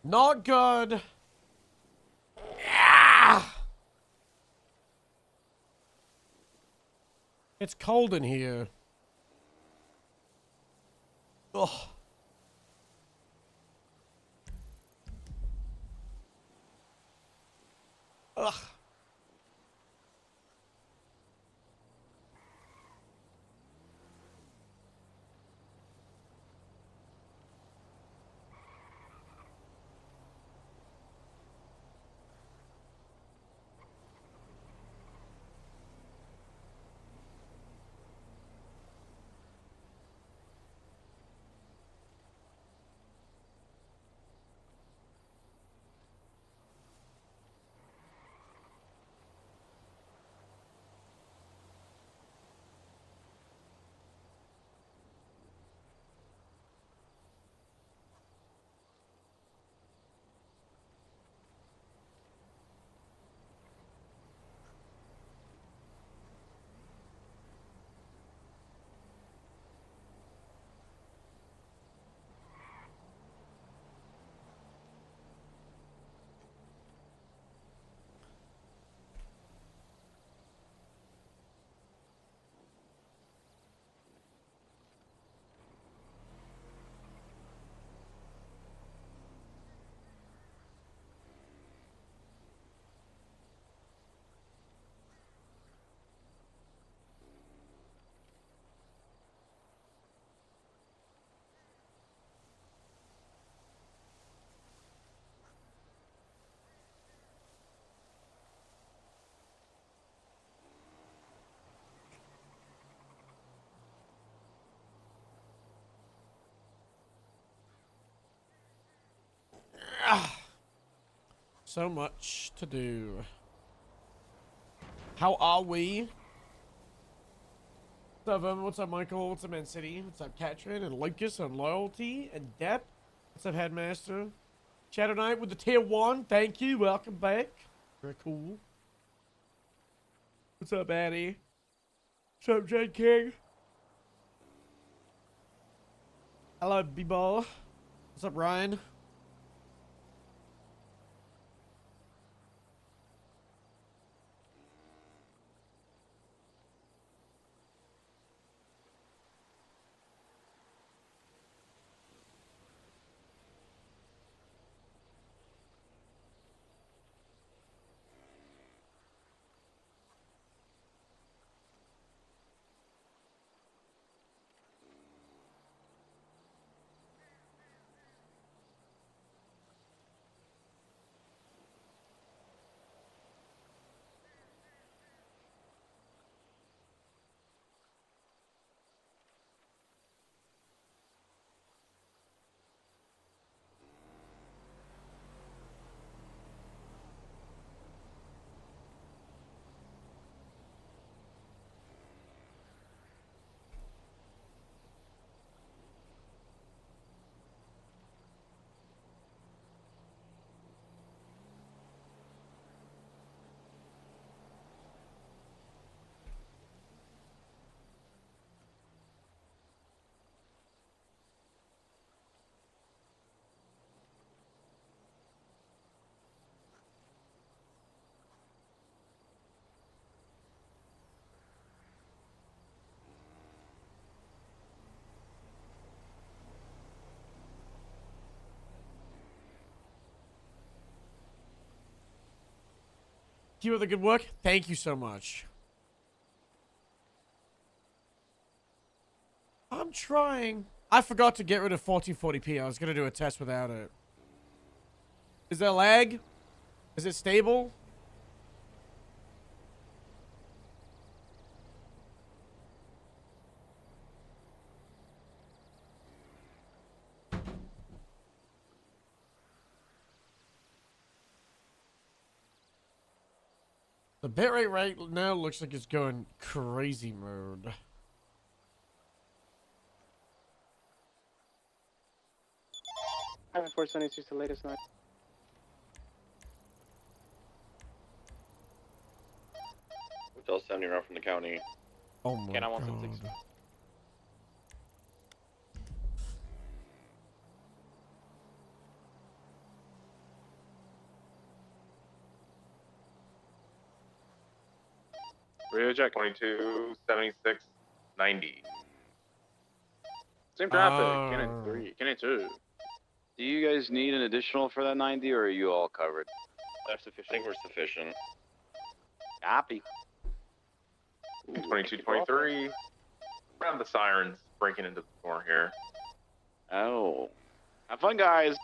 Not good. Yeah. It's cold in here. Ugh. Ugh. So much to do. How are we? What's up, Evan? What's up, Michael? What's up, Man City? What's up, Katrin and Lucas and Loyalty and Dep? What's up, Headmaster? Shadow Knight with the tier 1. Thank you. Welcome back. Very cool. What's up, Addy? What's up, Jed King? Hello, B-Ball. What's up, Ryan? Keep up the good work. Thank you so much. I'm trying. I forgot to get rid of 1440p. I was going to do a test without it. Is there lag? Is it stable? The bitrate right now looks like it's going crazy mode. Highway 476, the latest night. Hotel 70 around from the county. Oh my Can I god. 176? Radio check. 22, 76, 90. Same traffic. Cannon 3. Cannon 2. Do you guys need an additional for that 90, or are you all covered? That's sufficient. I think we're sufficient. Copy. 22, 23. Around the sirens breaking into the store here. Oh. Have fun, guys.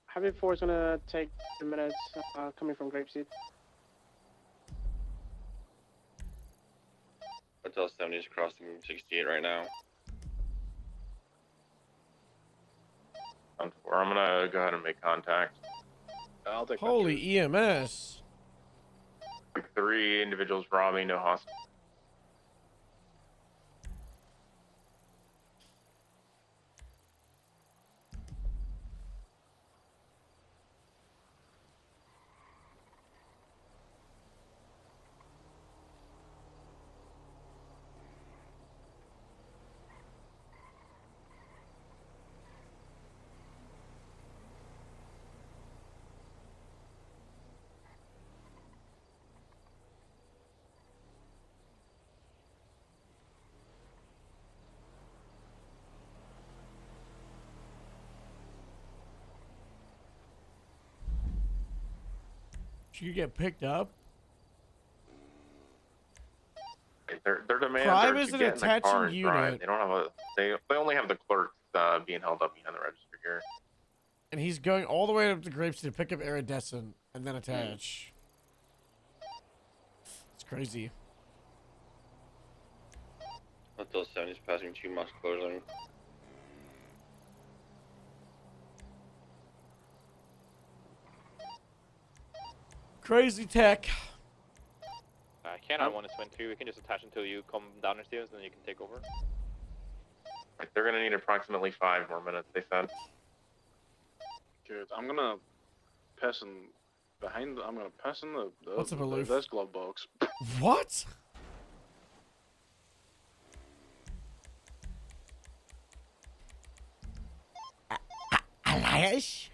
Highway 4 is gonna take 2 minutes coming from Grapeseed. Hotel 70 is crossing 68 right now. I'm gonna go ahead and make contact. I'll take Holy EMS. 3 individuals robbing, no hostage. Should you get picked up? Their demands Crime are is to an get in the car attaching and drive. unit. They don't have a. They only have the clerks being held up behind the register here. And he's going all the way up to Grapeseed to pick up Iridescent and then attach. It's crazy. Hotel 70 is passing 2 miles closing. Crazy tech. Canine 1 is 23. We can just attach until you come down the stairs, and then you can take over. Right, they're gonna need approximately 5 more minutes. They said. Good. I'm gonna pass in behind. I'm gonna pass in the What's up, Aloof? this glove box. What? Elias?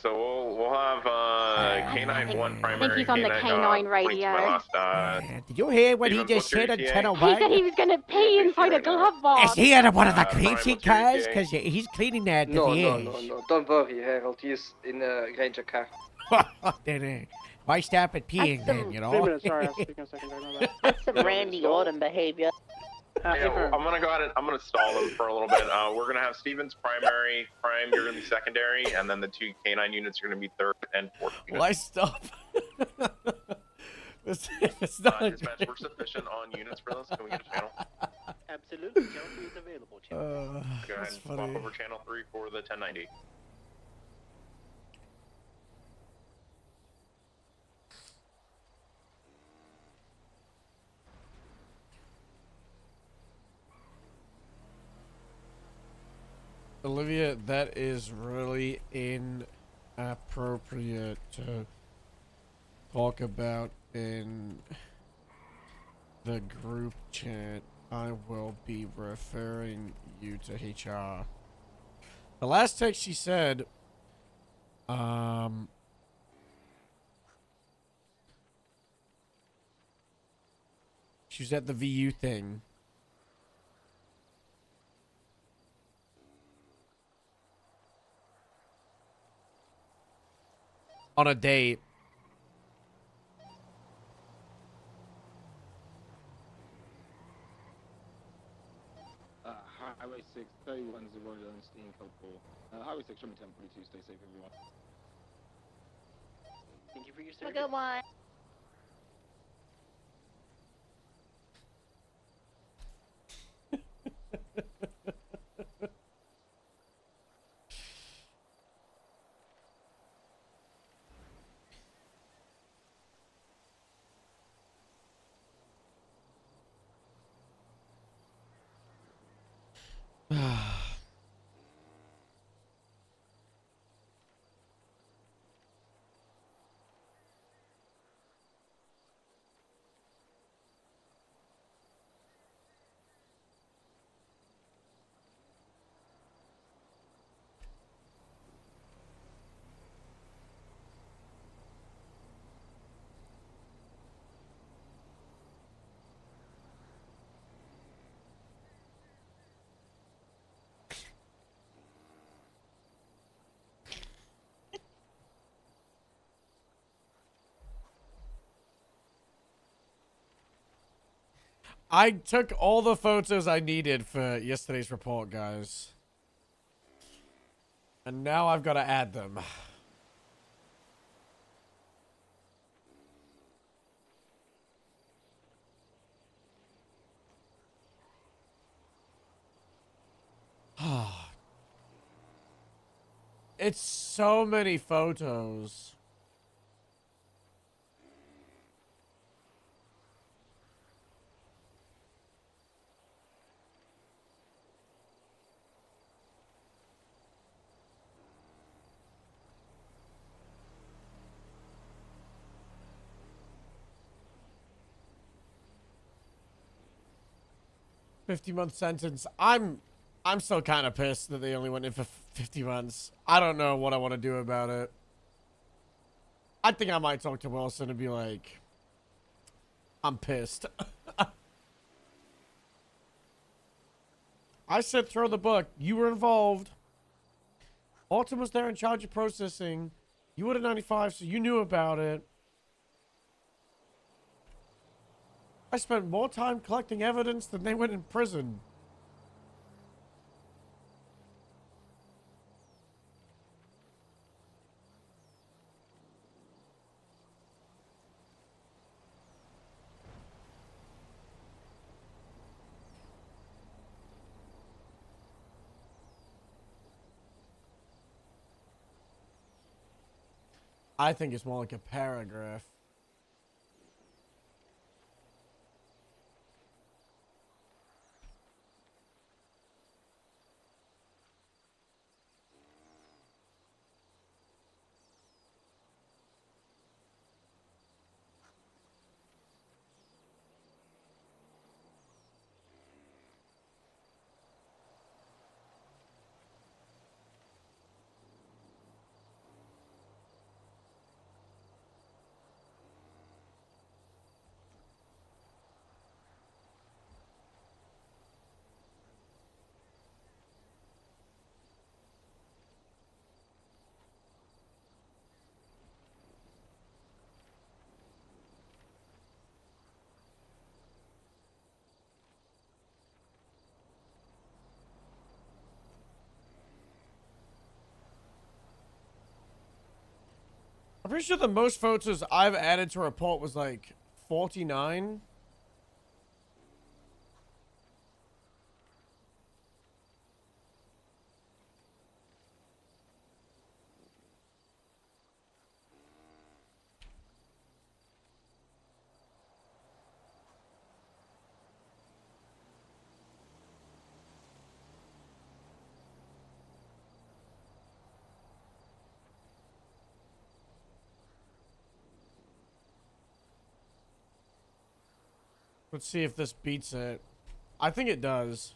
So we'll have Canine 1 primary. he's on the Canine radio. Did you hear what he Steven, just what's said your on ETA? channel He said 1? he was gonna pee inside a glove Is box. he in one of the Brian, Grapeseed what's your cars? ETA? Because he's cleaning that. No, the don't worry, Harold. He is in a Ranger car. Then, why stop at peeing then, you 3 know? minutes, sorry, I was speaking a second time. My bad. That's some Randy Orton behavior. Yeah, Affirm. I'm gonna go ahead and I'm gonna stall them for a little bit. We're gonna have Steven's primary, Prime, you're gonna be secondary, and then the 2 canine units are gonna be third and fourth. Why stop? it's not a Dispatch, we're sufficient on units for this. Can we get a channel? Absolutely. Channel 3 is available. Go ahead that's and swap funny. over channel 3 for the 1090. Olivia, that is really inappropriate to talk about in the group chat. I will be referring you to HR. The last text she said, she was at the VU thing. On a date. Highway 6, 31 Steam Code 4. Highway 6, Trim 1042. Stay safe, everyone. Thank you for your Have a service. good one. I took all the photos I needed for yesterday's report, guys. And now I've got to add them. It's so many photos. $50-month sentence. I'm still kind of pissed that they only went in for 50 months. I don't know what I want to do about it. I think I might talk to Wilson and be like, I'm pissed. I said throw the book. You were involved. Alton was there in charge of processing. You were at 95, so you knew about it. I spent more time collecting evidence than they went in prison. I think it's more like a paragraph. I'm pretty sure the most photos I've added to a report was like 49. Let's see if this beats it. I think it does.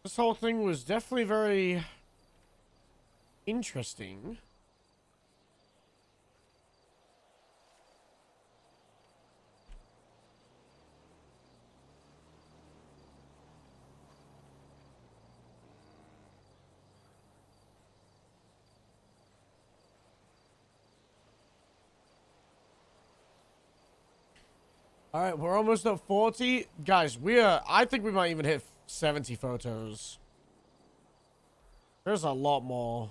This whole thing was definitely very interesting. All right, we're almost at 40. Guys, I think we might even hit 70 photos. There's a lot more.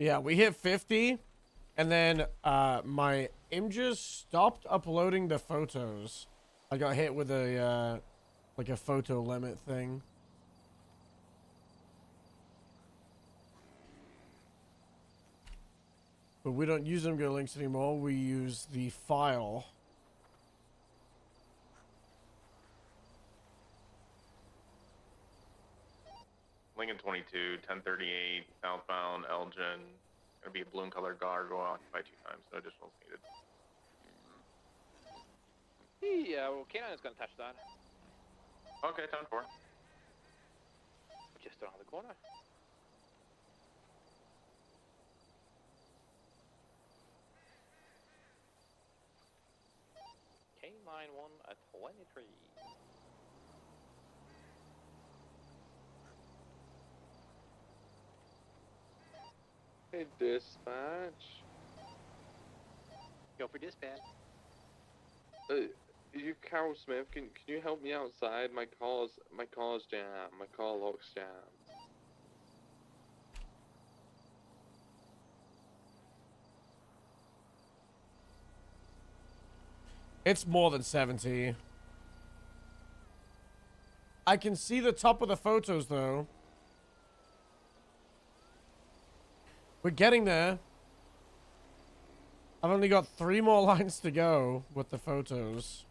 Yeah, we hit 50, and then my images stopped uploading the photos. I got hit with a like a photo limit thing. But we don't use Imgur links anymore. We use the file. Lincoln 22, 1038, southbound, Elgin. Gonna be a balloon colored gargoyle, occupy 2 times, no additionals needed. Yeah, well, K9 is gonna touch that. Okay, 10-4. Just around the corner. K9 1 at 23. Hey, dispatch. Go for dispatch. You Carol Smith, can you help me outside? My car's jammed. My car locks jammed. It's more than 70. I can see the top of the photos though. We're getting there. I've only got 3 more lines to go with the photos.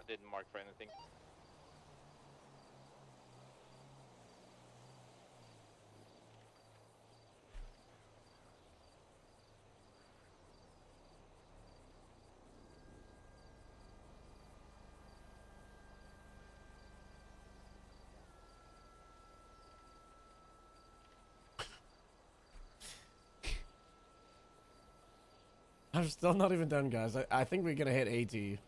I didn't mark for anything. I'm still not even done, guys. I think we're gonna hit 80.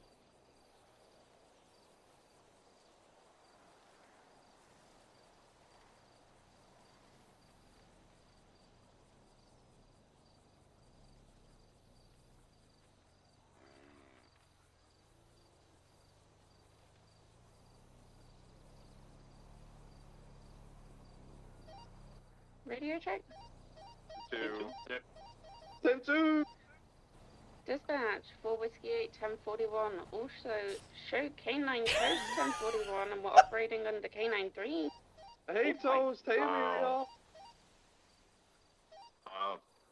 Radio check. 2. Yep. 10-2. Dispatch, 4 Whiskey 8, 1041. Also, show K9 Coast 1041 and we're operating under K9 3. Hey, Toast. Hey, Muriel.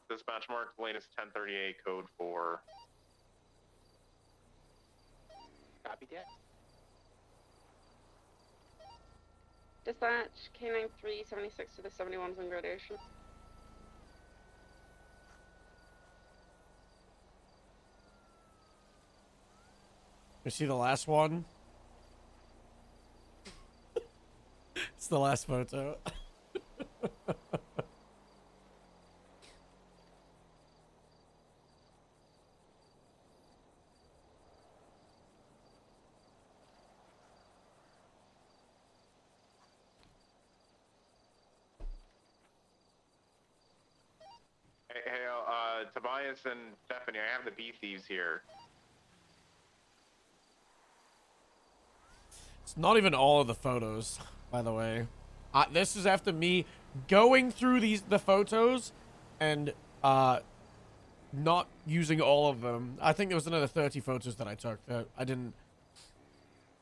Dispatch mark, latest 1038, code 4. Copy that. Dispatch, K9 3, 76 to the 71s on gradation. You see the last one? It's the last photo. Hey, Tobias and Stephanie, I have the bee thieves here. It's not even all of the photos, by the way. This is after me going through the photos and not using all of them. I think there was another 30 photos that I took that I didn't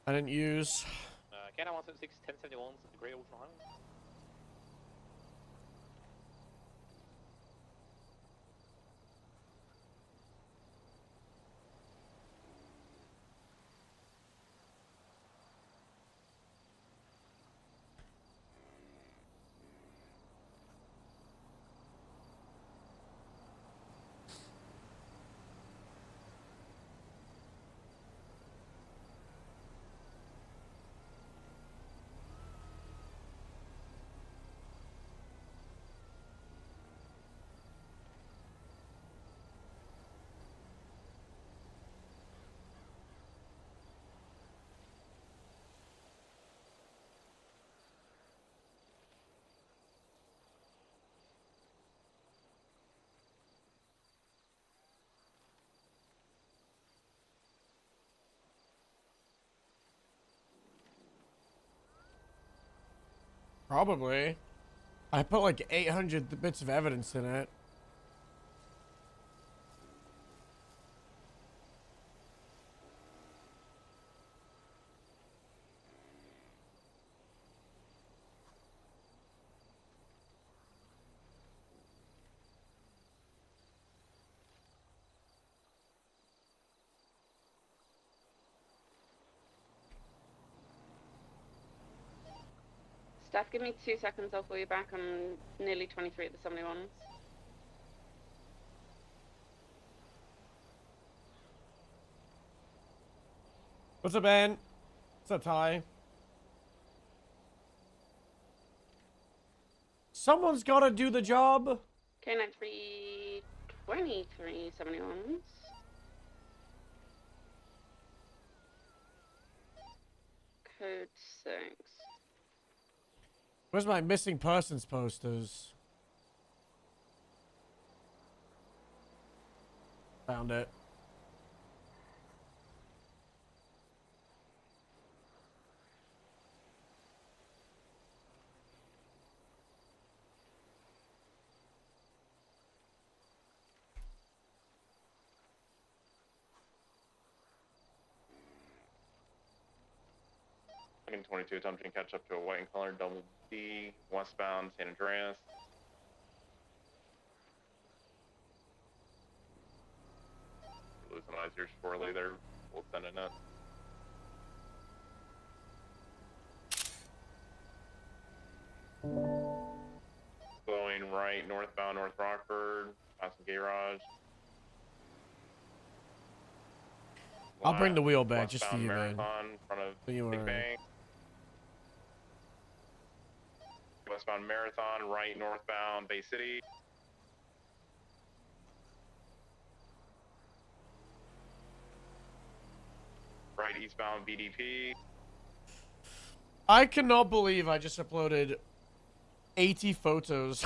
use. K9 176, 1071, Great Ocean Highway. Probably. I put like 800 bits of evidence in it. Staff, give me 2 seconds, I'll call you back. I'm nearly 23 at the 71s. What's up, Ben? What's up, Ty? Someone's gotta do the job. K9 3, 23 71s. Code 6. Where's my missing persons posters? Found it. Second 22 attempting to catch up to a white and colored double D, westbound San Andreas. Losing eyes here shortly, they're both sending it. Going right, northbound North Rockford, past the garage. I'll bring the wheel back just for Westbound you, man. Marathon, in front of So you Big are- Bang. Westbound Marathon, right northbound Bay City. Right eastbound BDP. I cannot believe I just uploaded 80 photos.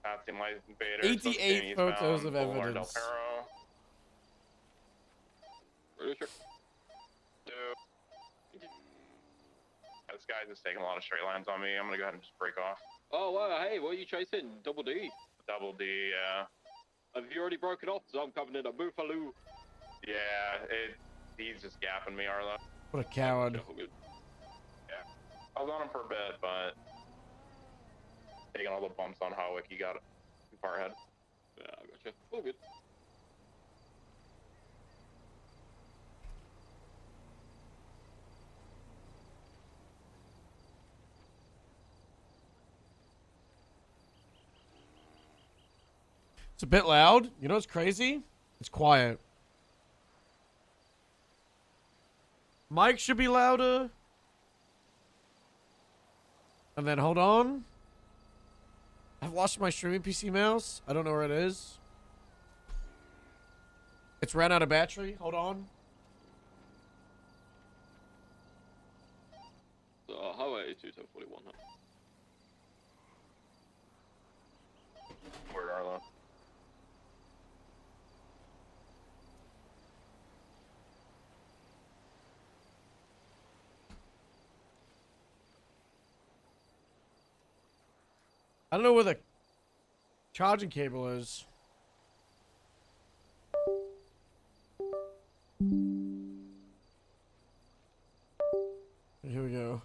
Passing light invader. 88 photos of Boulevard evidence. Del Perro. Radio check. 2. That's guy's just taking a lot of straight lines on me. I'm gonna go ahead and just break off. Oh, hey, what are you chasing? Double D. Double D, Have you already broken off? So I'm coming in a boofaloo. he's just gapping me, Arlo. What a coward. I was on him for a bit, but taking all the bumps on Hawick, he got it too far ahead. Yeah, I gotcha. All good. It's a bit loud. You know what's crazy? It's quiet. Mic should be louder. And then hold on. I've lost my streaming PC mouse. I don't know where it is. It's ran out of battery. Hold on. So, highway 21041. Word, Arlo. I don't know where the charging cable is. Here we go.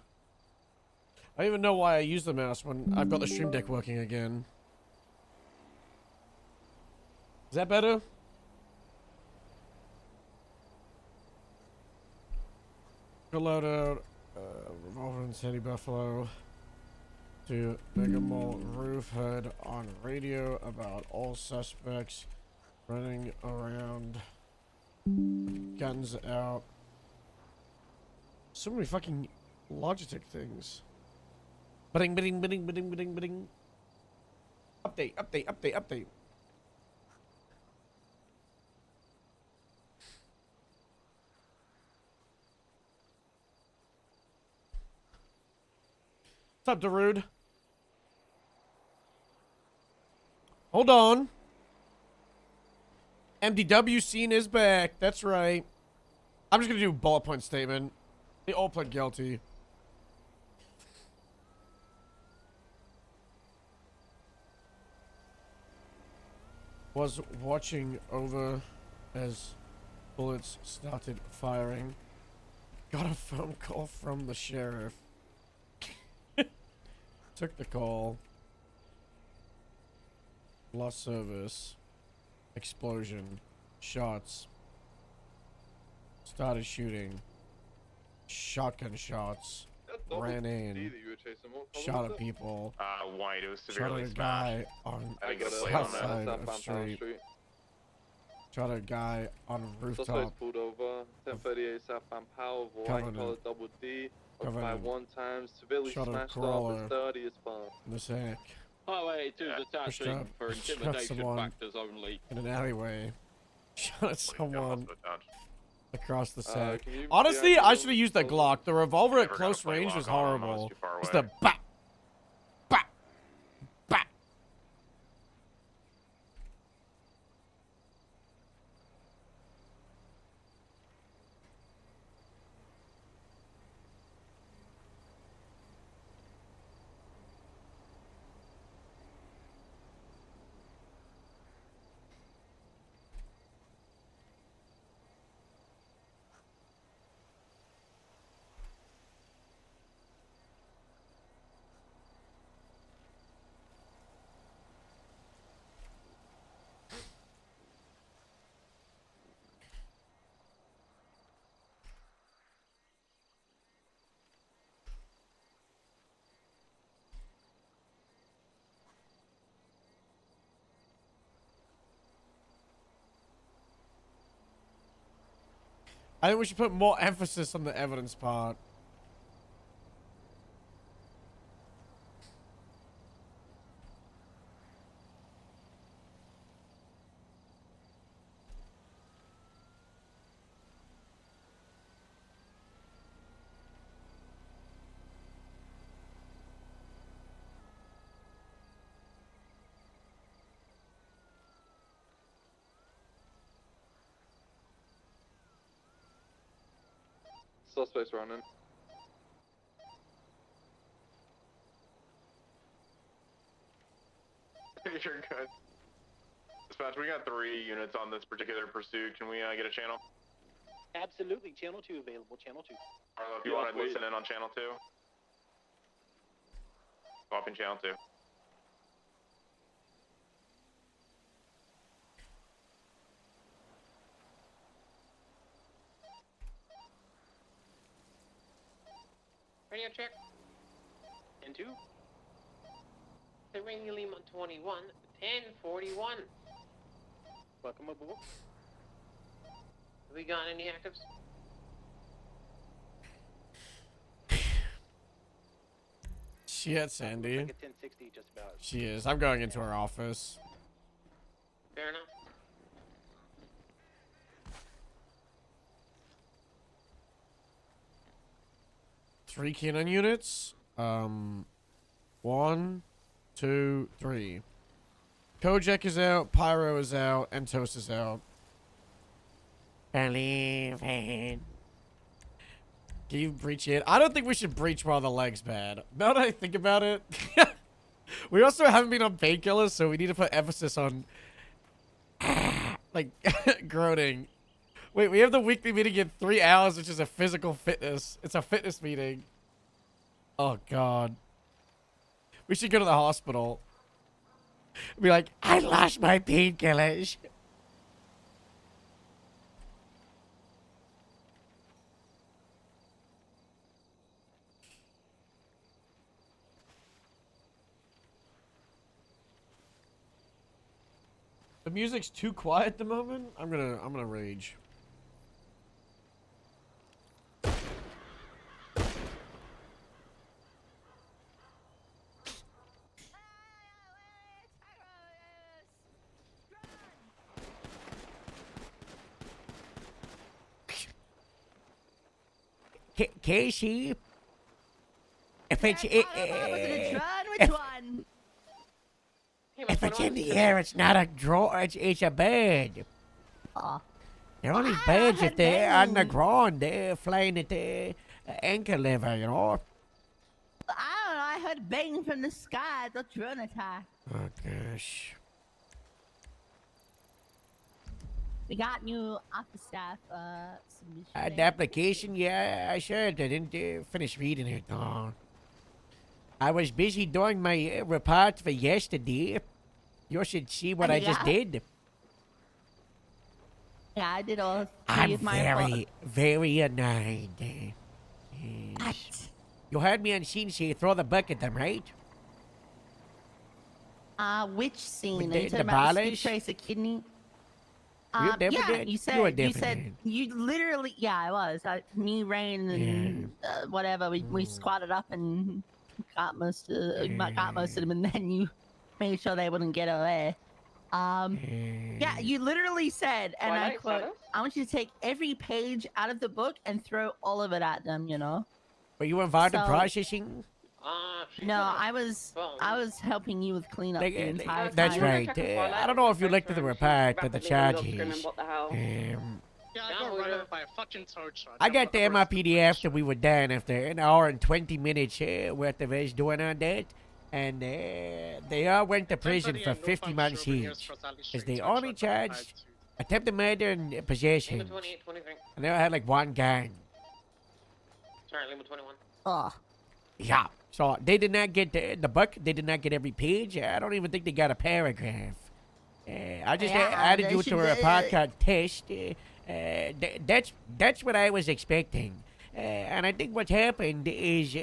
I don't even know why I use the mouse when I've got the Stream Deck working again. Is that better? Good loadout. Revolver and Sandy Buffalo. To Mega Mall roof head on radio about all suspects running around. Guns out. So many fucking Logitech things. Bidding, bidding, bidding, bidding, bidding, bidding. Update, update, update, update. What's up, Darude? Hold on. MDW scene is back. That's right. I'm just gonna do a bullet point statement. They all pled guilty. Was watching over as bullets started firing. Got a phone call from the sheriff. Took the call. Lost service. Explosion. Shots. Started shooting. Shotgun shots. Ran in. Shot at people. White, it was Shot severely at a smashed. guy on I the got a south on side South of Pound street. Street. Shot at a guy on a Suspects rooftop. pulled over. 1038 southbound Powerville. Covenant. I call it double D. Occupied Covenant. 1 time. Severely Shot at a smashed off crawler. as 30 is fine. In the sack. Highway 2 Yeah. is Pushed attaching up. for Shot intimidation someone. factors only. In an alleyway. Shot at someone across the sack. Can you Honestly, react I to should have used the Glock. The revolver at Never close got a range play was lock on him, I was horrible. too far Just away. the bap, bap, bap. I think we should put more emphasis on the evidence part. Suspects running. You're good. Dispatch, we got 3 units on this particular pursuit. Can we get a channel? Absolutely. Channel 2 available. Channel 2. Arlo, if you want to listen in on channel 2. Swap in channel 2. Radio check. And 2. Serene Lima 21, 1041. Welcome aboard. Have we got any actives? Shit, Sandy. Like a 1060 just about. She is. I'm going into her office. Fair enough. Three canine units. 1, 2, 3. Kojak is out. Pyro is out. And Toast is out. Believe in. Can you breach it? I don't think we should breach while the leg's bad. Now that I think about it. We also haven't been on painkillers, so we need to put emphasis on like groaning. Wait, we have the weekly meeting in 3 hours, which is a physical fitness. It's a fitness meeting. Oh god. We should go to the hospital. Be like, I lost my painkillers. The music's too quiet at the moment. I'm gonna rage. Casey, if it's Which one? if it's in the air, it's not a draw. It's a bird. Oh. They're only birds if they're on the ground. They're flying at the anchor lever, you know. I don't know. I heard bang from the sky. The drone attack. Oh gosh. We got new office staff submission. The application, yeah, I sure didn't finish reading it. No. I was busy doing my report for yesterday. You should see what I just did. Yeah, I did all 3 I'm of my very annoyed. What? You heard me on scene say throw the book at them, right? Which scene? With Are you the talking about the abolish? skip trace of kidney? You never yeah, did. you You were said you different. literally, yeah, I was. Me, Rain, and whatever. We squatted up and got most of them, and then you made sure they wouldn't get away. Yeah, you literally said, and I Twilight quote, Shadows? "I want you to take every page out of the book and throw all of it at them." You know. Were you involved in So- processing? No, I was helping you with cleanup the entire time. That's right. I don't know if you looked at the report, but the charges. What the hell? Yeah, I got run over by a fucking tow truck. I got there in my PDF that we were done after an hour and 20 minutes worth of us doing on that. And they all went to prison for 50 months each. As they only charged attempted murder and possession. Lima 28, 23. And they all had like 1 gun. Sorry, Lima 21. Oh. Yeah. So they did not get the book. They did not get every page. I don't even think they got a paragraph. I just Yeah, added they you to should, a podcast test. That's what I was expecting. And I think what's happened is,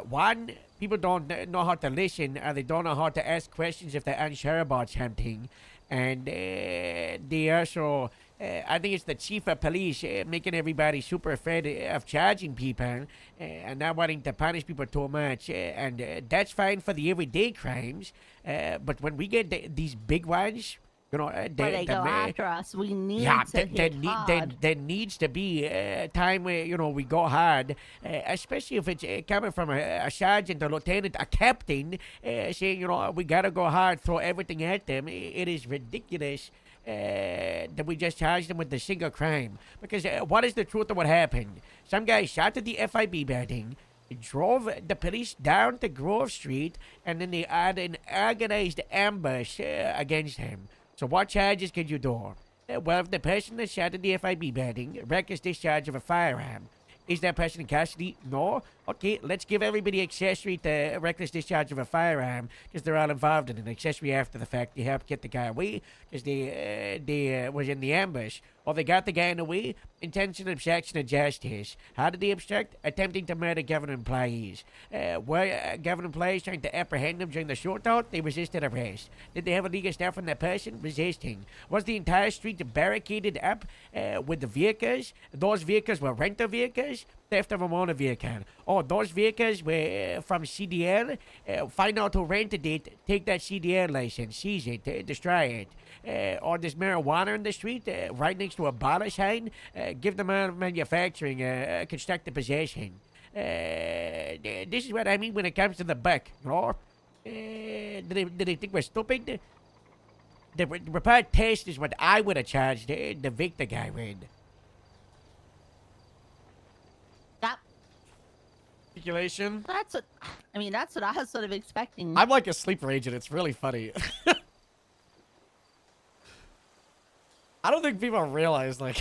one, people don't know how to listen, or they don't know how to ask questions if they're unsure about something. And they also, I think it's the chief of police making everybody super afraid of charging people and not wanting to punish people too much. And that's fine for the everyday crimes. But when we get these big ones, you know, Where they go after us, we need to hit hard. there needs to be a time where, you know, we go hard, especially if it's coming from a sergeant, a lieutenant, a captain, saying, you know, we gotta go hard, throw everything at them. It is ridiculous that we just charged them with the single crime. Because what is the truth of what happened? Some guy shot at the FIB building, drove the police down to Grove Street, and then they had an organized ambush against him. So what charges could you do? Well, if the person that shot in the FIB building, reckless discharge of a firearm. Is that person in custody? No? Okay, let's give everybody accessory to reckless discharge of a firearm, because they're all involved in an accessory after the fact. They helped get the guy away, because they was in the ambush. Or they got the guy in the way, intentional obstruction of justice. How did they obstruct? Attempting to murder government employees. Were government employees trying to apprehend them during the shootout? They resisted arrest. Did they have illegal stuff on that person? Resisting. Was the entire street barricaded up with the vehicles? Those vehicles were rental vehicles? Theft of a motor vehicle. Oh, those vehicles were from CDL? Find out who rented it, take that CDL license, seize it, destroy it. Or there's marijuana in the street, right next to a bottle sign, give them a manufacturing, constructive possession. This is what I mean when it comes to the buck, you know? Did they think we're stupid? The repair test is what I would have charged the Victor guy with. Yep. Speculation? That's what I was sort of expecting. I'm like a sleeper agent. It's really funny. I don't think people realize, like...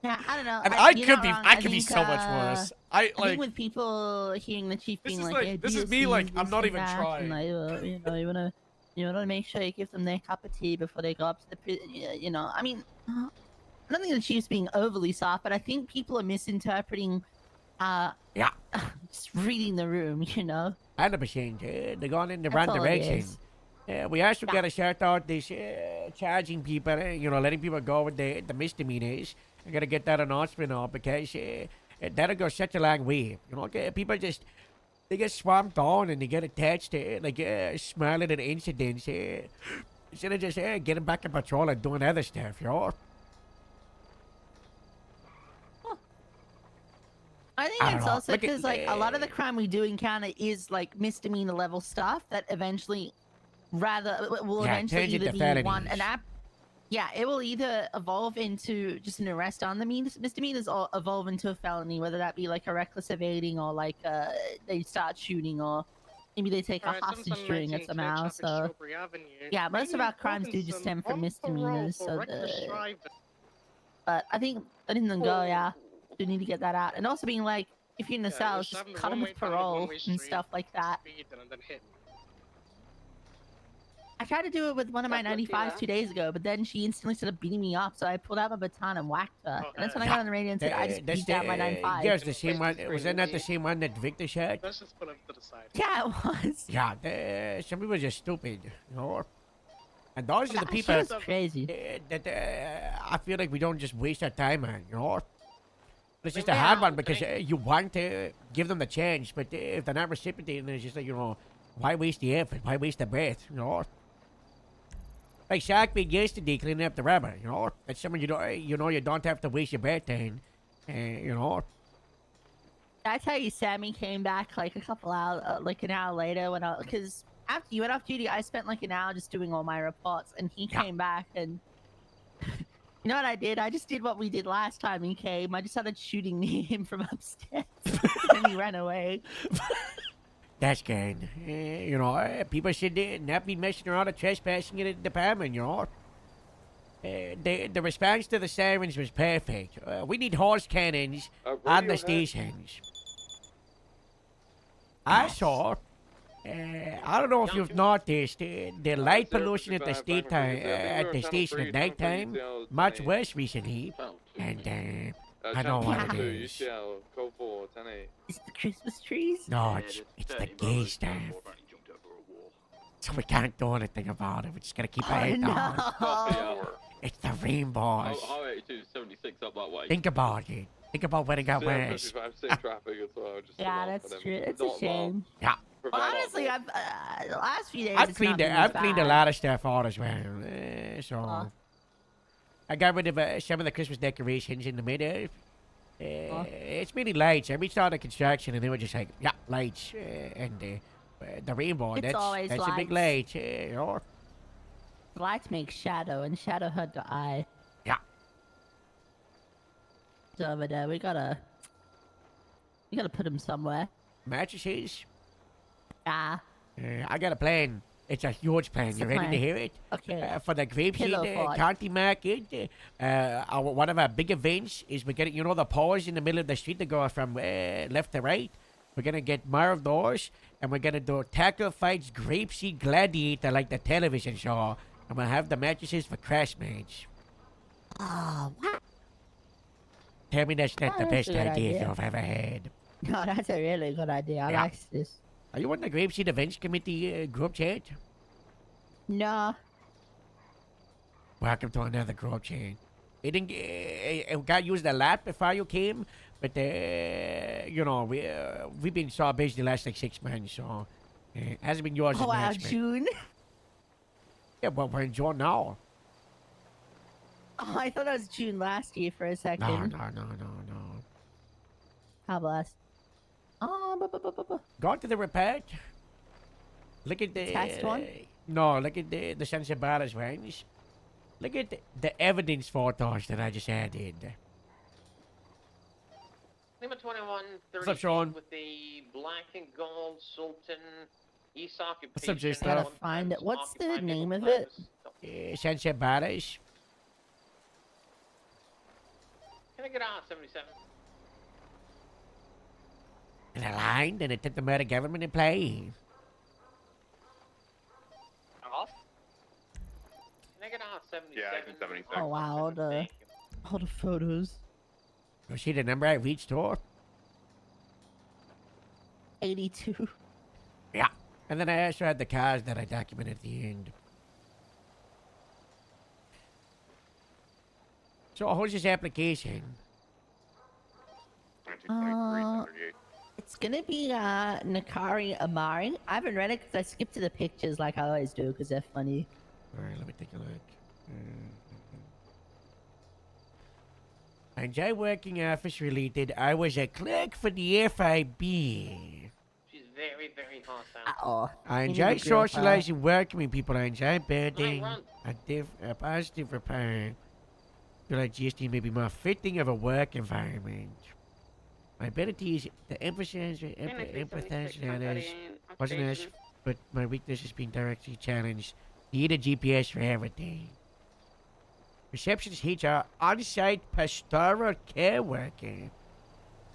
Yeah, I don't know. And you're not wrong. I could be so much worse. I think with people hearing the chief being is like, like- "Yeah, this do is me, this, like, do I'm this not and even that," trying. and, like, you wanna make sure you give them their cup of tea before they go up to the you know. I mean, I don't think the chief's being overly soft, but I think people are misinterpreting. Yeah. Just reading the room, you know. 100%. They're going in the That's wrong all it direction. is. We also got to start out this charging people, letting people go with the misdemeanors. I got to get that announcement out because that'll go such a long way. You know, people just, they get swamped on and they get attached to, smiling at incidents. Instead of just getting back in patrol and doing other stuff, you know? I think I don't it's know. also Look at- because like a lot of the crime we do encounter is like misdemeanor level stuff that eventually will Yeah, eventually turns either into be one felonies. an app. Yeah, it will either evolve into just an arrest on the misdemeanors or evolve into a felony, whether that be like a reckless evading or like they start shooting or maybe they take a hostage during it somehow. So yeah, most of our crimes do just stem from misdemeanors. So but I think letting them go, yeah, do need to get that out, and also being like, if you're in the cells, just cut them with parole and stuff like that. I tried to do it with one of my 95s 2 days ago, but then she instantly started beating me up, so I pulled out my baton and whacked her. And that's when I got on the radio and said, I just beat down my 95. Yeah, it's the same one. Was that not the same one that Victor shot? Let's just put him to the side. Yeah, it was. Yeah, some people are just stupid, you know? And those are the That people shit was crazy. that I feel like we don't just waste our time on, you know? It's just a Yeah. hard one because you want to give them the chance, but if they're not reciprocating, it's just like, why waste the effort? Why waste the breath, you know? Like Sharkbait yesterday cleaning up the rubber, you know? That's someone you don't have to waste your breath on, you know? I tell you, Sammy came back like a couple hours, like an hour later because after you went off duty, I spent like an hour just doing all my reports, and he came back and you know what I did? I just did what we did last time he came. I just started shooting him from upstairs, and he ran away. That's good. People should not be messing around or trespassing in the department, you know? The response to the sirens was perfect. We need horse cannons on the stations. I saw, I don't know if you've noticed, the light pollution at the station at nighttime, much worse recently. And, I know what it is. Is it the Christmas trees? No, it's the gay stuff. So we can't do anything about it. We just gotta keep our head down. No. It's the rainbows. Highway 276 up that way. Think about it. Think about when it got worse. Same traffic as well. Just Yeah, that's true. It's a shame. Yeah. Well, honestly, I've the last few days. I've it's cleaned not it. been I've as cleaned a bad. lot of stuff out as well. So I got rid of some of the Christmas decorations in the middle. It's mainly lights. I reached out to construction and they were just like, yeah, lights and the rainbow. It's always that's a big light. You know? Lights make shadow, and shadow hurt the eye. Yeah. So over there, we gotta put him somewhere. mattresses? Yeah. I got a plan. It's a huge plan. What's You the ready to plan? hear it? Okay. For the Grapeseed Pillow fight. County Market, one of our big events is we're gonna, the poles in the middle of the street that go from left to right. We're gonna get more of those, and we're gonna do tackle fights, Grapeseed Gladiator like the television show. I'm gonna have the mattresses for crash match. Oh, what? Tell me that's not Oh, the that's best a good idea idea. you've ever had. No, that's a really good idea. I Yeah. like this. Are you on the Grapeseed Events Committee group chat? No. Welcome to another group chat. It didn't. It got used a lot before you came, but we've been so busy the last like 6 months, so it hasn't been yours. Oh, as wow, much, but- June. Yeah, but we're in June now. Oh, I thought it was June last year for a second. No. How blessed. Oh, Go to the report. Look at the Text one? No, look at the Sunset Battles ones. Look at the evidence photos that I just added. Lima 21, What's up, Sean? with the black and gold Sultan East occupation. What's up, J-Stuff? Gotta find it. What's the name of it? Sunset Battles. Can I get out 77? And aligned and it took the murder government in play. Off? Can I get out 77? Yeah, I can 76. Oh, wow. All the photos. You see the number I reached for? 82. Yeah. And then I also had the cars that I documented at the end. So who's this application? 1923, It's gonna be Nakari Amari. I haven't read it because I skipped to the pictures like I always do because they're funny. Alright, let me take a look. I enjoy working office related. I was a clerk for the FIB. She's very, very hostile. Oh. I enjoy socializing, working with people. I enjoy building run. a positive rapport. Feel like GST may be more fitting of a work environment. My ability is to emphasize and empathize and others. Wasn't as, but my weakness is being directly challenged. Need a GPS for everything. Receptionist HR on-site pastoral care worker.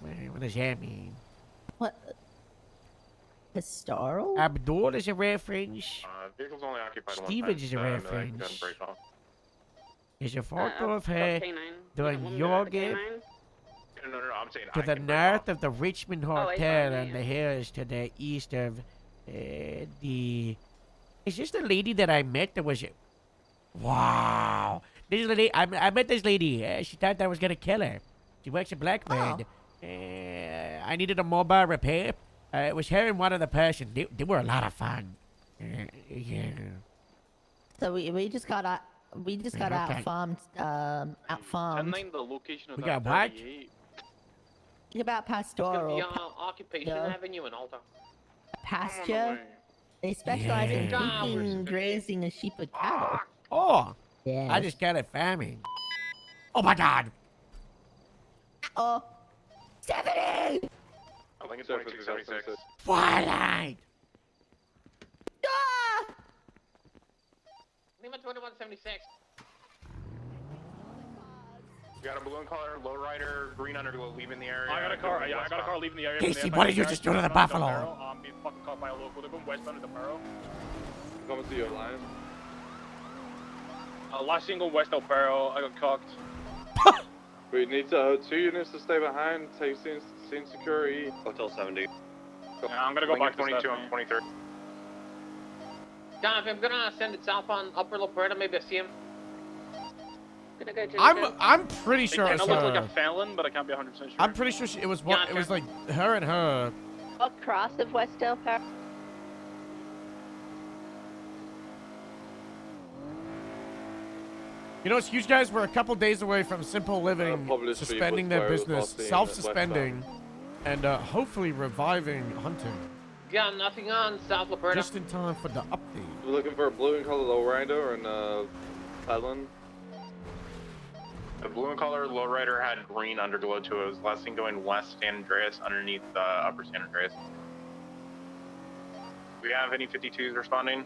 What does that mean? What? Pastoral? Abdul is a reference. Vehicle's only occupied one Stevens time, is a and, reference. gun break off. There's a photo of her doing yoga No, I'm saying to I the can break north off. of the Richmond Oh, I Hotel found it, and yeah. the hills to the east of the... Is this the lady that I met that was... Wow! This is the lady... I met this lady. She thought I was gonna kill her. She works at Blackbird. I needed a mobile repair. It was her and one other person. They were a lot of fun. Yeah. So we just got out. We just got Okay. out farmed. 10-9, the location of We that got what? 38. Think about It's gonna pastoral. be Occupation Yeah. Avenue in Alta. Pasture. They specialize in Yeah. keeping, grazing, and sheep and cattle. Oh! Yeah. I just got a farming. Oh my god! Oh. 70! I think it's 2276. Twilight! Ah! Lima 2176. We got a blue and color, lowrider, green underglow leaving the area. I got a car leaving the area. Casey, what did you just do to the buffalo? I'm being fucking caught by a local. They're going westbound to the Barrow. Coming to your line. Last single west El Barrow. I got cocked. We need 2 units to stay behind. Take scene security. Hotel 70. Yeah, I'm gonna go back to 22 Stephanie. and 23. John, if I'm gonna send it south on Upper La Puerta, maybe I see him. Gonna go to I'm pretty sure It it's kind of looks like her. a felon, but I can't be 100% sure. I'm pretty sure it was one. It was like her and her. across of West Del Perro. You know, it's huge, guys. We're a couple days away from Simple Living publish the suspending their footwear business, policy in self-suspending, and hopefully reviving hunting. Got nothing on South La Puerta. Just in time for the update. We're looking for a blue and color lowrider and Highland. The blue and color lowrider had green underglow to it. It was last seen going west San Andreas underneath Upper San Andreas. we have any 52s responding?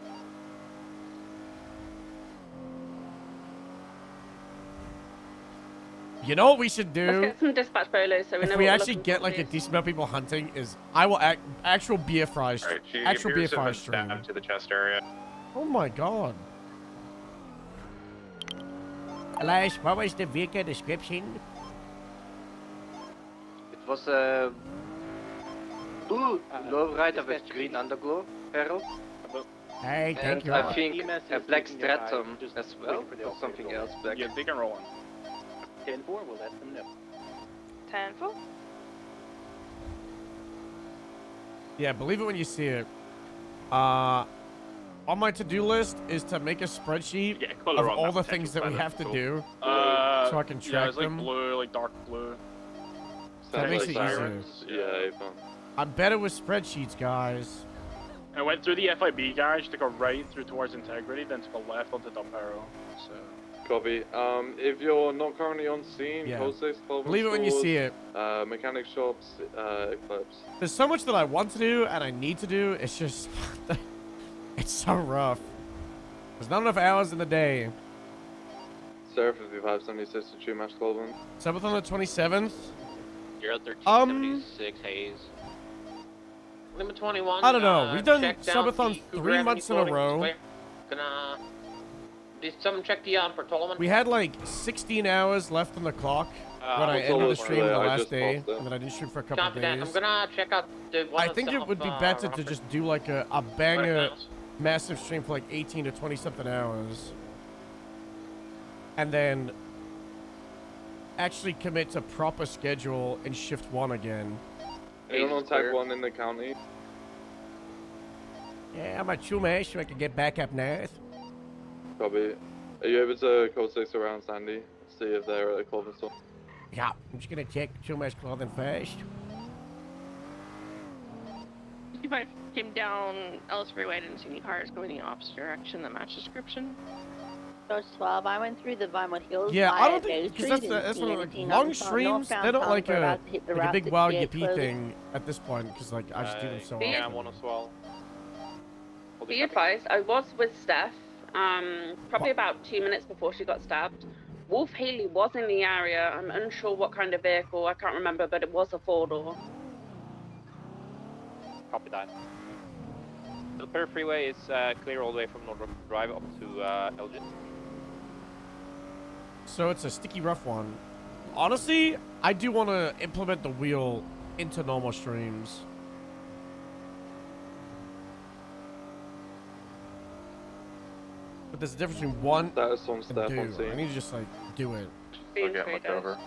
You know what we should Let's do? get some dispatch bolos so we know If what we we're actually looking get for, like a please. decent amount of people hunting, is I will actual beer fries, Alright, she actual beer appears to have fries been stream. stabbed to the chest area. Oh my god. Elias, what was the vehicle description? It was a blue lowrider with green underglow barrel. Hey, And thank you. I think EMS a is black keeping your eye, stratum just as well, waiting for the or operator something to roll. else black. Yeah, they can roll in. 10-4, we'll let them know. 10-4. Yeah, believe it when you see it. On my to-do list is to make a spreadsheet Yeah, color of on all that the potential things that we spreader, have to cool. do, so I can Yeah, track it's like them. blue, like dark blue. That makes it easier. sirens. Yeah, Avon. I'm better with spreadsheets, guys. I went through the FIB garage to go right through towards Integrity, then to the left onto Dump Arrow. So. Copy. If you're not currently on scene, Yeah. Code 6, Clover Believe it when you stores, see it. Mechanic shops, Eclipse. There's so much that I want to do and I need to do. It's just, it's so rough. There's not enough hours in the day. Sarah 5576 to True Match Cloven. 7th on the 27th. 1376 Hayes. Limit 21. I don't know. We've done check down subathons the Cougar 3 Avenue months in a floating row. square. Gonna. Did someone check the patrolman? We had like 16 hours left on the clock when I was ended the almost stream there, the I last just day, paused it. and then I didn't stream for a couple of Copy that. I'm days. gonna check out the one I that's think it off, would be better to Rockford. just do like a banger massive stream for like 18 to 20 something hours. And then actually commit to proper schedule in shift 1 again. Anyone on tag 1 in the county? Yeah, I'm a chumash so I can get back up north. Copy. Are you able to Code 6 around Sandy? See if they're at a Cloven store? Yeah, I'm just gonna check chumash clothing first. If I came down Ellis Freeway, I didn't see any cars going the opposite direction that match description. Those 12, I went through the Vinewood Hills. Yeah, I don't via think, because Day Street, that's didn't what, see like, anything. long I saw streams, northbound they're not towns like were a, about to hit the like a Route big wow 68 yippee closing. thing at this point, because like, I just do them so Yeah, often. one as well. Be advised, I was with Steph, probably about 2 minutes before she got stabbed. Wolf Haley was in the area. I'm unsure what kind of vehicle, I can't remember, but it was a 4-door. Copy that. The Per Freeway is clear all the way from North Drive up to Elgin. So it's a sticky rough one. Honestly, I do want to implement the wheel into normal streams. But there's a difference between want That is on and staff on do. scene. I need to just like do it. Being get straight looked over.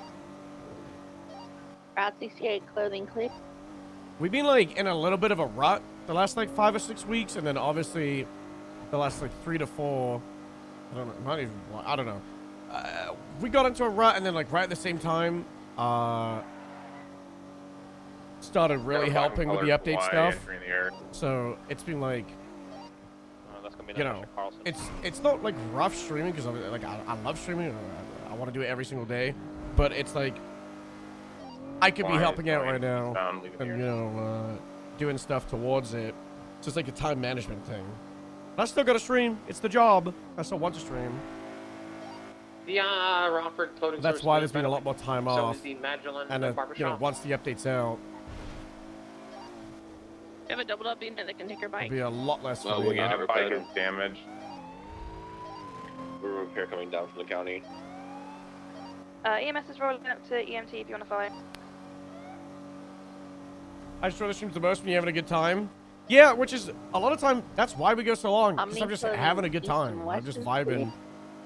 Route 68 clothing clear. We've been like in a little bit of a rut the last like 5 or 6 weeks, and then obviously the last like 3 to 4. I don't know. Not even. I don't know. We got into a rut, and then like right at the same time, started really helping with the update stuff. So it's been like, That's gonna be you another know, Carlson. it's not like rough streaming because like I love streaming. I want to do it every single day, but it's like I could be helping out right now and you know doing stuff towards it. So it's like a time management thing. But I still got to stream. It's the job. I still want to stream. The Rockford clothing That's store is why clear, there's been a by lot more time the way. So off. is the Magdalene And barber you know, shop. once the update's out, You have a double up unit that can take her bike. it'll be a lot less Well, for we me. got a bike is damaged. We're repair coming down from the county. EMS is rolling up to EMT if you want to follow. I just rather stream the most when you're having a good time. Yeah, which is a lot of time. That's why we go so long. How 'Cause many I'm just clothing having a good east and time. I'm west just is vibing,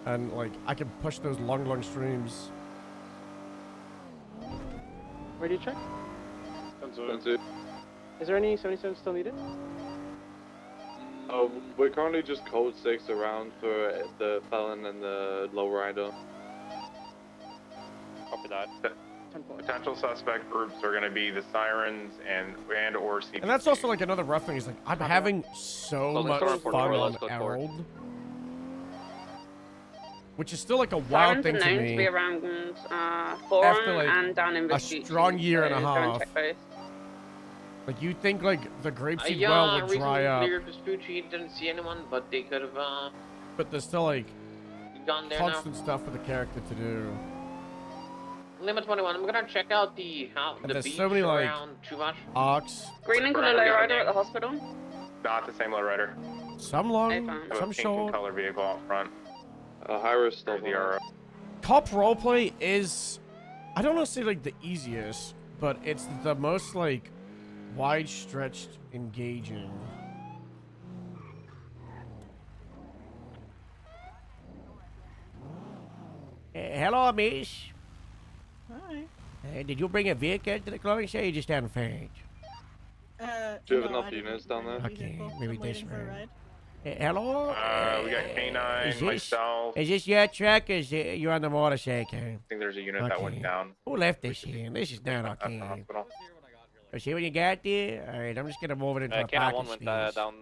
and like I can push those long streams. Where do you check? Expensive. Is there any 77 still needed? We're currently just Code 6 around for the felon and the lowrider. Copy that. Potential suspect groups are going to be the sirens and or CPC. And that's also like another rough thing. Is like I'm having so Clothing much store fun report, on Royals code four. Herald, which is still like a wild Sirens thing are to known to me. be around Forum After, like, and down in a Vespucci, strong year and a so go and half. check both. Like, you think, like, the grapeseed Yeah, well I would recently dry up, cleared Vespucci, didn't see anyone, but they could have but there's still, like, gone there now. constant stuff for the character to do. Lima 21, I'm gonna check out the And the there's beach so many, like, around Chuvash. Arcs, Green and color lowrider at the hospital. Not the same lowrider. some long, Okay, fine. Have a some pink and short. color vehicle out front. Hyra's still There's the RO. Cop roleplay is, I don't want to say, like, the easiest, but it's the most, like, wide-stretched engaging. Hello, miss. Hi. Did you bring a vehicle to the clothing store or you just down the fence? Do you have enough units down there? Okay, maybe this way. Hello? We got K9, myself. Is this your truck or is you on the motorcycle? I think there's a unit that went Okay. down. Who left this here? This is not At the okay. hospital. See what you got there? Alright, I'm just gonna move it into the K9 parking 1 went space. down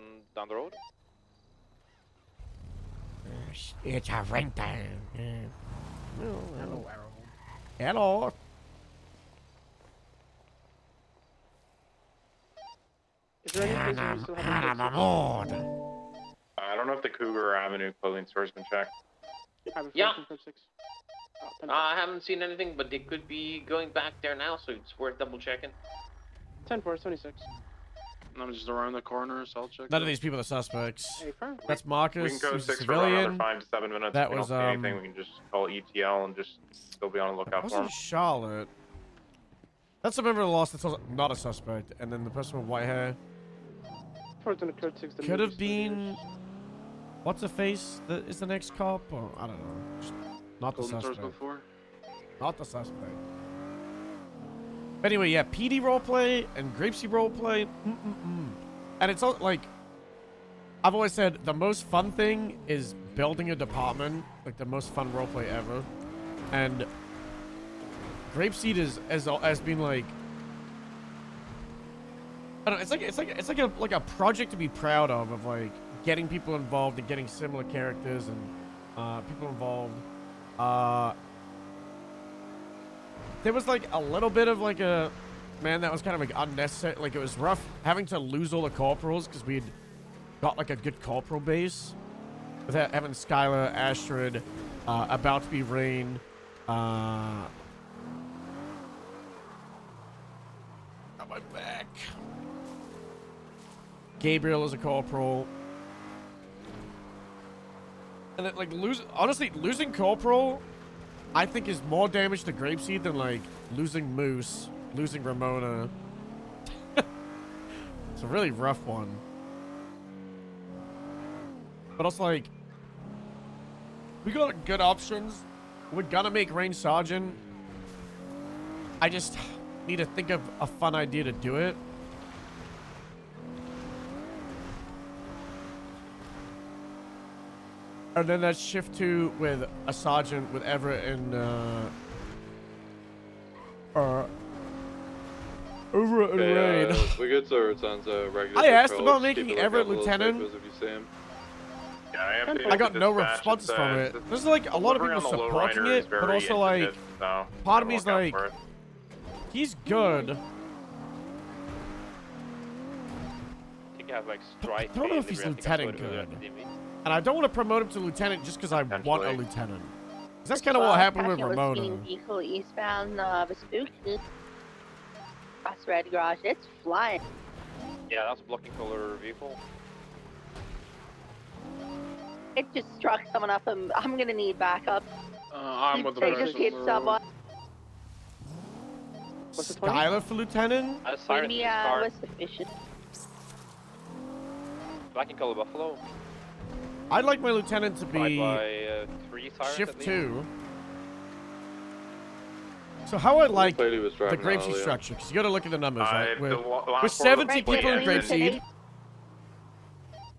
the road. It's a rental. Hello. Hello. Is there any place where you still have a Lord. I don't know if the Cougar Avenue clothing store's been checked. Yeah. 6. I haven't seen anything, but they could be going back there now, so it's worth double checking. 10-4, 26. I'm just around the corner, so I'll check. None of these people are suspects. Hey, firm. That's We Marcus, can go who's a 6 for about another civilian. 5 to 7 minutes. That If we was, don't see anything, we can just call ETL and just still be on the lookout for Wasn't him. Charlotte? That's a member of the lost that's also not a suspect. And then the person with white hair Towards the code 6. could have been. What's the face that is the next cop? Or, I don't know. Just not the Golden Source suspect. before. Not the suspect. But anyway, yeah, PD roleplay and Grapeseed roleplay. And it's all like, I've always said the most fun thing is building a department, like the most fun roleplay ever. And Grapeseed has been like, I don't know, it's like a project to be proud of like getting people involved and getting similar characters and people involved. There was like a little bit of like a, man, that was kind of like unnecessary. Like it was rough having to lose all the corporals because we'd got like a good corporal base. With having Skylar, Astrid, about to be Rain, got my back. Gabriel is a corporal. And then like losing corporal, I think is more damage to Grapeseed than like losing Moose, losing Ramona. It's a really rough one. But also like, we got good options. We're gonna make Rain Sergeant. I just need to think of a fun idea to do it. And then that's shift 2 with a sergeant with Everett and Everett and Rain. We could sort of return to regular. I asked patrols, about keep making a lookout Everett for those lieutenant. papers if you see 'em. Yeah, I got no responses from it. There's like a lot of people supporting it, but also like, part of me's like, he's good. I think I have like strike. I don't know if he's lieutenant good. And I don't want to promote him to lieutenant just because I want a lieutenant. 'Cause that's kind of what happened with Ramona. Vehicle eastbound Vespucci. That's red garage. It's flying. Yeah, that's a blocking color vehicle. It just struck someone up. I'm gonna need backup. I'm with the They person. just hit someone. What's the 20? Skylar for lieutenant? Siren in his car. was sufficient. Black and color buffalo. I'd like my lieutenant to By be 3 sirens shift at least. 2. So how I like Clearly was the driving Grapeseed earlier. structure, because you got to look at the numbers, right? the With last 70 one was people in Blade. Grapeseed,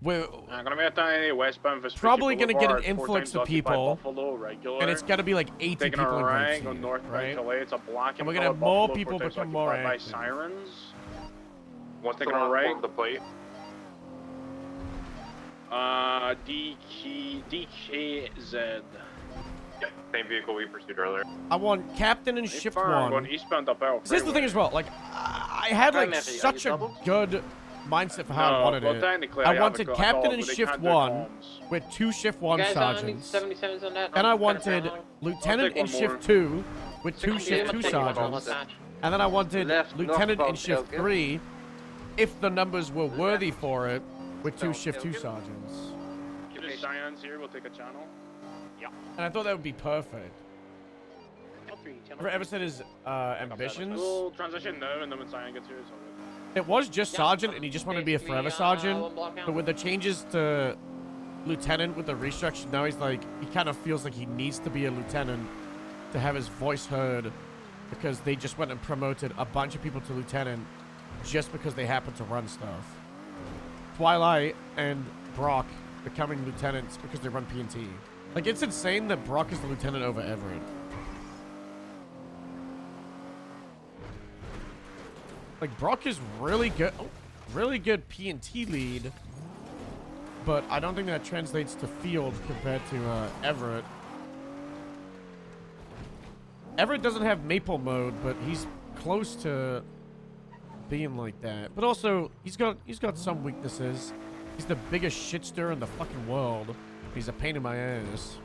we're I'm gonna be at the westbound Vespucci probably going to get an Boulevard, influx 4 of times occupied people, Buffalo, regular. and it's got to be like 80 Taking people a in right on Grapeseed, north right? right? It's a black And we're going gonna to have more people become more by active. sirens. What's the Taking a last right. four of the plate? DKZ. Yep, same vehicle we pursued earlier. I want captain and shift I'm 1. going eastbound up out. Here's the thing as well, like, I I had like Primary, are you such a doubled? good mindset for how I No, wanted well, it. technically, I have wanted a captain dog, in but they shift can't do 1 comms. with 2 shift You 1 guys sergeants. 77s on that. Then I I'll wanted better lieutenant take one in shift more. 2 with 2 Six shift two, 2 take one sergeants. more. And then I wanted Left, lieutenant in northbound shift Elgin. 3 if the numbers were worthy for it with 2 South shift 2 Elgin. sergeants. Just Cheyenne's here, we'll take a channel. And I thought that would be perfect. Ever, ever said his ambitions? We'll transition now, and then when Cyan gets here, it's all good. It was just sergeant, and he just wanted to be a forever sergeant. But with the changes to lieutenant with the restructure, now he's like, he kind of feels like he needs to be a lieutenant to have his voice heard, because they just went and promoted a bunch of people to lieutenant just because they happen to run stuff. Twilight and Brock becoming lieutenants because they run P&T. Like, it's insane that Brock is the lieutenant over Everett. Like, Brock is really good P&T lead, but I don't think that translates to field compared to Everett. Everett doesn't have maple mode, but he's close to being like that. But also, he's got some weaknesses. He's the biggest shit stirrer in the fucking world. He's a pain in my ass.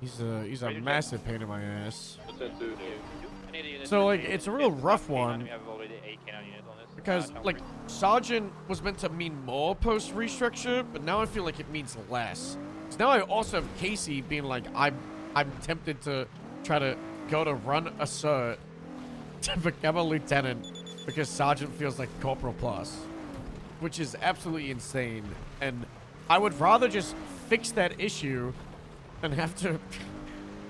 He's a massive pain in my ass. So like, it's a real rough one because like sergeant was meant to mean more post restructure, but now I feel like it means less. So now I also have Casey being like, I'm tempted to try to go to run a cert to become a lieutenant because sergeant feels like corporal plus, which is absolutely insane. And I would rather just fix that issue and have to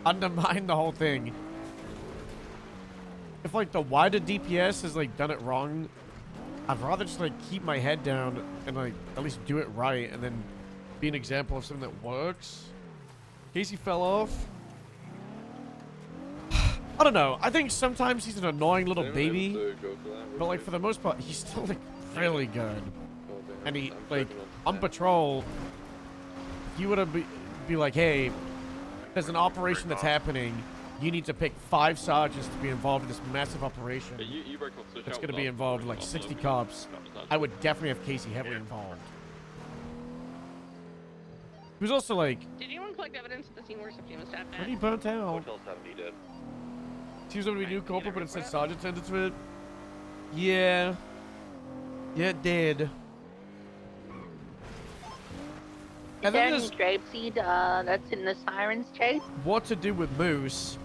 undermine the whole thing. If like the wider DPS has like done it wrong, I'd rather just like keep my head down and like at least do it right and then be an example of something that works. Casey fell off. I don't know. I think sometimes he's an annoying little baby, but like for the most part, he's still like really good. And he like on patrol, he would be like, hey, there's an operation that's happening. You need to pick 5 sergeants to be involved in this massive operation. It's going to be involved in like 60 cops. I would definitely have Casey heavily involved. He was also like Did anyone collect evidence at the scene where Septima was stabbed? pretty burnt out. Hotel 70 did. He was going to be new corporal, but it said sergeant tended to it. Yeah. Yeah, it did. Is there any grape seed that's in the Siren's chase? What to do with Moose?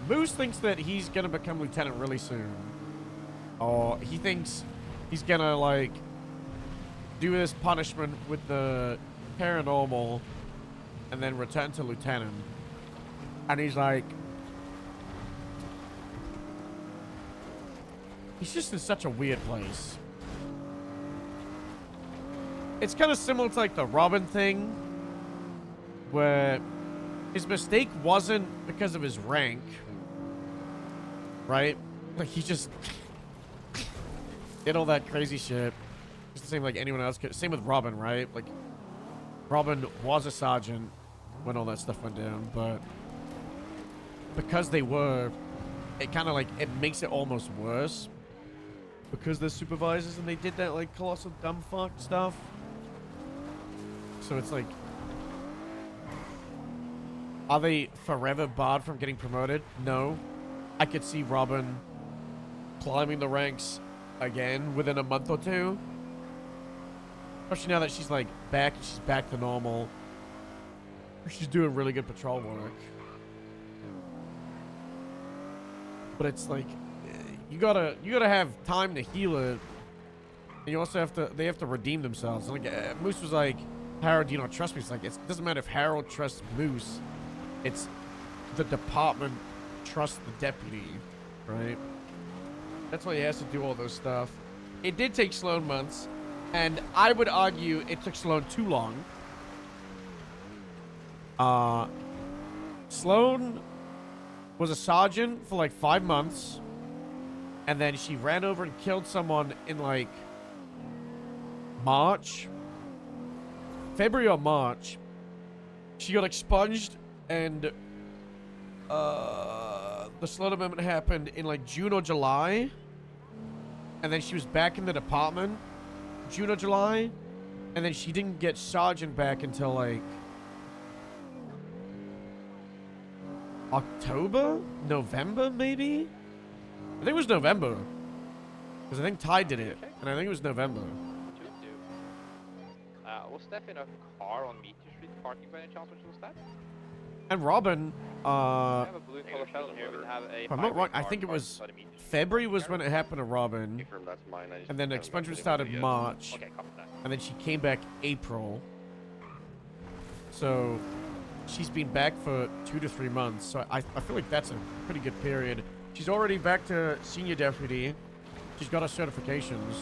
Moose thinks that he's gonna become lieutenant really soon. Or he thinks he's gonna like do this punishment with the paranormal and then return to lieutenant. And he's like, he's just in such a weird place. It's kind of similar to like the Robin thing, where his mistake wasn't because of his rank, right? Like he just did all that crazy shit. It's the same like anyone else could. Same with Robin, right? Like Robin was a sergeant when all that stuff went down, but because they were, it kind of like, it makes it almost worse because they're supervisors and they did that like colossal dumb fuck stuff. So it's like, are they forever barred from getting promoted? No. I could see Robin climbing the ranks again within a month or two. Especially now that she's like back, she's back to normal. She's doing really good patrol work. But it's like, you gotta have time to heal it. And you also have to, they have to redeem themselves. Like Moose was like, Harold, do you not trust me? It's like, it doesn't matter if Harold trusts Moose. It's the department trusts the deputy, right? That's why he has to do all those stuff. It did take Sloan months, and I would argue it took Sloan too long. Sloan was a sergeant for like 5 months, and then she ran over and killed someone in like March. February or March. She got expunged and the slaughter moment happened in like June or July. And then she was back in the department June or July. And then she didn't get sergeant back until like October? November, maybe? I think it was November. Because I think Ty did it. And I think it was November. Was Steph in a car on Meteor Street parking by any chance, which was that? And Robin, We have a blue color shell here. We have a if I'm not wrong, I think it was February was when it happened to Robin. Confirm that's mine. I just And then haven't expungement got started anybody yet. March. Okay, copy that. And then she came back April. So she's been back for 2 to 3 months. So I feel like that's a pretty good period. She's already back to senior deputy. She's got her certifications.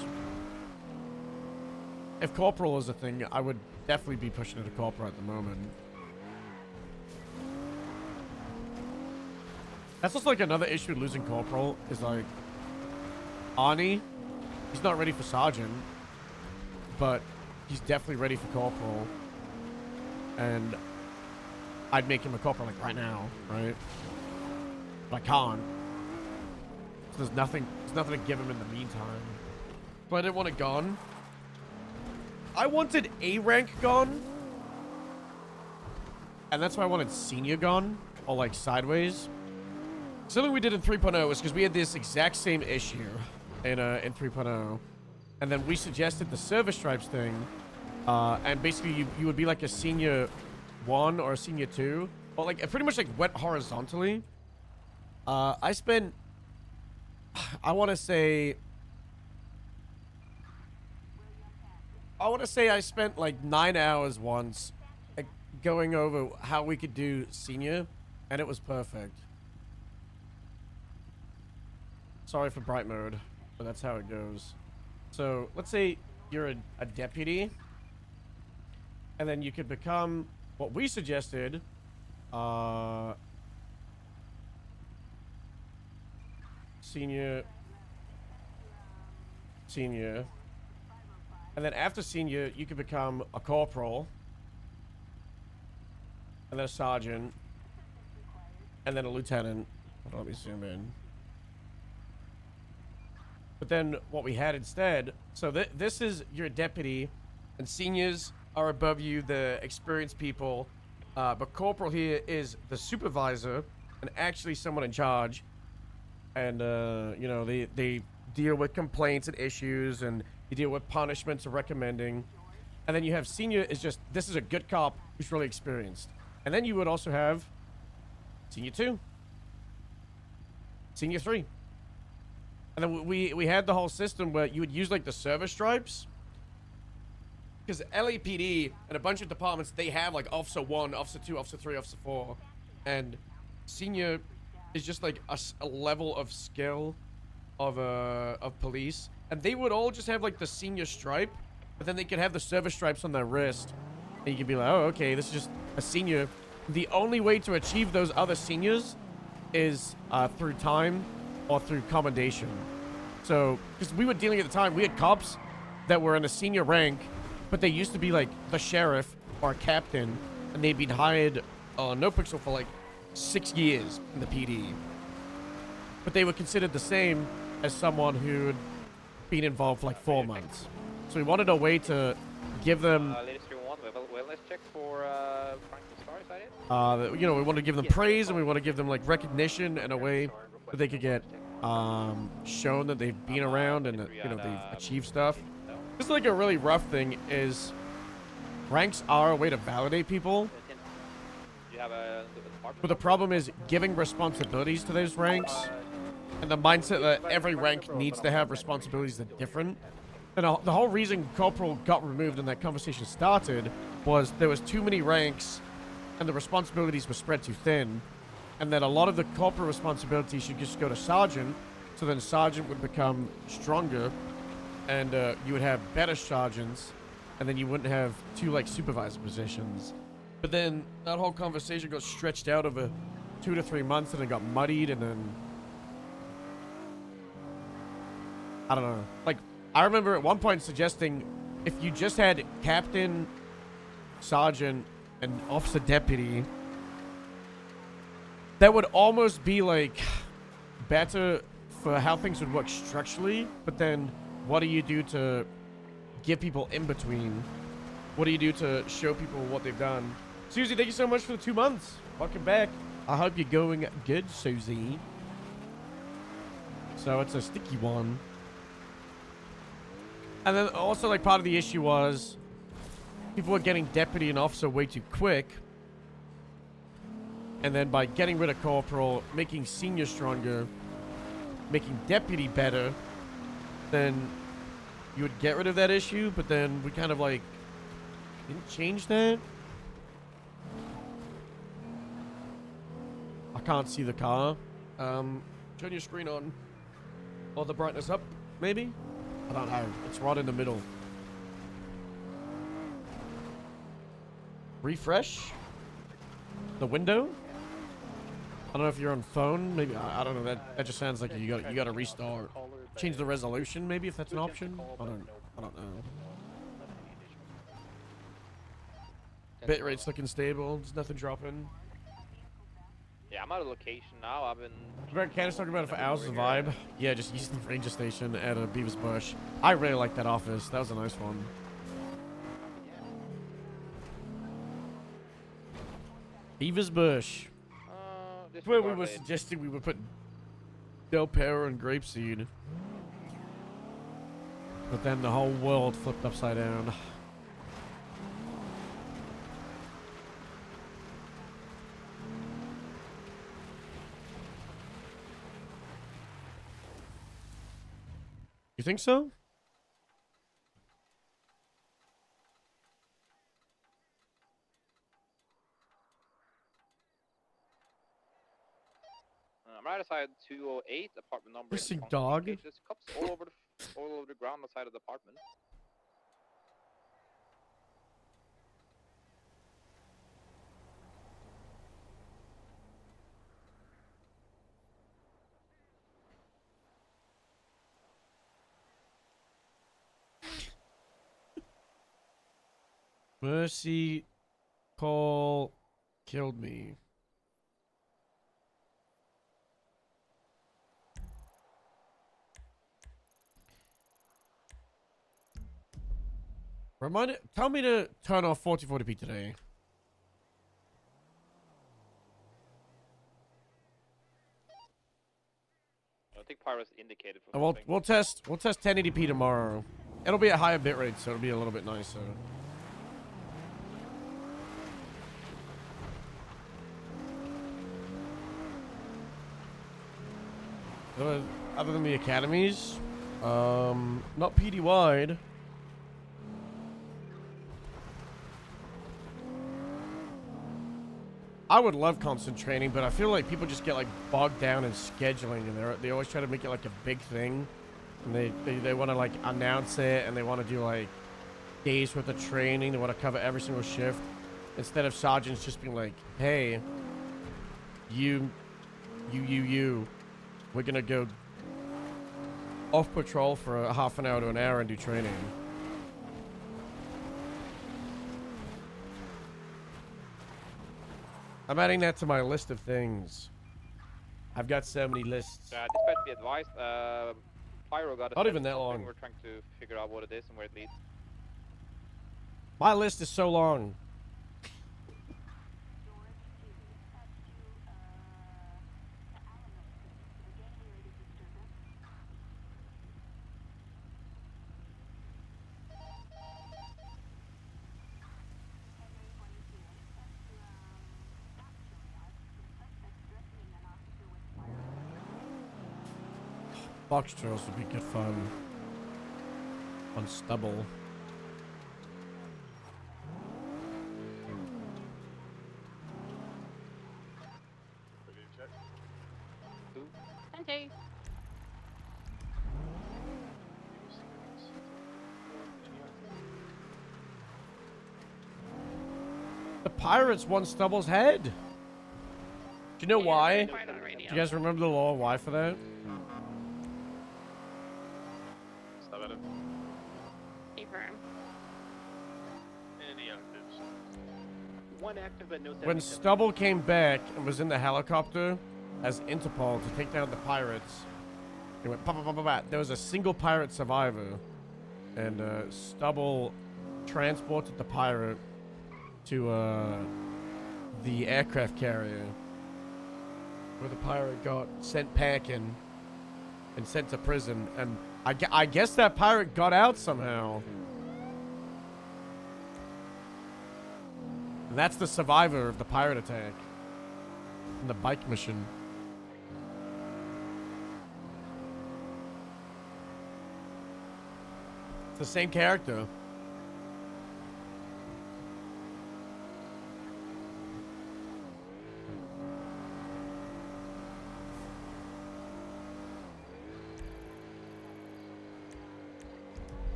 If corporal is a thing, I would definitely be pushing her to corporal at the moment. That's just like another issue with losing corporal is like Arnie, he's not ready for sergeant, but he's definitely ready for corporal. And I'd make him a corporal like right now, right? But I can't. So there's nothing to give him in the meantime. But I didn't want it gone. I wanted A rank gone. And that's why I wanted senior gone. Or like sideways. Something we did in 3.0 was because we had this exact same issue in 3.0. And then we suggested the service stripes thing. And basically you would be like a senior 1 or a senior 2. Or like pretty much like went horizontally. I spent, I want to say I spent like 9 hours once like, going over how we could do senior, and it was perfect. Sorry for bright mode, but that's how it goes. So let's say you're a deputy, and then you could become what we suggested. Senior. And then after senior, you could become a corporal. And then a sergeant. And then a lieutenant. Hold on, let me zoom in. But then what we had instead, so this is your deputy, and seniors are above you, the experienced people. But corporal here is the supervisor and actually someone in charge. And, you know, they deal with complaints and issues, and you deal with punishments or recommending. And then you have senior is just, this is a good cop who's really experienced. And then you would also have senior 2, senior 3. And then we had the whole system where you would use like the service stripes. Because LAPD and a bunch of departments, they have like Officer 1, Officer 2, Officer 3, Officer 4. And senior is just like a level of skill of police. And they would all just have like the senior stripe, but then they could have the service stripes on their wrist. And you could be like, oh, okay, this is just a senior. The only way to achieve those other seniors is through time or through commendation. So, because we were dealing at the time, we had cops that were in a senior rank, but they used to be like the sheriff or a captain, and they'd been hired on no pixel for like 6 years in the PD. But they were considered the same as someone who'd been involved for like 4 months. So we wanted a way to give them... Ladies 3-1, wellness check for Franklin Star, is that it? You know, we want to give them praise, and we want to give them like recognition in a way that they could get shown that they've been around and that, you know, they've achieved stuff. This is like a really rough thing is ranks are a way to validate people. But the problem is giving responsibilities to those ranks and the mindset that every rank needs to have responsibilities that are different. And the whole reason Corporal got removed and that conversation started was there was too many ranks and the responsibilities were spread too thin. And that a lot of the corporal responsibilities should just go to sergeant, so then sergeant would become stronger, and you would have better sergeants, and then you wouldn't have 2 like supervisor positions. But then that whole conversation got stretched out over 2 to 3 months, and it got muddied, and then I don't know. Like I remember at one point suggesting if you just had captain, sergeant, and officer deputy. that would almost be like better for how things would work structurally, but then what do you do to give people in between? What do you do to show people what they've done? Susie, thank you so much for the 2 months. Welcome back. I hope you're going good, Susie. So it's a sticky one. And then also, like, part of the issue was people were getting deputy and officer way too quick. And then by getting rid of corporal, making senior stronger, making deputy better, then you would get rid of that issue. But then we kind of like didn't change that. I can't see the car. Turn your screen on. Or the brightness up, maybe? I don't know. It's right in the middle. Refresh the window. I don't know if you're on phone. Maybe I don't know. That just sounds like you got to restart. Change the resolution, maybe, if that's an option. I don't know. Bitrate's looking stable. There's nothing dropping. Yeah, I'm at a location now. I've been. Candace talking about it for hours. The vibe. Yeah, just east of the ranger station at Beavis Bush. I really like that office. That was a nice one. Beavis Bush. Where we were suggesting we would put Del Perro and Grapeseed. But then the whole world flipped upside down. You think so? I'm right outside 208, apartment number. Missing dog. There's cups all over the ground outside of the apartment. Mercy call killed me. Tell me to turn off 4040p today. I think Pyro's indicated for And we'll test 1080p tomorrow. It'll be a higher bitrate, so it'll be a little bit nicer. Other than the academies, not PD wide. I would love constant training, but I feel like people just get like bogged down in scheduling, and they always try to make it like a big thing, and they want to like announce it, and they want to do like days worth of training. They want to cover every single shift, instead of sergeants just being like, "Hey, you, we're gonna go off patrol for a half an hour to an hour and do training." I'm adding that to my list of things. I've got so many lists. Dispatch be advised. Pyro got a Not even that long. We're trying to figure out what it is and where it leads. My list is so long. Box trails would be good fun. On stubble. Thank you. The pirates won Stubble's head. Do you know why? Do you guys remember the law? Why for that? Stop at him. Abraham. Any actives? one active but no. When 77. Stubble came back and was in the helicopter as Interpol to take down the pirates, it went pop, pop, pop, pop, pop. There was a single pirate survivor, and Stubble transported the pirate to the aircraft carrier, where the pirate got sent packing and sent to prison. And I guess that pirate got out somehow. And that's the survivor of the pirate attack and the bike mission. It's the same character.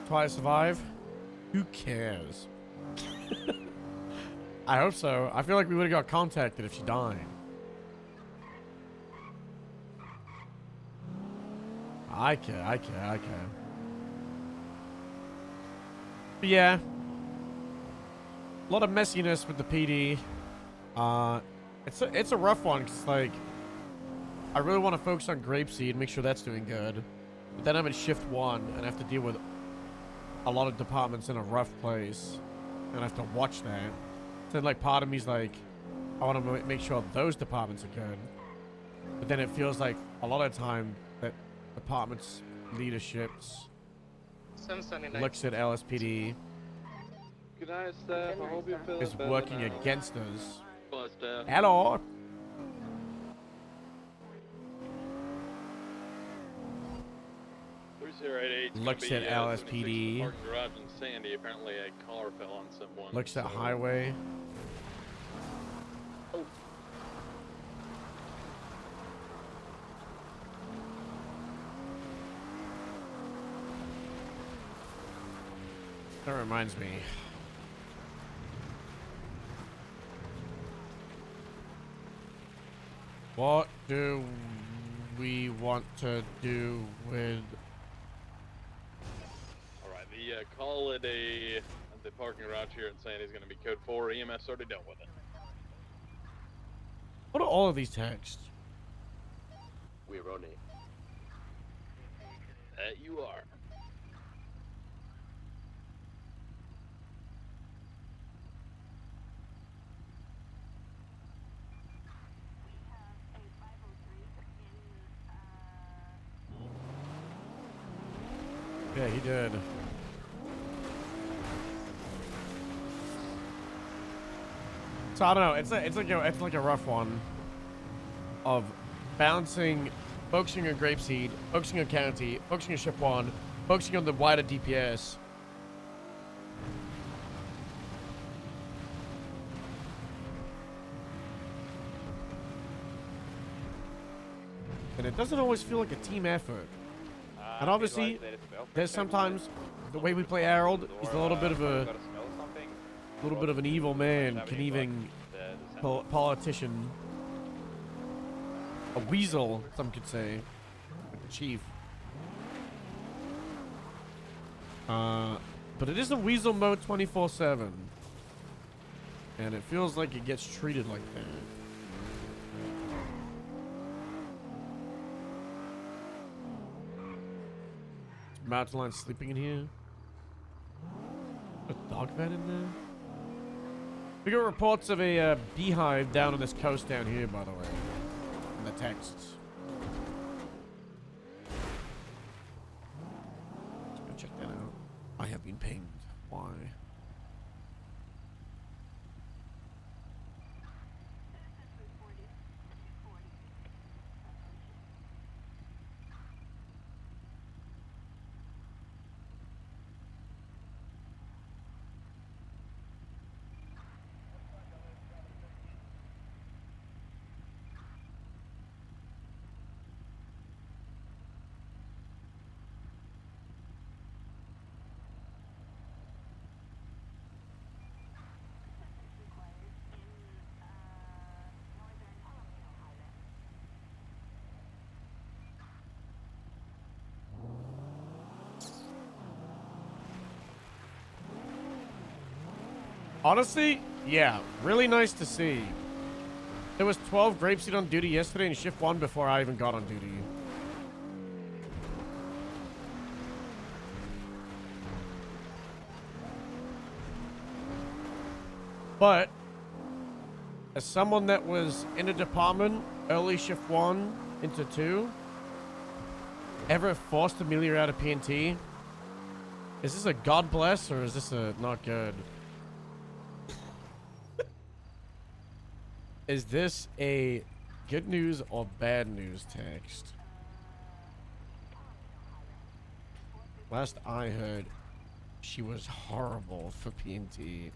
Try to survive? Who cares? I hope so. I feel like we would have got contacted if she died. I care. But yeah. A lot of messiness with the PD. It's a rough one, because like, I really want to focus on Grapeseed, make sure that's doing good. But then I'm in shift 1 and I have to deal with a lot of departments in a rough place, and I have to watch that. So like, part of me's like, I want to make sure those departments are good. But then it feels like a lot of time that departments, leaderships, 779. looks at LSPD Good night, Steph. I hope you feel is better working now. against us. Bye, Steph. Hello. Looks at LSPD. Parking garage in Sandy. Apparently a car fell on someone. Looks at highway. That reminds me. What do we want to do with... Alright, the call at the parking garage here in Sandy is going to be code 4. EMS already dealt with it. What are all of these texts? We're on it. That you are. Yeah, he did. So I don't know. It's like a rough one of balancing, focusing on Grapeseed, focusing on County, focusing on Ship 1, focusing on the wider DPS. And it doesn't always feel like a team effort. And obviously, there's sometimes the way we play Harold, he's a little bit of an evil man, conniving politician, a weasel, some could say, like the chief. But it is a weasel mode 24/7, and it feels like it gets treated like that. Mountain lion sleeping in here. A dog vet in there. We got reports of a beehive down on this coast down here, by the way. In the texts. Let's go check that out. I have been pinged. Why? Honestly, yeah, really nice to see. There was 12 Grapeseed on duty yesterday and shift 1 before I even got on duty. But, as someone that was in a department, early shift 1 into 2, ever forced Amelia out of P&T, is this a God bless or is this a not good? Is this a good news or bad news text? Last I heard, she was horrible for P&T.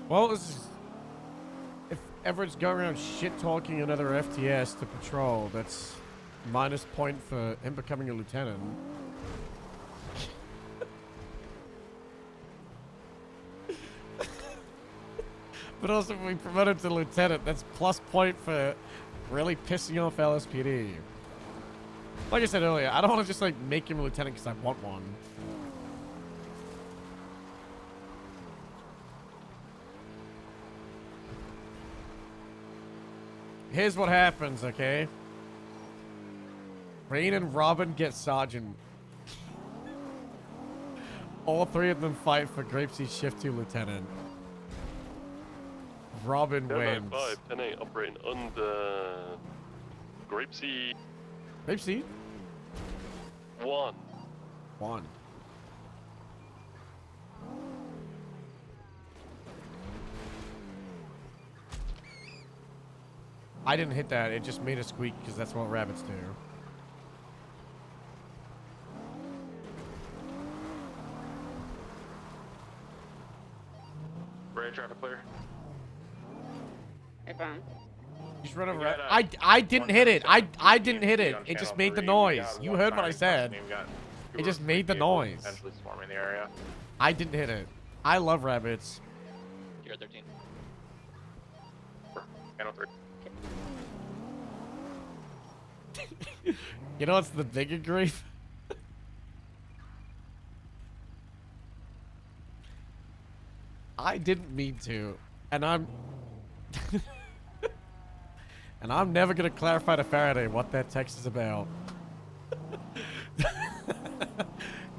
Well, this is, if Everett's going around shit-talking another FTS to patrol, that's minus point for him becoming a lieutenant. But also, if we promote him to lieutenant, that's plus point for really pissing off LSPD. Like I said earlier, I don't want to just like make him a lieutenant because I want one. Here's what happens, okay? Rain and Robin get sergeant. All three of them fight for Grapeseed Shift 2 lieutenant. Robin wins. 5, 10-8 operating under Grapeseed. Grapeseed? 1. 1. I didn't hit that. It just made a squeak because that's what rabbits do. Ready, traffic clear. Hey, fine. Just run over. I didn't hit it. I didn't hit it. It just made the noise. You heard what I said. It just made the noise. Potentially swarming the area. I didn't hit it. I love rabbits. You're at 13. 10-3. You know what's the bigger grief? I didn't mean to, and I'm and I'm never gonna clarify to Faraday what that text is about.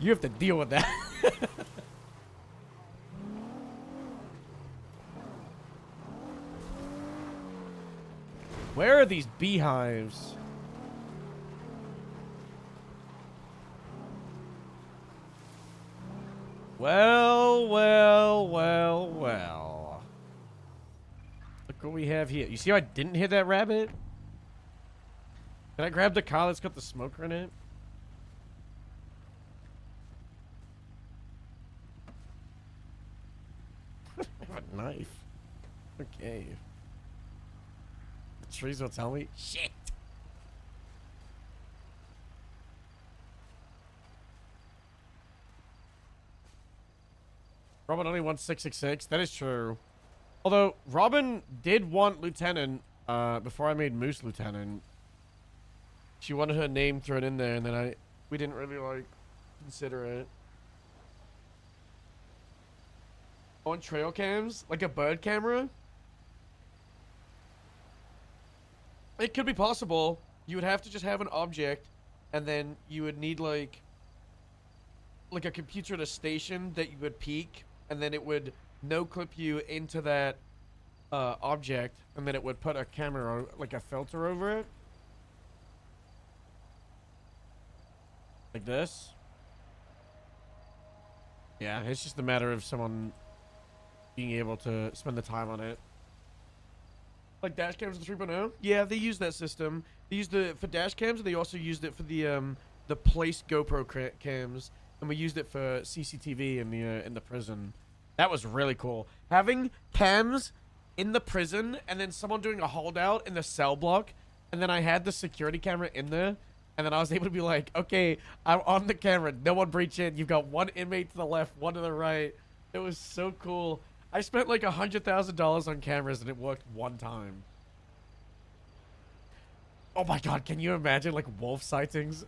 You have to deal with that. Where are these beehives? Well, well, well, well. Look what we have here. You see how I didn't hit that rabbit? Can I grab the car that's got the smoker in it? A knife. Okay. The trees will tell me. Shit. Robin only wants 666. That is true. Although, Robin did want lieutenant before I made Moose lieutenant. She wanted her name thrown in there, and then we didn't really, like, consider it. On trail cams? Like a bird camera? It could be possible. You would have to just have an object, and then you would need, like a computer at a station that you would peek, and then it would no-clip you into that object, and then it would put a camera, like a filter over it. Like this. Yeah, it's just a matter of someone being able to spend the time on it. Like dash cams in 3.0? Yeah, they use that system. They used it for dash cams, and they also used it for the place GoPro cams, and we used it for CCTV in the prison. That was really cool. Having cams in the prison, and then someone doing a holdout in the cell block, and then I had the security camera in there, and then I was able to be like, okay, I'm on the camera. No one breach in. You've got one inmate to the left, one to the right. It was so cool. I spent like $100,000 on cameras, and it worked one time. Oh my god, can you imagine like wolf sightings?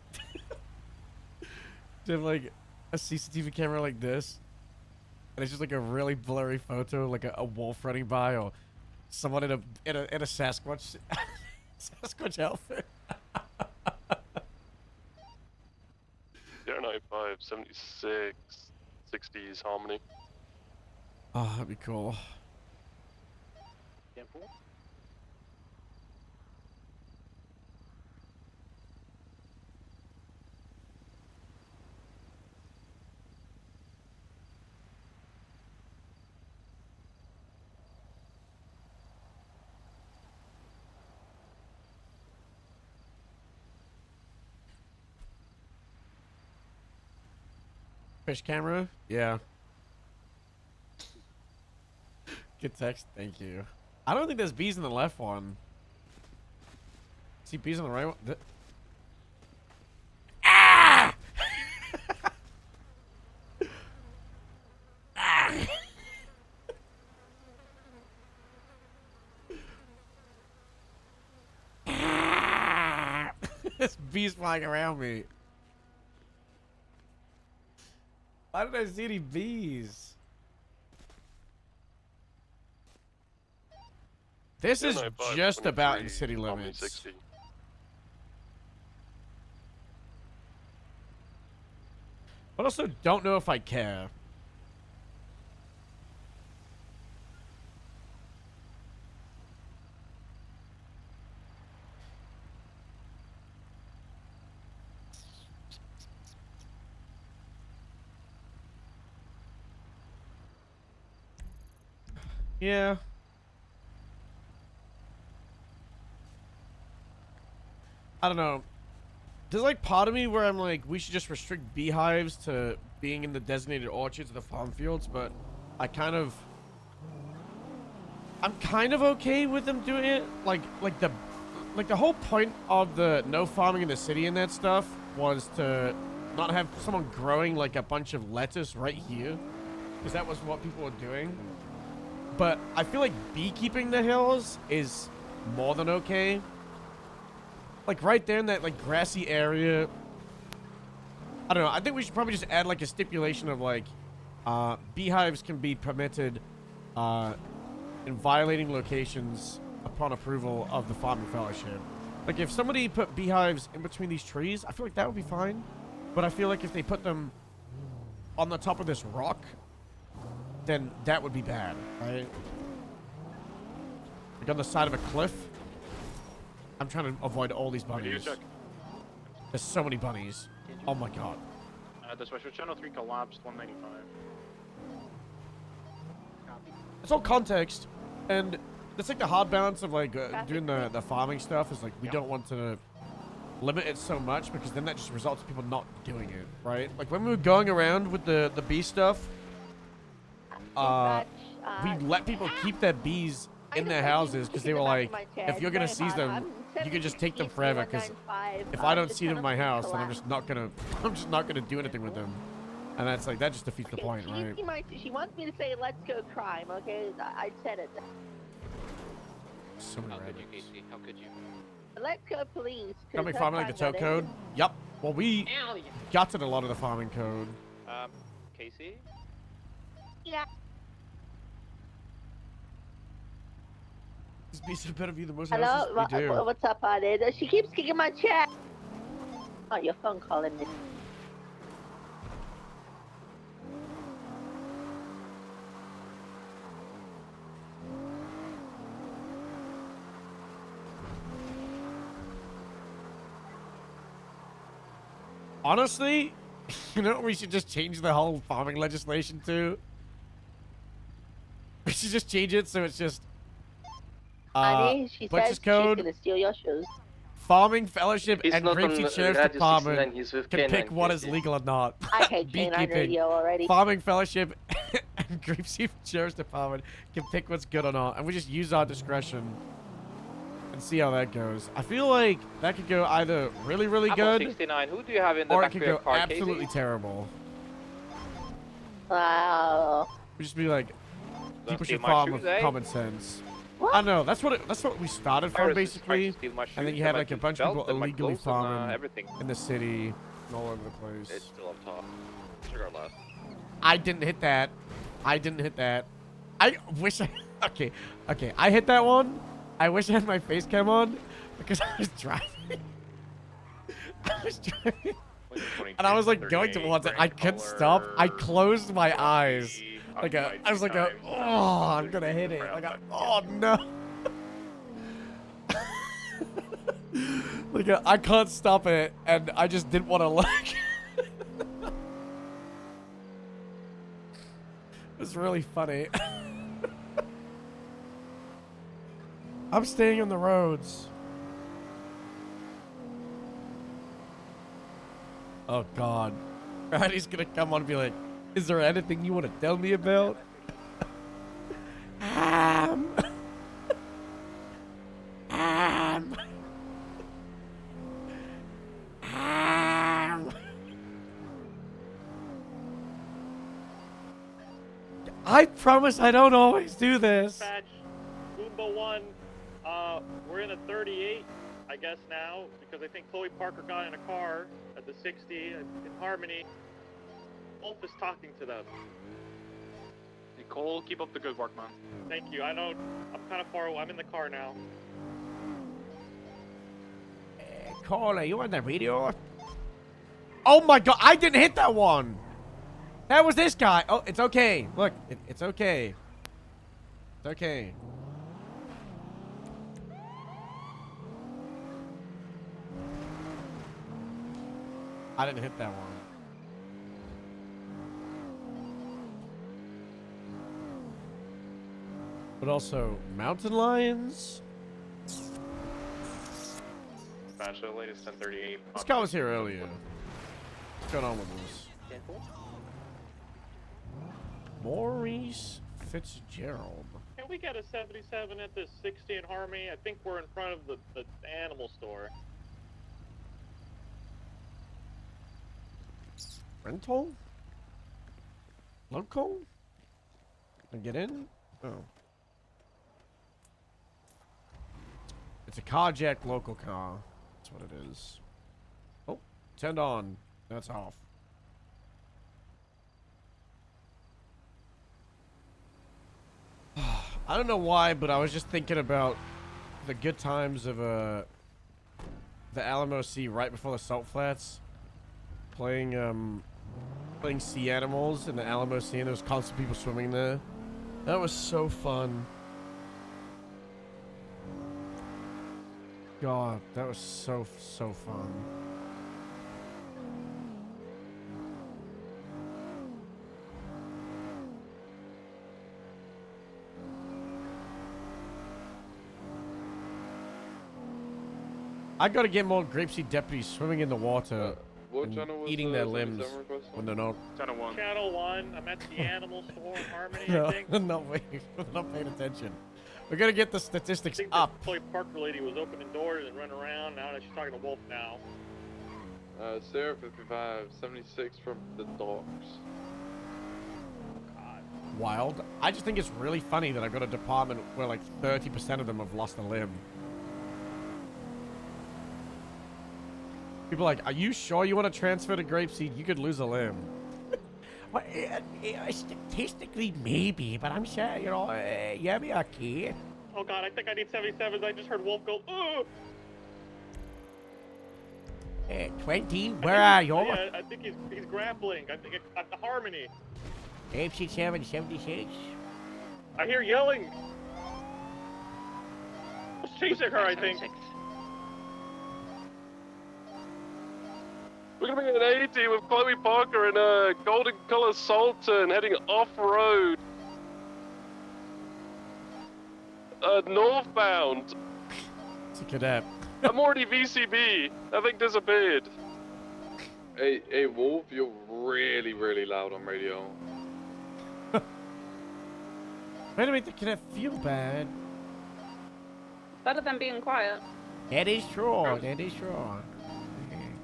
To have like a CCTV camera like this, and it's just like a really blurry photo, like a wolf running by, or someone in a Sasquatch Sasquatch outfit. Yeah, 95, 76, 60s harmony. Oh, that'd be cool. Fish camera? Yeah. Good text. Thank you. I don't think there's bees in the left one. See bees on the right one? Ah! Ah! There's bees flying around me. Why did I see any bees? This is just about in city limits. But also don't know if I care. Yeah. I don't know. There's like part of me where I'm like, we should just restrict beehives to being in the designated orchards of the farm fields, but I'm kind of okay with them doing it. Like the whole point of the no farming in the city and that stuff was to not have someone growing like a bunch of lettuce right here, because that was what people were doing. But I feel like beekeeping the hills is more than okay. Like right there in that like grassy area. I don't know. I think we should probably just add like a stipulation of like beehives can be permitted in violating locations upon approval of the Farming Fellowship. Like if somebody put beehives in between these trees, I feel like that would be fine. But I feel like if they put them on the top of this rock, then that would be bad, right? Like on the side of a cliff. I'm trying to avoid all these bunnies. There's so many bunnies. Oh my god. The special channel 3 collapsed 195. It's all context, and it's like the hard balance of like doing the farming stuff is like we don't want to limit it so much, because then that just results in people not doing it, right? Like when we were going around with the bee stuff, we let people keep their bees in their houses because they were like, if you're gonna seize them, you can just take them forever, because if I don't see them in my house, then I'm just not gonna do anything with them. And that's like, that just defeats the point, right? She wants me to say, let's go crime, okay? I said it. So many How could you, Casey? How could you? Let's go police. Can we farming like the tow code? Yup. Well, we gutted a lot of the farming code. Casey? Yeah. These beasts are better view than most Hello? houses we do. What's up, honey? She keeps kicking my chair. Oh, your phone calling me. Honestly, you know what we should just change the whole farming legislation to? We should just change it so it's just Honey, she Butcher's says Code, she's gonna steal your shoes. Farming Fellowship, He's and not on Grapeseed Sheriff's Radio Department 69, he's with can K9, pick what is Casey. legal or not. I hate K9 Beekeeping, radio already. Farming Fellowship, and Grapeseed Sheriff's Department can pick what's good or not, and we just use our discretion and see how that goes. I feel like that could go either really, really Apple good, 69, who do you have in the or it back could of your go car, absolutely Casey? terrible. Wow. We just be like, Don't people steal should my farm shoes, with eh? common sense. What? I know that's what we started from Virus is trying basically, to steal my and then shoes you had my like a bunch belt of people and my illegally clothes and, farming everything. in the city, and all over the place. It's still up top. Regardless. I didn't hit that. I didn't hit that. I wish I. Okay, okay. I hit that one. I wish I had my face cam on because I was driving. I was driving, and I was like going towards it. I couldn't stop. I closed my eyes. Like I was like oh, I'm gonna hit it. Like oh no. Like I can't stop it, and I just didn't want to look. It was really funny. I'm staying on the roads. Oh God. He's gonna come on and be like, is there anything you want to tell me about? I promise I don't always do this. Dispatch, Boomba 1, we're in a 38, I guess now, because I think Chloe Parker got in a car at the 60 in Harmony. Wolf is talking to them. Nicole, keep up the good work, man. Thank you. I know I'm kind of far away. I'm in the car now. Cole, are you on the radio? Oh my God, I didn't hit that one. That was this guy. Oh, it's okay. Look, it's okay. It's okay. I didn't hit that one. But also, mountain lions? Dispatch, the latest 1038. This guy was here earlier. What's going on with this? Maurice Fitzgerald. Can we get a 77 at this 60 in Harmony? I think we're in front of the animal store. Rental? Local? Can I get in? Oh. It's a carjacked local car. That's what it is. Oh, turned on. That's off. I don't know why, but I was just thinking about the good times of the Alamo Sea right before the Salt Flats. Playing sea animals in the Alamo Sea, and there was constant people swimming there. That was so fun. God, that was so fun. I gotta get more Grapeseed deputies swimming in the water What and channel was eating their 77 limbs request on? when they're not. Channel 1. Channel 1, I'm at the animal store in Harmony, No, I think. not waiting. Not paying attention. We're gonna get the statistics I think up. the Chloe Parker lady was opening doors and running around. Now she's talking to Wolf now. Sarah 55, 76 from the docks. Wild. I just think it's really funny that I got a department where like 30% of them have lost a limb. People are like, are you sure you want to transfer to Grapeseed? You could lose a limb. Well, statistically, maybe, but I'm sure, you know, you'll be okay. Oh god, I think I need 77s. I just heard Wolf go, ugh! 20, where are you? Yeah, I think he's grappling. I think at the Harmony. Grapeseed 776. I hear yelling. He's chasing her, I think. We're coming at 80 with Chloe Parker and Golden Color Sultan heading off-road. Northbound. It's a cadet. I'm already VCB. That thing disappeared. Hey, Wolf, you're really, really loud on radio. Wait a minute, the cadet feel bad. Better than being quiet. That is true. That is true.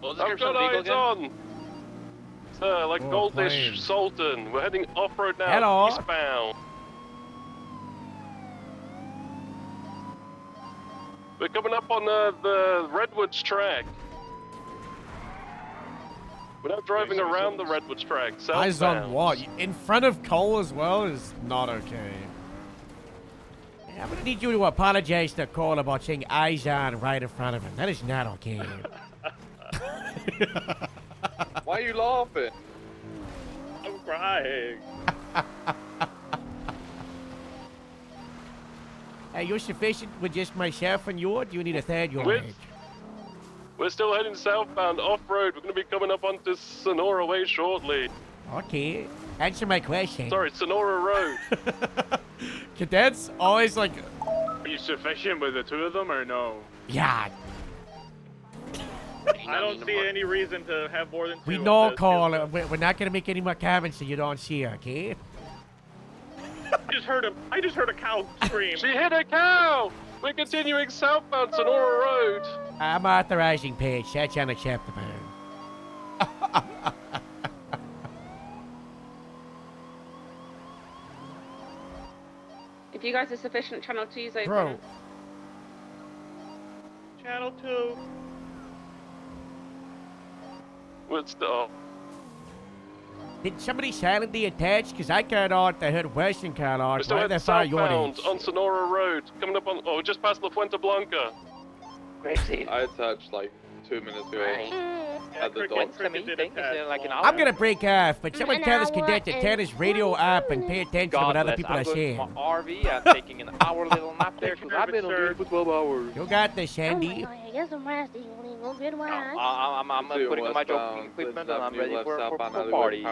What was the I've description got of the vehicle eyes again? on. Sir, like Oh, Goldish plane. Sultan. We're heading off-road now. Hello. Eastbound. We're coming up on the Redwoods track. We're now driving around the Redwoods track. Eyes on southbound. what? In front of Cole as well is not okay. Yeah, I'm gonna need you to apologize to Cole about saying eyes on right in front of him. That is not okay. Why are you laughing? I'm crying. Are you sufficient with just myself and you, or do you need a third unit? We're still heading southbound off-road. We're going to be coming up onto Sonora Way shortly. Okay, answer my question. Sorry, Sonora Road. Cadets always like, Are you sufficient with the two of them or no? yeah, I don't see any reason to have more than two. we of know, this. Cole. We're not gonna make any more comments so you don't see her, okay? I just heard a cow scream. She hit a cow! We're continuing southbound Sonora Road. I'm authorizing Paige. That's unacceptable. If you guys are sufficient, channel 2's open. Bro, Channel 2. What's the... did somebody silently attach? Because I got on the hood Western car We're on. still Why heading the fire southbound units? on Sonora Road. Coming up on... Oh, just past La Fuente Blanca. I attached like 2 minutes ago. At the dock. What's the main thing? Is it like an hour? I'm gonna break off, but someone An tell this hour cadet to and turn his radio 20 up and pay attention to God what other bless. people I'm are going saying. to my RV. I'm taking an hour little nap there because I've been on duty for 12 hours. You got this, Sandy. I guess I'm resting. Good one. I'm putting on my jogging equipment and I'm ready for party.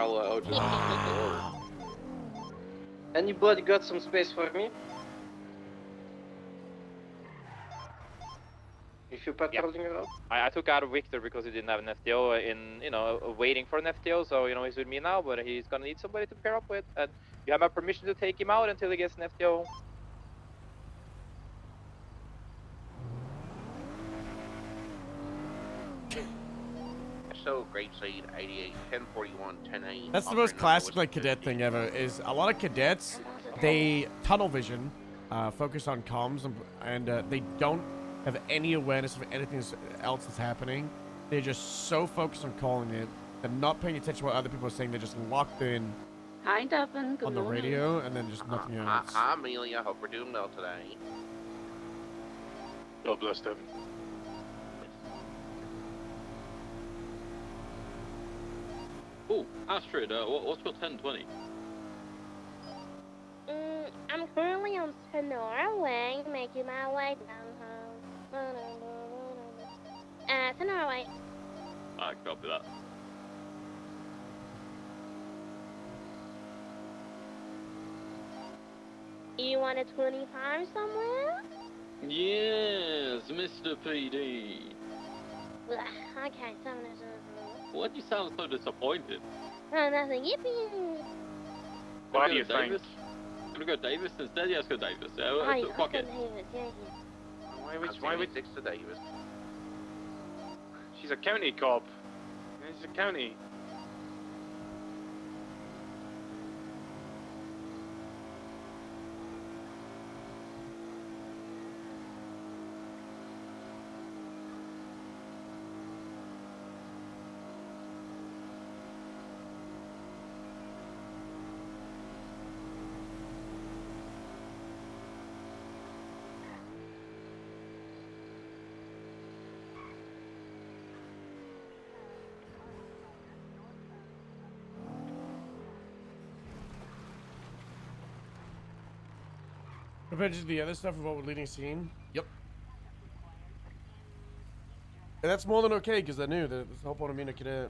Anybody got some space for me? If you're patrolling around? I took out Victor because he didn't have an FTO waiting for an FTO, so, he's with me now, but he's gonna need somebody to pair up with, and you have my permission to take him out until he gets an FTO. So, Grapeseed, 88, 1041, 1080. That's the most classic like cadet thing ever. Is a lot of cadets, they tunnel vision, focus on comms, and they don't have any awareness of anything else that's happening. They're just so focused on calling it, they're not paying attention to what other people are saying. They're just locked in Hi, Devin. Good on the morning. radio, and then just nothing else. Hi, Amelia. Hope we're doing well today. God bless them. Oh, Astrid, what's your 1020? I'm currently on Sonora Way, making my way down home. Sonora Way. I copy that. You want a 25 somewhere? Yes, Mr. PD. Okay, so Why do you sound so disappointed? oh, nothing. Yippee! Why Gonna do you go think? Davis? Gonna go Davis instead? Yeah, let's go Davis. Oh, yeah, Fuck it. Why we next to Davis? She's a county cop. She's a county. Compared to the other stuff of what we're leading scene? Yep. And that's more than okay, because they're new. That's the whole point of being a cadet.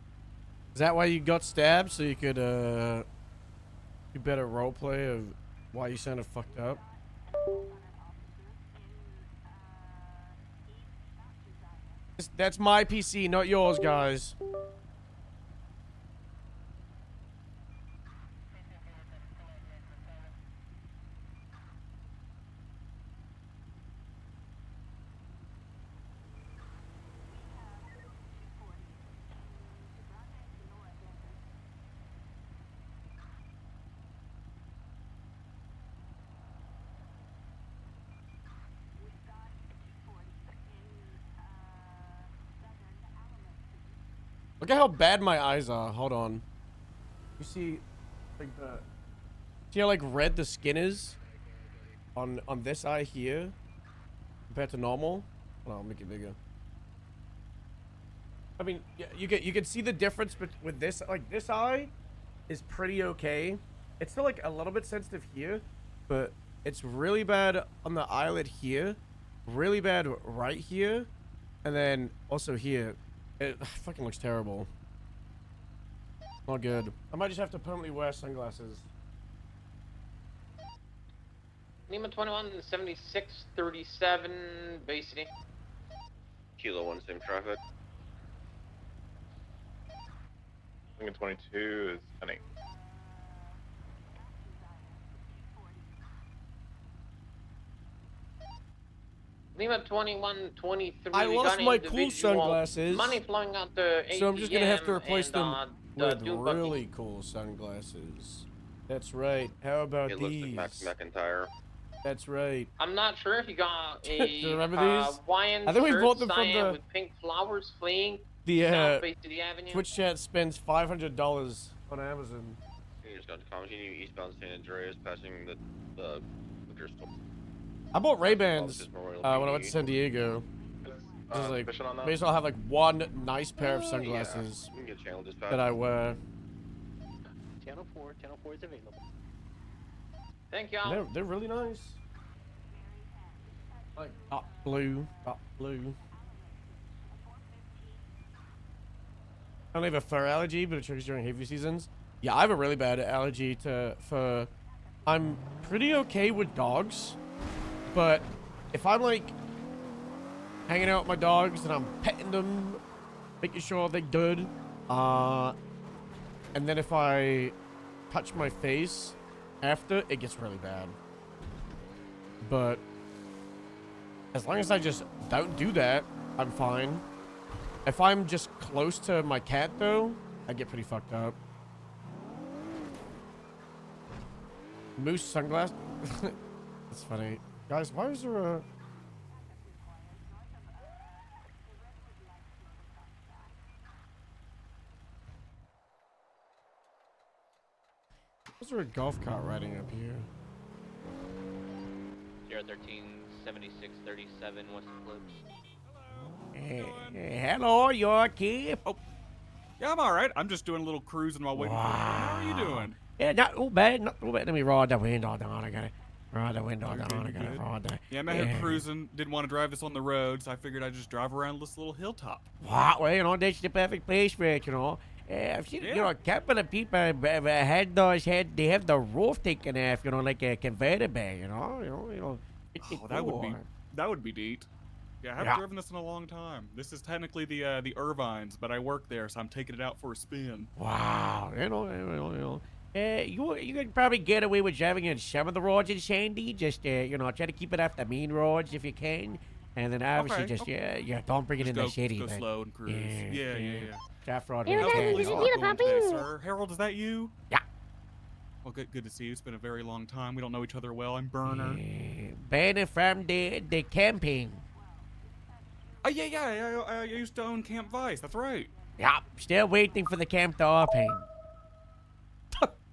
that why you got stabbed? So you could do better roleplay of why you sounded fucked up? That's my PC, not yours, guys. Look at how bad my eyes are. Hold on. You see, like see how like red the skin is on this eye here compared to normal. Hold on, I'll make it bigger. I mean, yeah, you can see the difference with this. Like this eye is pretty okay. It's still like a little bit sensitive here, but it's really bad on the eyelid here, really bad right here, and then also here. It fucking looks terrible. Not good. I might just have to permanently wear sunglasses. Lima 21, 76, 37, Bay City. Kilo 1, same traffic. Lincoln 22 is 10-8. Lima 21, 23. I we lost got an my cool individual, sunglasses. Money flowing out the ATM, So I'm just gonna have to replace and, them with the really cool sunglasses. That's right. How about It looks these? like Max McIntyre. That's right. I'm not sure if you got Do a you remember these? Hawaiian I think we shirt, bought them from cyan the- with pink flowers fleeing The South Bay City Avenue. Twitch chat spends $500 on Amazon. You just got to continue eastbound San Andreas, passing the liquor store. I bought Ray-Bans when I went to San Diego. Just like, fishing on that? basically I'll have like one nice pair of sunglasses Yeah. We can get channel dispatch. that I wear. Channel 4 is available. Thank you. They're really nice. Like dark blue. I don't have a fur allergy, but it triggers during hay seasons. Yeah, I have a really bad allergy to fur. I'm pretty okay with dogs, but if I'm like hanging out with my dogs and I'm petting them, making sure they're good, and then if I touch my face after, it gets really bad. But as long as I just don't do that, I'm fine. If I'm just close to my cat though, I get pretty fucked up. Moose sunglasses. That's funny. Guys, why is there a... Is there a golf cart riding up here? 013, 76, 37, West Clips. Hello, you're Keith. Oh. Yeah, I'm alright. I'm just doing a little cruising while waiting for you. How are you doing? Yeah, not too bad, not too bad. Let me roll the window down. I gotta roll the window down. I gotta good. roll the... Yeah, I'm out here cruising. Didn't want to drive this on the road, so I figured I'd just drive around this little hilltop. Wow, well, you know, that's the perfect place for it, you know. I've seen, you know, a couple of people have they have the roof taken off, you know, like a convertible, you know. It's Oh, that would be neat. Yeah, I haven't driven this in a long time. This is technically the Irvines, but I work there, so I'm taking it out for a spin. Wow, you know. You could probably get away with driving in some of the roads in Sandy. Just you know, try to keep it off the main roads if you can, and then obviously don't bring it in the city. Go but slow and cruise. Yeah. Draft road. Here we go, How's did the you police see the officer doing puppy? today, sir? Harold, is that you? Yeah. Well, good to see you. It's been a very long time. We don't know each other well. I'm Burner. Banner from the camping. Oh, yeah. I used to own Camp Vice. That's right. Yeah, still waiting for the camp to open.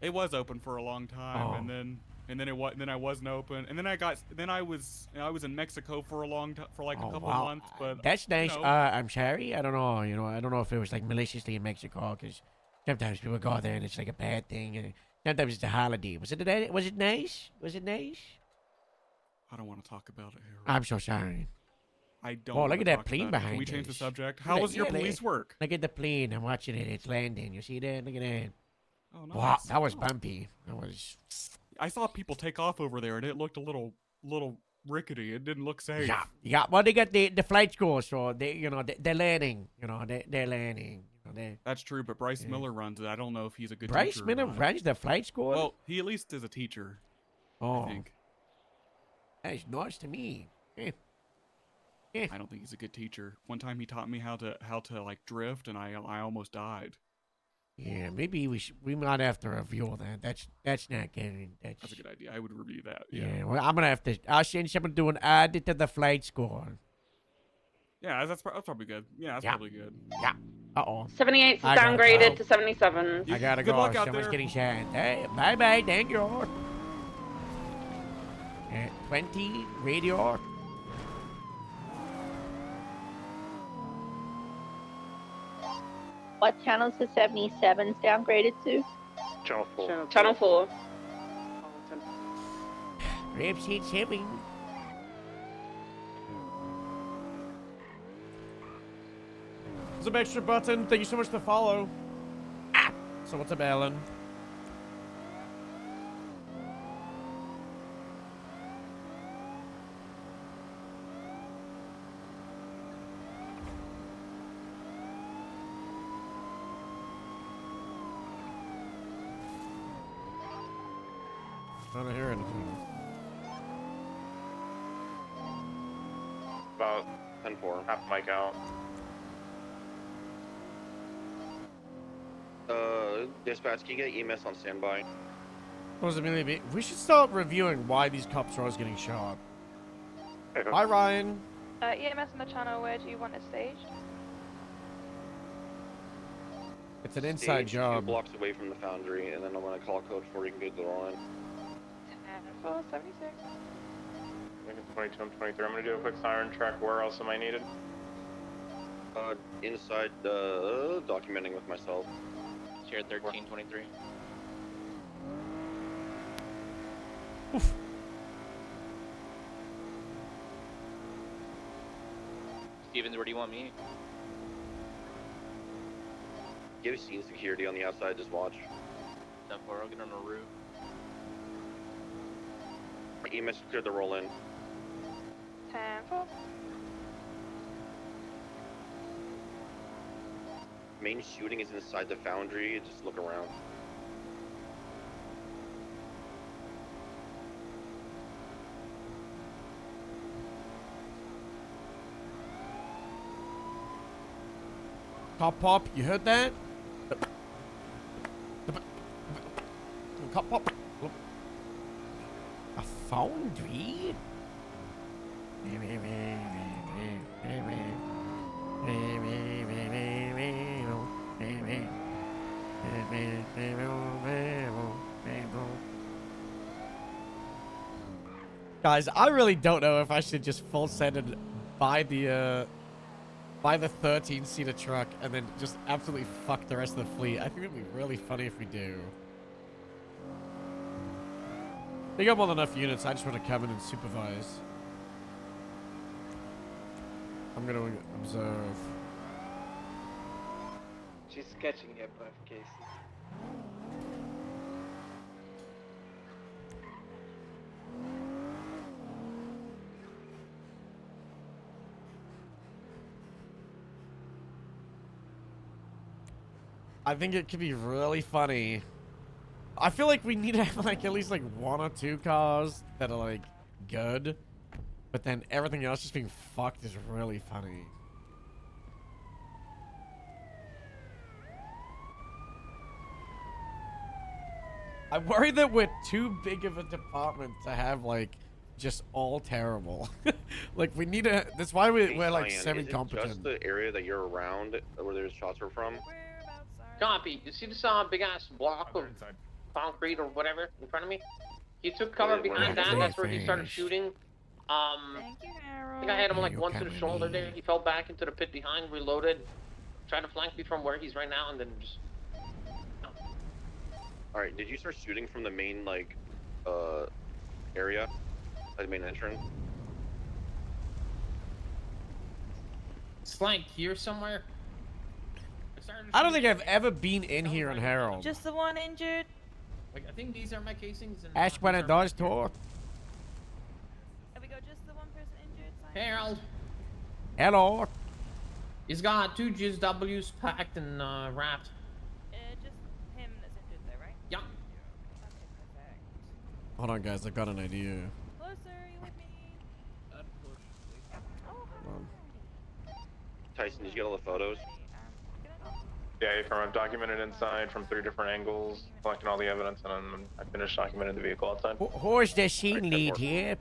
It was open for a long time, and then I wasn't open, and then I was in Mexico for a long time, for like a couple months. But that's nice. You know. I'm sorry. I don't know. You know, I don't know if it was like maliciously in Mexico, because sometimes people go there and it's like a bad thing, and sometimes it's a holiday. Was it nice? Was it nice? I don't want to talk about it, Harold. I'm so sorry. I don't. Oh, wanna look at that talk plane about it. behind Can we change the us. subject? Look How at- was your yeah, police work? Look at the plane. I'm watching it. It's landing. You see that? Look at that. Oh, nice. Wow, that was bumpy. That was. I saw people take off over there, and it looked a little rickety. It didn't look safe. Yeah. Well, they got the flight school, so they're landing. They're landing. That's true, but Bryce Miller runs it. I don't know if he's a good Bryce teacher. Miller or not. runs the flight school. Well, he at least is a teacher. Oh. I think. That's nice to me. I don't think he's a good teacher. One time he taught me how to like drift, and I almost died. Yeah, maybe we might have to review that. That's not good. That's a good idea. I would review that. Yeah, well, I'm gonna have to. I'll send someone to do an audit to the flight school. Yeah, that's probably good. Yeah, that's probably good. Yeah. Uh-oh. 78 is I gotta downgraded go. to 77. I gotta Good go. luck out Someone's there. getting shot. Hey, bye. Thank you. 20 radio. What channels is 77's downgraded to? Channel 4. Channel 4. Rapeseed 7. There's an extra button. Thank you so much to follow. So what's up, Alan? I don't hear anything. About 10-4. Half mic out. Dispatch, can you get EMS on standby? What does it mean? We should start reviewing why these cops are always getting shot. Hi, Ryan. EMS on the channel, where do you want it staged? It's an inside Stage job. 2 blocks away from the foundry, and then I'm gonna call code 4. You can get the line. 10-4-76. 22 and 23. I'm gonna do a quick siren check. Where else am I needed? Inside, documenting with myself. Sierra 1323. Stevens, where do you want me? Give scene security on the outside, just watch. 10-4, I'll get on the roof. EMS cleared the roll in. 10-4. Main shooting is inside the foundry, just look around. Pop, you heard that? Pop. A foundry? Guys, I really don't know if I should just full send it by the 13-seater truck and then just absolutely fuck the rest of the fleet. I think it'd be really funny if we do. They got more than enough units. I just want to come in and supervise. I'm gonna observe. She's catching your breath, Casey. I think it could be really funny. I feel like we need to have like at least like 1 or 2 cars that are like good, but then everything else just being fucked is really funny. I worry that we're too big of a department to have like just all terrible. Like we need to. That's why we're like Cyan, semi-competent. Is it just the area that you're around where there's shots were from? Copy. You see this big ass block of concrete or whatever in front of me? He took cover Where- behind where- that. That's where he started shooting. I think I hit him like once to the shoulder there. He fell back into the pit behind, reloaded, tried to flank me from where he's right now, and then just. All right. Did you start shooting from the main like area, like the main entrance? like here somewhere? I don't think I've ever been in here on Harold. Just the one injured. Like, I think these are my casings. And Ask when it does talk. There we go. Just the one person injured. Harold. Hello. He's got 2 GSWs packed and wrapped. Just him that's injured though, right? Yeah. Hold on, guys. I've got an idea. Hello, sir. You with me? Hold on. Tyson, did you get all the photos? Yeah, I've documented inside from 3 different angles, collecting all the evidence, and then I finished documenting the vehicle outside. Who's the scene lead here?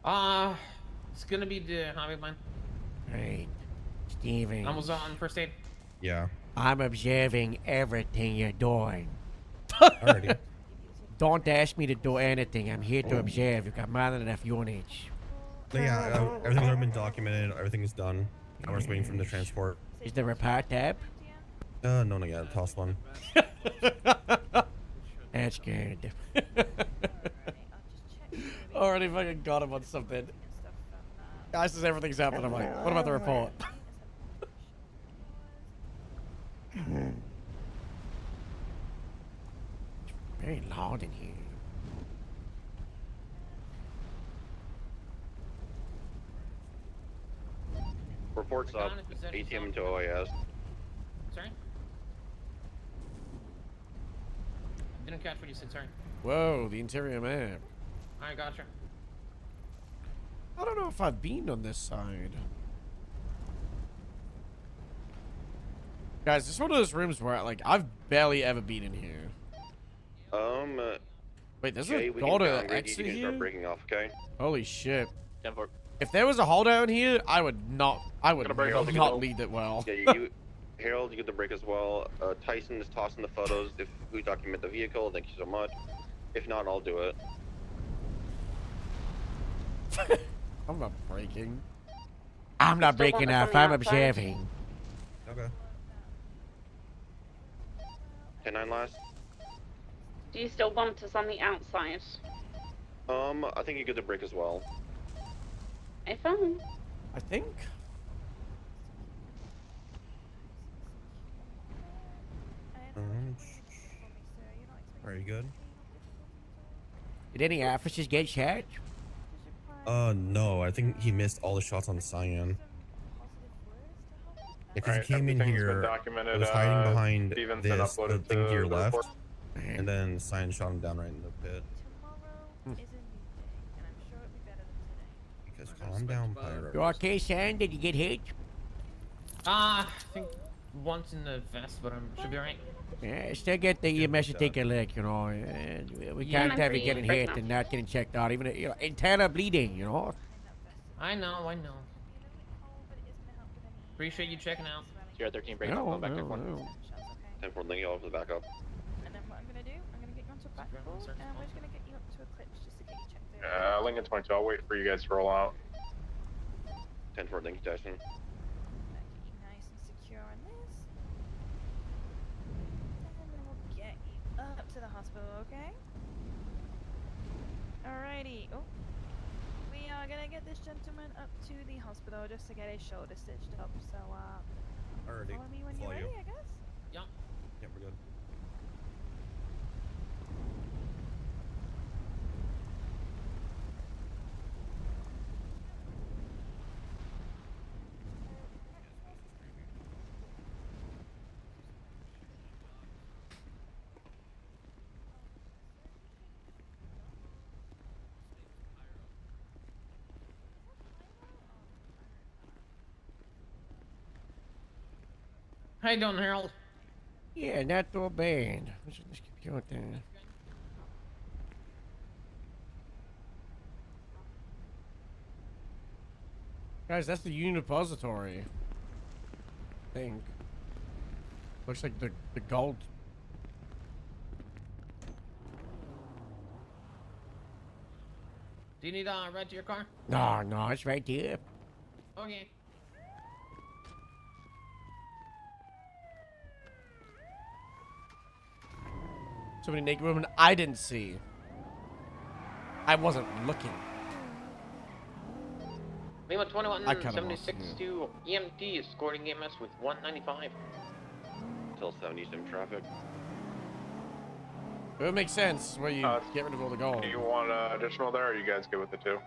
It's gonna be the highwayman. Right. Steven. Almost on first aid. Yeah. I'm observing everything you're doing. Alrighty. Don't ask me to do anything. I'm here to observe. You've got more than enough units. Yeah, everything's already been documented. Everything's done. I'm just waiting for them to transport. Is the report tab? No, not yet. Toss one. That's good. Already fucking got him on something. Guys, says everything's happened. I'm like, what about the report? It's very loud in here. Reports up. ATM into OIS. Sorry? Didn't catch what you said, sorry. Whoa, the interior map. I gotcha. I don't know if I've been on this side. Guys, this is one of those rooms where, like, I've barely ever been in here. Wait, there's Jay, a we door can to downgrade you, exit you can here? start breaking off, okay? Holy shit. 10-4. If there was a holdout in here, I would not Harold, not lead it well. Yeah, Harold, you get the break as well. Tyson is tossing the photos. If we document the vehicle, thank you so much. If not, I'll do it. I'm not breaking. I'm not breaking off. I'm observing. Okay. 10-9 last. Do you still want us on the outside? I think you get the break as well. If I'm... I think. Are you good? Did any officers get shot? No. I think he missed all the shots on Cyan. Because he came in here, documented, it was hiding behind Stevens this, and the uploaded thing to your the left, report. and then Cyan shot him down right in the pit. Because calm down, Pyro. You okay, Sam? Did you get hit? I think once in the vest, but I should be alright. Yeah, still get the EMS to take a look, you know. We can't have you getting hit and not getting checked out, even you know, internal bleeding, you know. I know. Appreciate you checking out. Sierra 13 break No, back no, to 1. no. 10-4, thank you all for the backup. And then what I'm gonna do, I'm gonna get you onto a back roll, and we're just gonna get you up to a clip just to get you checked out. Lincoln 22, I'll wait for you guys to roll out. 10-4, thank you, Tyson. Get you nice and secure on this. And then we'll get you up to the hospital, okay? Alrighty. Oh. We are gonna get this gentleman up to the hospital just to get his shoulder stitched up, so Alrighty. follow me when you're ready, I guess? Yeah. Yeah, we're good. How you doing, Harold? Yeah, not too bad. Let's just keep going there. Guys, that's the Unipository. I think. Looks like the gold. Do you need a ride to your car? No, it's right there. Okay. So many naked women I didn't see. I wasn't looking. Lima I kinda lost 2176 it. to EMT, escorting EMS with 195. Till 70 sim traffic. It would make sense where you get rid of all the gold. Do you want additional there, or are you guys good with the 2?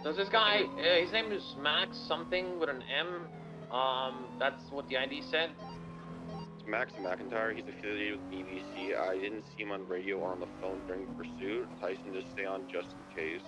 Does this guy, his name is Max something with an M. That's what the ID said. It's Max McIntyre. He's affiliated with BBC. I didn't see him on radio or on the phone during pursuit. Tyson, just stay on just in case.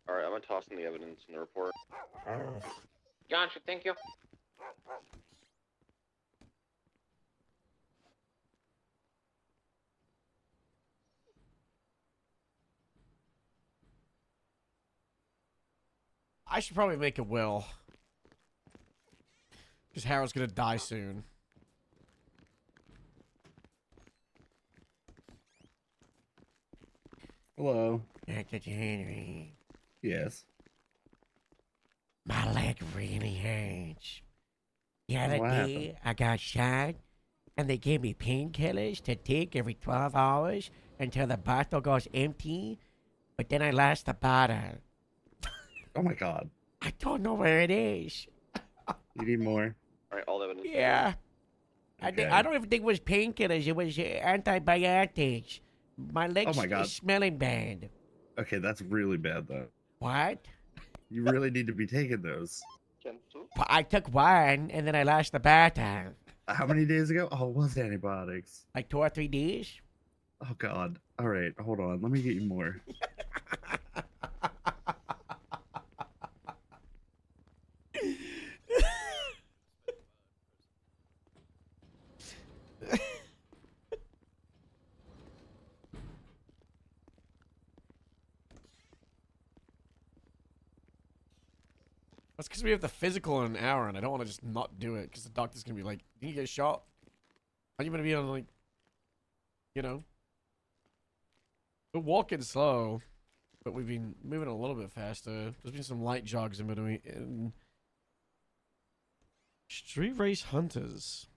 Alright, I'm gonna toss in the evidence in the report. Gotcha, thank you. I should probably make a will. Because Harold's gonna die soon. Hello. Dr. Henry. Yes. My leg really hurts. The other What day, I got shot, and they gave me painkillers to take every 12 hours until the bottle goes empty, but then I lost the bottle. Oh my god. I don't know where it is. You need more? Alright, all evidence. Yeah. Okay. I don't even think it was painkillers. It was antibiotics. My legs Oh my God. is smelling bad. Okay, that's really bad though. What? You really need to be taking those. Well, I took one, and then I lost the battle. How many days ago? Oh, it was antibiotics. Like 2 or 3 days? Oh god. All right, hold on. Let me get you more. That's because we have the physical in an hour, and I don't want to just not do it, because the doctor's going to be like, did you get shot? Are you going to be on, like, you know? We're walking slow, but we've been moving a little bit faster. There's been some light jogs in between. Street Race Hunters.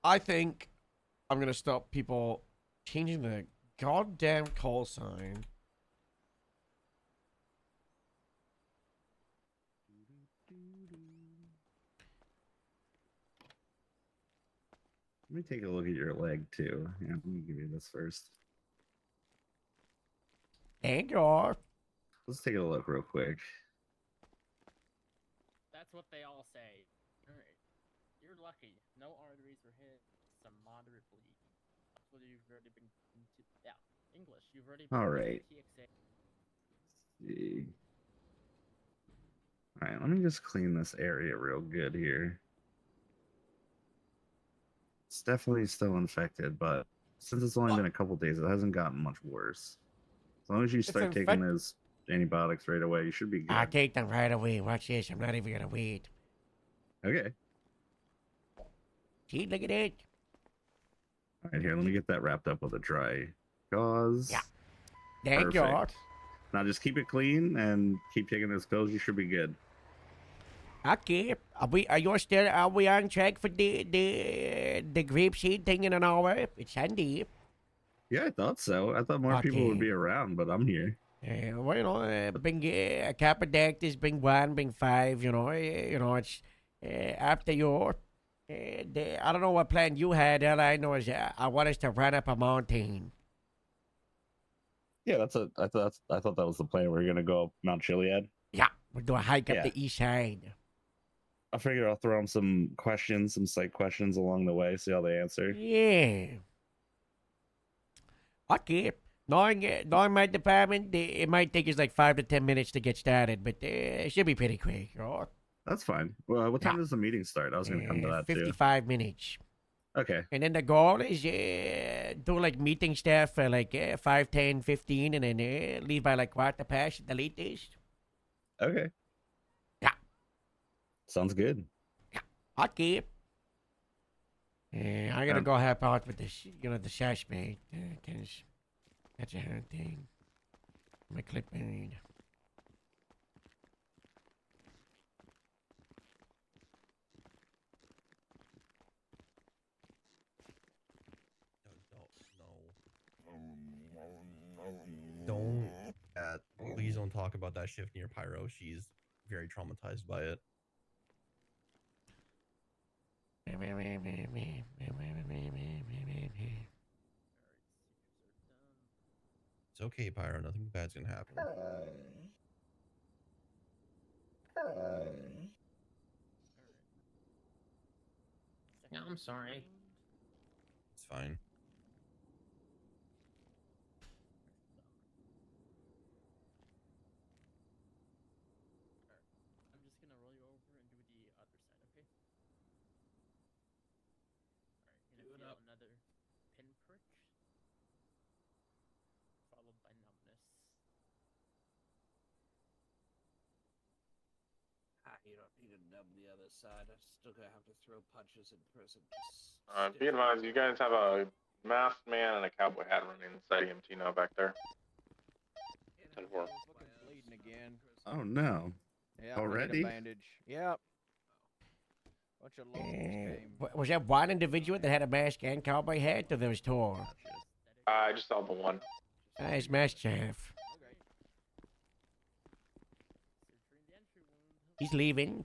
I think I'm going to stop people changing the goddamn call sign. Let me take a look at your leg too. Yeah, let me give you this first. Thank you. Let's take a look real quick. That's what they all say. Alright. You're lucky. No arteries were hit. Some moderate bleeding. Hopefully you've already been into, yeah, English. You've already been Alright. TXA. See. Alright, let me just clean this area real good here. It's definitely still infected, but since it's only been a couple days, it hasn't gotten much worse. As long as you start taking infect- those antibiotics right away, you should be good. I'll take them right away. Watch this. I'm not even gonna wait. Okay. See, look at it. All right, here. Let me get that wrapped up with a dry gauze. Yeah. Thank you. Perfect. Now just keep it clean and keep taking those pills. You should be good. Okay. Are we on track for the grape seed thing in an hour? It's Sunday. Yeah, I thought so. I thought more people would Okay. be around, but I'm here. Well, you know, bring Capodactys, bring 1, bring 5. It's after you. I don't know what plan you had. All I know is I want us to run up a mountain. Yeah, I thought that was the plan. We were gonna go up Mount Chiliad. Yeah, we'll do a hike Yeah. up the east side. I figured I'll throw them some questions, some psych questions along the way, see how they answer. Yeah. Okay. Knowing my department, it might take us like 5 to 10 minutes to get started, but it should be pretty quick. Right? That's fine. Well, what time does the meeting start? I was gonna come to that too. 55 minutes. Okay. And then the goal is do like meeting stuff for like 5, 10, 15, and then leave by like quarter past at the latest. Okay. Yeah. Sounds good. Okay. I gotta go help out with this, the suspect, because that's a hard thing. My clipboard. Don't. Please don't talk about that shift near Pyro. She's very traumatized by it. It's okay, Pyro. Nothing bad's gonna happen. Yeah, I'm sorry. It's fine. I'm just gonna roll you over and do the other side, okay? Alright, gonna feel another pinprick, followed by numbness. You don't need to numb the other side. I'm still gonna have to throw punches in prison. Be advised, you guys have a masked man and a cowboy hat running inside EMT now back there. 10-4. Bleeding again. Oh no. Yeah, Already? bandage. Yep. Bunch of locals came. Was that one individual that had a mask and cowboy hat, or there was 2? I just saw the one. Nice mask chaff. He's leaving.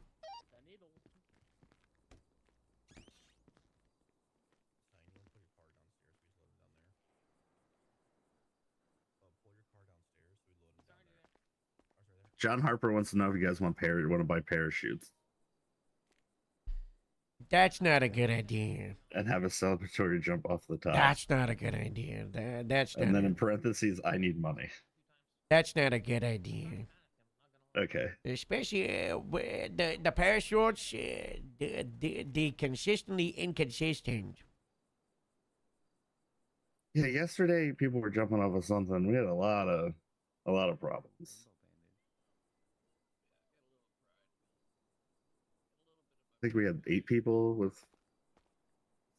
John Harper wants to know if you guys want to buy parachutes That's not a good idea. and have a celebratory jump off the top. That's not a good idea. That's not. And then in parentheses, I need money. That's not a good idea. Okay. Especially with the parachutes, they consistently inconsistent. Yeah, yesterday people were jumping off of something. We had a lot of problems. I think we had 8 people with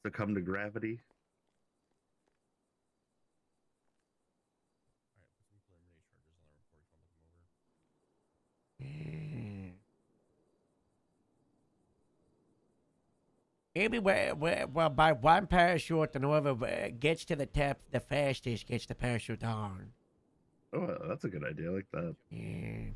succumb to gravity. Maybe well, by one parachute, and whoever gets to the top the fastest gets the parachute on. Oh, that's a good idea. I like that. Yeah.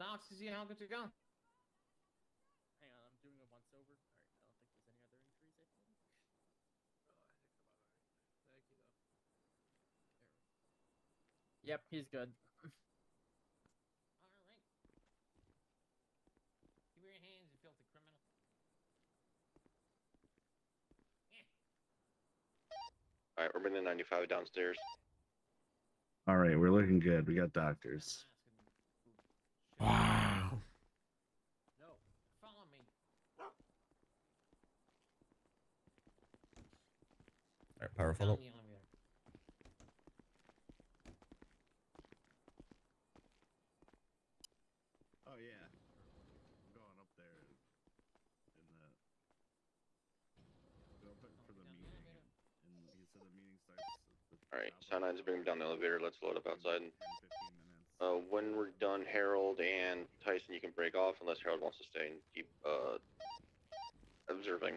Alex, to see how good you go. Hang on, I'm doing a once over. Alright, I don't think there's any other injuries, I think. Thank you, though. Yep, he's good. Alright. Give me your hands, you filthy criminal. Alright, we're bringing 95 downstairs. All right, we're looking good. We got doctors. Wow. No, follow me. Alright, powerful up. Down the elevator. Oh yeah, I'm going up there in the. Go up for the meeting, and he said the meeting starts. Alright, Cyanide bring him down the elevator. Let's load up outside. When we're done, Harold and Tyson, you can break off unless Harold wants to stay and keep observing.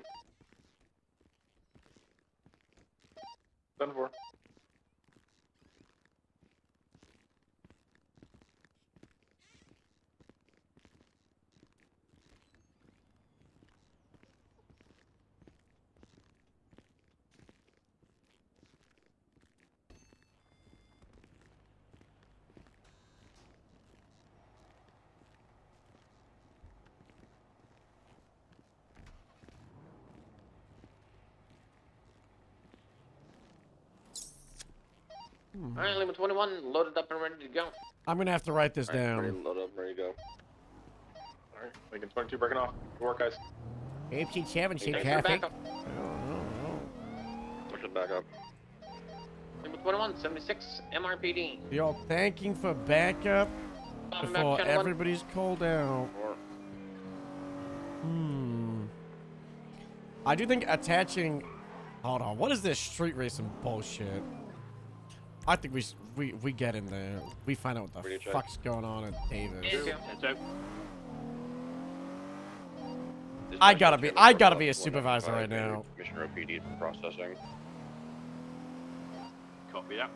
Done for. Alright, Lima 21, loaded up and ready to go. I'm gonna have to write this Ready down. to load up, ready to go. Alright, Lincoln 22 breaking off. Good work, guys. 867, see Thanks for traffic. backup. Push it back up. Lima 21, 76, MRPD. You're thanking for backup Stopping before back, Channel 1. everybody's called out. I do think attaching. Hold on, what is this street racing bullshit? I think we get in there. We find out what the fuck's going on at Davis. I gotta be a supervisor right now. Commissioner OPD processing. Copy that.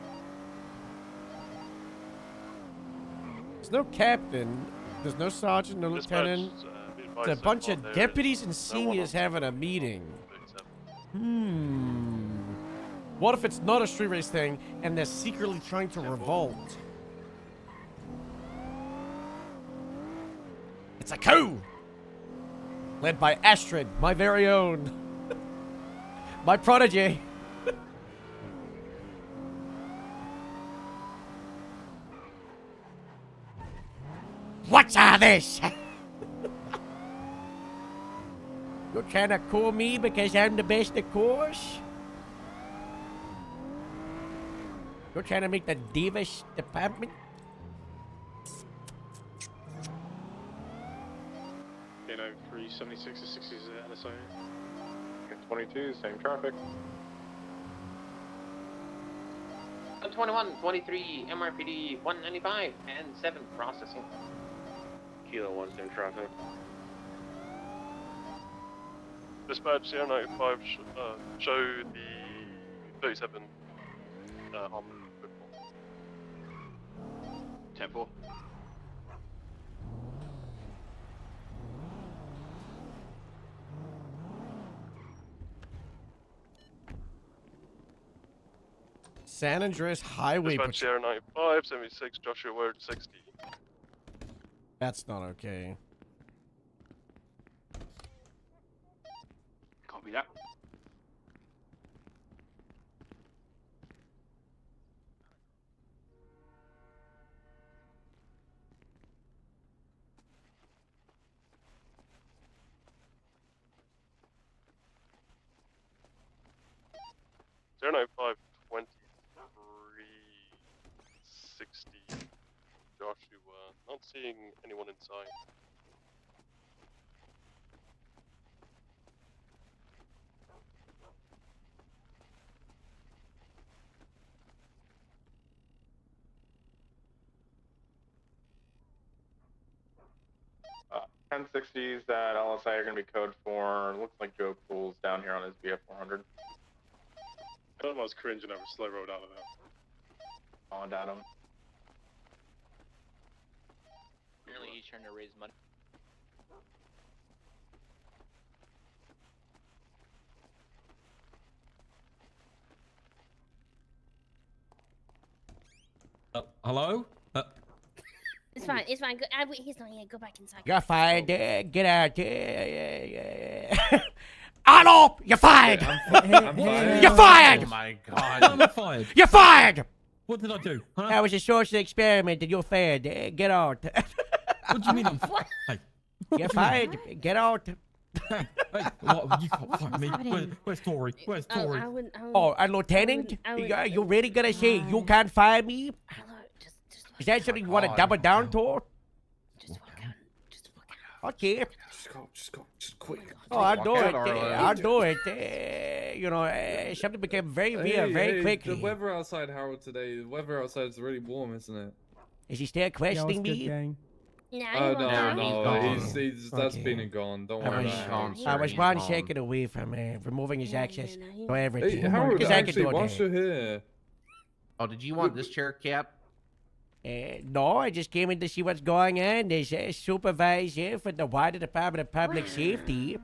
There's no captain. There's no sergeant, no lieutenant. It's a bunch of deputies and seniors having a meeting. What if it's not a street race thing and they're secretly trying to revolt? It's a coup! Led by Astrid, my very own. My protege. What's all this? You're trying to call me because I'm the best of course? You're trying to make the Davis department? K9 376 to 60 is NSI. 22, same traffic. 21, 23, MRPD 195, and 7 processing. Kilo 1, same traffic. Dispatch 095, show the 37 on football. Temple. San Andreas Highway Dispatch Sierra 95, 76, Joshua Road 60. That's not okay. Copy that. Zero 95, 23, 60. Joshua, not seeing anyone inside. Uh, 1060s that LSI are going to be code for. Looks like Joe Cool's down here on his BF 400. I almost cringing over slow road out of that. On Adam. Apparently he's trying to raise money. Hello? It's fine. It's fine. Go, wait, he's not here. Go back inside. You're fired. Get out. Yeah. Arnold, you're fired. I'm fired. You're fired. Oh my god. I'm fired. You're fired. What did I do? Huh? That was a social experiment, and you're fired. Get out. What do you mean I'm fired? Hey. You're fired. Get out. Hey, what, you can't fire me. Where's Tori? Where's Tori? Oh, a lieutenant? You really gonna say you can't fire me? Is that something you want to double down to? Okay. Just quick. Oh, I'll do it. I'll do it. Something became very real very quickly. The weather outside Harold today, the weather outside is really warm, isn't it? Is he still questioning me? No. That's been and gone. Don't worry about it. I was 1 second away from removing his access to everything. Hey, Harold, Because I can actually, do whilst that. you're here... Oh, did you want this chair, Cap? No, I just came in to see what's going on. There's a supervisor for the Water Department of Public Safety.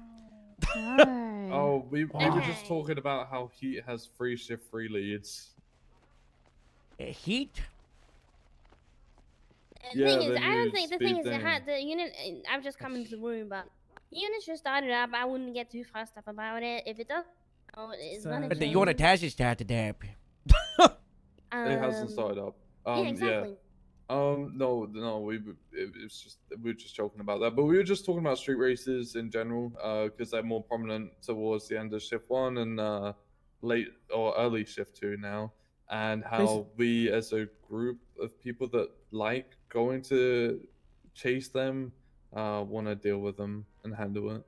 Oh, we were just talking about how Heat has 3 shift 3 leads. Heat? The thing is, I don't think the thing is the unit. I've just come into the room, but the unit just started up. I wouldn't get too fussed up about it. If it does, it's gonna. But the unit hasn't started up. It hasn't started up. Yeah, exactly. No, we were just joking about that, but we were just talking about street races in general, because they're more prominent towards the end of shift 1 and late or early shift 2 now, and how we as a group of people that like going to chase them want to deal with them and handle it.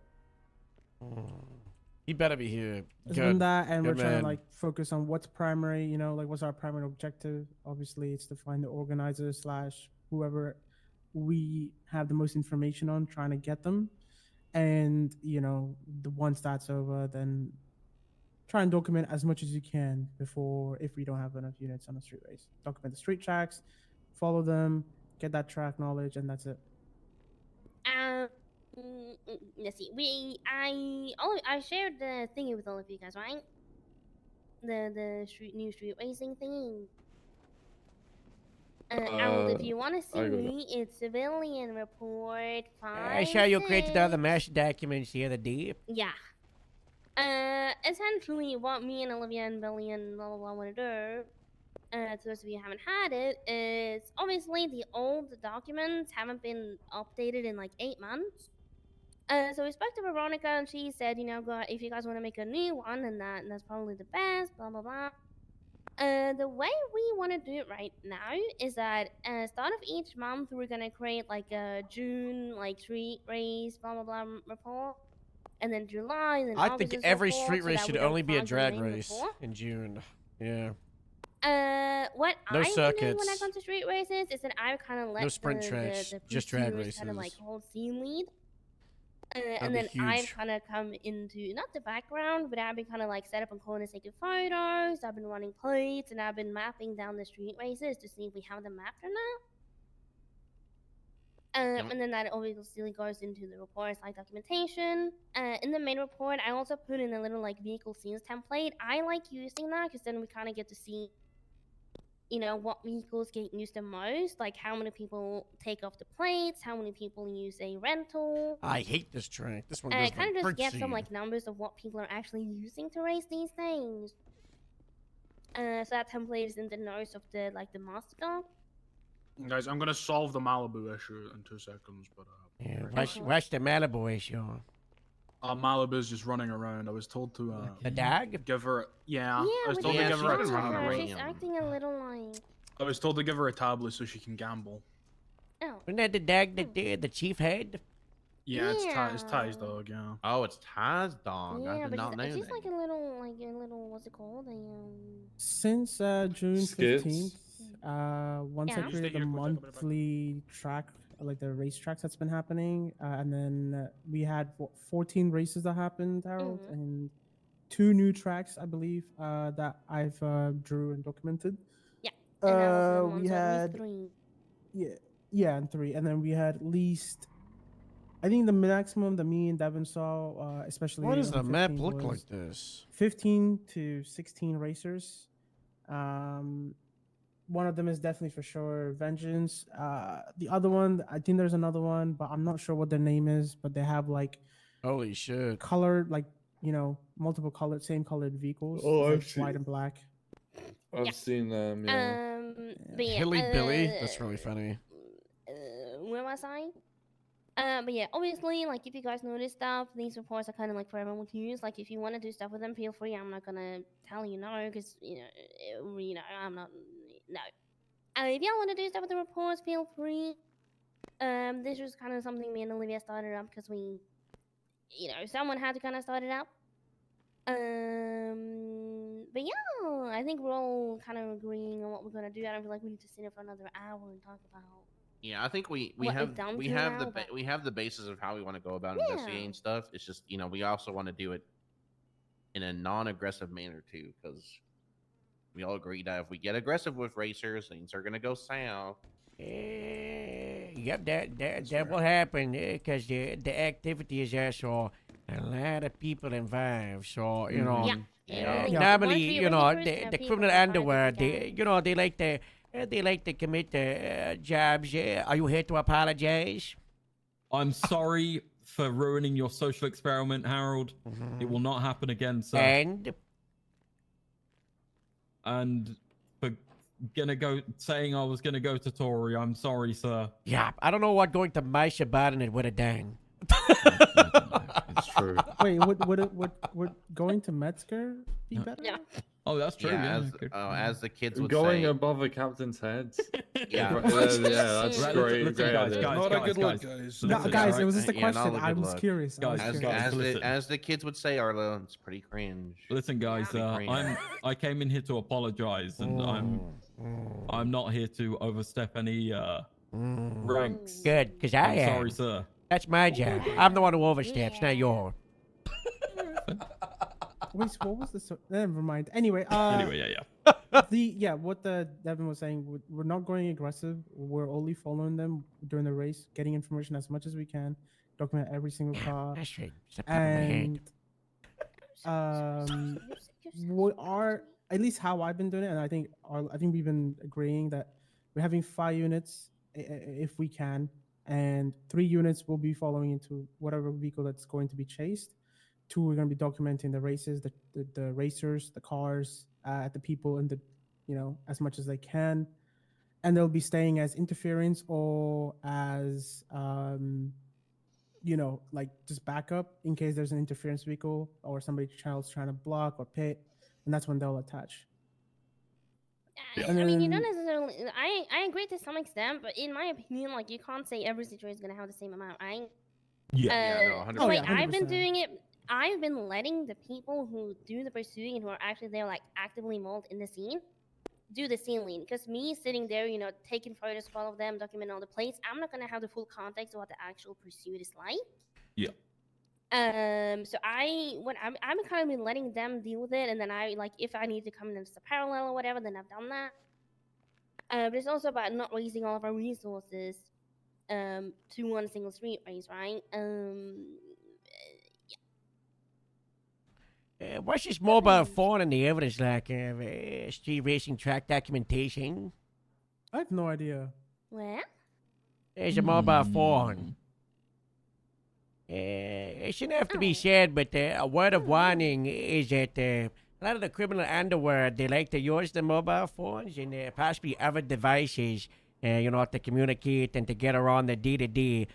You better be here. Isn't that, and we're Good trying man. to like focus on what's primary, like what's our primary objective. Obviously it's to find the organizer / whoever we have the most information on, trying to get them. And once that's over, then try and document as much as you can before, if we don't have enough units on a street race. Document the street tracks, follow them, get that track knowledge, and that's it. Let's see. I shared the thingy with all of you guys, right? The new street racing thingy. If you want to see, it's civilian report 5. I saw you created all the master documents the other day. Yeah. Essentially, what me and Olivia and Billy and blah blah blah want to do, to those of you who haven't had it, is obviously the old documents haven't been updated in like 8 months. So we spoke to Veronica and she said, go if you guys want to make a new one, and that's probably the best, blah blah blah. The way we want to do it right now is that start of each month we're gonna create like a June street race blah blah blah report, and then July, and then I August think and so every forth, street so race that should we don't only be a clog the drag main race report. in June. Yeah. What No I've been doing when I circuits. come to street races is that I've kind of let No sprint the tracks, the just drag PTers kind of races. hold scene lead. That'd And be then I've huge. kind of come into not the background, but I've been kind of set up in corners taking photos. I've been running plates, and I've been mapping down the street races to see if we have them mapped or not. And then that obviously goes into the reports like documentation. In the main report, I also put in a little vehicle scenes template. I like using that because then we kind of get to see, what vehicles get used the most, like how many people take off the plates, how many people use a rental. I hate this track. This one goes Kind of just get some birdseed. numbers of what people are actually using to race these things. So that template is in the notes of the the master doc. Guys, I'm gonna solve the Malibu issue in 2 seconds, but Yeah, watch the Malibu issue. Malibu's just running around. I was told to The dog? give her Yeah, I was we told to did give her a talk to her. tablet. She's acting a little I was told to give her a tablet so she can gamble. Oh. Isn't that the dog that the chief had? Yeah, it's Ty's dog. Yeah. Oh, it's Ty's dog. I Yeah, did but not know she's that. a little what's it called? Since June Skits. 15th, once I Yeah. created the monthly track, like the race tracks that's been happening, and then we had 14 races that happened, Harold, and 2 new tracks, I believe, that I've drew and documented. Yeah. And that was the We ones that had 3. yeah, Yeah, and 3, and then we had at least. I think the maximum that me and Devin saw, especially. Why does on the map 15 look was like this? 15 to 16 racers. One of them is definitely for sure Vengeance. The other one, I think there's another one, but I'm not sure what their name is. But they have like, holy shit, colored, like, you know, multiple colored, same colored vehicles. Oh, It's, I've like, seen- white and black. I've seen them. Yeah. But yeah, Hilly Billy. That's really funny. Where was I? But yeah, obviously, like, if you guys notice stuff, these reports are kind of like for everyone to use. Like, if you want to do stuff with them, feel free. I'm not gonna tell you no, because I'm not. No. If y'all want to do stuff with the reports, feel free. This was kind of something me and Olivia started up because we, someone had to kind of start it up. But yeah, I think we're all kind of agreeing on what we're gonna do. I don't feel like we need to sit here for another hour and talk about. Yeah, I think we What have we've done we to have now, the but- we have the basis of how we want to go about Yeah. investigating stuff. It's just we also want to do it in a non-aggressive manner too, because we all agree that if we get aggressive with racers, things are gonna go south. Yep, that will happen because the activity is there, so a lot of people involved. So Yeah. normally Once we the arrest criminal people, underwear they like to commit jobs. Are you here to apologize? I'm sorry for ruining your social experiment, Harold. It will not happen again, sir. And for saying I was gonna go to Tory, I'm sorry, sir. Yeah, I don't know what going to my Shabat it would have done. It's true. Wait, would going to Metzger be better? Yeah. Oh, that's true. Yeah, As the kids would Going say. above a captain's head. Yeah. Yeah, that's Right, great. listen, great guys, idea. guys, Not a guys, good look, guys. guys. No, Listen, guys, right? it was just a Yeah, not question. a I good was look. curious. Guys, listen. As the kids would say, Arlo, it's pretty cringe. Listen, guys, I came in here to apologize, and I'm not here to overstep any ranks. Good, because I I'm am. sorry, sir. That's my job. I'm the one who oversteps, not yours. Wait, so what was the? Never mind. Anyway, Anyway, yeah. What the Devin was saying, we're not going aggressive. We're only following them during the race, getting information as much as we can, document every single car. That's right. It's the top of my head. And we are, at least how I've been doing it, and I think we've been agreeing that we're having 5 units if we can, and 3 units will be following into whatever vehicle that's going to be chased. 2, we're going to be documenting the races, the racers, the cars, the people, and as much as they can. And they'll be staying as interference or as, like just backup in case there's an interference vehicle or somebody else trying to block or pit, and that's when they'll attach. I mean, you don't necessarily. I agree to some extent, but in my opinion, like, you can't say every situation is gonna have the same amount, right? Yeah, no, 100%. Like, I've been doing it. I've been letting the people who do the pursuing and who are actually there, like, actively involved in the scene, do the scene lead. Because me sitting there, taking photos of all of them, documenting all the plates, I'm not gonna have the full context of what the actual pursuit is like. Yeah. So I'm kind of been letting them deal with it, and then if I need to come in as a parallel or whatever, then I've done that. But it's also about not wasting all of our resources to one single street race, right? What's this mobile phone in the evidence like? Street racing track documentation? I have no idea. What? There's a mobile phone. It shouldn't have to be said, but a word of warning is that a lot of the criminal underworld, they like to use the mobile phones and possibly other devices, to communicate and to get around the day-to-day.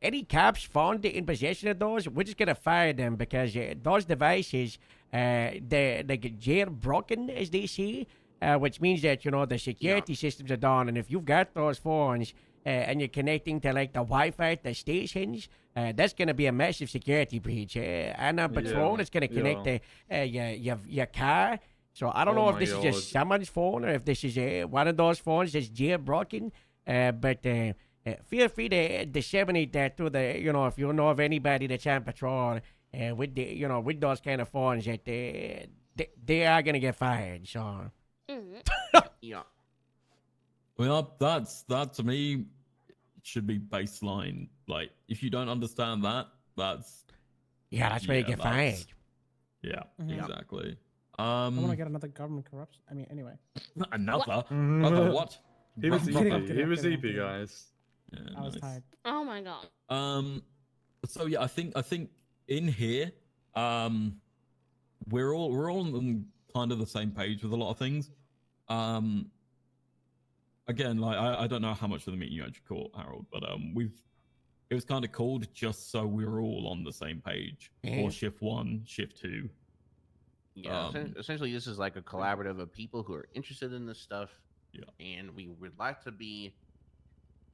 Any cops found in possession of those, we're just gonna fire them because those devices, they get jailbroken, as they say, which means that the security systems are down. And if you've got those phones and you're connecting to like the Wi-Fi at the stations, that's gonna be a massive security breach. And on patrol, it's gonna connect to your car. So I don't know if this is just someone's phone or if this is one of those phones that's jailbroken. But feel free to disseminate that to the, if you know of anybody that's on patrol with the, with those kind of phones that they are gonna get fired. So Yeah. Well, that to me should be baseline. Like, if you don't understand that, that's Yeah, that's where you get fired. Yeah, Mhm. exactly. I want to get another government corruption. I mean, anyway. Another? Another what? He was I'm kidding, I'm EP. kidding, He I'm was kidding, I'm EP, kidding. guys. Yeah, I was nice. tired. Oh my god. So yeah, I think in here, we're all on kind of the same page with a lot of things. Again, like I don't know how much of the meeting you actually caught, Harold, but it was kind of called just so we were all on the same page Yeah. for shift 1, shift 2. Yeah, essentially, this is like a collaborative of people who are interested in this stuff. Yeah. And we would like to be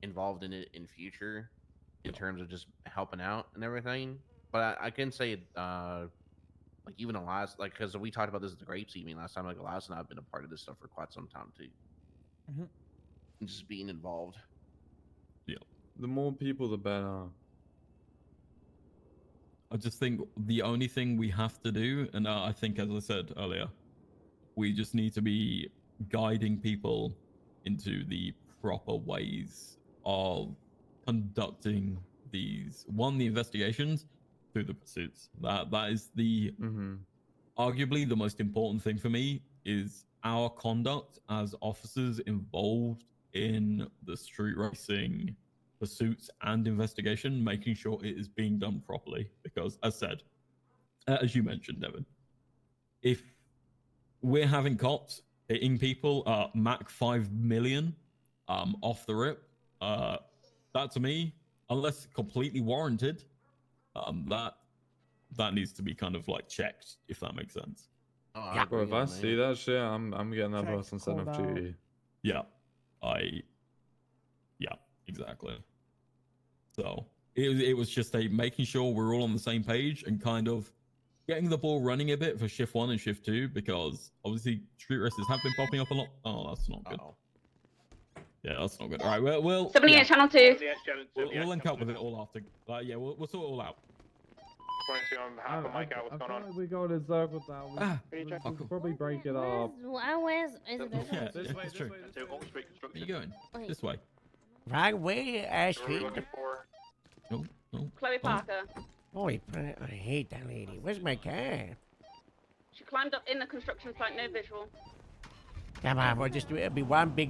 involved in it in future in terms of just helping out and everything. But I can say, like, even Elias, like, because we talked about this at the Grape Seed meeting last time, like, Elias and I have been a part of this stuff for quite some time, too. Mhm. And just being involved. Yeah. The more people, the better. I just think the only thing we have to do, and I think, as I said earlier, we just need to be guiding people into the proper ways of conducting these, the investigations, through the pursuits. That is the arguably the most important thing for me, is our conduct as officers involved in the street racing pursuits and investigation, making sure it is being done properly. Because, as said, as you mentioned, Devin, if we're having cops hitting people at Mach 5 million off the rip, that to me, unless completely warranted, that needs to be kind of like checked, if that makes sense. Oh, Bro, if I see that shit, I'm getting that Check, person sent off called duty. Yeah, yeah, exactly. So it was just making sure we're all on the same page and kind of getting the ball running a bit for shift 1 and shift 2, because obviously street races have been popping up a lot. Oh, that's not good. Yeah, that's not good. All right, we'll 78 channel 2. We'll link up with it all after. Yeah, we'll sort it all out. 22, I'm half a mic out. What's going on? Like we go in circles now. We should probably break it up. Where's is it? Yeah, This it's true. Where you going? This way. Right way, Ashby. What are we looking for? No. Chloe Parker. Holy, I hate that lady. Where's my car? She climbed up in the construction site, no visual. Come on, we'll just it'll be one big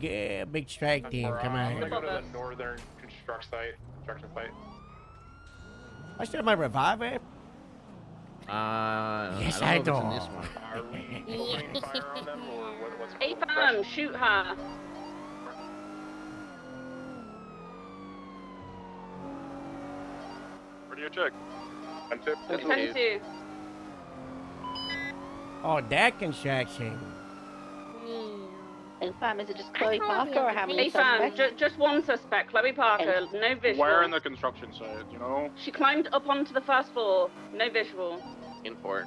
strike team. Come I'm gonna on. go to the northern construction site. I still have my revolver. Yes, I don't know if it's in this do. one. Are we opening fire on them, or what's Hey, fam, shoot her. Radio check. 22. Oh, that construction. And fam, is it just Chloe Parker or how many Hey, fam, suspects? just one suspect, Chloe Parker, no visual. Where in the construction site, you know? She climbed up onto the first floor, no visual. In port.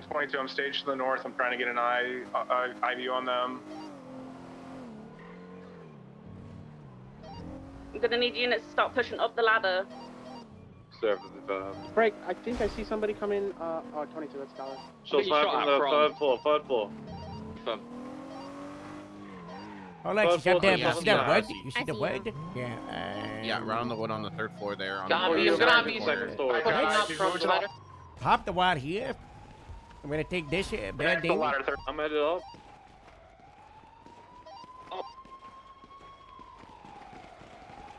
22, I'm staged to the north. I'm trying to get an eye view on them. I'm gonna need units to start pushing up the ladder. Frank, I think I see somebody come in. 22, that's Dollar. So from the third floor. Oh, like she's up there. You see that word? You see I the see word? Yeah. Yeah, right on the one on the 3rd floor there. On Copy, the I'm gonna be second second floor. Pop the wad here. I'm gonna take this here. Bad thing. I'm headed up.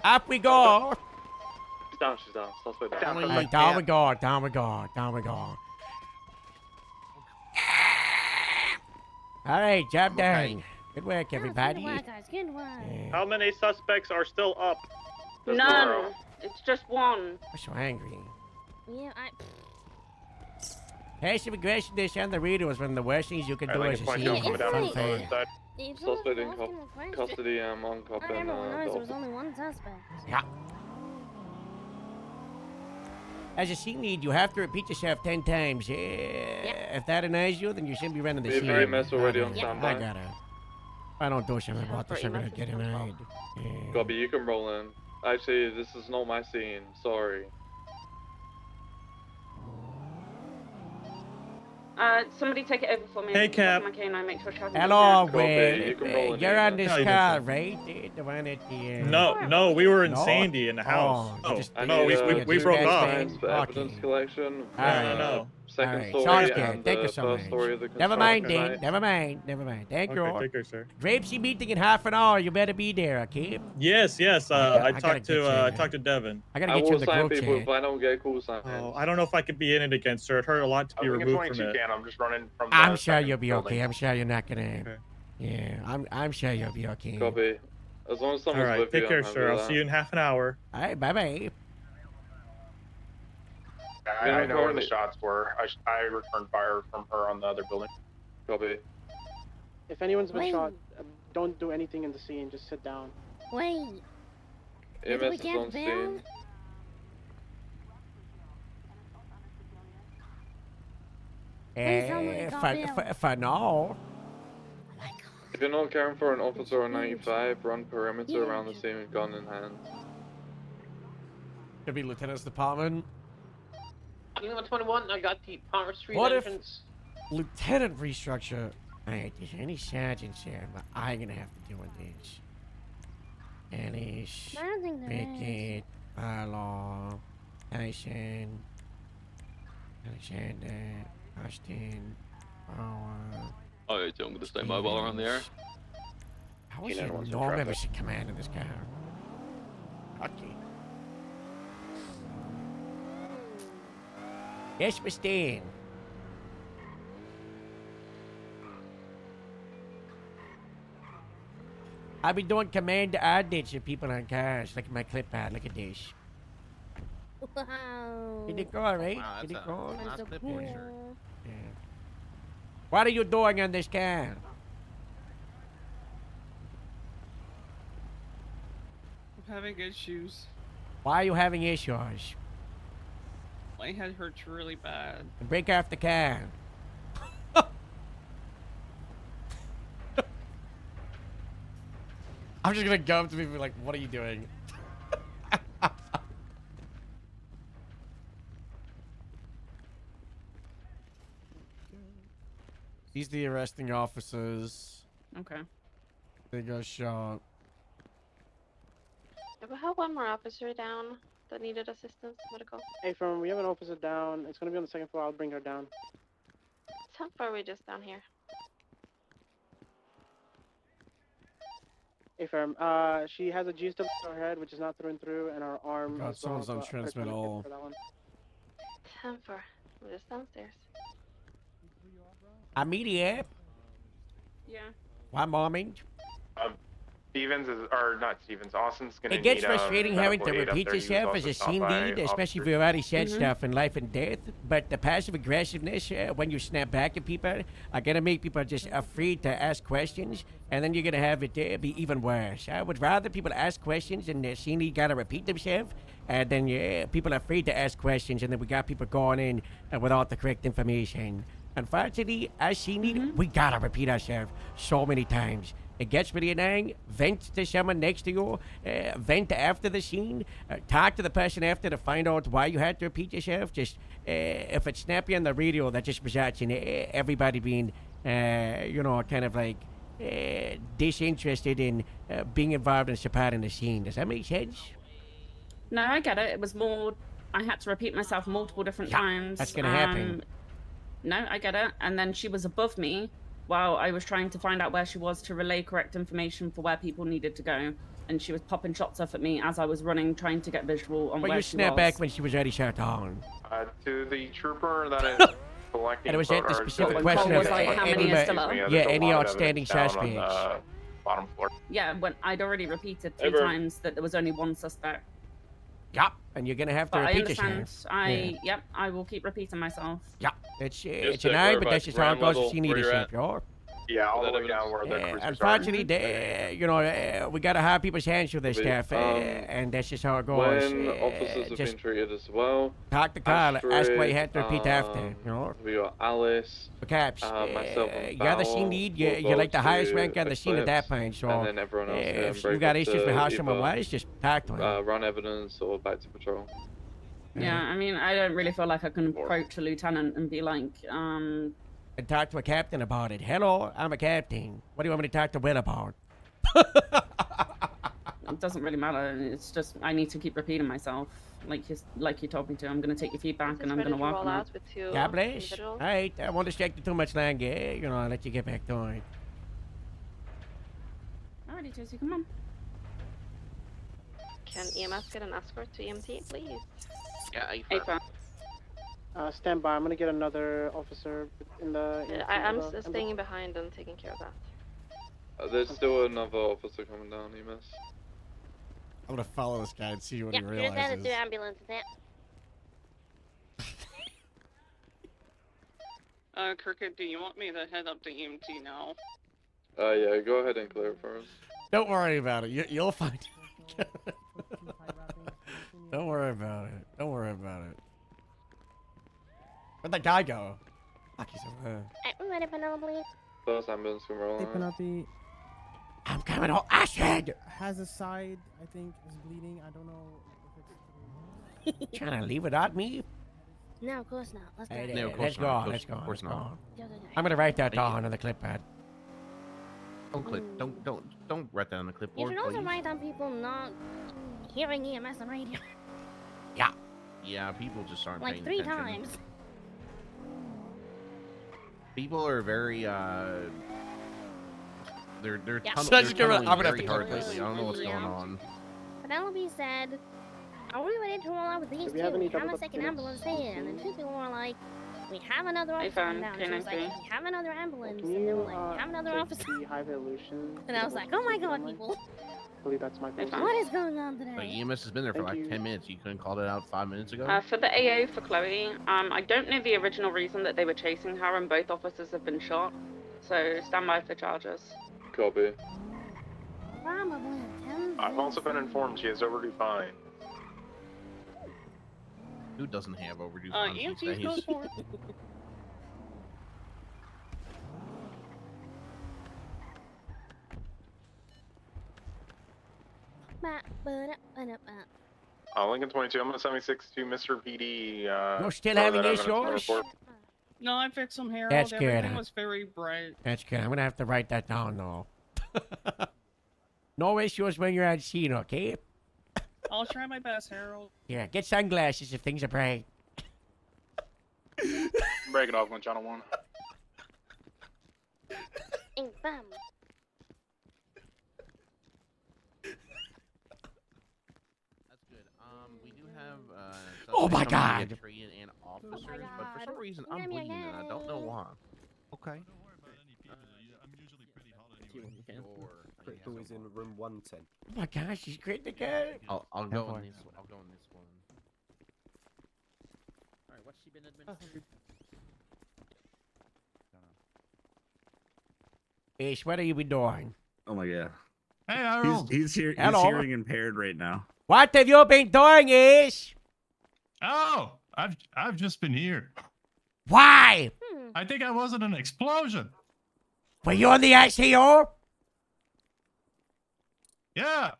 Up we go. She's down. Suspect down. Down we go. Down we go. Down we go. All right, job done. Good work, everybody. Good work, guys. Good work. How many suspects are still up? None. It's just one. I'm so angry. Yeah, Passive aggression dish on the reader was one of the worst things you could do as a senior. Fun fact. Suspect in custody, on Not everyone knows there was only one suspect. Yeah. As a scene lead, you have to repeat yourself 10 times. Yeah. If that annoys you, then you shouldn't be running the We have scene. EMS already on I standby. gotta. If I don't do something about this, I'm gonna get annoyed. Yeah. Gobby, you can roll in. Actually, this is not my scene. Sorry. Somebody take it over for me. Hey, Cap. My canine, make sure she hasn't Hello, been you're on this How you doing, car, sir? right? The one at the No, we were in No? Sandy in the house. Oh, you just- no, we broke off. Evidence collection. No. Second Alright, story sounds and good. Thank you the so first much. story of the Never mind, construction Dean. site. Never mind. Thank you. Okay, take care, sir. Grapesy meeting in half an hour. You better be there, okay? Yes. I gotta talked get you to in. talked to Devin. I gotta get you in the group people chat. if I don't get calls. Oh, I don't know if I could be in it again, sir. It hurt a lot to be removed from it. I'm just running from the I'm sure second you'll be building. okay. I'm sure you're not gonna. Yeah, I'm sure you'll be okay. Copy. As long as All someone's right, with take you, care, I'm happy sir. with I'll see you in half an hour. All right, bye. I know where the shots were. I returned fire from her on the other building. Copy. If anyone's been Wait. shot, don't do anything in the scene. Just sit down. Wait. EMS we is get on bail? scene. Wait, someone got bail. For now. If you're not caring for an officer on 95, run perimeter around the scene with gun in hand. Could be Lieutenant's department. I'm on 21. I got the Palmer Street What if entrance. Lieutenant restructure? Alright, there's any sergeants here, but I'm gonna have to deal with this. Ellis, I don't think there is. Pickett, Barlow, Tyson, Alexander, Austin, Owen. Alright, so I'm gonna stay mobile around the area. How is Keenan your wants to norm traffic. ever should command in this car? Okay. Yes, Mr. Dean. I've been doing command audits of people on cars. Look at my clip pad. Look at this. Wow. Did it go alright? Wow, Did that's it go? a nice so clip there, sir. cool. Yeah. What are you doing on this car? I'm having issues. Why are you having issues? My head hurts really bad. Break off the car. I'm just gonna go up to people like, what are you doing? These the arresting officers. Okay. They got shot. Yeah, we have one more officer down that needed assistance, medical. Hey, firm, we have an officer down. It's gonna be on the second floor. I'll bring her down. How far are we just down here? Hey, firm. She has a GSW on her head, which is not through and through, and her arm. God, as well, someone's on but there's transmit no ticket all. for that one. 10-4. We're just downstairs. Immediate. Yeah. One moment. Stevens is, or not Stevens, Austin's gonna It gets need, frustrating having to medical aid up repeat there. He was yourself also as a stopped scene by lead, especially if officer. you've already said Mhm. stuff in life and death. But the passive aggressiveness, when you snap back at people, are gonna make people just afraid to ask questions, and then you're gonna have it be even worse. I would rather people ask questions and the scene lead gotta repeat themselves, and then people are afraid to ask questions, and then we got people going in without the correct information. Unfortunately, as scene lead, we gotta repeat ourselves so many times. It gets really annoying. Vent to someone next to you. Vent after the scene. Talk to the person after to find out why you had to repeat yourself. Just if it's snappy on the radio, that just results in everybody being, kind of like disinterested in being involved in supporting the scene. Does that make sense? No, I get it. It was more. I had to repeat myself multiple different times. that's gonna happen. No, I get it. And then she was above me while I was trying to find out where she was to relay correct information for where people needed to go. And she was popping shots off at me as I was running, trying to get visual on But where you she snapped was. back when she was already shot down. To the trooper that is collecting. And it was at the photos, specific the question was of like, how many are still up? There's yeah, a any lot of outstanding evidence down on suspects. the bottom floor. Yeah, when I'd already repeated Hey, 3 bro. times that there was only one suspect. Yup, and you're gonna have to But I repeat understand. yourself. Yep, I will keep repeating myself. Yeah, it's Just it's to annoying, but clarify, that's just how it ground goes. You level, need where you're yourself, at. yo. Yeah, all the That way down where the cruisers are. Unfortunately, we gotta have people's hands with this Wait, stuff, and that's just how it goes. When officers have just been treated as well. talk to Carl, ask why you had to repeat after. um, You know, We got Alice. Caps. Myself and You're the Val scene lead. will You're like go the highest to rank on the scene at that Eclipse, point. So and then everyone else can if you break got up issues to with how someone either, was, just talk to him. Run evidence or back to patrol. Yeah, I mean, I don't really feel like I can approach a lieutenant and be like, and talk to a captain about it. Hello, I'm a captain. What do you want me to talk to Will about? It doesn't really matter. It's just I need to keep repeating myself, like you told me to. I'm gonna take your feedback and I'm gonna work on it. With two God bless. individuals. Alright, I won't distract you too much longer. You know, I'll let you get back to it. Alrighty, Josie, come on. Can EMS get an escort to EMT, please? Yeah, A5. Stand by. I'm gonna get another officer in the. I'm staying behind and taking care of that. There's still another officer coming down, EMS. I'm gonna follow this guy and see what he Yep, here's that realizes. to ambulance that. Cricket, do you want me to head up to EMT now? Yeah, go ahead and clear it for us. Don't worry about it. You'll find it. Don't worry about it. Don't worry about it. Where'd that guy go? Fuck, he's over there. We're ready, Penelope. First ambulance can roll Hey, on. Penelope. I'm coming all acid! Has a side, I think, is bleeding. I don't know if it's. Trying to leave without me? No, of course not. Let's go. Hey, No, of let's course go. not. Let's go. Of course let's not. go. Go, go, go. I'm gonna write that Thank you. down on the clip pad. Don't write that on the You clipboard, should also please. write down people not hearing EMS on radio. Yeah. Yeah, people just aren't Like paying 3 attention. times. People are very they're Yeah. tunnel- Such they're good- I'm tunneling gonna have very to hard cut this. lately. I don't know what's Yeah. going on. Penelope said, "Are we ready to roll out with these Do we two? have any We have double a second units? ambulance here." And then 2 people were like, "We have another Hey, officer fam, down." She was like, K9. "We have another ambulance." Can And they you were like, "We have another take officer." the high evolution? And I was like, "Oh my god, people. I believe that's my What is going on Like today?" EMS has been there for Thank like you. 10 minutes. You couldn't call it out 5 minutes ago. For the AA for Chloe, I don't know the original reason that they were chasing her, and both officers have been shot. So stand by for charges. Copy. Probably 10. I've also been informed she has overdue fine. Who doesn't have overdue funds these EMTs days? go for it. Lincoln 22, I'm gonna 76 to Mr. PD. You're still throw having that evidence on the issues? report. No, I fixed some hair. That's good. Everything was very bright. That's good. I'm gonna have to write that down though. No issues when you're at scene, okay? I'll try my best, Harold. Yeah, get sunglasses if things are bright. Break it off on channel 1. Bam. That's good. We do have Oh my suspects coming to God. get treated and officers, but for some reason I'm bleeding and I don't know why. Okay. Who is in room 110? Oh my gosh, he's critical. I'll go in this. I'll go in this one. Alright, what's she been administered? Ish, what have you been doing? Oh my god. Hey, Harold. He's Hello. hearing impaired right now. What have you been doing, Ish? Oh, I've just been here. Why? I think I was in an explosion. Were you on the ICU? Yeah.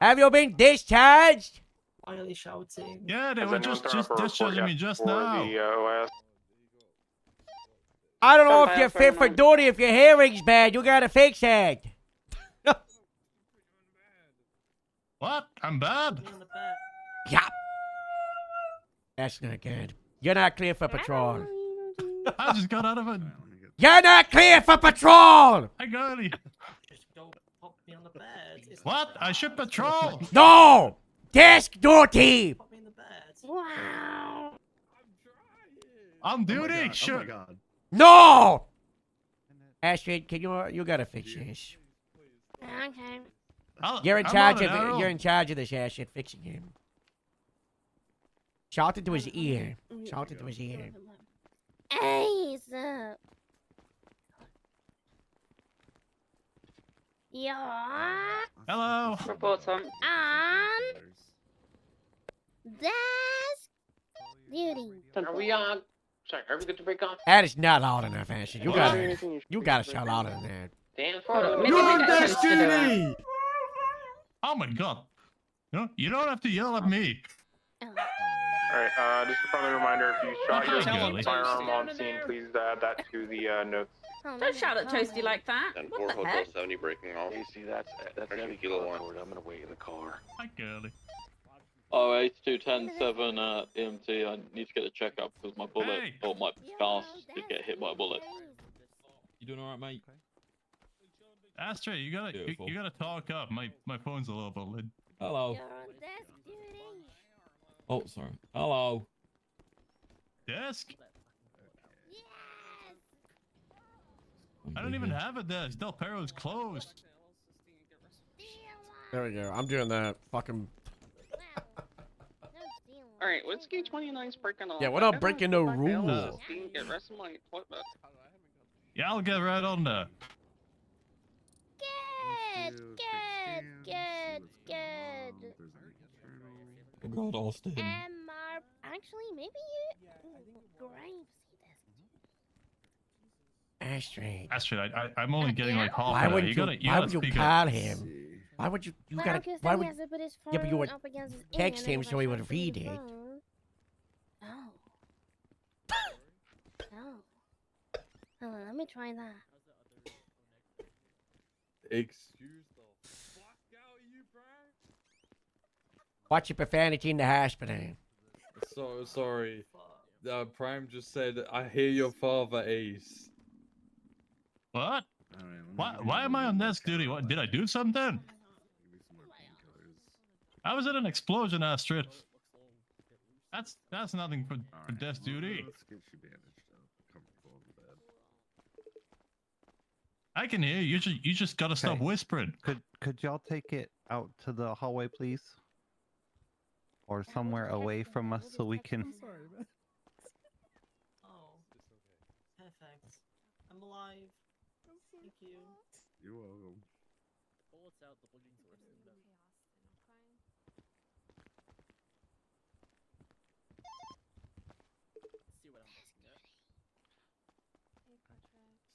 Have you been discharged? Why are they shouting? Yeah, they Has were anyone just thrown up a report discharging yet me just for now. The OS? I don't know Stand if by you're for fit for a duty. If your hearing's bad, you gotta fix it. What? I'm bad. Yeah. That's not good. You're not clear for patrol. I just got out of it. You're not clear for patrol! I got it. What? I should patrol. No! Desk duty! Wow. On duty. Oh my Sure. god. No! Astrid, can you gotta fix this. Okay. You're in I'm charge on it, of it. Harold. You're in charge of this, Astrid, fixing him. Shout into his ear. Shout into his ear. Hey, sup? Yeah. Hello. Reports on. Desk duty. Are we sorry, are we good to break off? That is not loud enough, Astrid. You Yeah. gotta shout louder than that. Damn, Oh my god. No, you don't have to yell at me. Alright, just a friendly reminder, if you shot your Charlie. firearm on scene, please add that to the notes. Don't shout at Toasty like that. And What 4 the Hotel heck? 70 breaking off. See, that's Actually, heavy Kilo 1. Concord. I'm gonna wait in the car. Hi, girly. Oh, 8210-7 EMT. I need to get a checkup because my bullet or my cast did get hit by a bullet. You doing alright, mate? Astrid, you Beautiful. gotta talk up. My phone's a little bit lit. Hello. Oh, sorry. Hello. Desk? I don't even have a desk. Del Perro's closed. There we go. I'm doing that. Fucking. Alright, Whiskey 29's breaking off. Yeah, we're I not gotta breaking go no back to rule. LSD and get rest of my equipment. Yeah, I'll get right on that. Good. Oh God, Austin. Actually, maybe you. Graves. Astrid. Astrid, I'm only getting like half Why of that. would You you? gotta Why would you speak call up. him? Why would you? You Well, gotta. 'cause Why then would? he has to put his Yeah, but you phone would up against his ear text and him then so he if I would try to read see the it. phone- Oh. Oh. Hold on, let me try that. Excuse the fuck out of you, bro. Watch your profanity in the hospital. So sorry. Prime just said, "I hear your father, Ace." What? Why am I on desk duty? What did I do something? I was at an explosion, Astrid. That's nothing for desk duty. Let's get you bandaged up, comfortable in bed. I can hear you. You just gotta stop whispering. Could y'all take it out to the hallway, please? Or somewhere away from us so we can. Oh. Perfect. I'm alive. Thank you. You're welcome.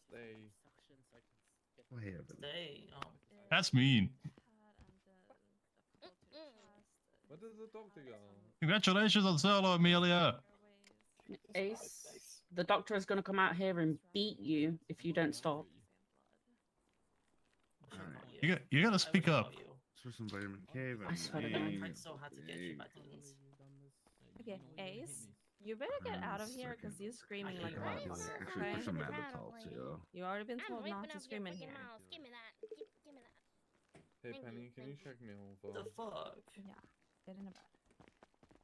Stay. What happened? Stay. Oh. That's mean. What does the doctor go? Congratulations on solo, Amelia. Ace, the doctor is going to come out here and beat you if you don't stop. You gotta speak up. For some vitamin K, I swear to God. vitamin E, Tried so hard to get you back to this. Okay, Ace, you better get out of here because you're screaming like a motherfucker. Actually, Okay? put some Mannitol too. You already been told not to scream in here. Give me that. Give me that. Hey Penny, can you check me on phone? The fuck? Yeah, get in the bed.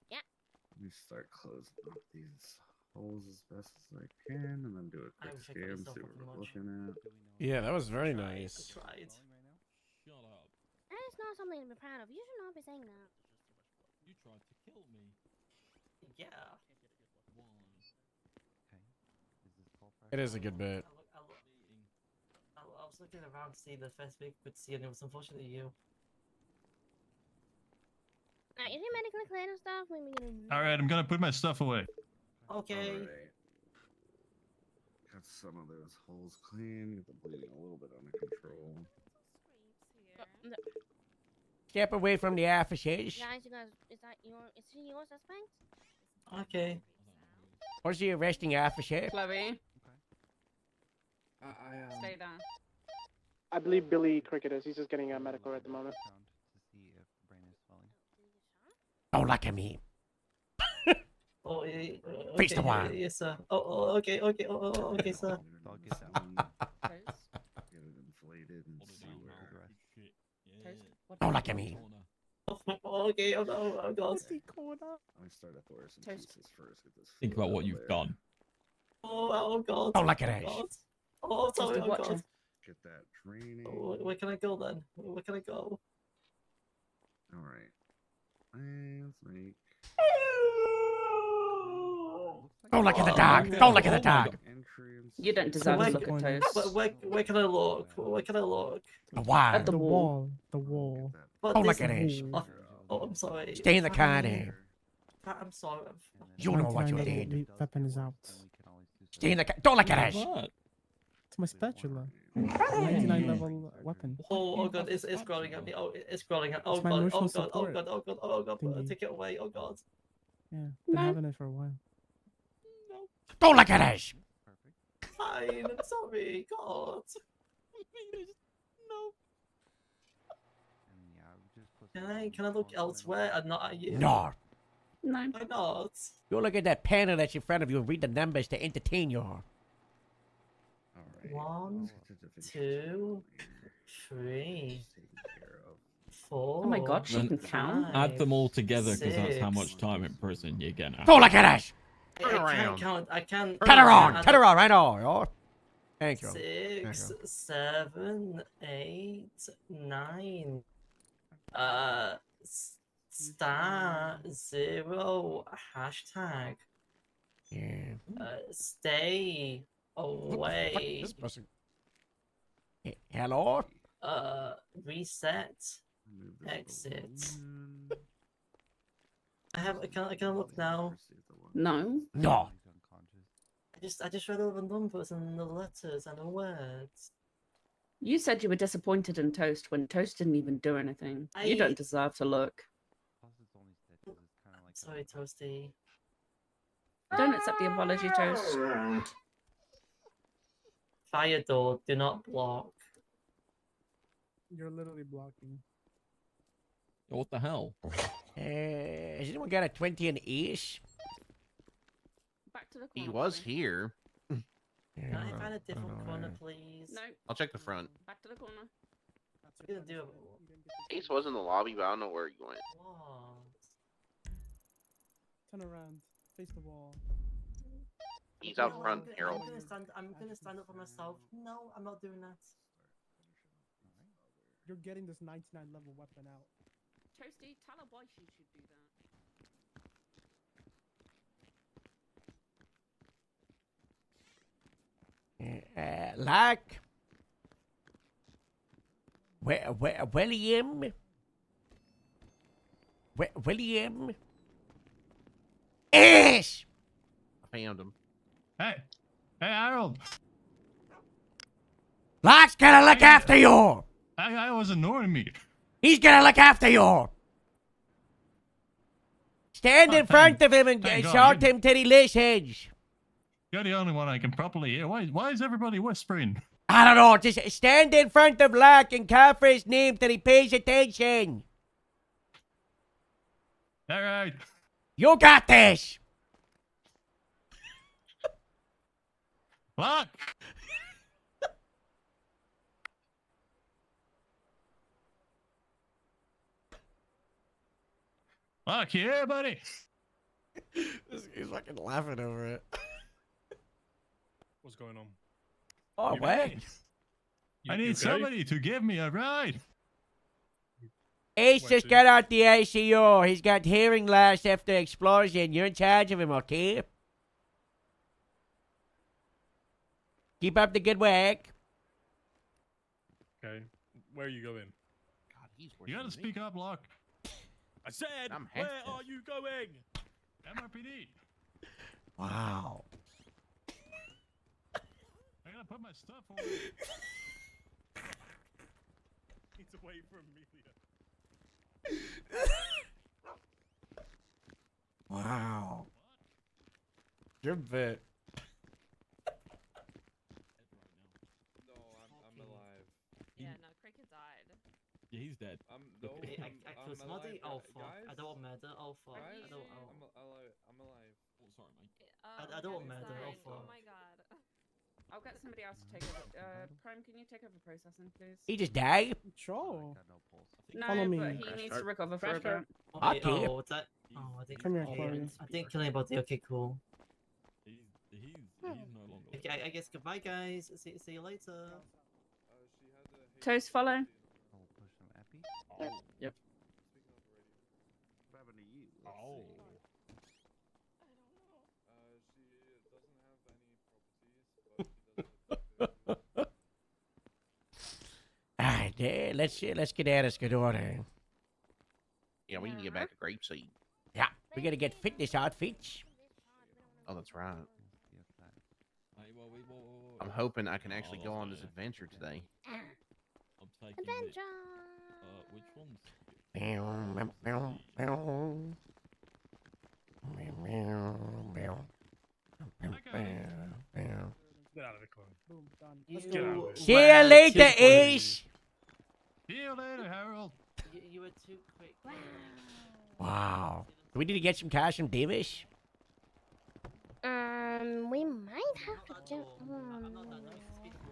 Yeah. Let me start closing up these holes as best as I can, and then do a quick wish I scan, could see what we're looking at. Yeah, that was very nice. Tried. That is not something to be proud of. You should not be saying that. You tried to kill me. Yeah. It is a good bit. I was looking around to see the first big could see, and it was unfortunately you. Alright, is he medically cleared and stuff? When we gonna... All right, I'm gonna put my stuff away. Okay. Alright. Got some of those holes clean, get the bleeding a little bit under control. Step away from the officers. Guys, you guys, is he your suspect? Okay. Where's the arresting officer? Chloe, I stay down. I believe Billy Cricket is. He's just getting a medical at the moment. Don't look at me. Oh, yeah, Face the okay, wall. yes, sir. Okay, okay, sir. Get it inflated and see where. Don't look at me. Okay, oh God. I start at thoracentesis first. Get this. Think about what you've done. Oh God. Don't look at God. us. Oh, sorry, oh watch God. him. Get that training. Oh, where can I go then? Where can I go? All right. Let's make. Don't look at the dog. Don't look at the dog. You don't deserve to look at Toast. Where can I look? Where can I look? Why? At the wall. The wall. Don't look at us. Oh, I'm sorry. Stay in the car there. I'm sorry. You know what you 99 did. Weapon is out. Stay in the car. Don't look at us. It's my spatula. 99 level weapon. Oh God, it's scrolling at me. Oh, it's scrolling at. Oh It's my God, emotional oh God, oh support God, oh God, oh God, thingy. take it away. Oh God. Yeah, been No. having it for a while. Don't look at us. Fine, I'm sorry, God. No. Can I look elsewhere and not at you? No. No. Why not? You look at that panel that's in front of you and read the numbers to entertain you. 1, 2, 3, 4. Oh my God, she Then can count. add them all together because that's how 6. much time in prison you're gonna. Don't look at us. I can't count. I can't. Turn around. add Turn up around right now. Yo. Thank you. Thank 6, you. 7, 8, 9. Star 0 hashtag. Yeah. Stay away. This person. Hello. Reset. Exit. I can look now. No. No. I just read all the numbers and the letters and the words. You said you were disappointed in Toast when Toast didn't even do anything. You don't deserve to look. Sorry, Toasty. Don't accept the apology, Toast. Fire door, do not block. You're literally blocking. What the hell? Has anyone got a 20 and ace? Back to the corner. He was here. Can I find a different corner, please? No. I'll check the front. Back to the corner. We're gonna do it. Ace was in the lobby, but I don't know where he went. Turn around. Face the wall. He's out front, Harold. I'm gonna stand up for myself. No, I'm not doing that. You're getting this 99 level weapon out. Toasty, tell her why she should do that. Like. William. William. Ace. I found him. Hey, Harold. Locke's gonna look after you. That guy was ignoring me. He's gonna look after you. Stand in front of him and thank God, shout him to the listens. You're the only one I can properly hear. Why is everybody whispering? I don't know. Just stand in front of Locke and call for his name till he pays attention. All right. You got this. Locke. Locke, you here, buddy? He's fucking laughing over it. What's going on? Oh, wait. I need somebody to give me a ride. Ace just got out the ICU. He's got hearing loss after explosion. You're in charge of him, okay? Keep up the good work. Okay. Where are you going? God, he's You gotta speak up, Locke. I said, I'm where hectic. are you going? MRPD. Wow. I gotta put my stuff away. He's away from Amelia. Wow. Good bit. No, I'm alive. Yeah, no, Cricket died. Yeah, he's dead. I'm Close body. Oh fuck! Guys? I don't want murder. Oh fuck! I don't. Oh. I'm alive. Oh, sorry, mate. I don't want murder. Oh fuck! Oh my god. I'll get somebody else to take over. Prime, can you take over processing, please? He just died? Sure. No, Follow me. but he needs to recover for a bit. I'll take it. Oh, that. Oh, I didn't. Come here, oh, Chloe. I didn't kill anybody. Okay, cool. He's no longer. Okay, I guess goodbye, guys. See you later. Toast, follow. Yep. Oh. Alright, let's get out of Skidorder. Yeah, we can get back to Grapeseed. Yeah, we gotta get fitness outfits. Oh, that's right. I'm hoping I can actually go on this adventure today. I'm taking Adventure. which ones? Get out of the car. Boom, done. You Get out of there. See you later, Ace. See you later, Harold. You were too quick. Wow. Do we need to get some cash from Davis? We might have to do.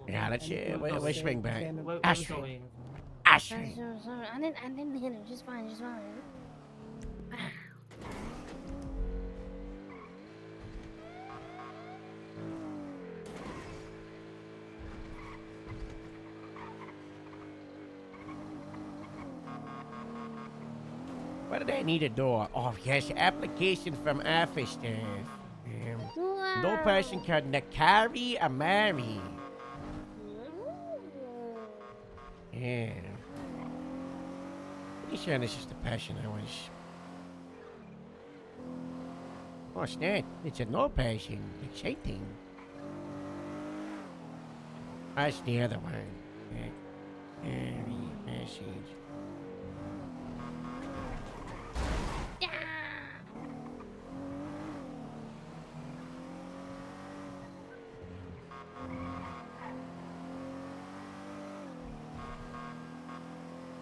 Yeah, let's we'll swing back. Where Ashley. going? Ashley. Sorry, I didn't hit him. Just fine, just fine. What do they need a door? Oh, yes, application from office staff. No person can carry or marry. Yeah. Pretty sure this is the passion I was. Oh, snap. It's a no passion. Exciting. That's the other one. Carry message.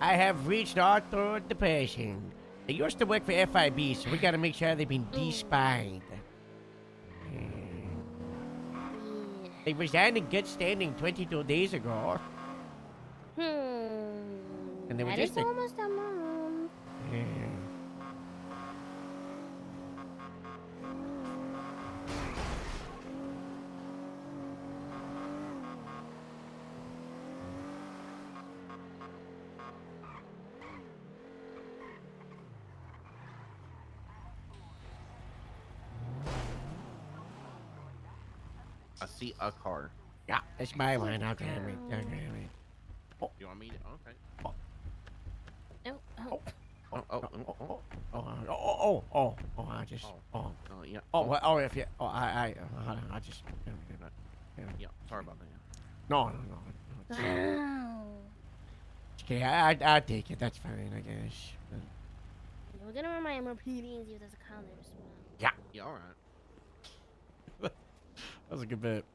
I have reached Arthur the Passion. They used to work for FIB, so we gotta make sure they've been despied. They resigned in good standing 22 days ago. And they were That just is almost a month. I see a car. Yeah, it's my one. I'll grab it. I'll grab it. You want me to? Okay. I just. Oh, yeah. Oh, if you. I just. Yeah, sorry about that. No. Okay, I'll take it. That's fine, I guess. We're gonna run my MRPD and see if there's a car there as well. Yeah. Yeah, all right. That was a good bit.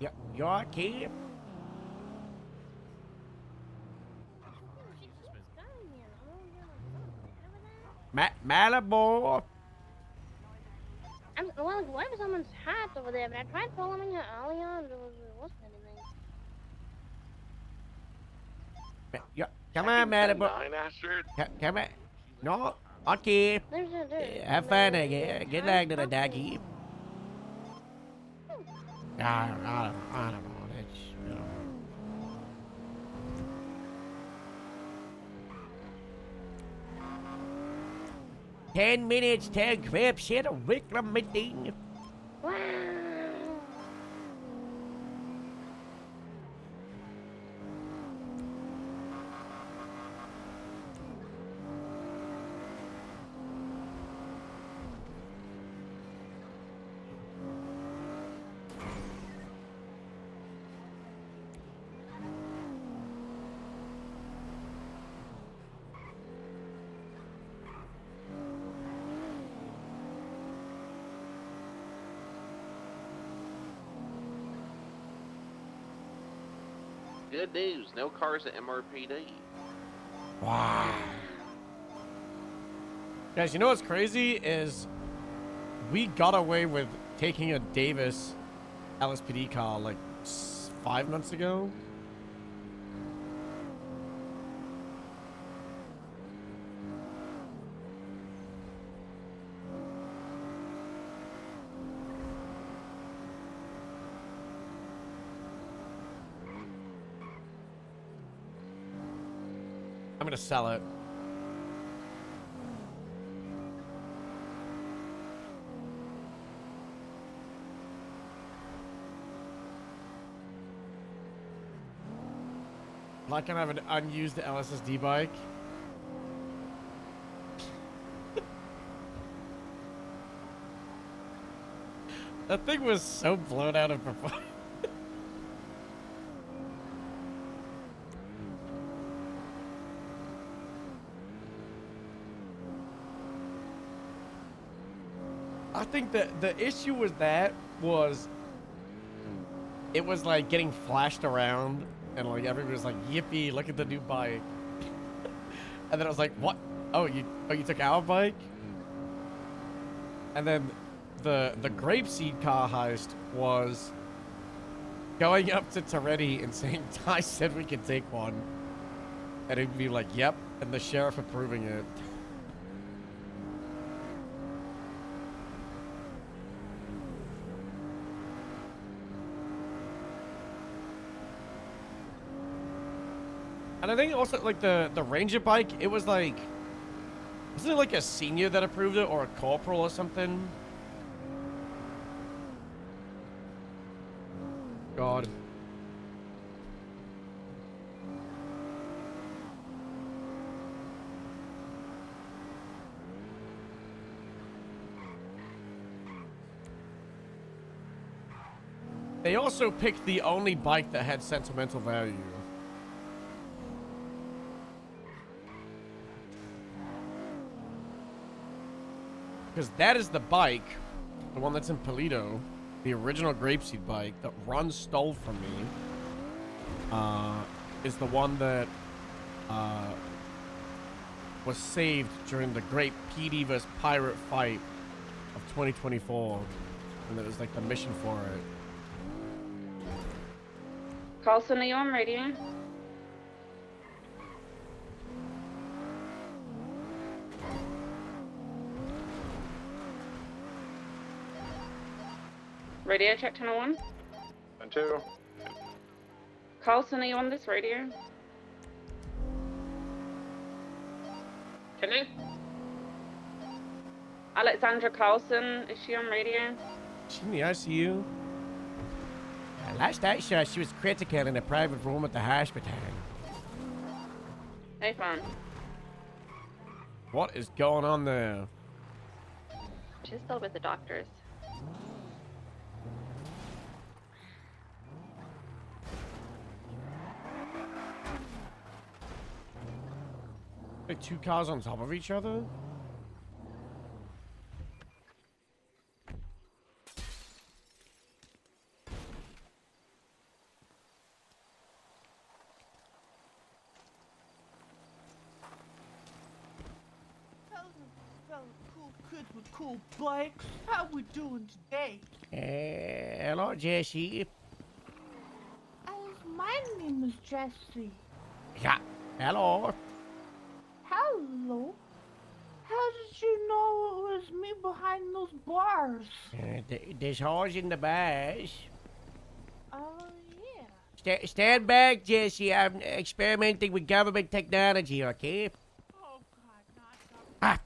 Yep, your key. Malibu. Well, why was someone's hat over there? But I tried following her earlier and there wasn't anything. Yeah, come on, Malibu. Come on. No, okay. Have fun, I guess. Good luck to the doggy. I don't know. That's, you know. Ten minutes till grab set of Wicklam meeting. Wow. Good news. No cars at MRPD. Wow. Guys, you know what's crazy is we got away with taking a Davis LSPD car like 5 months ago. I'm gonna sell it. Like, can I have an unused LSSD bike? That thing was so blown out of proportion. I think that the issue with that was it was like getting flashed around and like everybody was like, yippee, look at the new bike. And then I was like, what? Oh, you took our bike? And then the grapeseed car heist was going up to Toretti and saying, Ty said we could take one. And he'd be like, yep, and the sheriff approving it. And I think also, like, the Ranger bike, it was like... Wasn't it like a senior that approved it, or a corporal or something? God. They also picked the only bike that had sentimental value. Because that is the bike, the one that's in Polito, the original Grapeseed bike that Ron stole from me, is the one that was saved during the great PD vs. Pirate fight of 2024. And it was like the mission for it. Carlson, are you on radio? Radio check 1001. 2. Carlson, are you on this radio? Can I? Alexandra Carlson, is she on radio? She in the ICU? Last I saw, she was critical in a private room at the hospital. Hey, fam. What is going on there? She's still with the doctors. Like 2 cars on top of each other? Kids with cool bikes. How we doing today? Hello, Jesse. My name is Jesse. Yeah. Hello. Hello. How did you know it was me behind those bars? There's holes in the bars. Oh, yeah. Stand back, Jesse. I'm experimenting with government technology, okay? Oh, God, not Ah.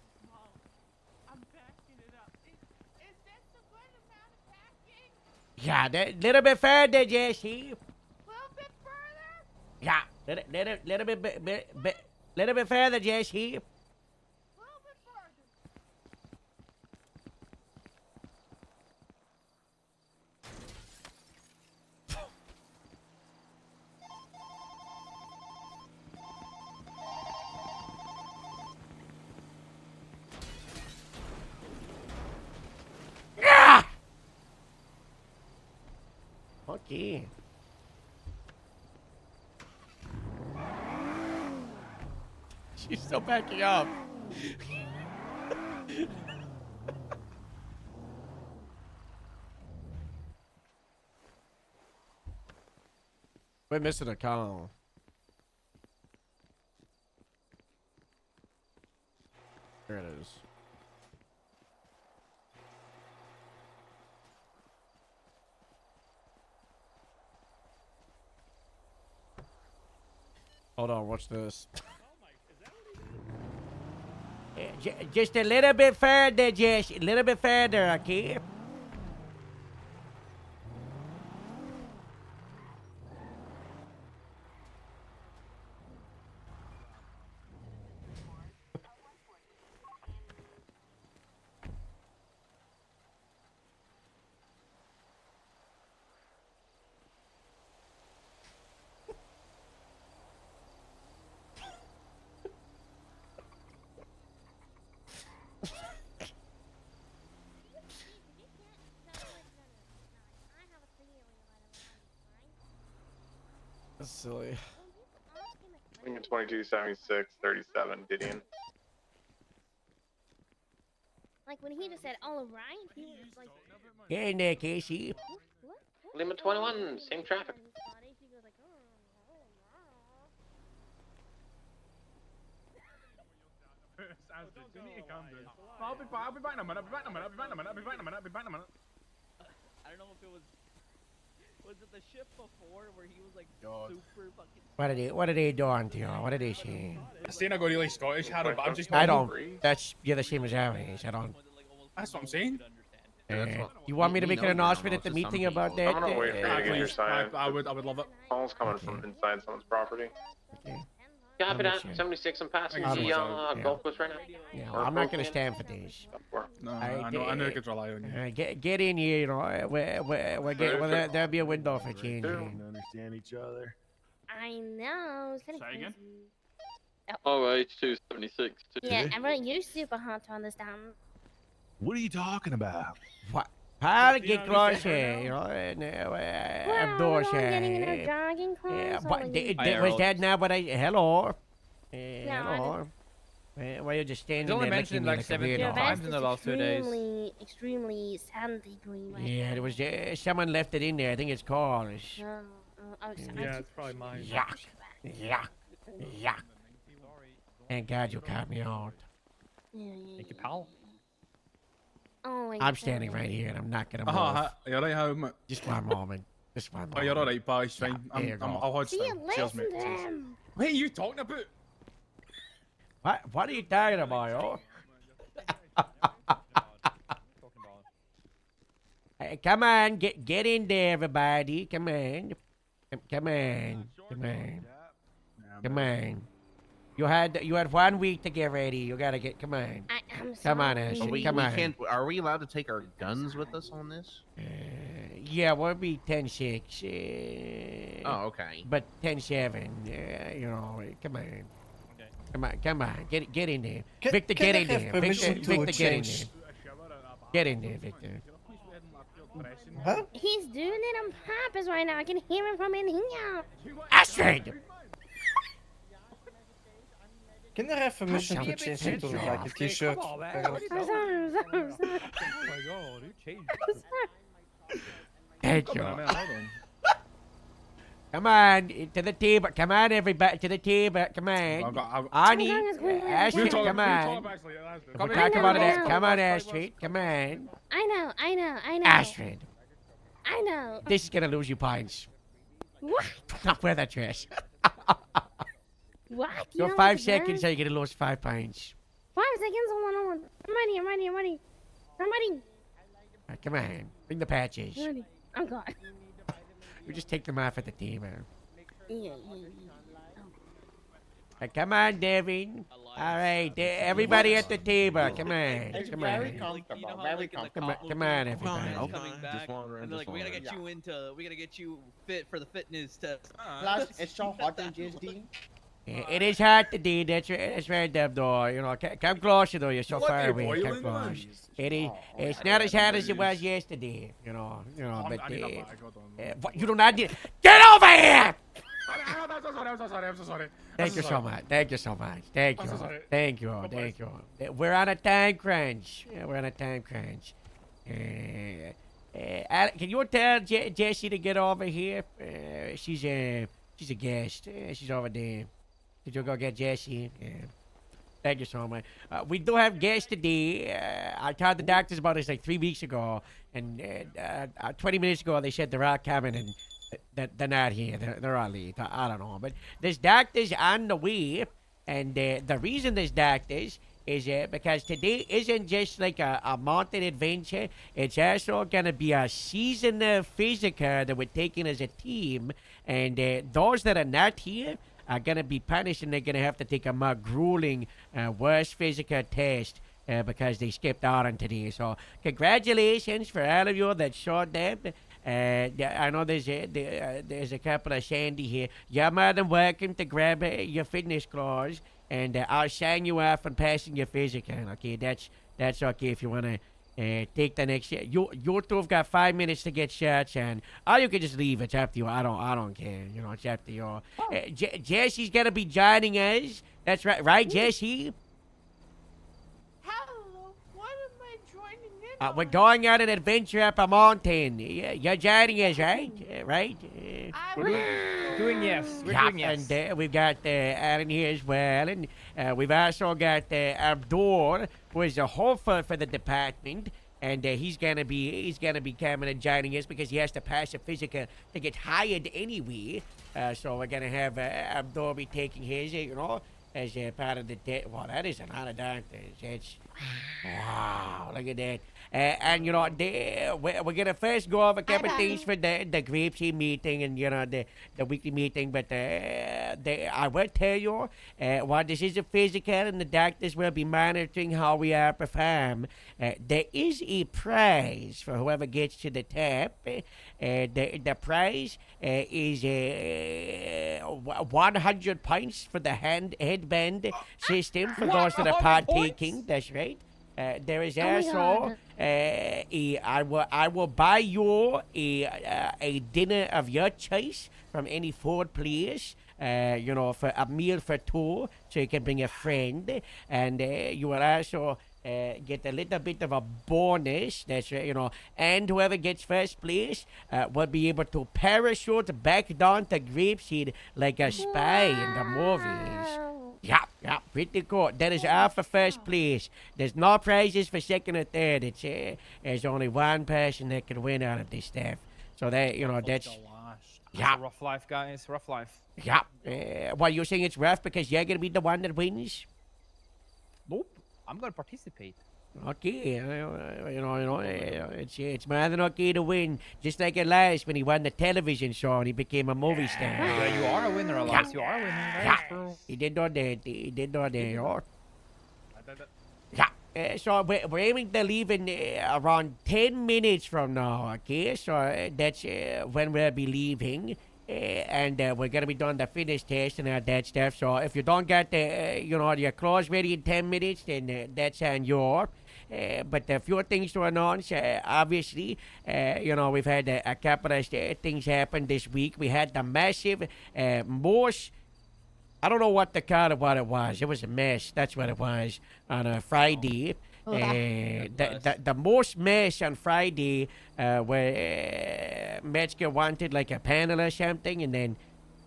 I'm backing it up. Is this a good amount of backing? Yeah, that little bit further, Jesse. A little bit further? Yeah, little bit further, Jesse. Ah! Okay. She's still backing up. We're missing a call. There it is. Hold on, watch this. Just a little bit further, Jess. A little bit further, okay? That's silly. Lincoln 2276 37 Didion. Like when he just said all right, he was like. Get in there, Casey. Lima 21, same traffic. I'll be back in a minute. I'll be back in a minute. I don't know if it was it the shift before where he was like super fucking. What are they doing to you? What are they saying? Saying I go really Scottish, Harold, but I'm just. I don't. That's you're the same as I is. I don't. That's what I'm saying. You want me to make an announcement at the meeting about that? I'm gonna wait for you to get your side. I would love it. Call's coming from inside someone's property. Copy that. 76, I'm passing the Gulf Coast right now. Yeah, I'm not gonna stand for this. No, I know you could rely on you. Get in here, you know. There'll be a window for change. Understand each other. I know. It's kind of crazy. Alright, 276. Yeah, everyone, you're super hard to understand. What are you talking about? What? How to get closer, you know? Well, we're getting in our jogging clothes. Yeah, or but like- was that now? But hello. Yeah, Hello. Why you just standing only there mentioned looking like at me 17 like a times weirdo? in the last 2 days. Extremely sandy green right Yeah, now. there was someone left it in there. I think it's called. Oh, Yeah, it's probably mine. Yuck. Thank God you caught me out. Thank you, pal. Oh, I'm standing right here and I'm not gonna move. You're right, how mate? Just one moment. Just one moment. Oh, you're alright, pal. It's fine. there you go. I'll hold See, still. Cheers, listen mate. to Cheers. him. What are you talking about? What are you talking about, yo? Hey, come on, get in there, everybody. Come on. Come on. You had 1 week to get ready. You gotta get. Come on. I'm Come on, sorry. Ashley. Come on. Are we allowed to take our guns with us on this? Yeah, we'll be 10-6. Oh, okay. But 10-7. You know, come on. Come on. Get in there. Victor, get in there. Victor, get in there. Get in there, Victor. Huh? He's doing it on purpose right now. I can hear him from in here. Astrid! Can I have permission to change into like a t-shirt? I'm sorry. Oh my god, you changed. Thank you. Come on, to the table. Come on, everybody, to the table. Come on. Ani, Astrid, come on. We'll talk about it. Come on, Astrid. Come on. I know. Astrid, I know. this is gonna lose you points. What? Not wear that dress. What? You You're know 5 what's seconds, bad? so you're gonna lose 5 points. 5 seconds. Hold on. I'm ready. Come on, bring the patches. Ready. I'm gone. We just take them off at the table. Yeah. Come on, Devin. All right, everybody at the table. Come on. It's very comfortable. Very comfortable. Come on, everybody. Coming back, and they're like, we gotta get you fit for the fitness test. Plus, it's so hot in GSD. It is hard today. That's right, Debdor. You know, come closer though. You're so far away. Come close. It is. It's not as hard as it was yesterday. You know. But what, you do not need. Get over here! I'm so sorry. Thank you so much. Thank you. Thank you. We're on a time crunch. Can you tell Jessie to get over here? She's a guest. She's over there. Could you go get Jessie? Yeah. Thank you so much. We do have guests today. I told the doctors about this like 3 weeks ago, and 20 minutes ago they said they're all coming, and they're not here. They're all late. I don't know, but there's doctors on the way, and the reason there's doctors is because today isn't just like a mountain adventure. It's also gonna be a season physical that we're taking as a team, and those that are not here are gonna be punished, and they're gonna have to take a more grueling, worse physical test because they skipped out on today. So congratulations for all of you that showed up. I know there's a couple of Sandy here. You're more than welcome to grab your fitness clothes, and I'll sign you off on passing your physical. Okay, that's okay if you wanna take the next shot. You two have got 5 minutes to get shots, and or you can just leave. It's up to you. I don't care. You know, it's up to you. Jesse's gonna be joining us. That's right, Jesse. Hello, what am I joining in We're going on an adventure up a mountain. You're joining us, right? Right? We're doing yes. We're doing yes. And we've got Aaron here as well, and we've also got Abdul, who is a hopeful for the department, and he's gonna be coming and joining us because he has to pass a physical to get hired anyway. So we're gonna have Abdul be taking his, as part of the day. Wow, that is an honor, doctors. Wow, look at that. And we're gonna first go over a couple things for the Grapeseed meeting and the weekly meeting. But I will tell you, while this is a physical and the doctors will be monitoring how we perform, there is a prize for whoever gets to the top. The prize is 100 points for the headband system for those that are partaking. That's right. There is also I will buy you a dinner of your choice from any food place. For a meal for two, so you can bring a friend, and you will also get a little bit of a bonus. That's right, and whoever gets first place will be able to parachute back down to Grapeseed like a spy in the movies. Yeah, pretty cool. That is all for first place. There's no prizes for second or third. There's only one person that can win out of this stuff. So that that's It's a rough life, guys. Rough life. Yeah. Well, you're saying it's rough because you're gonna be the one that wins? Nope. I'm gonna participate. Okay, it's more than okay to win. Just like Elias when he won the television show and he became a movie star. Yeah, you are a winner, Elias. You are a winner. Right, bro. He did know that. Yeah. So we're aiming to leave in around 10 minutes from now, okay? So that's when we'll be leaving. And we're going to be doing the fitness test and all that stuff. So if you don't get your clothes ready in 10 minutes, then that's on you. But a few things to announce. Obviously, we've had a couple of things happen this week. We had the massive most, I don't know what to call it, what it was. It was a mess. That's what it was on a Friday. The most mess on Friday where Metzger wanted like a panel or something, and then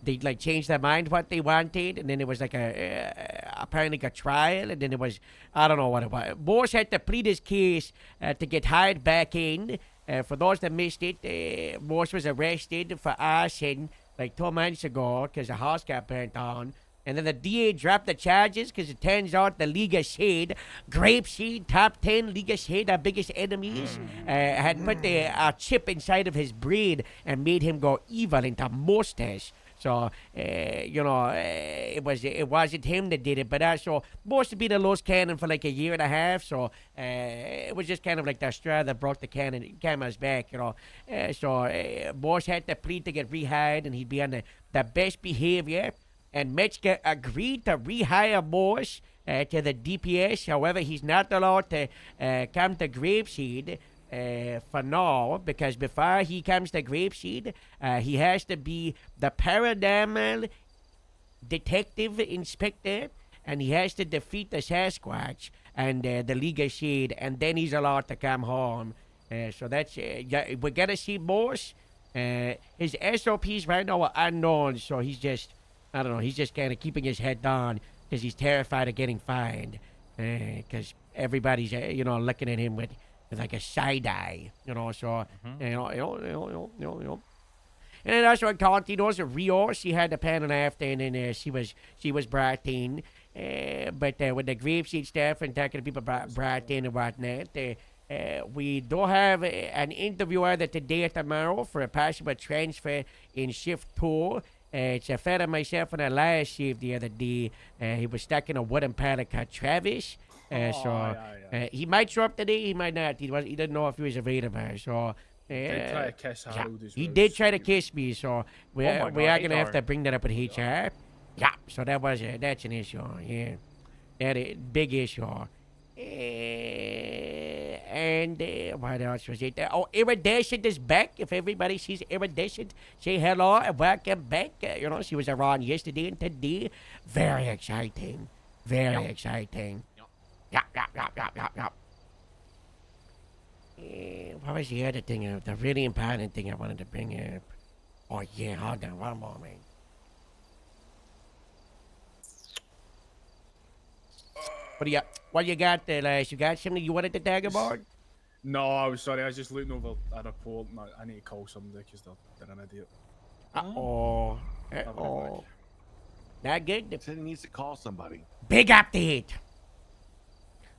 they like changed their mind what they wanted, and then it was like apparently a trial, and then it was, I don't know what it was. Morse had to plead his case to get hired back in. For those that missed it, Morse was arrested for arson like 2 months ago because the house got burnt down. And then the DA dropped the charges because it turns out the League of Shade, Grapeseed, top 10 League of Shade, our biggest enemies, had put a chip inside of his brain and made him go evil into mustache. So, it wasn't him that did it, but also Morse had been a loose cannon for like a year and a half. So it was just kind of like the straw that broke the camel's back, So Morse had to plead to get rehired, and he'd be on the best behavior. And Metzger agreed to rehire Morse to the DPS. However, he's not allowed to come to Grapeseed for now, because before he comes to Grapeseed, he has to be the paranormal detective inspector, and he has to defeat the Sasquatch and the League of Shade, and then he's allowed to come home. So that's we're gonna see Morse. His SOPs right now are unknown, so he's just, I don't know, he's just kind of keeping his head down because he's terrified of getting fined. Because everybody's, looking at him with like a side eye, so, And then also Continos, Rio, she had the panel after, and then she was brought in. But with the Grapeseed staff and talking to people brought in and whatnot, we do have an interview either today or tomorrow for a possible transfer in shift 2. It's a fella, myself, and Elias shift the other day. He was stuck in a wooden pallet called Travis. He might show up today, he might not. He didn't know if he was available. So Did try to kiss Harold as he well. did try to kiss me, so we are going to have to HR. bring that up with HR. Yeah, so that's an issue. Yeah, that is big issue. And what else was it? Oh, Iridescent is back. If everybody sees Iridescent, say hello and welcome back. You know, she was around yesterday and today. Very exciting. Very exciting. Yep. What was the other thing? The really important thing I wanted to bring up. Oh, yeah, hold on one moment. What you got there, lads? You got something you wanted to talk about? No, I was sorry. I was just looking over a report. And I need to call somebody because they're an idiot. Uh-oh. Not good? Said he needs to call somebody. Big update.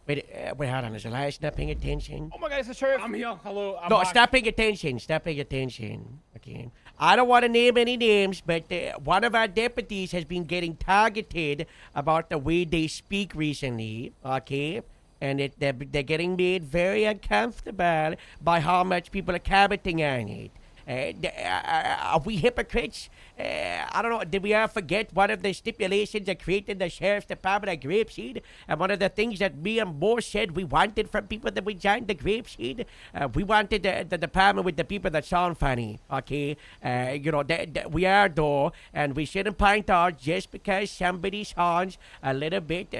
Wait, hold on. Is Elias not paying attention? Oh my God, it's the sheriff. I'm here. Hello. I'm No, back. stop paying attention. Stop paying attention. Okay. I don't want to name any names, but one of our deputies has been getting targeted about the way they speak recently. Okay. And they're getting made very uncomfortable by how much people are commenting on it. Are we hypocrites? I don't know. Did we ever forget one of the stipulations that created the Sheriff's Department of Grapeseed? And one of the things that me and Moore said we wanted from people that we joined the Grapeseed? We wanted the department with the people that sound funny, okay? You know, we are though, and we shouldn't point out just because somebody sounds a little bit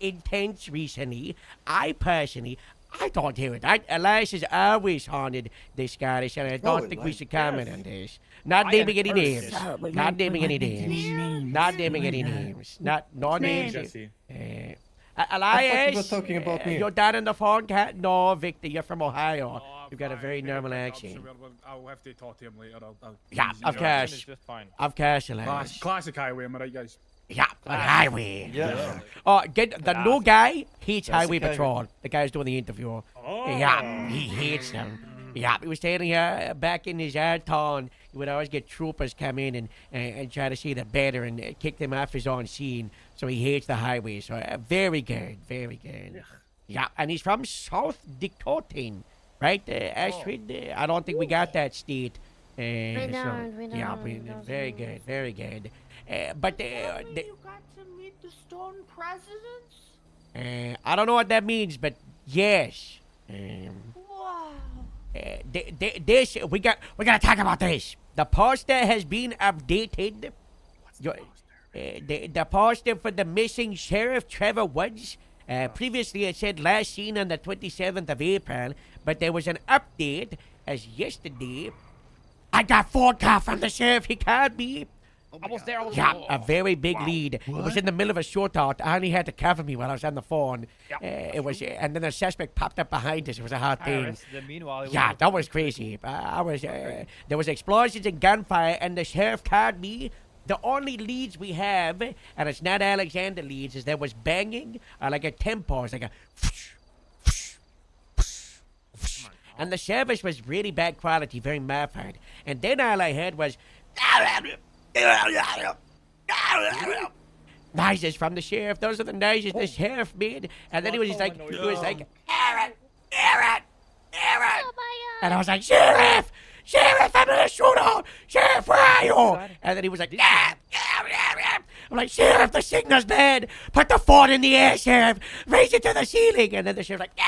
intense recently. I don't hear it. Elias has always haunted this Scottish, and I don't think we should comment on this. Not naming any names. Not naming any names. Not naming any names. No names. Elias, I thought you were talking about me. You're down on the phone, cat? No, Victor, you're from Ohio. You've got a very normal accent. I'll have to talk to him later. Yeah, of course. Of course, Elias. Classic highway, am I right, guys? Yeah, on highway. Yeah. Oh, get the new guy hates highway patrol. The guy's doing the interview. Yeah, he hates them. Yeah, he was standing here back in his old town. He would always get troopers come in and try to see the better and kick them off his own scene. So he hates the highway. So very good, very good. Yeah, and he's from South Dakota, right, Astrid? I don't think we got that state. We don't. Very good, very good. But you got to meet the stone presidents? I don't know what that means, but yes. Wow. This we gotta talk about this. The poster has been updated. The poster for the missing Sheriff Trevor Woods. Previously it said last seen on the 27th of April, but there was an update as yesterday. I got phone call from the sheriff. He called me. Almost there. A very big lead. What? It was in the middle of a shootout. I only had to cover me while I was on the phone. It was, and then the suspect popped up behind us. It was a hard thing. That was crazy. There was explosions and gunfire, and the sheriff called me. The only leads we have, and it's not Alexander leads, is there was banging, like a tempo. It's like a. And the service was really bad quality, very muffled. And then all I heard was noises from the sheriff. Those are the noises the sheriff made. And then he was like, Aaron. And I was like, Sheriff, I'm in a shootout. Sheriff, where are you? And then he was like, I'm like, Sheriff, the signal's bad. Put the phone in the air, Sheriff. Raise it to the ceiling. And then the sheriff's like,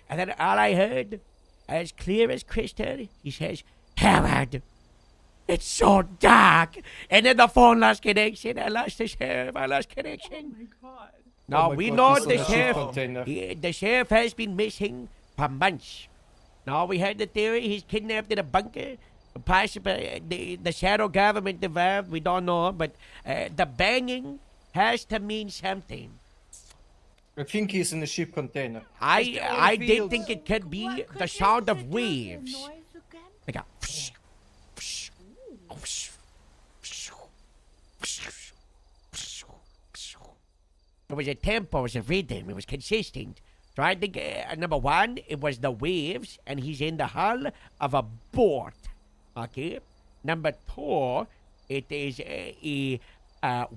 And then all I heard, as clear as crystal, he says, Howard, it's so dark. And then the phone lost connection. I lost the sheriff. I lost connection. Oh, my God. Now, we know the sheriff has been missing for months. Now, we heard the theory he's kidnapped in a bunker. Possibly the shadow government involved. We don't know. But the banging has to mean something. I think he's in the ship container. I did think it could be the sound of waves. Like a... It was a tempo, it was a rhythm, it was consistent. So I think, number one, it was the waves, and he's in the hull of a boat. Okay? Number two, it is a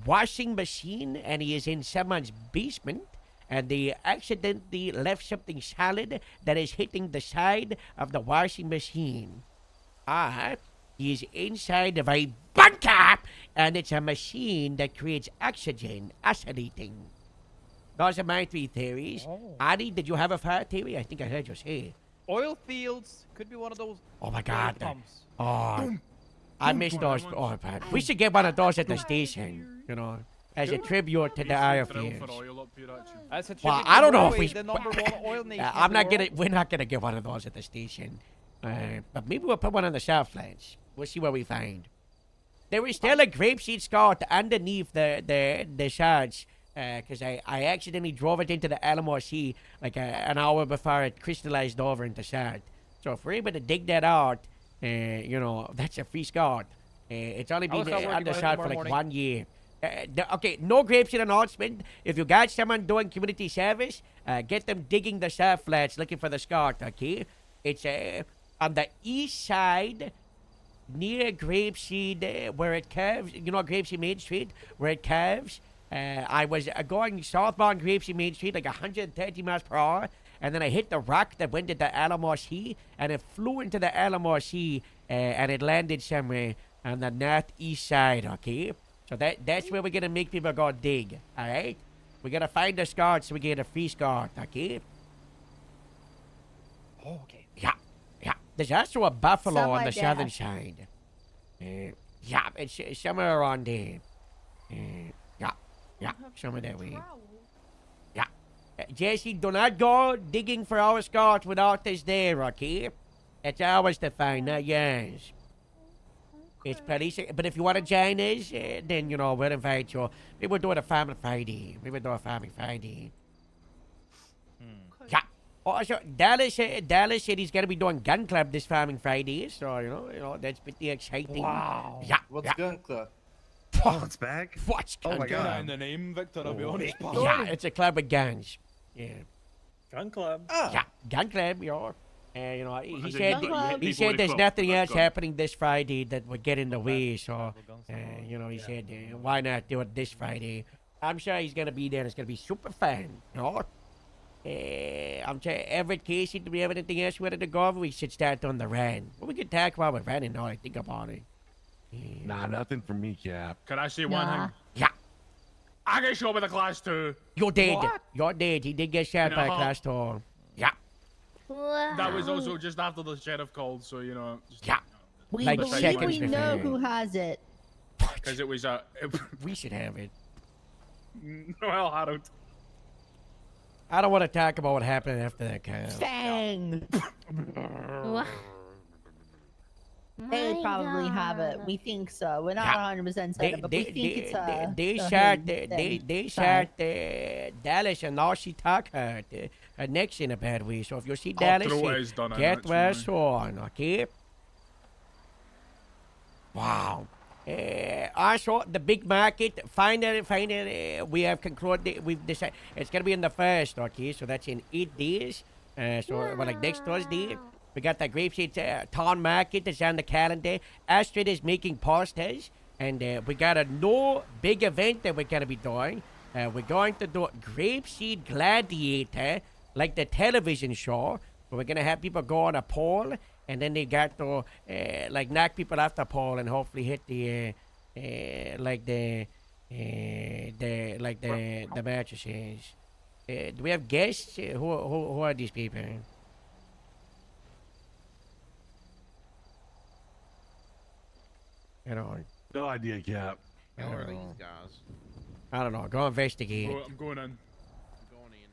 washing machine, and he is in someone's basement, and they accidentally left something solid that is hitting the side of the washing machine. He is inside of a bunker, and it's a machine that creates oxygen, oscillating. Those are my 3 theories. Adi, did you have a 4th theory? I think I heard you say. Oil fields could be one of those. Oh my oil God. pumps. Oh, I missed those. Oh, man. We should get one of those at the station, you know, as a tribute to the oil fields. That's a Well, tribute I to don't know if Norway, we. the #1 oil nation I'm in not the gonna. world. We're not gonna get one of those at the station. But maybe we'll put one on the Southlands. We'll see what we find. There is still a grapeseed scout underneath the shards. Because I accidentally drove it into the Alamo Sea like an hour before it crystallized over into sand. So if we're able to dig that out, you know, that's a free scout. It's only been under sand for like 1 year. Okay, no grapeseed announcement. If you got someone doing community service, get them digging the surf flats looking for the scout, okay? It's on the east side near Grapeseed where it curves. You know Grapeseed Main Street where it curves? I was going southbound Grapeseed Main Street like 130 miles per hour, and then I hit the rock that went to the Alamo Sea, and it flew into the Alamo Sea, and it landed somewhere on the northeast side, okay? So that's where we're gonna make people go dig, alright? We're gonna find the scout so we get a free scout, okay? Oh, okay. Yeah. There's also a buffalo Something on the like southern that. side. Yeah, it's somewhere around there. Yeah, somewhere that way. Yeah. Jesse, do not go digging for our scouts without us there, okay? It's ours to find, not yours. It's police, but if you want to join us, then, you know, we'll invite you. Maybe we'll do it a Family Friday. Yeah. Also, Dallas said he's going to be doing Gun Club this Farming Friday, so, you know, that's pretty exciting. Wow. Yeah. What's Gun Club? Oh, it's back. What's Oh my God. In the name, Victor, I'll be honest. Yeah, it's a club with guns. Yeah. Gun Club. Yeah, Gun Club, you know. You know, he As in said Gun Club? he People said with there's club, nothing not else gun. happening this Friday that would get in the way. So, you know, he said, why not do it this Friday? I'm sure he's gonna be there. It's gonna be super fun. You know. I'm sure Everett Casey, do we have anything else we wanted to go over? We should start on the run. Well, we could talk about with running now I think about it. Nah, nothing for me, Cap. Can I say one thing? Yeah. I get shot with a class 2. You're dead. What? You're dead. He did get shot by a class 2. Yeah. That was also just after the sheriff called, so, you know. Yeah. We Like believe seconds we know before. who has it. Because it was a. We should have it. Well, Harold. I don't want to talk about what happened after that, Kyle. Fang. They would probably have it. We think so. We're not 100% certain, but we think it's They a shot hidden thing. they Sorry. shot Dallas, and now she talk her neck's in a bad way. So if you see I'll Dallas, throw his done on get that, well shouldn't on, okay? Wow. Also, the big market, finally, we have concluded, we've decided, it's going to be in the 1st, okay? So that's in 8 days. So, well, like next Thursday. We got the Grapeseed Town Market that's on the calendar. Astrid is making posters. And we got a new big event that we're going to be doing. We're going to do Grapeseed Gladiator, like the television show. We're going to have people go on a pole. And then they got to, like, knock people off the pole and hopefully hit the mattresses. Do we have guests? Who are these people? I don't know. No idea, Cap. I How don't are these know. guys? I don't know. Go investigate. I'm going in. Going in.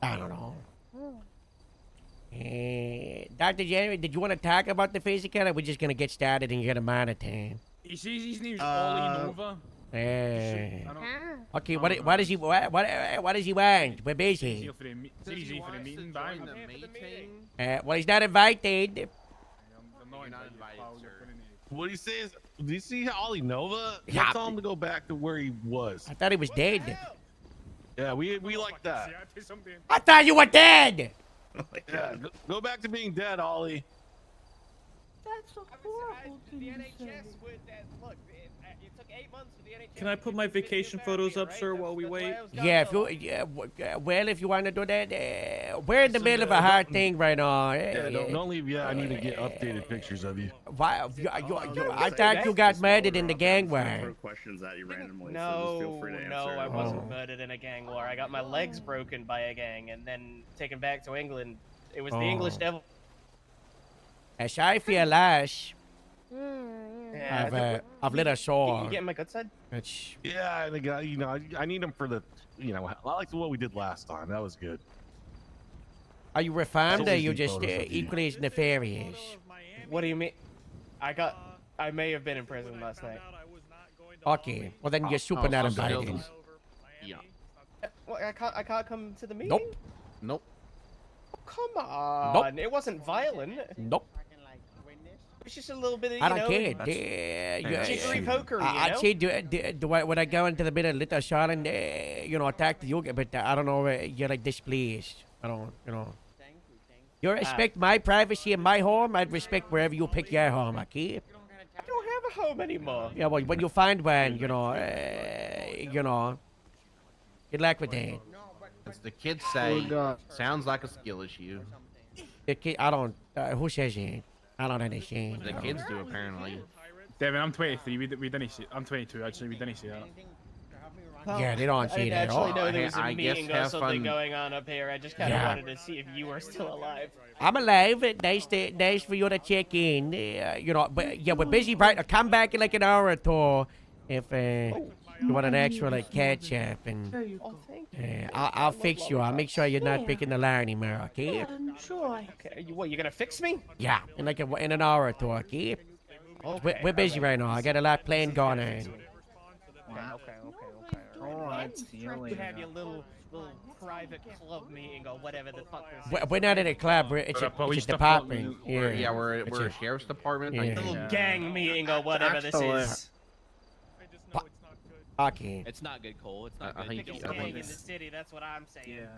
I don't know. Dr. January, did you want to talk about the physical, or we're just going to get started and you're going to monitor? He says his name's Ollie Nova. Okay, what does he want? We're busy. He's here for the meeting, bang. Well, he's not invited. You're not invited, sir. What he says? Do you see Ollie Nova? Yeah. Tell him to go back to where he was. I thought he was dead. Yeah, we like that. I thought you were dead. Yeah, go back to being dead, Ollie. That's a horrible thing The to say. NHS would look. It took 8 months for the NHS. Can I put my vacation photos up, sir, while we wait? Yeah, if you, well, if you want to do that, we're in the middle of a hard thing right now. Yeah, don't leave yet. I need to get updated pictures of you. Why? I thought you got murdered in the gang war. Questions at you randomly, so just No, feel free to answer. no, I Oh. wasn't murdered in a gang war. I got my legs broken by a gang and then taken back to England. It was the English Oh. devil. As I feel less, Yeah, I've lit a saw. You getting my good side? It's, Yeah, I think I need them for the I like what we did last time. That was good. are you reformed or Always you need just photos of you. equally as nefarious? What do you mean? I may have been in prison last night. Okay, well then you're super not so invited. Dill's- Yeah. Well, I can't come to the meeting. Nope. Nope. Come on. It wasn't violent. Nope. It's just a little bit of, I don't care. jiggery pokery, I'd say would I go into the middle of little shot and attack the yoga, but I don't know, you're like displeased. I don't, You respect my privacy in my home, I'd respect wherever you pick your home, okay? I don't have a home anymore. Yeah, well, when you find one, good luck with that. As the kids say, sounds like a skill issue. The kid, I don't, who says that? I don't understand. The kids do, apparently. Devin, I'm 23. We didn't see. I'm 22. Actually, we didn't see that. Yeah, they don't I see didn't that. actually Oh, know there was a I guess meeting or have something fun. going on up here. I just kind of Yeah. wanted to see if you were still alive. I'm alive. Nice for you to check in. But yeah, we're busy right now. Come back in like an hour or two if you want an extra like catch up and I'll fix you. I'll make sure you're not picking the line anymore, okay? Enjoy. Okay, you're gonna fix me? Yeah, in an hour or two, okay? We're busy right now. I got a lot planned going on. Okay. Alright. You have your little private club meeting or whatever the fuck this is. We're not in a club. It's a department. Yeah, We're It's a sheriff's department. Yeah. Like, Little gang meeting or whatever this is. Okay. It's not good, Cole. It's not I good. think- Biggest I gang think in the city, that's what I'm saying.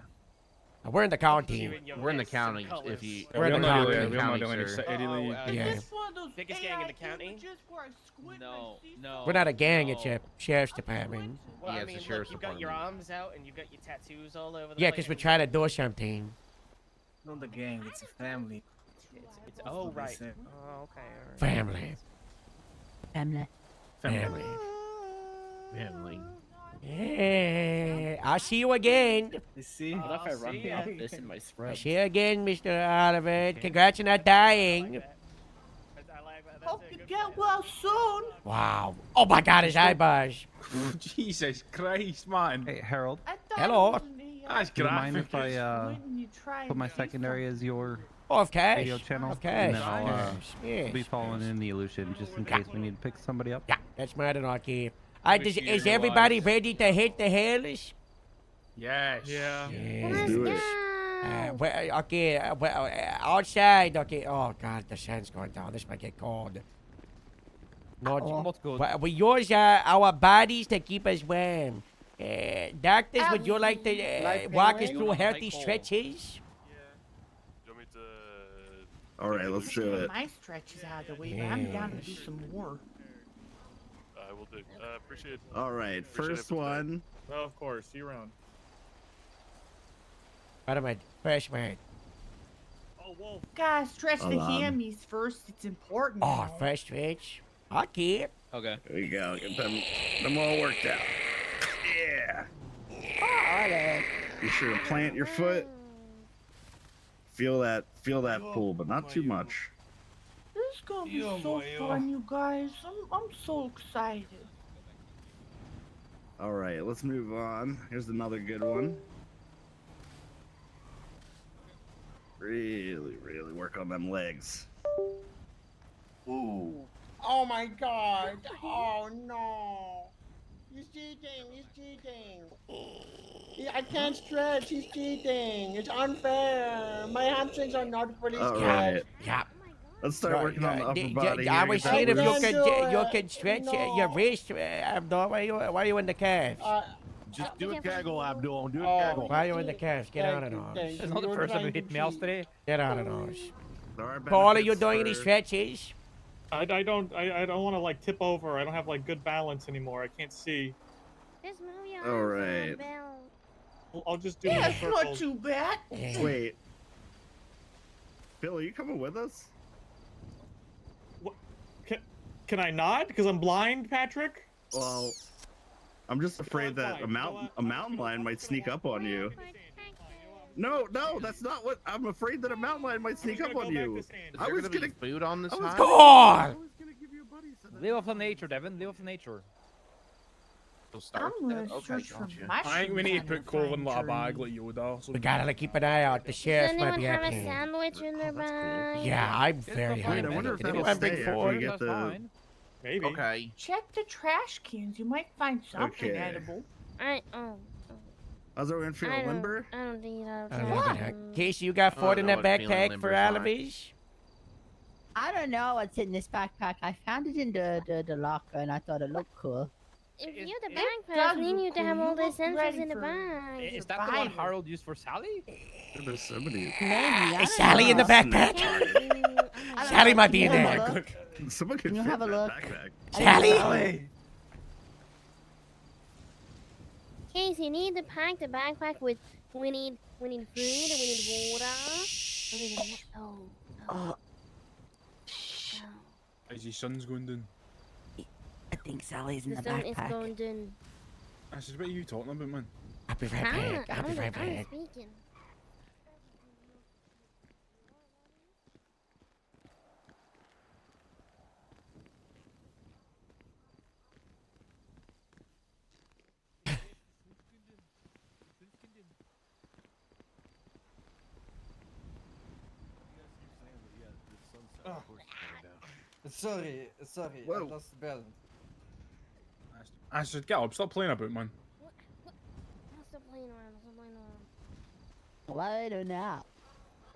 We're in the county. We're in the county. If you, We're in the county. sir. Yeah. Biggest gang in the county? No. We're not a gang. It's a sheriff's department. Well, Yeah, I it's the mean, sheriff's look, you've got your department. arms out and you've got your tattoos all over the Yeah, place. because we're trying to do something. Not the gang. It's a family. It's oh, right. Oh, okay. All right. Family. Family. Family. Family. Yeah, I'll see you again. You see? What if I run see ya. off this in my I'll scrub? see you again, Mr. Oliver. Congrats on not dying. Hope you get well soon. Wow. Oh my God, his eyeballs. Jesus Christ, man. Hey, Harold. I thought Hello. it was in the, That's Do you mind if graphic. I when you try put my and do secondary as your Oh, of course. video channel? Of course. And then I'll Yes. be following in the illusion just in case we need to pick somebody up. Yeah, that's more than okay. Is everybody ready to hit the hills? Yes. Yeah. Let's do it. Outside. Okay. Oh God, the sun's going down. This might get cold. Not good. We use our bodies to keep us warm. Doctors, would you like to walk us through healthy stretches? All right, let's do it. My stretch is out of the way, but I'm down to do some more. I will do. Appreciate it. All right, first one. Oh, of course. See you around. What am I? First one. Oh, whoa. Gotta stretch the Hold on. hammies first. It's important. Oh, first stretch. Okay. Okay. There you go. Get them all worked out. Yeah. Be sure to plant your foot. Feel that pull, but not too much. This is gonna be so fun, you guys. I'm so excited. All right, let's move on. Here's another good one. Really work on them legs. Ooh. Oh my god. Oh no. He's cheating. He's cheating. I can't stretch. He's cheating. It's unfair. My hamstrings are not fully All stretched. right. Yeah. Let's start working on the upper body. I here. was Get seeing that if you loose. could stretch your wrist. Abdul, why are you in the calves? Just do a gaggle, Abdul. Do a Why gaggle. are you in the calves? Get out of those. It's not the first time you hit me else today. Get out of those. There are Paul, are you benefits doing any for- stretches? I don't want to like tip over. I don't have like good balance anymore. I can't see. Just move your All arms right. around, Bill. I'll just do Yeah, little it's not circles. too bad. Wait. Bill, are you coming with us? Can I not? Because I'm blind, Patrick. Well, I'm just afraid that a mountain lion might sneak up on you. No, that's not what I'm afraid that a mountain lion might sneak up on you. I was gonna food on this high? God! Live off the nature, Devin. Live off the nature. Start I'm with gonna that. Okay, search for gotcha. I think we need to put Cole in like a find bag like Yoda. So We gotta like, keep an eye out. The Does sheriff might anyone be have up a here. sandwich in their bag? Yeah, I'm very Wait, hungry. I wonder if Can that'll anyone stay bring after food? we get the. Maybe. Okay. Check the trash cans. You might find something Okay. edible. How's everyone feeling, Limber? I don't think I don't know about that. Casey, you got food in know that what feeling backpack for limber's like. Alavis? I don't know what's in this backpack. I found it in the locker and I thought it looked cool. If you're the does backpack, then look you to cool. have You all the look essentials ready in the for- bag. Is that the one Harold used for Sally? There's somebody. Maybe. I don't Sally in the know. backpack? I don't Sally know. might be in Can you there. have a look? Someone could Can you fit have a that look? backpack. Sally? Casey, you need to pack the backpack with. We need food and we need water. Oh. Is your sun's going down? I think Sally's in The the sun is backpack. going down. This is what are you talking about, man? I'll be right back. I'll be right I'm back. speaking. Sorry, Whoa. I lost the balance. I said, get up, stop playing about, man. Stop playing around. Stop playing around. Well, I don't know.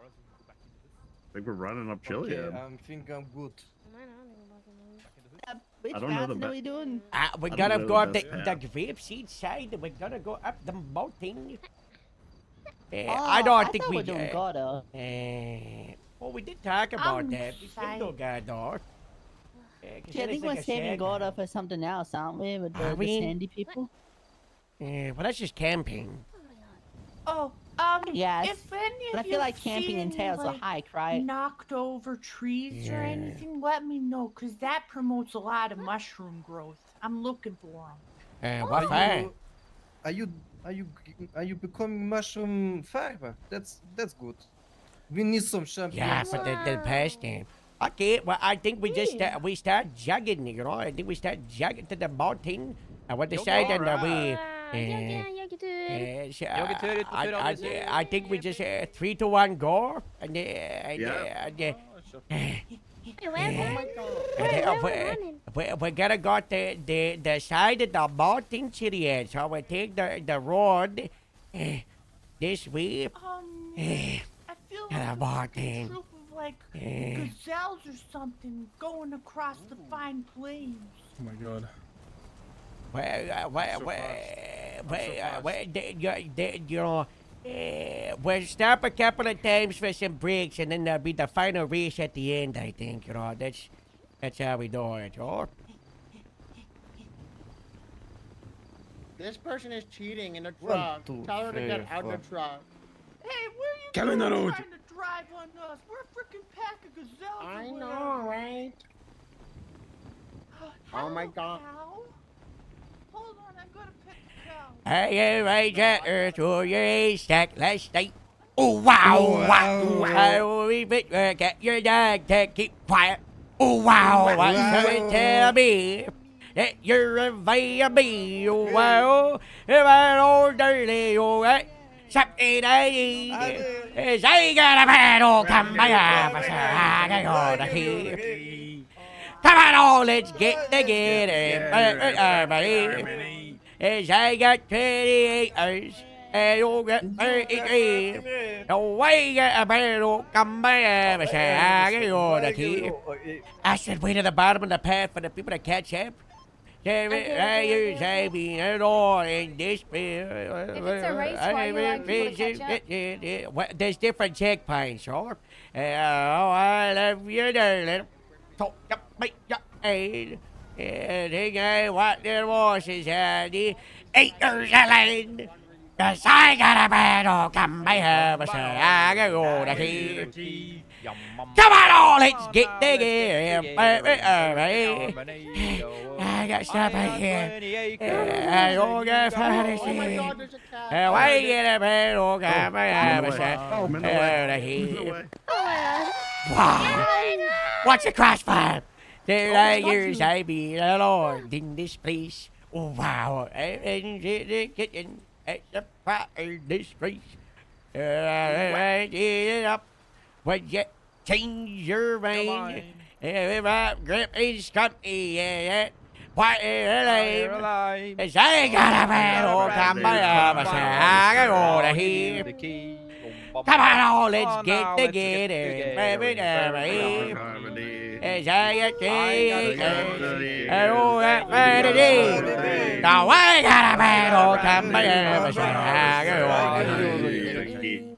I think we're running up Chili. Okay, I think I'm good. Which I don't know path the are ba- we doing? We're I don't gonna know go the up the best path. grapeseed side. We're gonna go up the mountain. Oh, I don't think thought we we're doing Gordo. well, we did talk about I'm that. We still go Gardor. Yeah, I think we're saving Gordo for something else, aren't we? With Are the we? sandy people. Well, that's just camping. Oh, Yes. if any But I of feel you like camping see entails any, a hike, right? knocked over trees or Yeah. anything, let me know, because that promotes a lot of mushroom growth. I'm looking for them. What fire? Are you becoming mushroom farmer? That's good. We need some champions. Yeah, but the past game. Okay, well, I think we just we start jogging, you know. I think we start jogging to the mountain. And we decide that we. I think we just 3 to 1 go, and we're gonna go to the side of the mountain city, so we take the road this way. I feel to the like mountain. a troop of like gazelles or something going across the fine plains. Oh my god. You know, we'll stop a couple of times for some breaks, and then there'll be the final race at the end. I think, you know, that's how we do it. Oh, This person is cheating in the truck. Tell her to get out the truck. Hey, where are you Get in the road. trying to drive on us? We're a freaking pack of gazelles. I or know, whatever. right? Oh my god. Cow? Hold on, I'm gonna pick the cow. hey, raise that earth to your stack last night. Oh wow, wow, we get your dog to keep quiet. Oh wow, what's gonna tell me that you're a baby? Oh wow, if I don't dirty, oh right. Something I got a battle come by I got the key. Come on, all, let's get together. As I got 28 years, and you got 33. The way you got a battle come by I got the key. I said, wait at the bottom of the path for the people to catch up. If it's a race, why you like people to catch there's different checkpoints, sure. Oh, I love you, darling. talk to me, and he what there was is 8 years of land. Cause I got a battle, come by her, but I gotta go to key. Come on, all, let's get together, baby. I got stuff right here. I don't got fantasy. Why get a battle, come by her, but I here. Wow. What's the crossfire? There are years I be the Lord in this place. Oh, wow. And the kitchen. At the fire disgrace. Get it up. Would you change your vein? If I grip his company, yeah. Why alive? As I got a battle, come by up, I gotta go to here. Come on, all, let's get together. Baby, as I get together. I know that fantasy. Now I got a battle, come by up, I gotta go to here.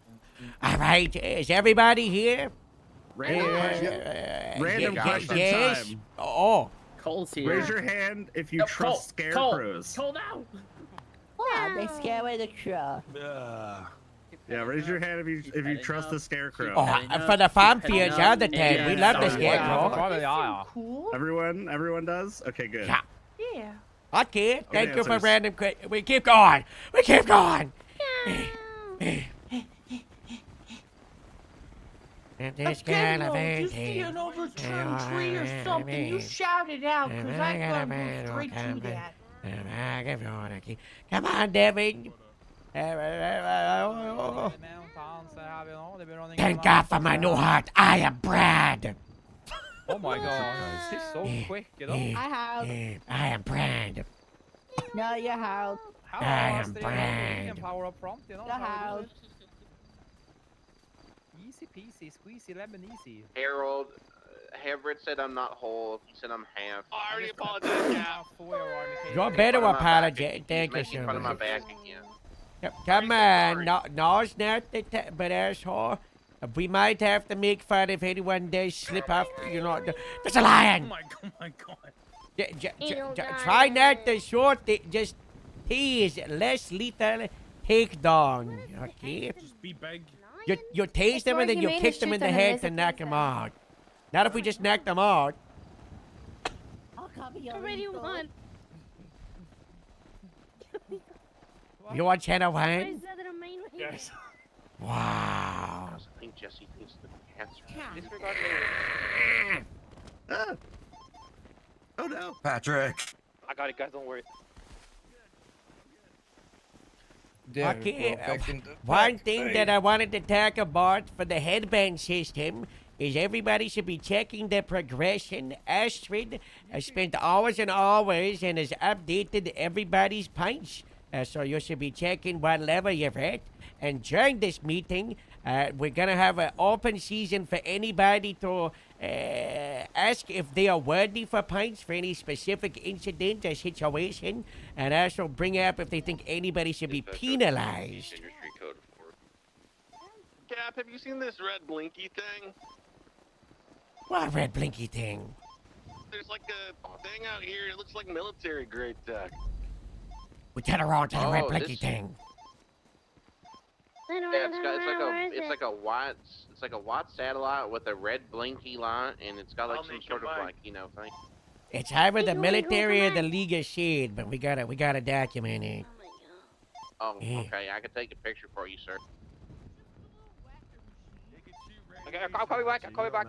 All right, is everybody here? Random question yes. time. Oh. Cole's here. Raise your hand if you trust scarecrows. Cole now. Wow, they scare away the crow. Yeah, raise your hand if you trust the scarecrow. Oh, for the farm fields all the time. We love the scarecrow. Cool. Everyone does? Okay, good. Yeah. Yeah. Okay, thank you for answers. random. We keep going. We keep going. This kind of Just see an overturned tree or something, you shout it out, because I gotta go straight to that. Come on, Devin. Thank God for my new heart. I am Brad. Oh my god, he's so quick, you know? I am Brad. No, you're Harold. I am Brad. Power up front, you know? You're Harold. Easy peasy, squeezy, lemon easy. Harold, Everett said I'm not whole. He said I'm half. I already apologized, Cap. You're better apologize. Thank you Making so fun of my much. back again. Come on, no, it's not the but asshole. We might have to make fun if anyone does slip off. You know, there's a lion. Oh my god. Try not to short it. Just tease less lethal. Take down. Okay. Just be big. You tase them and then you kick them in the head to knock them out. Not if we just knock them out. Already won. You want Channel 1? Yes. Wow. I think Jesse thinks the cats are. Disregard Oh no. Patrick. I got it, guys. Don't worry. Okay, one thing that I wanted to talk about for the headband system is everybody should be checking the progression. Astrid has spent hours and hours and has updated everybody's punch. So you should be checking what level you're at. And during this meeting, we're going to have an open season for anybody to ask if they are worthy for points for any specific incident or situation. And also bring up if they think anybody should be penalized. Cap, have you seen this red blinky thing? What red blinky thing? There's like a thing out here. It looks like military grade tech. We turn around to the red blinky thing. Yeah, it's like a white satellite with a red blinky light, and it's got like some sort of like thing. It's either the military or the League of Shade, but we gotta document it. Oh, okay. I can take a picture for you, sir. Okay, I'll call you back.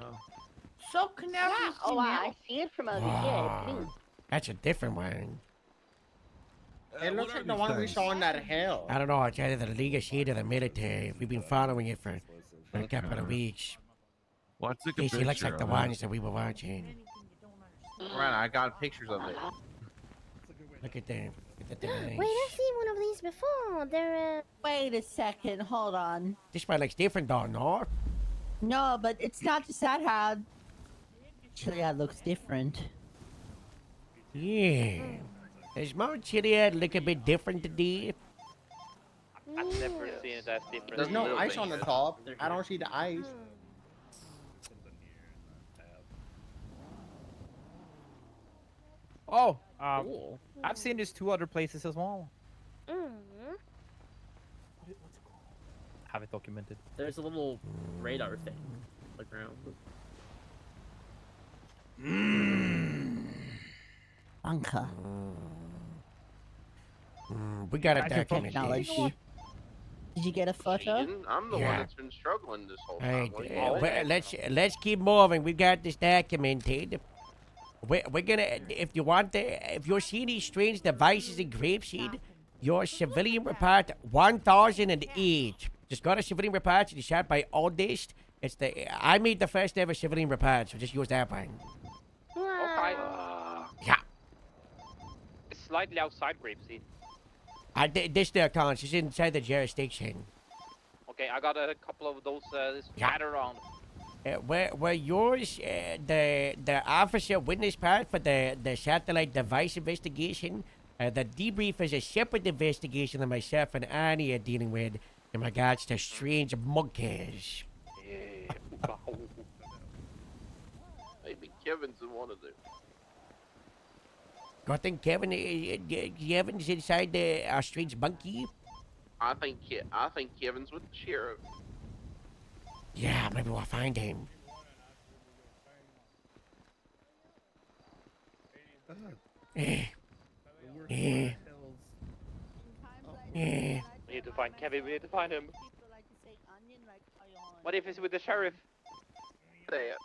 So can now you see now? I see it from over here. Blue. That's a different one. It looks like the one we saw on that hill. I don't know. It's either the League of Shade or the military. We've been following it for a couple of weeks. What's the Casey looks like the ones that we were watching. Right, I got pictures of it. Look at them. Wait, I've seen one of these before. They're Wait a second. Hold on. This one looks different, though, no? No, but it's not just that hard. Chiliad looks different. Yeah. Does Mount Chiliad look a bit different today? I've never seen it that different. There's no ice on the top. I don't see the ice. Oh, Cool. I've seen this 2 other places as well. Mm. Have it documented. There's a little radar thing on the ground. Bunker. We got a Magic document. technology. Did you get a photo? I'm the one Yeah. that's been struggling this whole time. Right, What do you want? well, let's keep moving. We've got this documented. We're gonna, if you want, if you see any strange devices in Grapeseed, your civilian report 1,000 and each. Just go to civilian reports. It's shot by Oldest. I made the first ever civilian report, so just use that one. Okay. Yeah. It's slightly outside Grapeseed. This the account. It's inside the jurisdiction. Okay, I got a couple of those scattered around. Were yours the officer witness part for the satellite device investigation? The debrief is a separate investigation that myself and Annie are dealing with in regards to strange monkeys. Maybe Kevin's the one of them. I think Kevin's inside our strange monkey. I think Kevin's with the sheriff. Yeah, maybe we'll find him. We need to find Kevin. We need to find him. What if it's with the sheriff? There.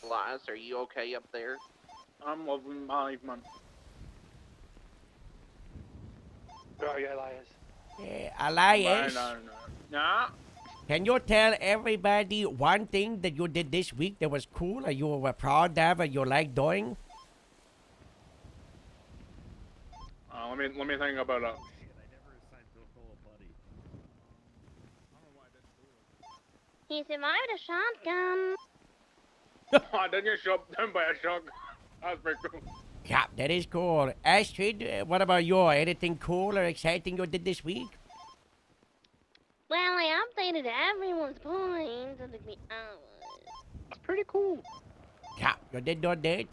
Elias, are you okay up there? I'm loving my man. Where are you, Elias? Elias, Nah. can you tell everybody one thing that you did this week that was cool or you were proud of or you like doing? Let me think about it. He survived a shotgun. I didn't get shot down by a shotgun. That's pretty cool. Yeah, that is cool. Astrid, what about you? Anything cool or exciting you did this week? Well, I updated everyone's points. It took me hours. That's pretty cool. Yeah, you did do that.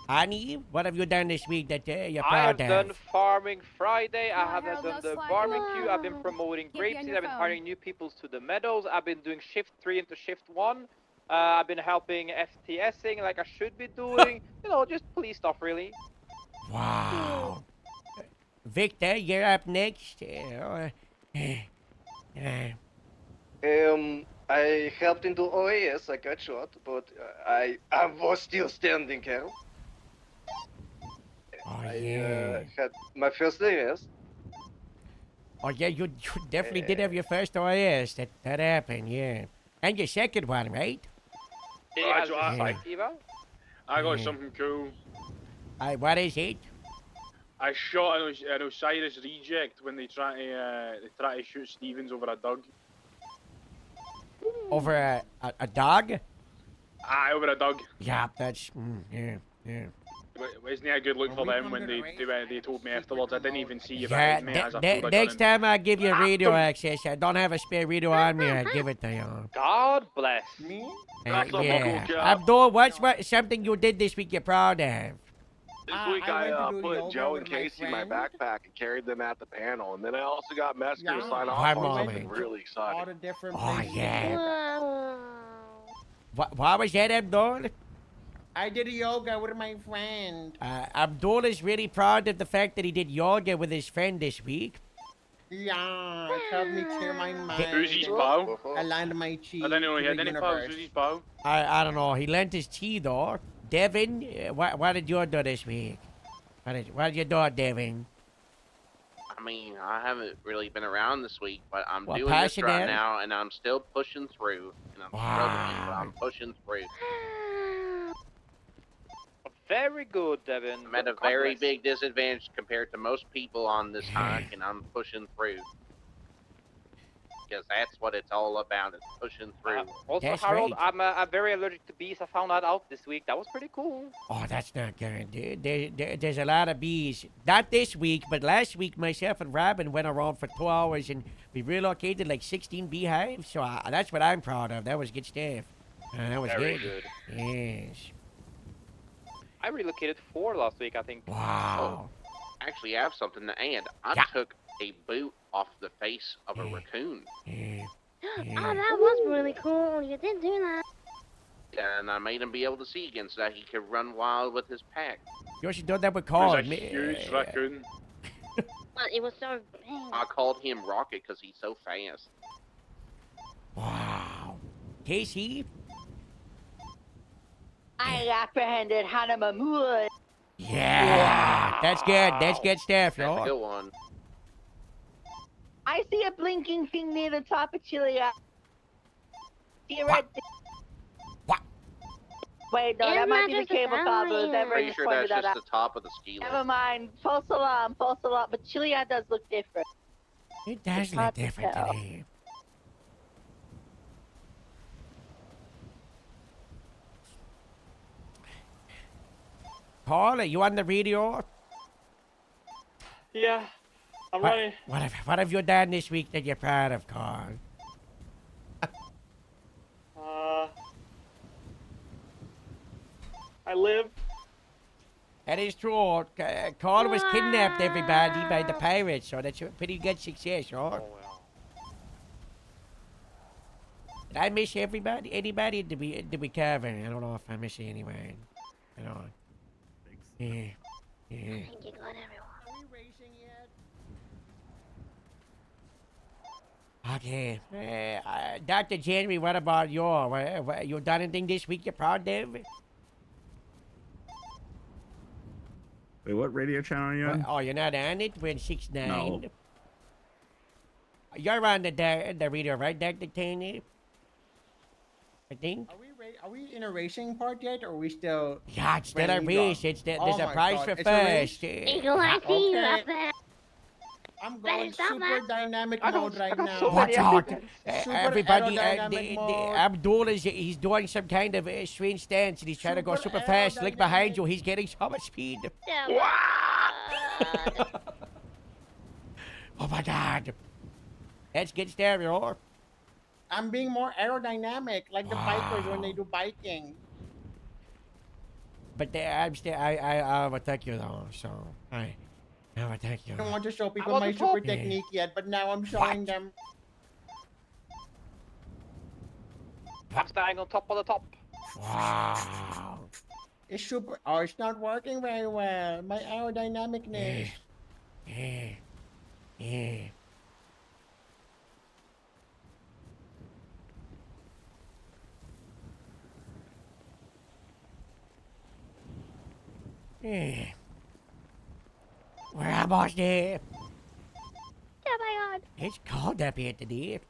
Annie, what have you done this week that you're I proud have of? done Farming Friday. I have Harold, done the no slack. barbecue. I've been promoting Can't be on Grapeseed. your I've been phone. hiring new people to the meadows. I've been doing shift 3 into shift 1. I've been helping FTSing like I should be doing. You know, just police stuff really. Wow. Victor, you're up next. I helped into OAS. I got shot, but I was still standing here. Oh, I yeah. had my first arrest. Oh, yeah, you definitely did have your first OIS. That happened, yeah. And your second one, right? Did you have I- the psych eval? I got Yeah. something cool. What is it? I shot an Osiris reject when they try to shoot Stevens over a dog. Over a dog? Aye, over a dog. Yeah, that's, yeah. Wasn't it a good look for them when they told me afterwards? I didn't even see you Yeah, behind me as I pulled a gun next in. time I give you radio access, I don't have a spare radio on me, I give it to you. God bless. Me? Yeah. Abdul, what's something you did this week you're proud of? This week I, went to do put yoga Joe with and my Casey in my friend. backpack and carried them at the panel, and then I also got Mesker Yeah. to sign off One on moment. something really All exciting. the different Oh, places. yeah. Wow. What was that, Abdul? I did yoga with my friend. Abdul is really proud of the fact that he did yoga with his friend this week. Yeah, it helped me clear my mind. Uzi's bow. Aligned my chi. I didn't know he to had the any bows. universe. Uzi's bow. I don't know. He lent his tea though. Devin, what did you do this week? What did you do, Devin? I mean, I haven't really been around this week, but I'm Well, doing pass this it right in. now, and I'm still pushing through. And I'm struggling, but I'm pushing through. Very good, Devin. I'm at a God very bless. big disadvantage compared to most people on this hike, and I'm pushing through. because that's what it's all about, is pushing through. Also, That's Harold, right. I'm very allergic to bees. I found that out this week. That was pretty cool. Oh, that's not good, dude. There's a lot of bees. Not this week, but last week, myself and Robin went around for 2 hours and we relocated like 16 beehives. So that's what I'm proud of. That was good stuff. That was Very good. good. Yes. I relocated 4 last week, I think. Wow. Actually, I have something to add. I took a boot off the face of a raccoon. Oh, that was really cool. You did do that. And I made him be able to see again so that he could run wild with his pack. You should do that with Carl. There's a huge raccoon. But it was so big. I called him Rocket because he's so fast. Wow. Casey? I apprehended Hannah Mood. Yeah. That's good. That's good stuff, That's a good y'all. one. I see a blinking thing near the top of Chilia. See a red thing. What? Wait, no, that might be the cable car, but Deborah Pretty just sure pointed that's that just out. the top of the ski lift. Never mind. False alarm, but Chilia does look different. It does It's look hard to different tell. today. Carl, are you on the radio? Yeah, I'm ready. What have you done this week that you're proud of, Carl? I live. That is true. Carl was kidnapped, everybody, by the pirates, so that's a pretty good success, right? Did I miss everybody? Anybody? Did we cover? I don't know if I missed anyone. I don't know. Yeah. Yeah. I think you got everyone. Are we racing yet? Okay. Dr. January, what about you? You done anything this week you're proud of? Wait, what radio channel are you on? Oh, you're not on it? We're in 6-9. No. You're on the radio, right, Dr. Taney? I think. Are we in a racing part yet, or are we still? Yeah, it's still a friendly race. draw? There's a Oh my prize God, for it's a race? first. Eagle, I see you up there. I'm Better going stop super that. dynamic mode right now. Watch out! Super Everybody, aerodynamic mode. Abdul he's doing some kind of strange stance and he's trying to go super fast. Look behind you, he's getting so much speed. Oh my God! That's good stereo. I'm being more aerodynamic, like the bikers when they do biking. But I'm still, I will take you though, so I will take you. I don't want to show people want my to super talk. technique yet, but now I'm showing them. I'm staying on top of the top. Wow. It's super. Oh, it's not working very well. My aerodynamicness. Yeah. Yeah. We're almost there. Oh my God. It's cold up here today.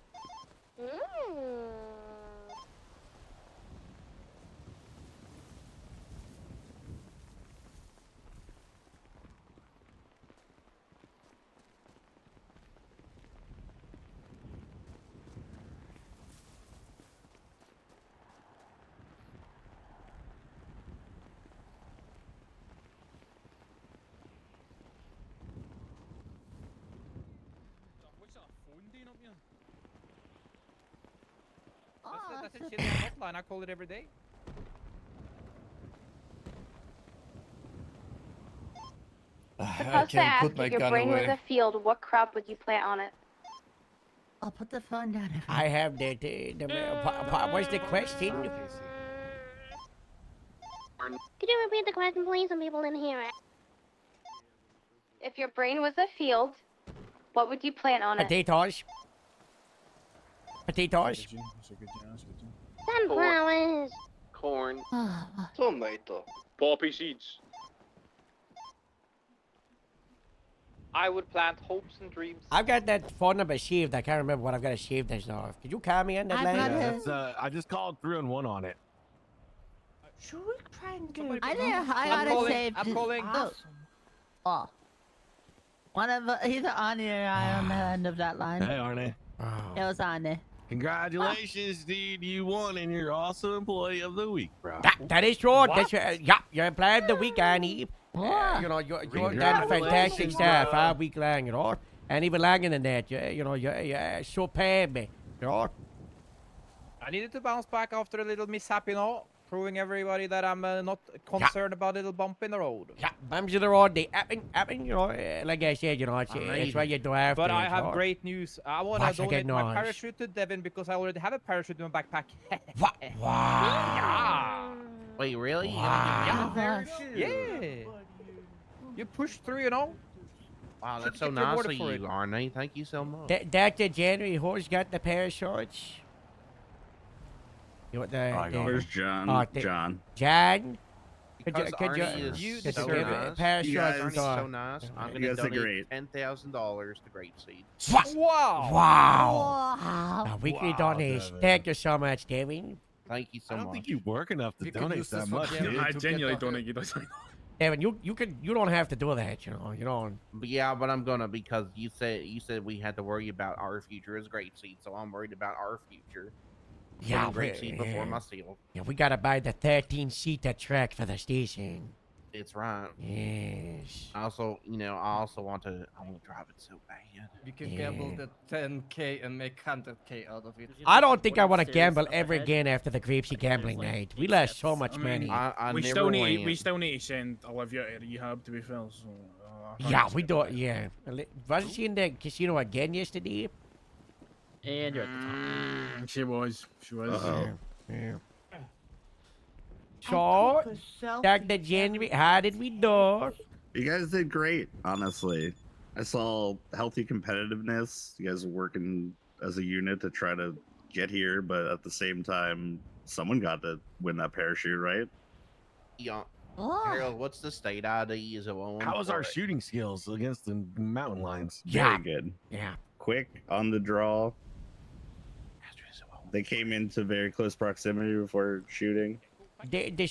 That's a chilly hotline. I call it every day. Supposed to ask if your brain was a field, what crop would you plant on it? I'll put the phone down. I have the what's the question? Could you repeat the question, please? Some people didn't hear it. If your brain was a field, what would you plant on it? Potatoes. Potatoes. Sunflowers. Corn. Tomato. Poppy seeds. I would plant hopes and dreams. I've got that phone number saved. I can't remember what I've got to save this off. Could you call me on that line? Yeah, that's, I just called 311 on it. Should we try and get? I didn't. I I'm gotta calling, save. I'm calling. Oh. One of either Ani or I on the end of that line. Hey, Arnie. It was on there. Congratulations, dude. You won and you're also Employee of the Week, bro. That is true. That's yeah, you're Employee of the Week, Annie. You know, you're done fantastic stuff all week long, you know. And even longer than that, you're superb, you know. I needed to bounce back after a little mishap, you know, proving everybody that I'm not concerned about a little bump in the road. Yeah, bumps in the road, they happen, you know. Like I said, you know, it's what you do after. But I have great news. I want to donate my parachute to Devin because I already have a parachute in my backpack. Wow. Wait, really? Wow. Yeah. You pushed through, you know. Wow, that's so nice of you, Arne. Thank you so much. Dr. January, who's got the parachutes? You want Where's John? John. John? Could you so so nice. nice. You guys are so nice. I'm going to donate $10,000 to Grapeseed. Wow. Wow. A weekly donation. Thank you so much, Devin. Thank you so much. I don't think you work enough to donate that much, dude. I genuinely don't think you do. Devin, you don't have to do that, you know. You don't. But yeah, but I'm gonna because you said we had to worry about our future as Grapeseed, so I'm worried about our future. Yeah, Grapeseed before myself. Yeah, we gotta buy the 13-seater truck for the station. It's right. Yes. I also want to drive it so bad. You can gamble the 10K and make 100K out of it. I don't think I want to gamble ever again after the Grapeseed gambling night. We lost so much money. We still need to send Olivia to rehab, to be fair. So, yeah, we do. Yeah, wasn't she in the casino again yesterday? And you're at the top. She was. Yeah. So, Dr. January, how did we do? You guys did great, honestly. I saw healthy competitiveness. You guys are working as a unit to try to get here, but at the same time, someone got to win that parachute, right? Yeah. Harold, what's the state ID? Is it one? How was our shooting skills against the mountain lions? Very good. Yeah. Quick, on the draw. They came into very close proximity before shooting. The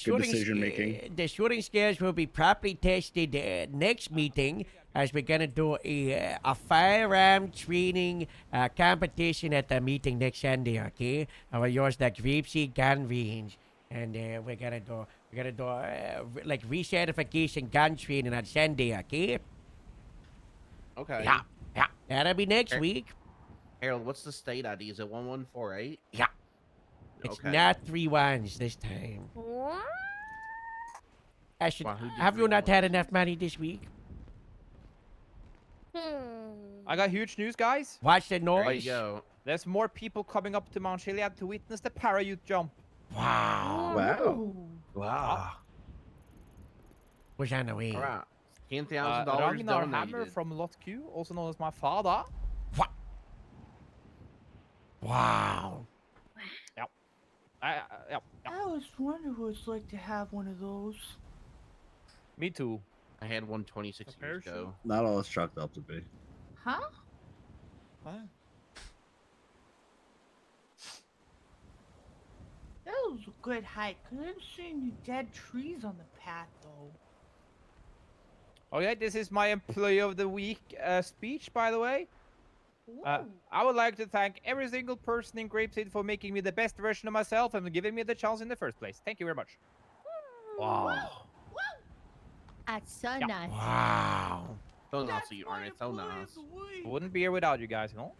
shooting skills will be properly tested next meeting, as we're gonna do a firearm training competition at the meeting next Sunday. Okay, we'll use the Grapeseed gun range, and we're gonna do like recertification gun training on Sunday. Okay. Okay. Yeah. That'll be next week. Harold, what's the state ID? Is it 1148? Yeah. It's not 3 1s this time. Have you not had enough money this week? I got huge news, guys. Watch the noise. There you go. There's more people coming up to Mount Chiliad to witness the parachute jump. Wow. Wow. Who's on the way? All right. $10,000 Ragnar donated. Hammer from Lot Q, also known as my father. What? Wow. Yep. I always wondered what it's like to have one of those. Me too. I had one 26 years ago. Not all it's chalked up to be. Huh? What? That was a good hike. I didn't see any dead trees on the path, though. Okay, this is my Employee of the Week speech, by the way. I would like to thank every single person in Grapeseed for making me the best version of myself and giving me the chance in the first place. Thank you very much. Wow. That's so nice. Wow. So nice of you, Arne. So nice. Wouldn't be here without you guys, you know?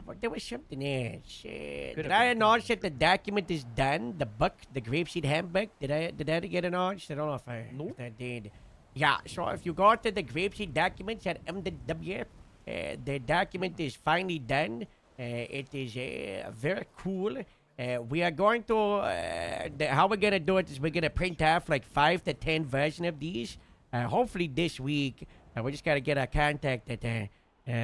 But there was something else. Did I announce that the document is done? The Grapeseed handbook? Did I get announced? I don't know if I did. Yeah, so if you go to the Grapeseed documents at MW, the document is finally done. It is very cool. We are going to, how we're going to do it is we're going to print off like 5 to 10 versions of these. Hopefully this week. We just got to get our contact at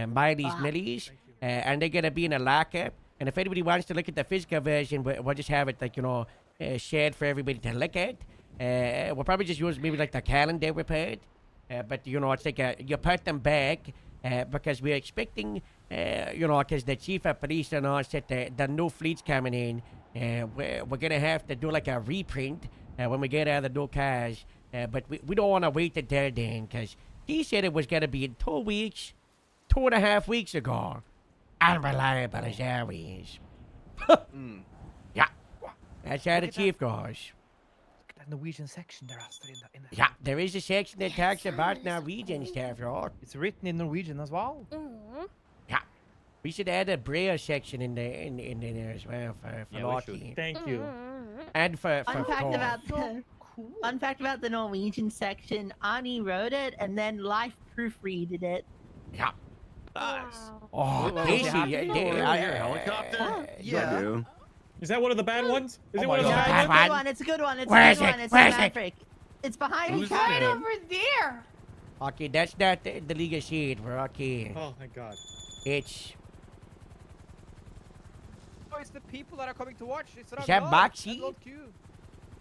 Miley's Millies. And they're going to be in a locker. And if anybody wants to look at the physical version, we'll just have it like, shared for everybody to look at. We'll probably just use maybe like the calendar we put. But, it's like you put them back because we're expecting, because the chief of police announced that the new fleet's coming in. We're going to have to do like a reprint when we get out of the new cars. But we don't want to wait until then because he said it was going to be in 2 weeks. 2.5 weeks ago. Unreliable as always. Yeah. That's how the chief goes. That Norwegian section there, Astrid, in the Yeah, there is a section that talks about Norwegian stuff, right? It's written in Norwegian as well. Yeah. We should add a Brea section in there as well for Yeah, we Loki. should. Thank you. And for Fun fact Thor. about the fun fact about the Norwegian section: Ani wrote it and then life proofreaded it. Yeah. Nice. Oh, Casey, helicopter? I do. Is that one of the bad ones? Is it Oh one of the my bad It's a ones? good one. It's a good one. It's Where a is good it? one. It's Where in is it? Maverick. It's behind Who's me. Right it? over there. Okay, that's not the League of Shade, bro. Okay. Oh my god. It's... Oh, it's the people that are coming to watch. It's Is that Moxie? That's Lot Q.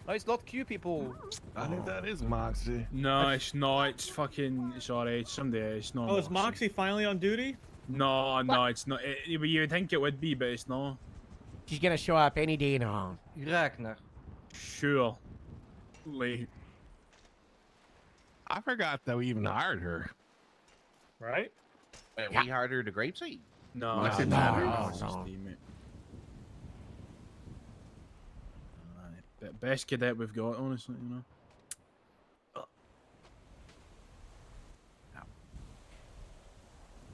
No, it's Lot Q people. I think that is Moxie. No, it's not. It's fucking. Sorry, it's somebody else. It's not. Oh, is Moxie finally on duty? No, no, it's not. You would think it would be, but it's not. She's gonna show up any day now. Ragnar. Sure. Like, I forgot that we even hired her. Right? Wait, Yeah. we hired her to Grapeseed. no, Moxie no, Matter. no, it's just the mate. Best cadet we've got, honestly, you know.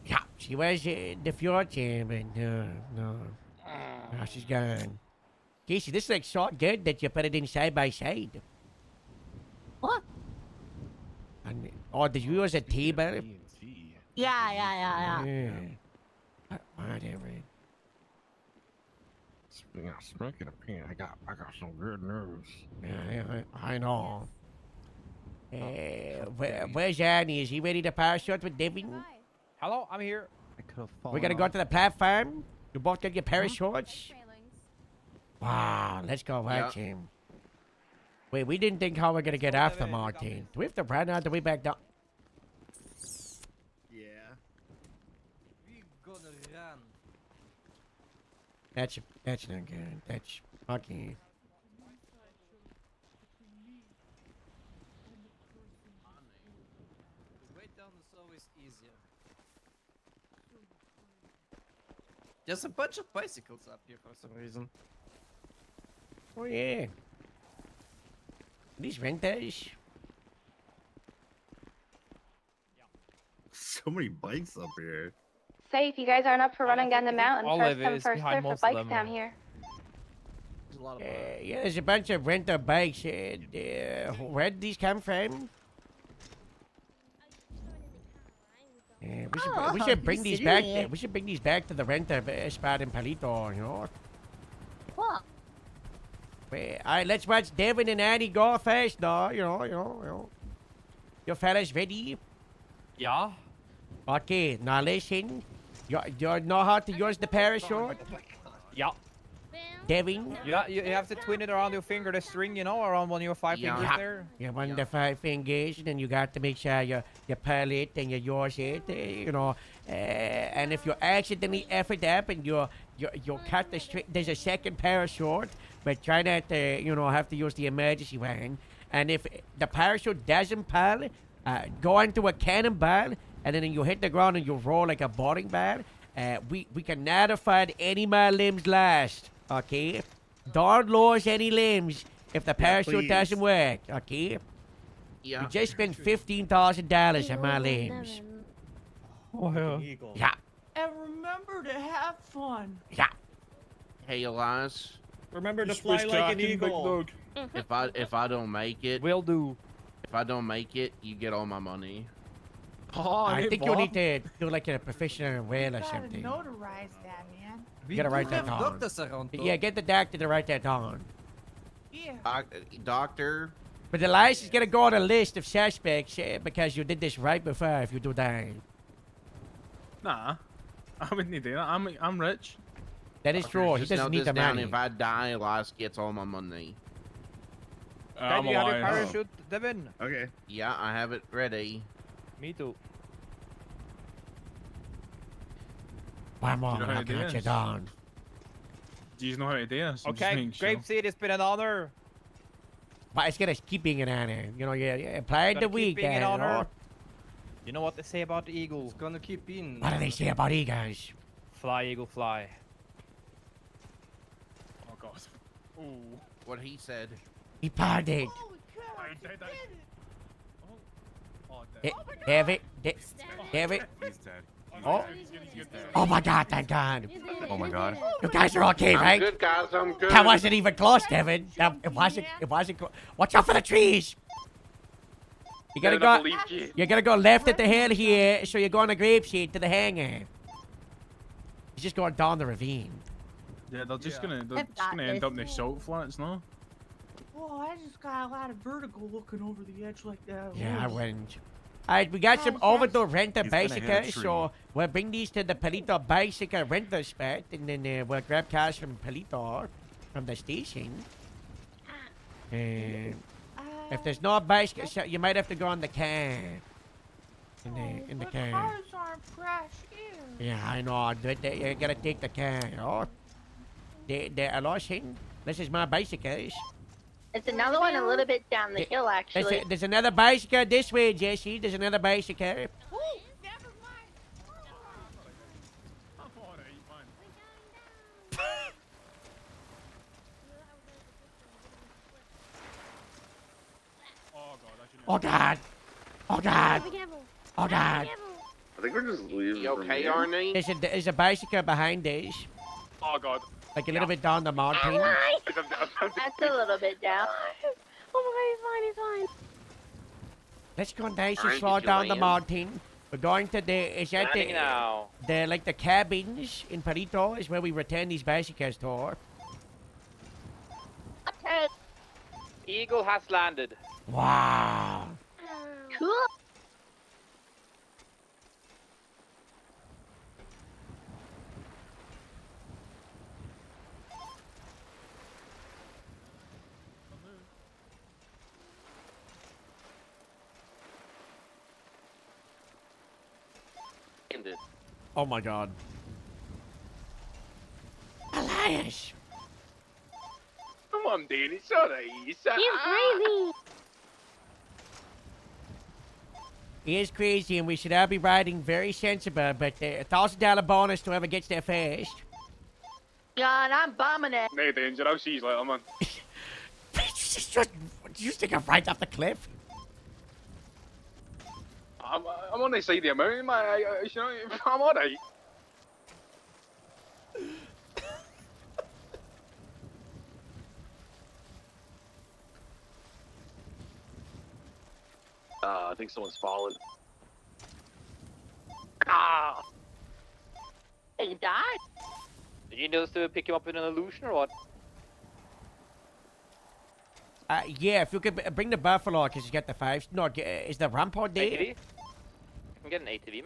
Yeah, she was the future, but no. Now she's gone. Casey, this looks so good that you put it in side by side. What? And, oh, did you use a table? Yeah. Whatever. Speaking of pain, I got some good nerves. Yeah, I know. Where's Annie? Is he ready to parachute with Devin? Hello, I'm here. I could have fallen. We're gonna go to the platform. You both get your parachutes. Wow, let's go watch him. Wait, we didn't think how we're gonna get after Martin. Do we have to run out the way back down? Yeah. We gonna run. That's not good. That's fucking. Way down is always easier. There's a bunch of bicycles up here for some reason. Oh yeah. These renters. So many bikes up here. Say if you guys aren't up for running down the mountain, all first of it come, is first behind serve for most of bikes them. down here. There's a lot of Yeah, there's a bunch of renter bikes. Where did these come from? Yeah, we should bring these back. We should bring these back to the renter spot in Palito. You know. What? Wait, all right, let's watch Devin and Annie go first. No, you know. You fellas ready? Yeah. Okay, now listen. You know how to use the parachute? Yeah. Devin? Yeah, you have to twin it around your finger, the string, you know, around one of your five fingers there. You want the 5 fingers, and then you got to make sure you pull it and you use it, you know. And if you accidentally F it up and you cut the string, there's a second parachute, but try not to, you know, have to use the emergency one. And if the parachute doesn't pull, go into a cannonball, and then you hit the ground and you roll like a bowling ball. We cannot afford any more limbs lost. Okay? Don't lose any limbs if the parachute doesn't work, okay? Yeah. We just spent $15,000 on my limbs. Oh, yeah. Eagle. Yeah, And remember to have fun. yeah. Hey, Elias. Remember to Swiss fly like an Dragon, big eagle. dog. If I don't make it, Will do. if I don't make it, you get all my money. Oh, I hey, think you Bob. need to do like a professional whale or Gotta something. notarize that, man. You gotta write that down. Yeah, get the doctor to write that down. Yeah. Doctor. But Elias is gonna go on a list of suspects because you did this right before if you do that. Nah, I wouldn't do that. I'm rich. That is true. He Just doesn't note need this the down. money. If I die, Elias gets all my money. I'm you have your alive. parachute, Devin? Okay. Yeah, I have it ready. Me too. One more, Do you know how I'll to do get you this? down. Do you know how to do this? I'm just Okay, making sure. Grapeseed, it's been an honor. But it's gonna keep being an honor. You know, you applied the Gotta keep week, being an honor. You know what they say about the eagle? It's gonna keep being. What do they say about eagles? Fly, eagle, fly. Oh god. Ooh. What he said. He partied. David. David. He's dead. Oh. Oh my god, thank god. Oh my god. You guys are okay, I'm right? good, guys. I'm good. That wasn't even close, Devin. It wasn't close. Watch out for the trees. You gotta go. You gotta go left at the hill here, so you're going to Grapeseed to the hangar. You're just going down the ravine. Yeah, they're just gonna I've got end this. up in the salt flats, no? Oh, I just got a lot of vertigo looking over the edge like that. Yeah, I Ooh. wouldn't. Alright, we got some overdue renter He's gonna hit a bicycles, tree. so we'll bring these to the Palito bicycle rental spot, and then we'll grab cars from Palito from the station. And if there's no bicycle, so you might have to go on the car. In the But car. cars aren't fresh. Ew. Yeah, I know. You gotta take the car. Oh, hello, Shane. This is my bicycles. It's another one a little bit down the hill, actually. There's another bicycle this way, Jesse. There's another bicycle. Ooh, never mind. Oh god. Oh god. Oh god. I think we're just leaving. You okay, from here. Arnie? There's a bicycle behind us. Oh god. Like a little bit down the mountain. That's a little bit down. Oh my god, he's fine, he's fine. Let's go nice and Alright, slow did you down the land? mountain. We're going to the is that Landing now. the like the cabins in Palito is where we return these bicycles to. Eagle has landed. Wow. Cool. Ended. Oh my god. Elias. Come on, Danny. It's alright. He's crazy. He is crazy and we should all be riding very sensible, but $1,000 bonus to whoever gets there first. John, I'm bombing it. No danger. I'll see you later, man. Did you think I'm right off the cliff? I'm on the side of the mountain, man. You know, I'm alright. I think someone's fallen. Ah! He died. Did you know to pick him up in an illusion or what? Yeah, if you could bring the buffalo, because he's got the 5. No, is the rampart there? ATV? I can get an ATV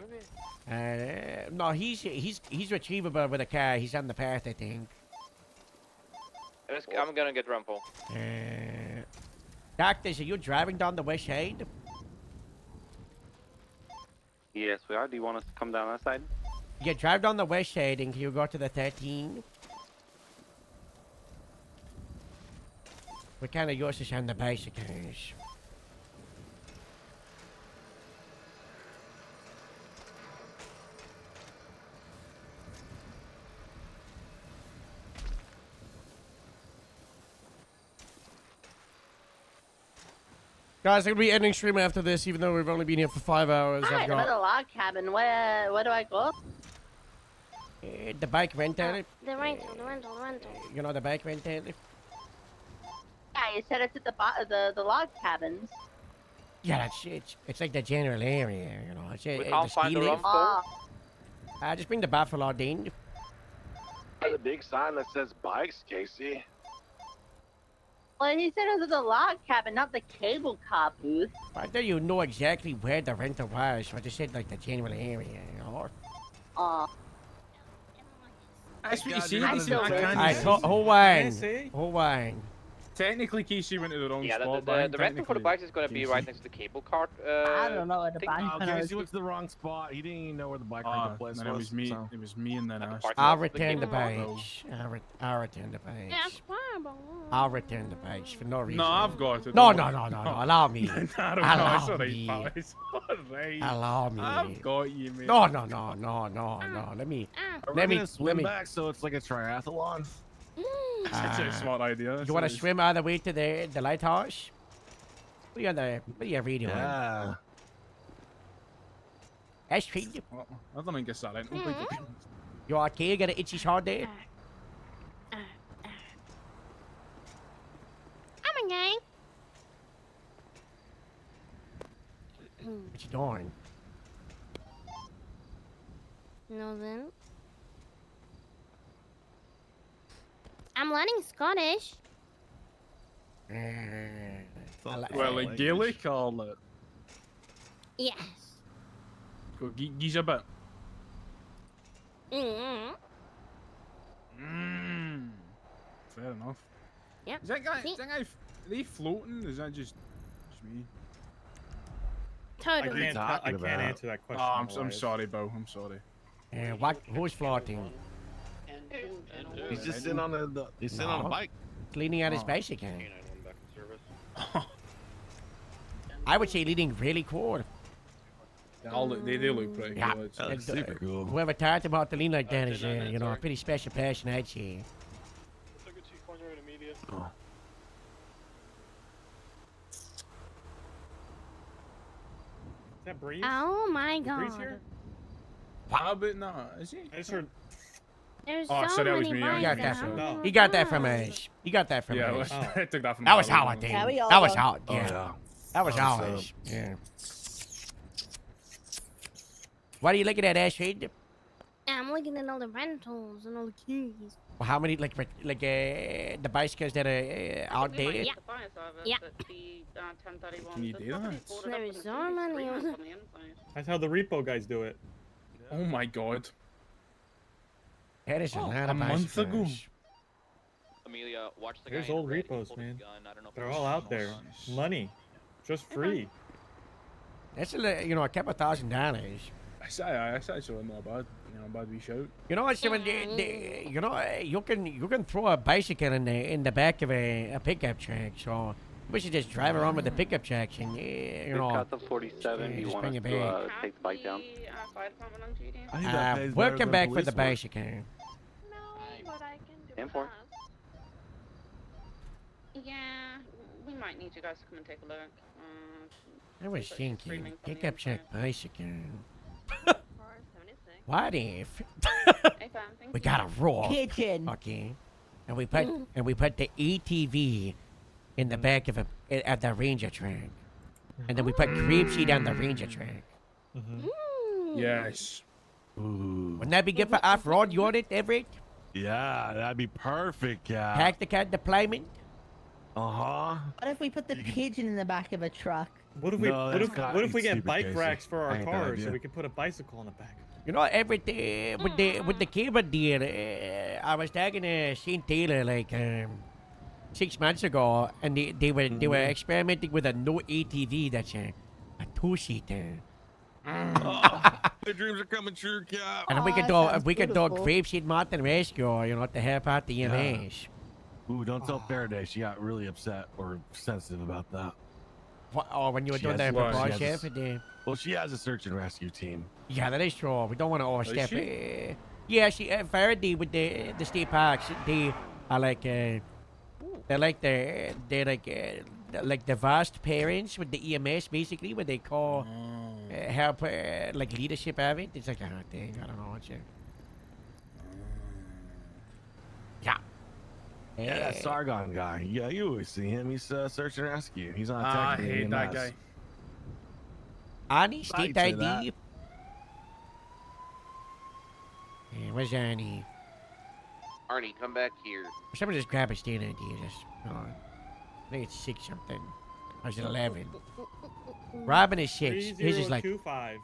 maybe? No, he's retrievable with a car. He's on the path, I think. I'm gonna get Rumple. Doctors, are you driving down the west side? Yes, we are. Do you want us to come down that side? Yeah, drive down the west side and can you go to the 13? We're kind of useless on the bicycles. Guys, I'm gonna be ending stream after this, even though we've only been here for 5 hours. Alright, I'm at the log cabin. Where do I go? The bike rental. The rental. You know the bike rental? Yeah, you said it's at the log cabins. Yeah, that's it's like the general area, you know. It's, We can't find the lift. Rumple. Just bring the buffalo, Dean. There's a big sign that says bikes, Casey. Well, he said it was at the log cabin, not the cable car booth. I thought you know exactly where the rental was, so I just said like the general area, you know. That's what you see. I This is feel not very kind Alright, of- hold on. Hold on. Technically, Casey went to the wrong Yeah, spot. the rental for the bikes is gonna be right next to the cable cart. I don't know what the thing. bank Okay, he went to the wrong spot. He didn't even know where the bike rental place It was me. so. It was me and then Ash. I'll return the badge. I'll return the badge. I'll return the badge for no reason. No, I've got it. No, don't no, worry. no, no, no. Allow me. I don't know. It's Allow alright, me. pal. It's alright. Allow me. I've got you, mate. No, no, no, no, no, no. Let me. Are we Let me. gonna swim Let me. back so it's like a triathlon? That's a smart idea. You want to swim all the way to the lighthouse? What are you reading? Yeah. That's right. I don't think it's that right. You okay? You got an itchy shot there? I'm okay. What you doing? No then. I'm learning Scottish. Well, like Gaelic or like... Yes. Go geese a bit. Fair enough. Yep. Is that guy? Are they floating? Is that just me? Totally. I can't answer that question. Oh, I'm sorry, Bo. I'm sorry. What? Who's floating? He's just sitting on he's sitting on a bike. Leaning on his bicycle. I would say leaning really cool. They do look pretty Yeah. cool. That looks super cool. Whoever taught him how to lean like that is, you know, a pretty special person, I'd say. Oh. Is that Breeze? Oh my Breeze god. here? How about no? Is he? I just heard. There's Oh, so so that was many me, He yeah. got bikes that out from. there. He got that from us. He got that from Yeah, us. I took that from. That was Howard, how I think. Yeah, we all That was got- how. Oh, Yeah. yeah. That was Awesome. ours. Yeah. What are you looking at, Ashford? I'm looking at all the rentals and all the keys. Well, how many the bicycles that are out there? Yeah. Yeah. Can you do that? There's so many. That's how the repo guys do it. Oh my god. That is a lot a of month ago. bicycles. Amelia, watch the There's guy in old red repos, holding man. the gun. I don't know if They're it's all out there. Money, just free. That's a couple $1,000. I say so not bad. You know, bad wee shout. You know what, Simon? You can throw a bicycle in the back of a pickup truck. So we should just drive around with the pickup trucks and We've got the 47. Do you just want bring us it to back. take the bike down? I think that pays We'll better come than back for police the work. bicycle. And for. Yeah, we might need you guys to come and take a look. I was thinking, pickup truck bicycle. What if we got a roll? Kitchen. Okay, and we put the ATV in the back of at the Ranger truck, and then we put Creepseed on the Ranger truck. Yes. Ooh. Wouldn't that be good for off-road? You want it, Everett? Yeah, that'd be perfect, yeah. Tactical deployment. Uh-huh. What if we put the pigeon in the back of a truck? What if we No, what that's if, not- what if we it's get stupid, bike Casey. racks for our I ain't that cars idea. so we can put a bicycle on the back? You know, Everett, with the cable deal, I was talking to St. Taylor like 6 months ago, and they were experimenting with a no ATV that's a two-seater. The dreams are coming true, Cap. And we could sounds do beautiful. Grapeseed Mountain Rescue, you know, to help out the EMS. Ooh, don't tell Faraday. She got really upset or sensitive about that. What, oh, when you were She doing has- that she for has chef, a- Well, she has a search and rescue team. yeah, that is true. We don't want to overstep. she? Yeah, she Faraday with the state parks. They are like they're like the vast parents with the EMS, basically, what they call help like leadership of it. It's like a thing. I don't know what you. Yeah. Yeah, that Sargon guy. Yeah, you always see him. He's search and rescue. He's on I tech. hate that guy. Annie, state I'd say ID. that. Yeah, where's Annie? Arnie, come back here. Someone just grab a state ID. Just, I think it's 6 something. Or is it 11? Robin is 6. His is like 3025.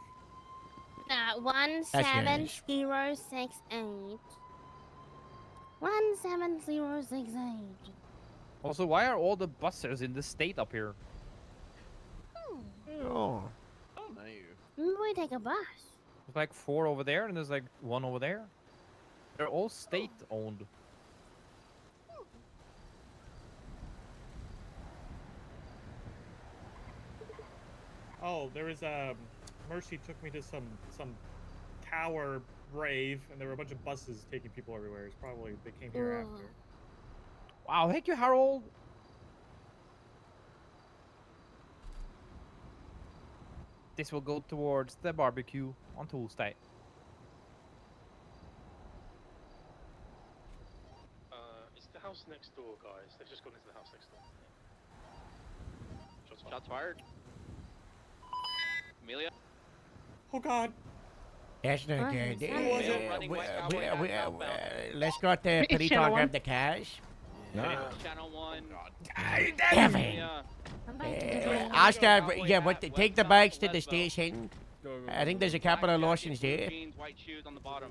17068. 17068. Also, why are all the buses in the state up here? Oh. Oh, no. Maybe we take a bus. There's like 4 over there, and there's like 1 over there. They're all state-owned. Oh, there was Mercy took me to some tower rave, and there were a bunch of buses taking people everywhere. It's probably they came here after. Wow, thank you, Harold. This will go towards the barbecue on Tuesday. It's the house next door, guys. They've just gone into the house next door. Shots fired. Amelia? Oh God. That's not What good. is that? Let's go to Perito Channel and grab one. the cash. Channel 1. Damn it. I'll start. Yeah, but take the bikes to the station. I think there's a couple of lotions there. Jeans, white shoes on the bottom.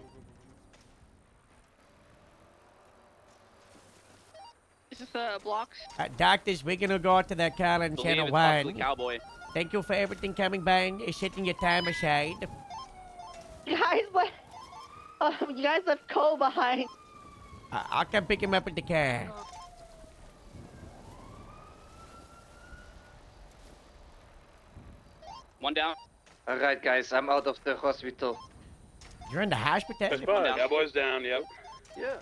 Is this the blocks? Doctors, we're gonna go to the call on Believe channel it's possibly 1. Cowboy. Thank you for everything coming by and setting your time aside. Guys, what? You guys left Cole behind. I'll come pick him up in the car. One down. Alright, guys, I'm out of the hospital. You're in the hospital? Cowboy's down, yep. Yeah.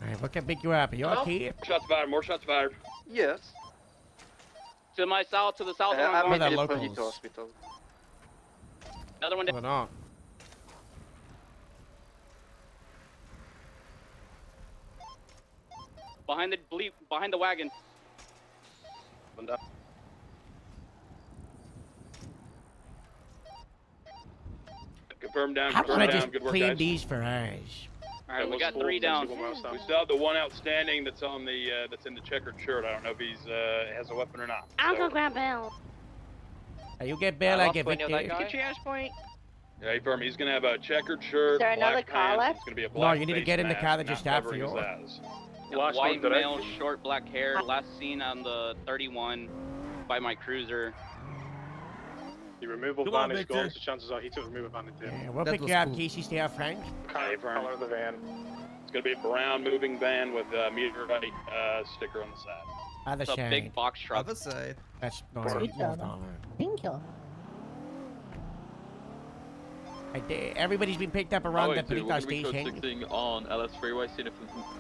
Alright, we can pick you up. Are you okay? Shots fired, more shots fired. Yes. To my south, to the south. I'm Where in the the Perito locals? hospital. Another one down. Hold on. Behind the wagon. One down. Confirm down, I confirm wanna down. just Good work, clean guys. these for us. Alright, we got 3 down. We still have the one outstanding that's on the that's in the checkered shirt. I don't know if he's has a weapon or not. I'll go grab Bill. You get Bill, I get Point Victor. out that guy. Triage point. Yeah, he firm. He's gonna have a checkered shirt. Is there another black car pants, left? It's gonna be a No, black you need to face get in the mask, car that not just stopped for covering you. his eyes. White one direct. male, short black hair. Last seen on the 31 by my cruiser. The removal Come van on, is Victor. gone, so chances are he took the removal van into Yeah, we'll That pick was you up, cool. Casey. Stay out front. color of the van. It's gonna be a brown moving van with a meteorite sticker on the side. Other It's a side. big box truck. Other side. That's no, Sweet move job. on. Thank you. Everybody's been picked up around the Perito station. on LS Freeway, seeing if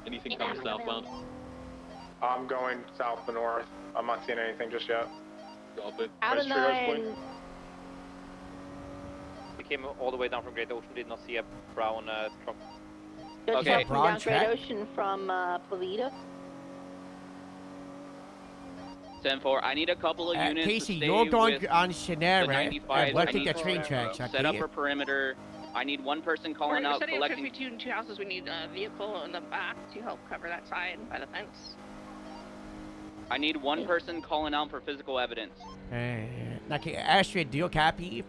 anything comes southbound. I'm going south to north. I'm not seeing anything just yet. Out of Where's Triage point? 9. We came all the way down from Great Ocean. Did not see a brown truck. Just Okay. okay. Brown down Great track? Ocean from Polita. 10-4. I need a couple of units Casey, to stay you're going with on the Shannara, 95. and we'll I take need the train tracks, set up okay? a perimeter. I need one person calling out, collecting. Two houses. We need a vehicle in the back to help cover that side by the fence. I need one person calling out for physical evidence. Okay, Astrid, do you copy?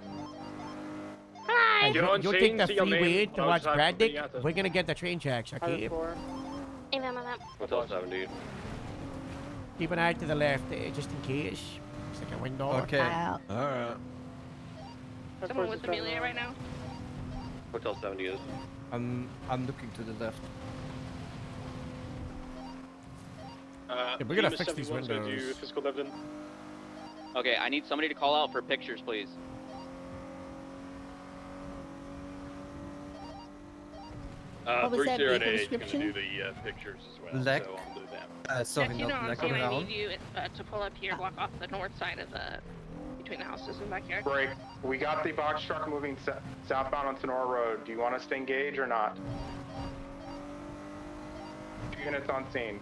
Hi. You're on You'll scene, take the see your name freeway towards outside Braddock. Pinata. We're gonna get the train tracks, okay? Hotel 70. Keep an eye to the left, just in case. It's like a window. Okay. Out. Alright. Someone with Amelia right now. Hotel 70 is. I'm looking to the left. we're gonna Lima fix these 71's gonna do windows. physical evidence. Okay, I need somebody to call out for pictures, please. What was Bruce that here at vehicle 8 is gonna description? do the pictures as well. Lek. So I'll do that. Sorry, If you not don't like understand, I around. need you to pull up here, block off the north side of the between the houses and backyard. Break. We got the box truck moving southbound on Sonora Road. Do you want us to engage or not? 2 units on scene.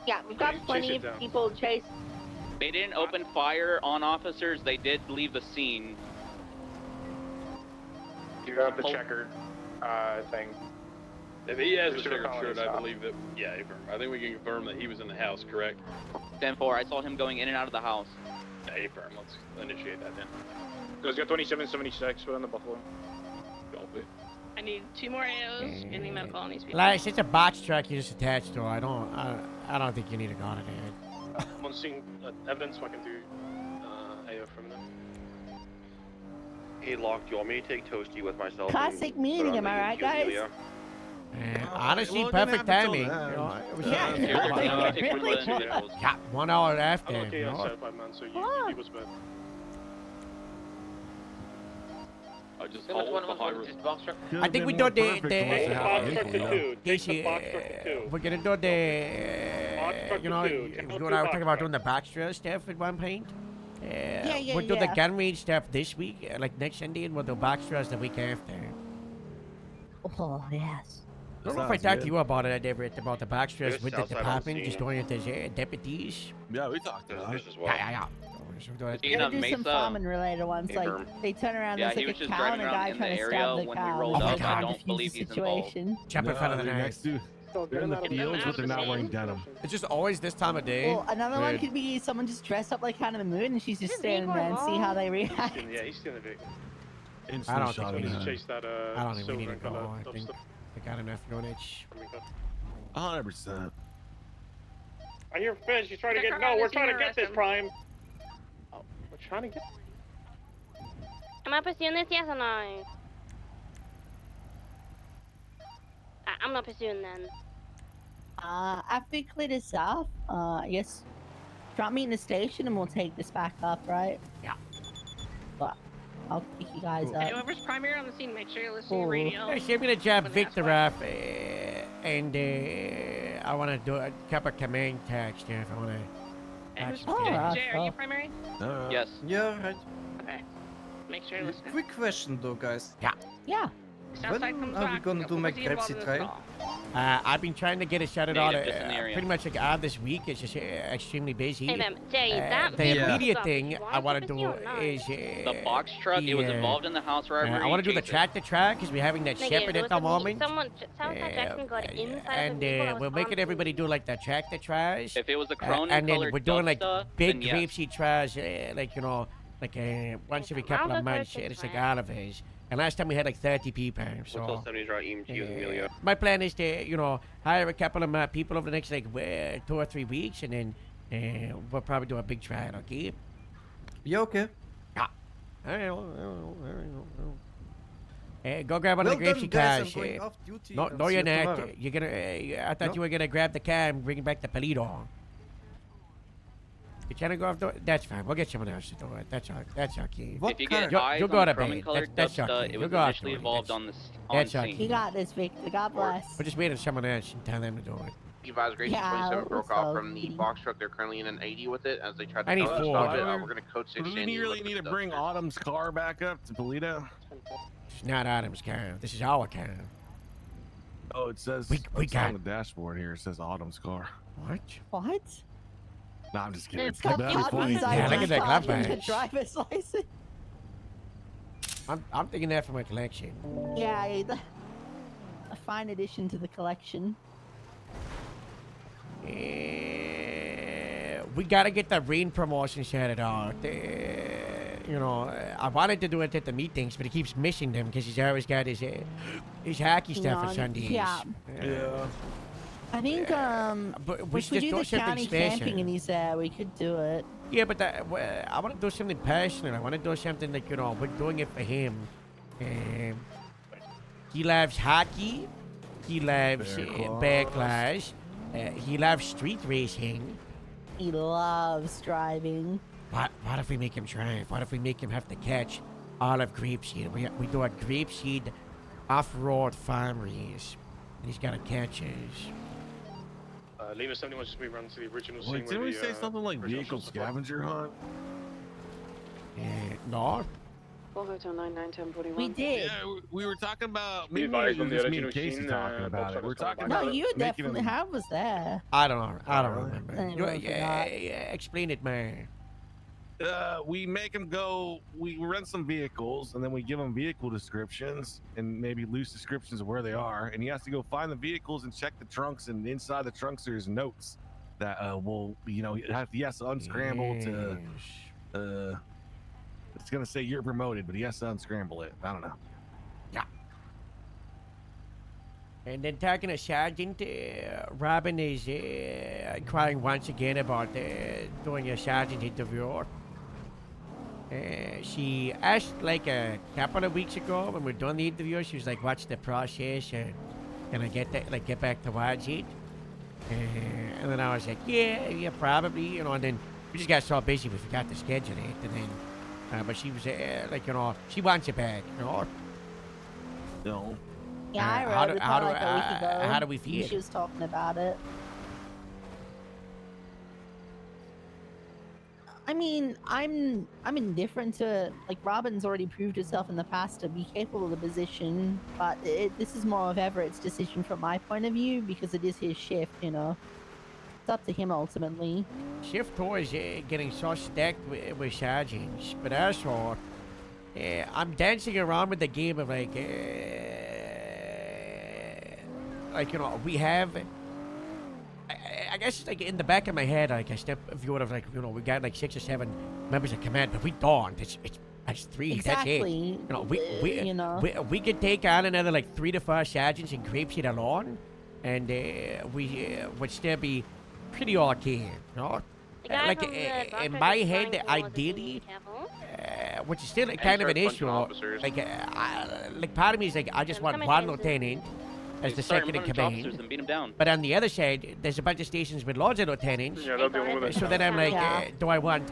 Yeah, we've got Chase plenty it down. of people chase. They didn't open fire on officers. They did leave the scene. You have the checkered thing. If he has We a should've checkered called shirt, it I stop. believe that. Yeah, I think we can confirm that he was in the house, correct? 10-4. I saw him going in and out of the house. Yeah, firm. Let's initiate that then. Let's get 2776. We're on the Buffalo. I need 2 more AOs. Any medical on these people. Like, it's a box truck you just attached to. I don't think you need to go to there. on scene evidence so I can do AO from them. Hey, Locke, do you want me to take Toasty with myself? Classic meeting, am I right, guys? Honestly, well, it didn't perfect happen timing. till You know, it was, Yeah. yeah, 1 hour after. I'm okay you on know. certified, man, so you was bad. I just Say what's hold one the high of them, risk. just box truck. I think we do the Box truck to 2. Take Casey, the box truck to 2. we're gonna do truck you to know, 2. you Take and out I 2 were box talking about trucks. doing the backstreet stuff at one point. Yeah, We'll do the yeah. gun range stuff this week, like next Sunday, and we'll do backstreets the week after. Oh, yes. I don't know if I Sounds talked to good. you about it, Everett, about the backstreets Just with the outside on department, scene. just doing it as deputies. Yeah, we talked There's about this it. as well. Yeah. So we're doing it. Speaking Gotta of do some Mesa, farming related ones. Hey, Like Verm. they turn around, Yeah, there's he like was a just cow and driving a around guy in the trying to area stab the when we cow. rolled and up. they're I trying don't to defuse believe the he's involved. situation. Jump in front of the they're next. next to. They're in the fields, but they're not wearing denim. It's just always this time of day. Well, another one Weird. could be someone just dressed up like Hannah the Moon, and she's just Is standing there and see how they react. Yeah, he's still in the vehicle. Instantly I don't shot think him we down. Chase that I don't think we need silver to go. color I think dumpster. I got enough knowledge. 100%. I hear Fizz, you're trying to get. No, we're trying to get this, Prime. Oh, we're trying to get. Am I pursuing this? Yes or no? I'm not pursuing then. After we clear this off, I guess drop me in the station and we'll take this back up, right? Yeah. But I'll pick you guys Cool. up. Whoever's primary on the scene, make sure you listen to Cool. your radio. Actually, I'm gonna jab Victor up, and I want to do a couple command tags there if I want to. Jay, are you primary? Yes. Yeah, right. Okay. Make sure you listen. Quick question though, guys. Yeah. Southside comes When are we back, gonna do my who's involved in Grepsy this trial? call? I've been trying to get it shut out Native just in the area. pretty much like this week. It's just extremely busy. Hey, ma'am, Jay, that the vehicle immediate is thing up. I want to Why do is it not? is The box truck, it was involved in the house robbery. I want to do the Chase it. tractor track because we're having that Negative, shepherd there at was the a moment. Someone, Southside Jackson got inside of the And vehicle that was we're making on everybody do like the tractor tries. If it was a Cronin and then colored we're doing like Dusta, big then yes. grapeseed tries, like you know, like once every couple of months. It's like all of us. And last time we had like 30 people. So What's all 70s right? EMT with Amelia. my plan is to, you know, hire a couple of people over the next like 2 or 3 weeks, and then we'll probably do a big trial. Okay? Yeah, okay. I don't know. Go grab one of the Well grapeseed done, guys. cars. I'm going off duty. No, I'll no, see you're you not. tomorrow. You're gonna. I thought No? you were gonna grab the car and bring back the Polito. You're trying to go off the. That's fine. We'll get someone else to do it. That's all. That's okay. What If you kind get of- eyes you'll on go the to Cronin bed. colored That's Dusta, okay. it You'll was go out initially to it. involved That's- on this that's on okay. You scene. got this, Victor. God bless. We're just waiting for someone else and tell them to do it. Advised Gracie Yeah, 27 broke so off from the kidding. box truck. They're currently in an 80 with it as they tried to I need stop four. it. We're going to code 6 Do we really need to bring Autumn's car back up to Polito? It's not Adam's car. This is our car. Oh, it says We it's got- on the dashboard here. It says Autumn's car. What? What? No, I'm just kidding. It's got That'd be copies funny. on Yeah, look at that the glove car and the badge. driver's license. I'm thinking that for my collection. Yeah, a fine addition to the collection. We gotta get the rain promotion shouted out. You know, I wanted to do it at the meetings, but he keeps missing them because he's always got his hacky stuff on No, Sundays. yeah. Yeah. I think But we if should we just do do the something county special. camping and he's there, we could do it. Yeah, but I want to do something personal. I want to do something like, you know, we're doing it for him. He loves hockey. He loves bear class. He loves street racing. He loves driving. What if we make him drive? What if we make him have to catch all of Grapeseed? We do a Grapeseed off-road farm race. And he's got to catch his. Lima 71 just moved around to the original scene. Wait, didn't we say something like vehicle scavenger hunt? No. Full Hotel 991041. We did. Yeah, we were talking about. Be Maybe advised it on was the just me and original Casey scene, talking about it. We're talking No, about you making definitely. them- How was there? I don't remember. I forgot. Explain it, man. We make them go. We rent some vehicles, and then we give him vehicle descriptions and maybe loose descriptions of where they are. And he has to go find the vehicles and check the trunks. And inside the trunks, there's notes that will, you know, he has to unscramble to. It's gonna say you're promoted, but he has to unscramble it. I don't know. And then talking to Sergeant, Robin is inquiring once again about doing a sergeant interview. She asked like a couple of weeks ago when we were doing the interview. She was like, "What's the process? Can I get back to watch it?" And then I was like, "Yeah, probably." You know. And then we just got so busy we forgot to schedule it. And then, but she was like, you know, she wants it back. You know. No. Yeah, I read it like a week ago. How do we feel? She was talking about it. I mean, I'm indifferent to it. Like, Robin's already proved herself in the past to be capable of the position, but this is more of Everett's decision from my point of view because it is his shift, you know. It's up to him ultimately. Shift 2 is getting so stacked with sergeants, but also, I'm dancing around with the game of like, you know, we have. I guess it's like in the back of my head, like I step view of like, you know, we got like 6 or 7 members of command, but we don't. It's 3. Exactly. That's it. You know, we could take on another like 3 to 4 sergeants in Grapeseed alone, and we would still be pretty okay. You know, like in my head, ideally, which is still kind of an issue. Like part of me is like, I just want 1 lieutenant as the second in command. And beat him down. But on the other side, there's a bunch of stations with loads of lieutenants. Yeah, that'd be one of the- So then I'm like, do I want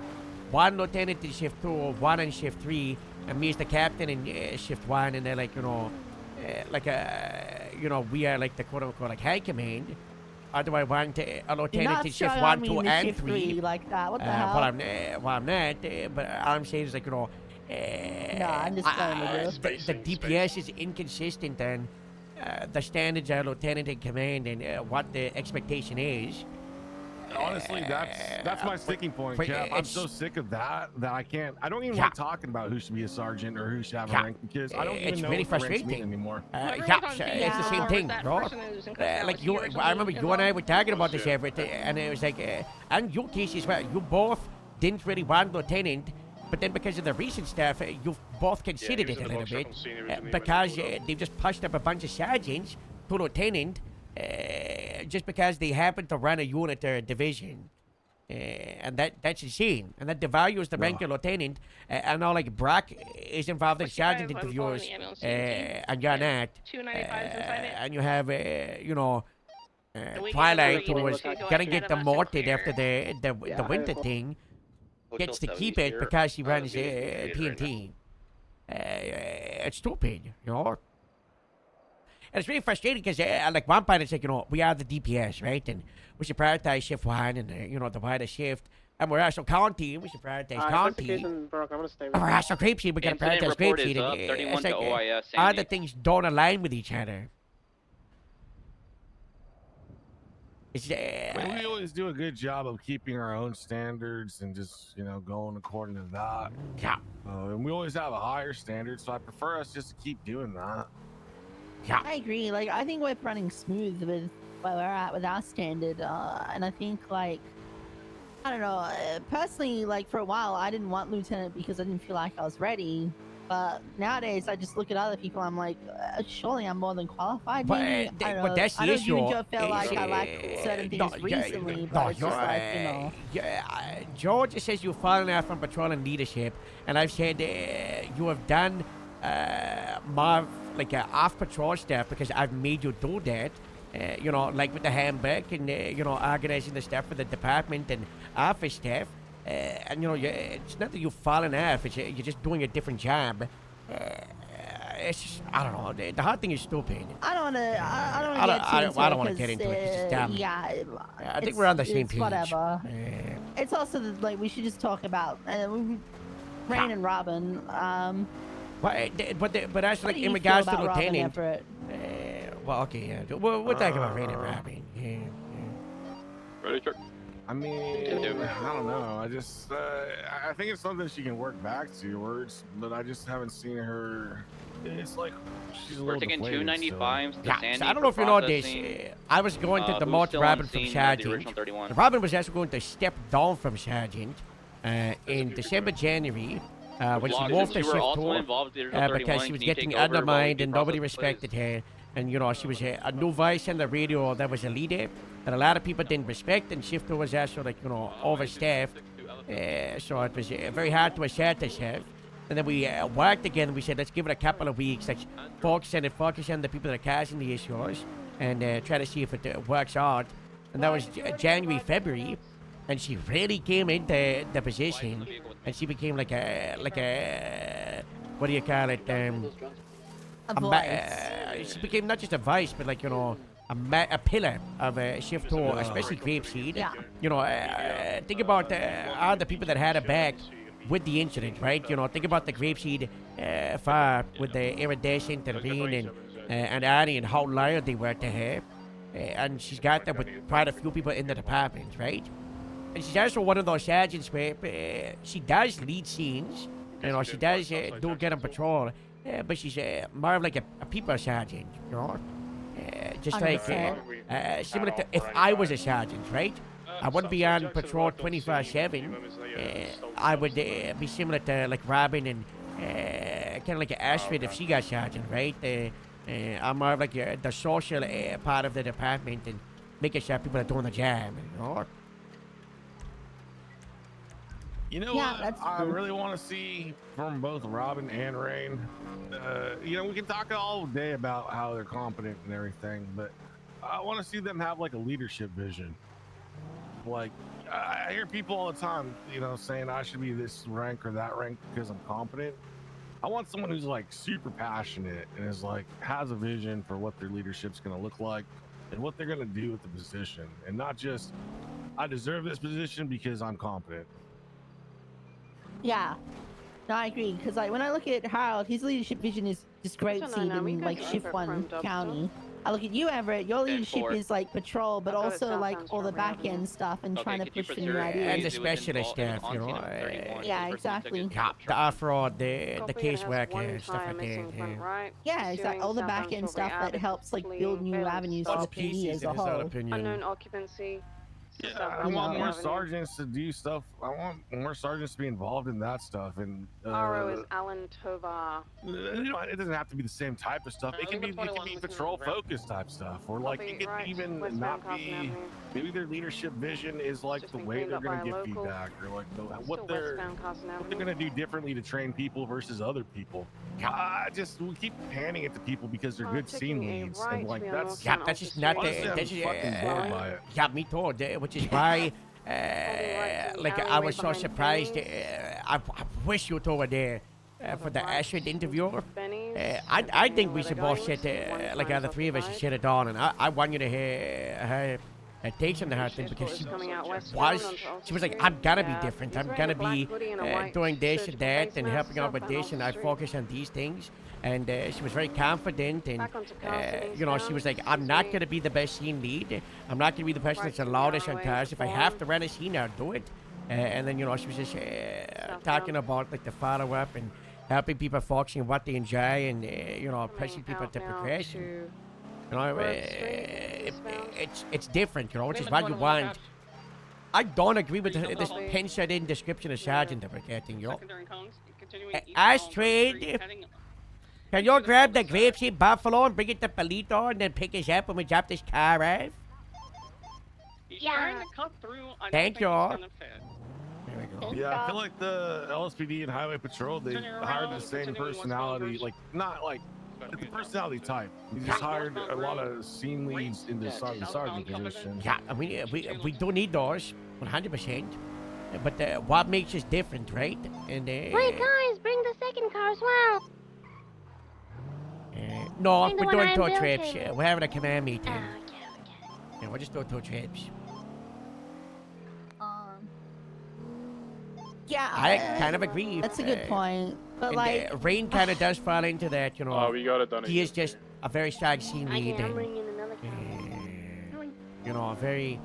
1 lieutenant in shift 2, 1 in shift 3, and me as the captain in shift 1, and they're like, you know, you know, we are like the quote-unquote like high command. Or do I want a lieutenant in shift 1, 2, and 3? Like that. What the hell? Well, I'm not. But all I'm saying is like, you know, no, I'm just playing with you. the DPS is inconsistent, and the standards are lieutenant in command, and what the expectation is. Honestly, that's my sticking point, Cap. I'm so sick of that I don't even like talking about who should be a sergeant or who should have a rank because I don't even know really what the ranks frustrating mean anymore. It's the same thing, bro. Like you, I remember you and I were talking about this everything, and it was like, and your case as well. You both didn't really want lieutenant, but then because of the recent stuff, you both considered it a little bit because they've just pushed up a bunch of sergeants to lieutenant. Just because they happen to run a unit or a division. And that's insane. And that devalues the rank of lieutenant. I know, like, Brock is involved in sergeant interviews, and you're not. And you have, you know, Twilight, who was gonna get demoted after the winter thing, gets to keep it because she runs PNT. It's stupid, you know? And it's really frustrating because, like, one part it's like, you know, we are the DPS, right? And we should prioritize shift 1 and, you know, the wider shift. And we're also county. We should prioritize county. We're also Grapeseed. We got to prioritize Grapeseed. It's like, other things don't align with each other. It's, we always do a good job of keeping our own standards and just, you know, going according to that. Yeah. And we always have a higher standard, so I prefer us just to keep doing that. Yeah. I agree. Like, I think we're running smooth with where we're at with our standard. And I think, like, I don't know. Personally, like, for a while, I didn't want lieutenant because I didn't feel like I was ready. But nowadays, I just look at other people. I'm like, surely I'm more than qualified. But, maybe? I don't know. that's the I know issue. you and Joe felt like I like certain things recently, but it's just like, you know. George says you've fallen off from patrol and leadership, and I've said you have done more like off patrol stuff because I've made you do that. You know, like with the handbook and you know, organizing the stuff for the department and office staff. And you know, it's not that you've fallen off; it's you're just doing a different job. It's just, I don't know. The whole thing is stupid. I don't want to get into it. It's just dumb. Yeah, I think we're on the same page. Whatever. It's also like we should just talk about Rain and Robin. But that's like in regards to lieutenant. Well, okay, yeah. We'll talk about Rain and Robin. Yeah. Ready, Chuck? I mean, I don't know. I just, I think it's something she can work back towards, but I just haven't seen her. It's like she's a We're little taking deflated 295s still. to Yeah, Sandy so I don't know if you know this. I was going to demote Robin from sergeant. Robin was actually going to step down from sergeant in December, January. When she moved to shift 2 because she was getting undermined and nobody respected her. And, you know, she was a new voice on the radio that was a leader that a lot of people didn't respect, and Shifter was also, like, you know, overstaffed. So it was very hard to assert herself. And then we worked again. We said, let's give it a couple of weeks. Let's focus on the people that are causing the issues and try to see if it works out. And that was January, February. And she really came into the position. And she became like a what do you call it? She became not just a vice, but like, you know, a pillar of Shift 2, especially Grapeseed. Yeah. You know, think about all the people that had her back with the incident, right? You know, think about the Grapeseed fire with the iridescent and Reen and Annie and how loyal they were to her. And she's got that with quite a few people in the department, right? And she's also one of those sergeants where she does lead scenes. You know, she does do get on patrol. But she's more of like a people sergeant, you know? Just like, similar to if I was a sergeant, right? I wouldn't be on patrol 24/7. I would be similar to like Robin and kind of like Astrid if she got sergeant, right? I'm more of like the social part of the department and making sure people are doing the job, you know? You know what I really want to see from both Robin and Rain? You know, we can talk all day about how they're competent and everything, but I want to see them have like a leadership vision. Like, I hear people all the time, you know, saying I should be this rank or that rank because I'm competent. I want someone who's like super passionate and is like has a vision for what their leadership's going to look like and what they're going to do with the position, and not just I deserve this position because I'm competent. Yeah. No, I agree. Because like when I look at Harold, his leadership vision is just great seed in like Shift 1 County. I look at you, Everett. Your leadership is like patrol, but also like all the back end stuff and trying to push for new ideas. And the specialist staff, you know. Yeah, exactly. Yeah, the off-road, the caseworker, stuff like that. Yeah, exactly. All the back end stuff that helps like build new avenues for the PD as a whole. Unknown occupancy. Yeah, I want more sergeants to do stuff. I want more sergeants to be involved in that stuff. And RO is Alan Tovar. You know, it doesn't have to be the same type of stuff. It can be patrol focused type stuff, or like it could even not be. Maybe their leadership vision is like the way they're going to give feedback, or like what they're going to do differently to train people versus other people. We keep handing it to people because they're good scene leads, and like that's just not the. That's just fucking bored by it. Yeah, me too. Which is why, like, I was so surprised. I wish you two were there for the Ashford interview. I think we should both sit, like, the three of us should sit it down, and I want you to hear her takes on the whole thing, because she was like, I'm gonna be different. I'm gonna be doing this and that and helping out with this, and I focus on these things. And she was very confident, and you know, she was like, I'm not gonna be the best scene lead. I'm not gonna be the person that's the loudest on cars. If I have to run a scene, I'll do it. And then, you know, she was just talking about like the follow-up and helping people focusing on what they enjoy, and you know, pushing people to progression. You know, it's different, you know, which is what you want. I don't agree with this pen-shut-in description of sergeant that we're getting, you know. Astrid, can you grab the Grapeseed Buffalo and bring it to Palito and then pick us up when we drop this car off? Yeah. Thank you. Yeah, I feel like the LSPD and Highway Patrol, they hired the same personality, like, not like the personality type. They just hired a lot of scene leads in the sergeant position. Yeah, I mean, we do need those, 100%. But what makes us different, right? And wait, guys, bring the second car as well. No, we're doing tow trips. We're having a command meeting. Yeah, we're just doing tow trips. Yeah, I kind of agree. That's a good point. But and, like, Rain kind of does fall into that, you know. Oh, we got it done. He is just a very strong scene lead, and you know, a very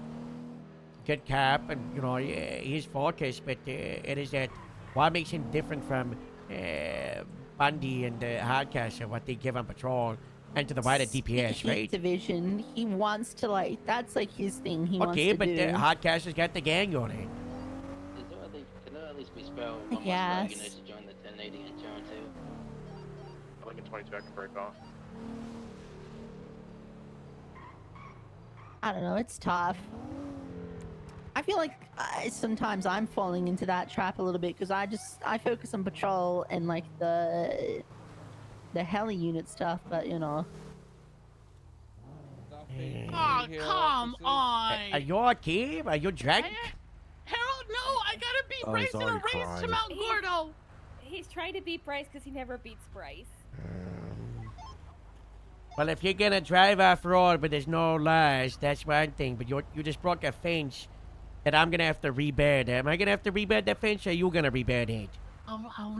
good cop, and you know, he's focused. But it is that what makes him different from Bundy and Hardcastle, what they give on patrol, and to the wider DPS, right? Division. He wants to like. That's like his thing. He wants to do. Okay, but Hardcastle's got the gang on it. Yes. To join the 1080 and join too. I think in 22 I can break off. I don't know. It's tough. I feel like sometimes I'm falling into that trap a little bit because I focus on patrol and like the heli unit stuff, but you know. Oh, come on! Are you okay? Are you drunk? Harold, no! I gotta beat Bryce in a race to Mount Gordo! He's trying to beat Bryce because he never beats Bryce. Well, if you're gonna drive off-road but there's no laws, that's one thing. But you just broke a fence that I'm gonna have to rebuild. Am I gonna have to rebuild that fence, or are you gonna rebuild it?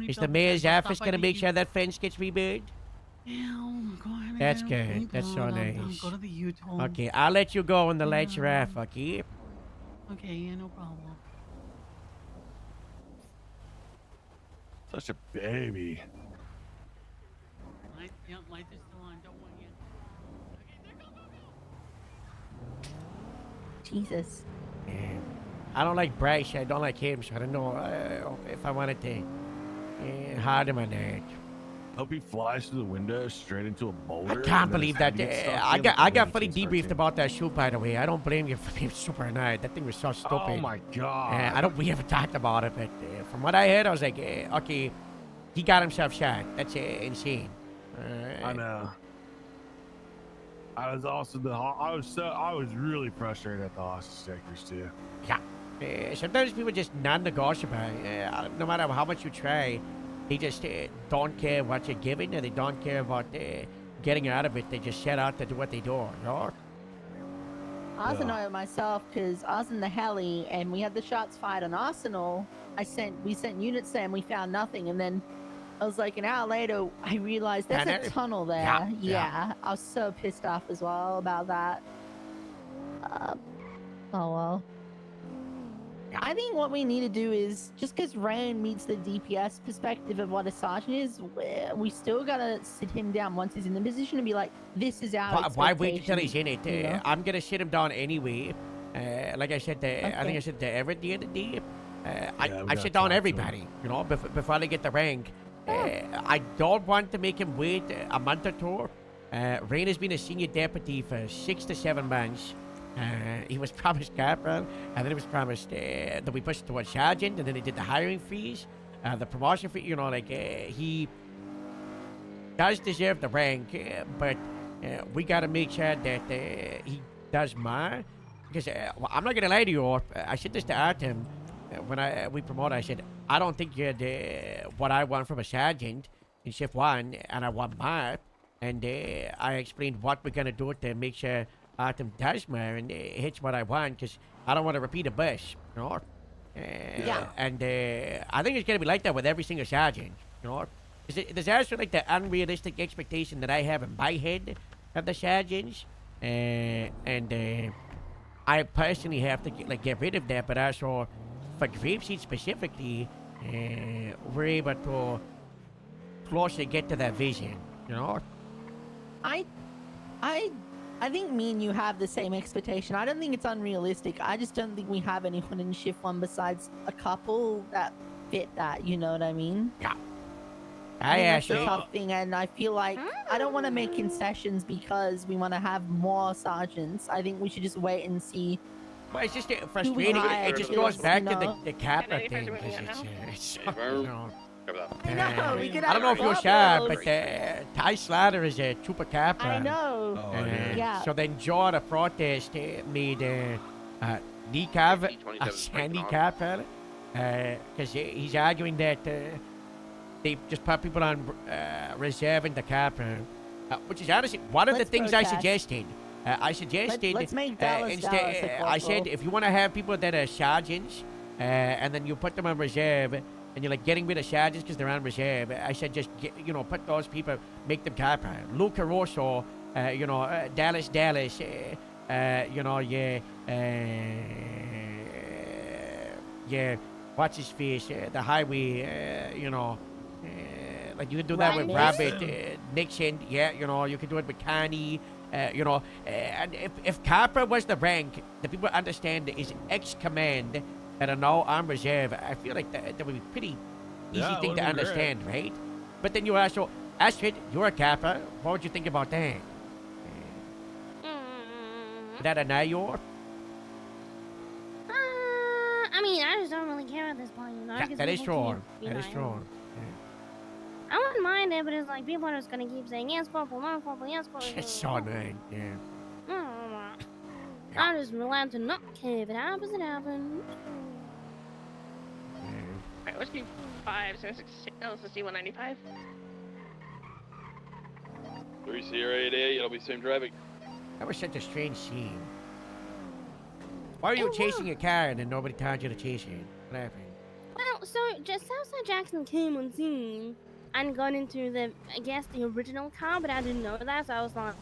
Is the mayor's office gonna make sure that fence gets rebuilt? Yeah, go ahead. That's good. That's so nice. Go to the U-turn. Okay, I'll let you go when the lights are off, okay? Okay, yeah, no problem. Such a baby. Lights are still on. Don't worry. Jesus. I don't like Bryce. I don't like him, so I don't know if I wanted to hard him on that. Hope he flies through the window straight into a boulder. I can't believe that. I got fully debriefed about that shoot, by the way. I don't blame you for being super annoyed. That thing was so stupid. Oh my god. We haven't talked about it, but from what I heard, I was like, okay, he got himself shot. That's insane. I know. I was also I was really frustrated at the hostage takers too. Yeah. Sometimes people just non-negotiable. No matter how much you try, they just don't care what you're giving, and they don't care about getting out of it. They just set out to do what they do. You know? I was annoyed with myself because I was in the heli and we had the shots fired on Arsenal. We sent units there and we found nothing, and then I was like an hour later I realized there's a tunnel there. Yeah. I was so pissed off as well about that. Oh well. I think what we need to do is, just because Ryan meets the DPS perspective of what a sergeant is, we still gotta sit him down once he's in the position and be like, this is our Why wait until he's in it? you know? I'm gonna sit him down anyway. Like I said, I think I said to Everett the other day. I sit down everybody, you know, before they get the rank. I don't want to make him wait a month or two. Rain has been a senior deputy for 6 to 7 months. He was promised corporal, and then he was promised that we pushed towards sergeant, and then they did the hiring fees, the promotion fee. You know, like he does deserve the rank, but we gotta make sure that he does more. Because I'm not gonna lie to you, I said this to Artem when we promoted. I said, I don't think you're what I want from a sergeant in shift 1, and I want more. And I explained what we're gonna do to make sure Artem does more and hits what I want, because I don't want to repeat a bus, you know. And I think it's gonna be like that with every single sergeant, you know. There's also like the unrealistic expectation that I have in my head of the sergeants, and I personally have to get rid of that. But also for Grapeseed specifically, we're able to closer get to that vision, you know. I think me and you have the same expectation. I don't think it's unrealistic. I just don't think we have anyone in shift 1 besides a couple that fit that. You know what I mean? Yeah. That's the tough thing, and I feel like I don't want to make concessions because we want to have more sergeants. I think we should just wait and see. Well, it's just frustrating. It just goes back to the Capra thing. It's you know. I don't know if you're sure, but Ty Slater is a Trooper Capra. I know. Yeah. So then Joe, the protest, made Decav Sandy Capra, because he's arguing that they just put people on reserve in the Capra, which is honestly one of the things I suggested. I suggested let's make Dallas instead. I said if you want to have people that are sergeants, and then you put them on reserve, and you're like getting rid of sergeants because they're on reserve, I said just put those people, make them Capra. Luke Caruso, Dallas, what's his face, the highway, like you can do that with Rabbit, Nixon, you can do it with Connie. And if Capra was the rank that people understand is ex-command that are now on reserve, I feel like that would be pretty easy thing to understand, right? But then you also, Astrid, you're a Capra. What would you think about that? Is that a Nayor? I mean, I just don't really care at this point. You know? Yeah, that is true. That is fine. true. I wouldn't mind it, but it's like people are just gonna keep saying yes, purple, no, purple, yes, purple. It's so annoying. Yeah. I just glad to not care. If it happens, it happens. Alright, whiskey 576, 195. 3 Sierra 88, it'll be same traffic. That was such a strange scene. Why are you chasing a car and then nobody told you to chase it? What happened? Well, so just Southside Jackson came on scene and got into the, I guess, the original car, but I didn't know that, so I was like,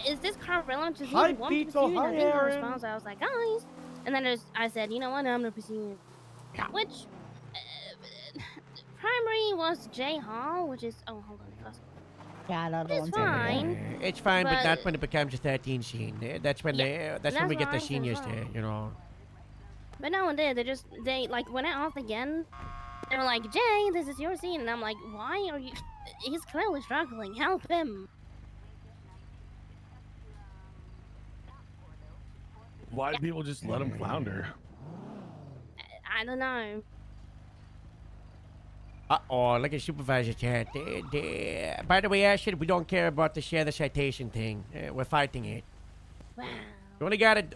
is this car relevant to Hi, you want to Beetle. pursue? And I Hi, think her Aaron. response, I was like, guys. And then I said, you know what, I'm gonna pursue it. Yeah. Which, primary was J Hall, which is, oh, hold on, Yeah, I it's fine. It's fine, but not when it becomes a 13 scene. That's when that's when we get the what I'm seniors saying. there, you know. But no one did. They like when I asked again, they were like, Jay, this is your scene. And I'm like, why are you? He's clearly struggling. Help him. Why do people just let him flounder? I don't know. Uh-oh, look at Supervisor Chat. By the way, Ashton, we don't care about the share the citation thing. We're fighting it. Wow. You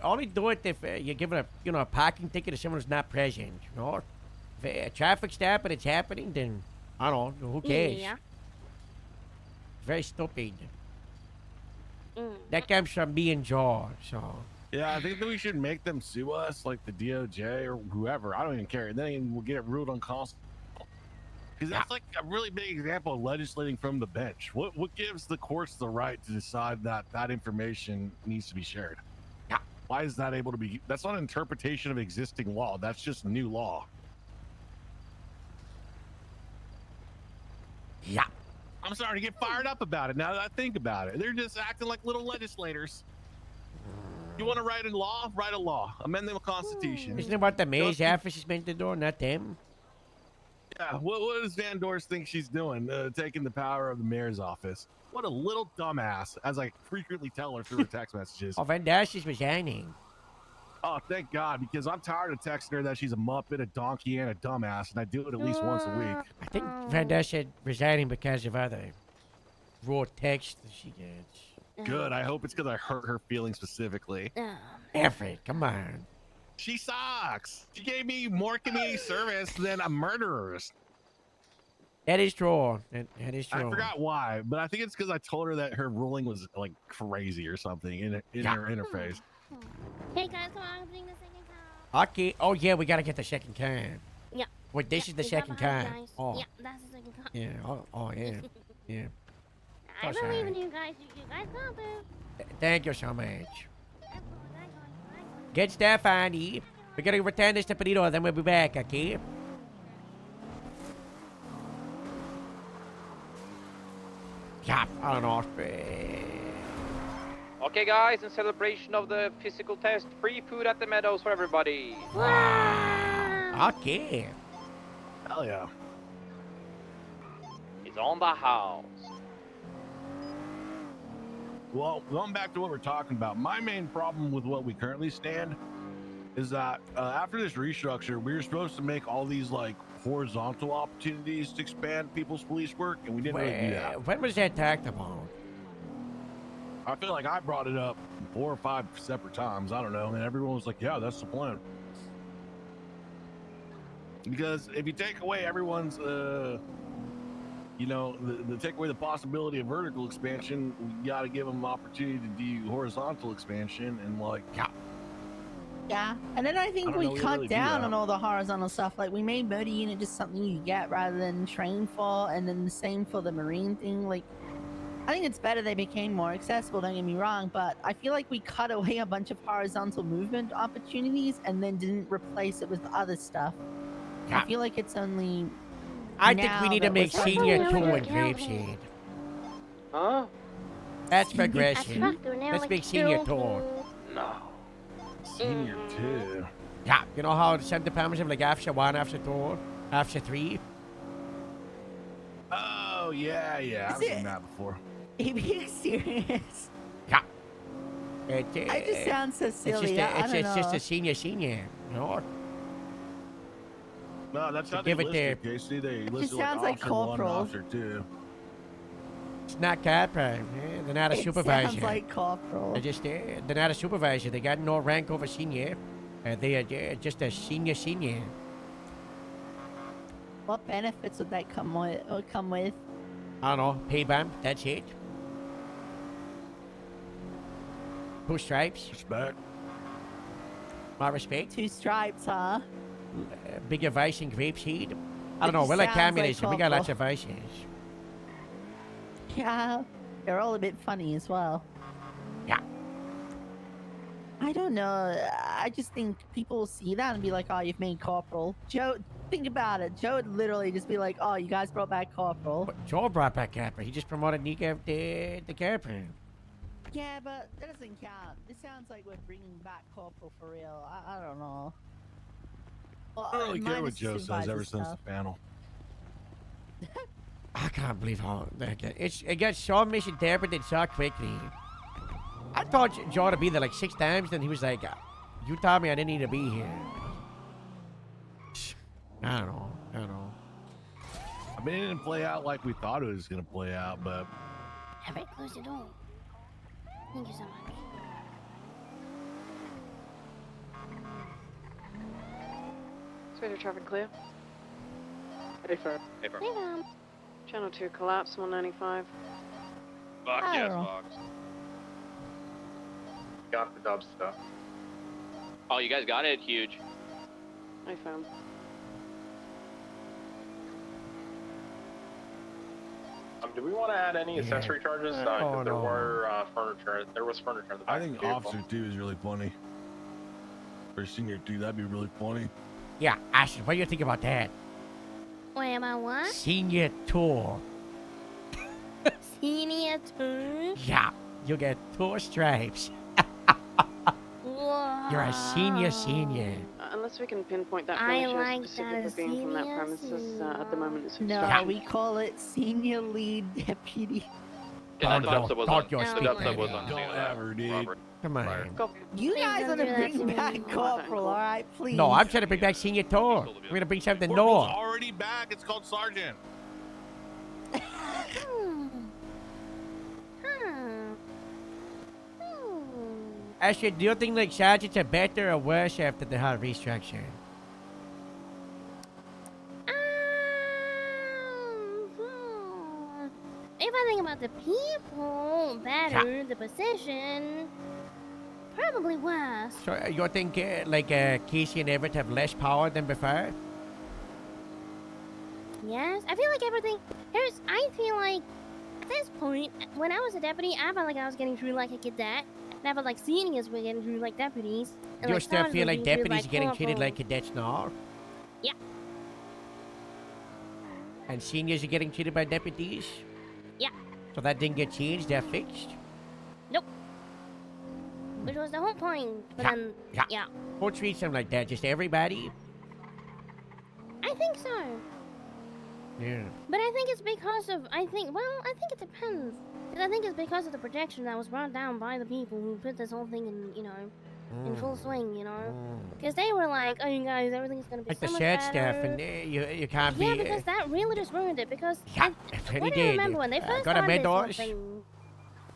only do it if you're giving a parking ticket to someone who's not present, you know? If a traffic stop and it's happening, then, I don't know, who cares? Yeah. Very stupid. That comes from me and George, so... Yeah, I think that we should make them sue us, like the DOJ or whoever. I don't even care. Then we'll get it ruled unconstitutional. Because that's like a really big example of legislating from the bench. What gives the courts the right to decide that that information needs to be shared? Yeah. Why is that able to be? That's not an interpretation of existing law. That's just new law. Yeah. I'm starting to get fired up about it now that I think about it. They're just acting like little legislators. You want to write a law? Write a law. Amend the Constitution. Isn't it what the mayor's office is meant to do, not them? Yeah, what does Van Dorst think she's doing? Taking the power of the mayor's office. What a little dumbass, as I frequently tell her through her text messages. Oh, Van Dorst is resigning. Oh, thank God, because I'm tired of texting her that she's a muppet, a donkey, and a dumbass, and I do it at least once a week. I think Van Dorst is resigning because of other raw text that she gets. Good, I hope it's because I hurt her feelings specifically. Effort, come on. She sucks. She gave me more community service than a murderer's. That is true. That is true. I forgot why, but I think it's because I told her that her ruling was like crazy or something in her interface. Hey guys, come on, bring the second car. Okay. Oh, yeah, we got to get the second car. Yeah. Wait, this is the it's right second behind car. you guys. Oh. Yeah, that's the second car. Yeah. Oh, yeah. Yeah. I So believe sorry. in you guys. You guys got this. Thank you so much. Good stuff, Andy. We're going to return this to Perito, then we'll be back, okay? Yeah, I don't know. Okay, guys, in celebration of the physical test, free food at the meadows for everybody. Okay. Hell yeah. It's on the house. Well, going back to what we're talking about, my main problem with what we currently stand is that after this restructure, we were supposed to make all these like horizontal opportunities to expand people's police work, and we didn't really do that. When was that talked about? I feel like I brought it up 4 or 5 separate times. I don't know, and everyone was like, "Yeah, that's the plan." Because if you take away everyone's, take away the possibility of vertical expansion, we got to give them the opportunity to do horizontal expansion, and like, Yeah, and then I think I don't we know, we cut really do down that. on all the horizontal stuff. Like we made motor unit just something you get rather than train for, and then the same for the marine thing. Like, I think it's better they became more accessible. Don't get me wrong, but I feel like we cut away a bunch of horizontal movement opportunities and then didn't replace it with other stuff. I feel like it's only. I think we now need to that make we're starting Senior to 2 look and at Graveshade. Huh? That's progression. That's Let's make Senior 2. No. Senior 2. Yeah, you know how some departments have like after 1, after 2, after 3? Oh yeah, I've Is seen it- that before. Are you being serious? Yeah. It just sound so silly. It's just a senior, you know? No, that's how they give it listed, there. Casey. They listed sounds like like officer 1 and corporal. officer 2. It's not corporal. They're not a It supervisor. sounds like corporal. They're not a supervisor. They got no rank over senior. They are just a senior. What benefits would that come with? I don't know. Pay bump. That's it. 2 stripes. Respect. My respect. 2 stripes, huh? Bigger vice and grapeseed. I don't It know. We're like sounds like communism. We got lots corporal. of vices. Yeah, they're all a bit funny as well. Yeah. I don't know. I just think people see that and be like, "Oh, you've made corporal." Joe, think about it. Joe would literally just be like, "Oh, you guys brought back corporal." But Joel brought back corporal. He just promoted Nika the corporal. Yeah, but that doesn't count. It sounds like we're bringing back corporal for real. I don't know. Well, I don't really care what minus Joe says supervisor ever since the stuff. panel. I can't believe how it got so misinterpreted so quickly. I thought Joe ought to be there like 6 times, then he was like, "You told me I didn't need to be here." I don't know. I mean, it didn't play out like we thought it was going to play out, but Everybody close the door. Thank you so much. Speeder traffic clear. Hey, firm. Hey, firm. Hey, Mom. Channel 2 collapse, 195. Fuck I yes, don't know. Fox. Got the dub stuff. Oh, you guys got it? Huge. I found. Do we want to add any accessory charges? Because there no. were furniture. There was furniture in the back. I of think the vehicle. officer 2 is really funny. Or senior 2, that'd be really funny. Yeah, Ashton, what do you think about that? Wait, am I what? Senior tour. Senior turn? Yeah, you get 2 stripes. You're a senior. Unless we can pinpoint that I furniture like that specifically as being from that senior premises, at the moment it's No, obstruction. we call it senior lead deputy. Yeah, the Don't dubstep was don't on. your The speak, dubstep was man. on. Don't ever, dude. Robert. Come on. You Please guys don't want to do that bring to me. back corporal, all right? Please. No, I'm trying to bring back senior tour. We're gonna bring something Corporal's new. already back. It's called sergeant. Actually, Do you think like sergeants are better or worse after the whole restructure? If I think about the people better, the position, probably worse. So you think Casey and Everett have less power than before? Yes, I feel like everything. I feel like at this point, when I was a deputy, I felt like I was getting treated like a cadet. And I felt like seniors were getting treated like deputies. And Do you like still sergeants feel were like being treated deputies are getting treated corporal. like cadets now? Yeah. And seniors are getting treated by deputies? Yeah. So that didn't get changed, they're fixed? Nope. Which was the whole point. But Yeah, then, yeah. yeah. Who treats them like that? Just everybody? I think so. Yeah. But I think it's because of, I think it depends. Because I think it's because of the projection that was brought down by the people who put this whole thing in, in full swing, Because they were like, oh, you guys, everything's going to be Like so the much shared better. stuff, and you can't Yeah, be... because that really just ruined it. Because Yeah, I really do did. remember when they first Got a started this whole Meadows? thing.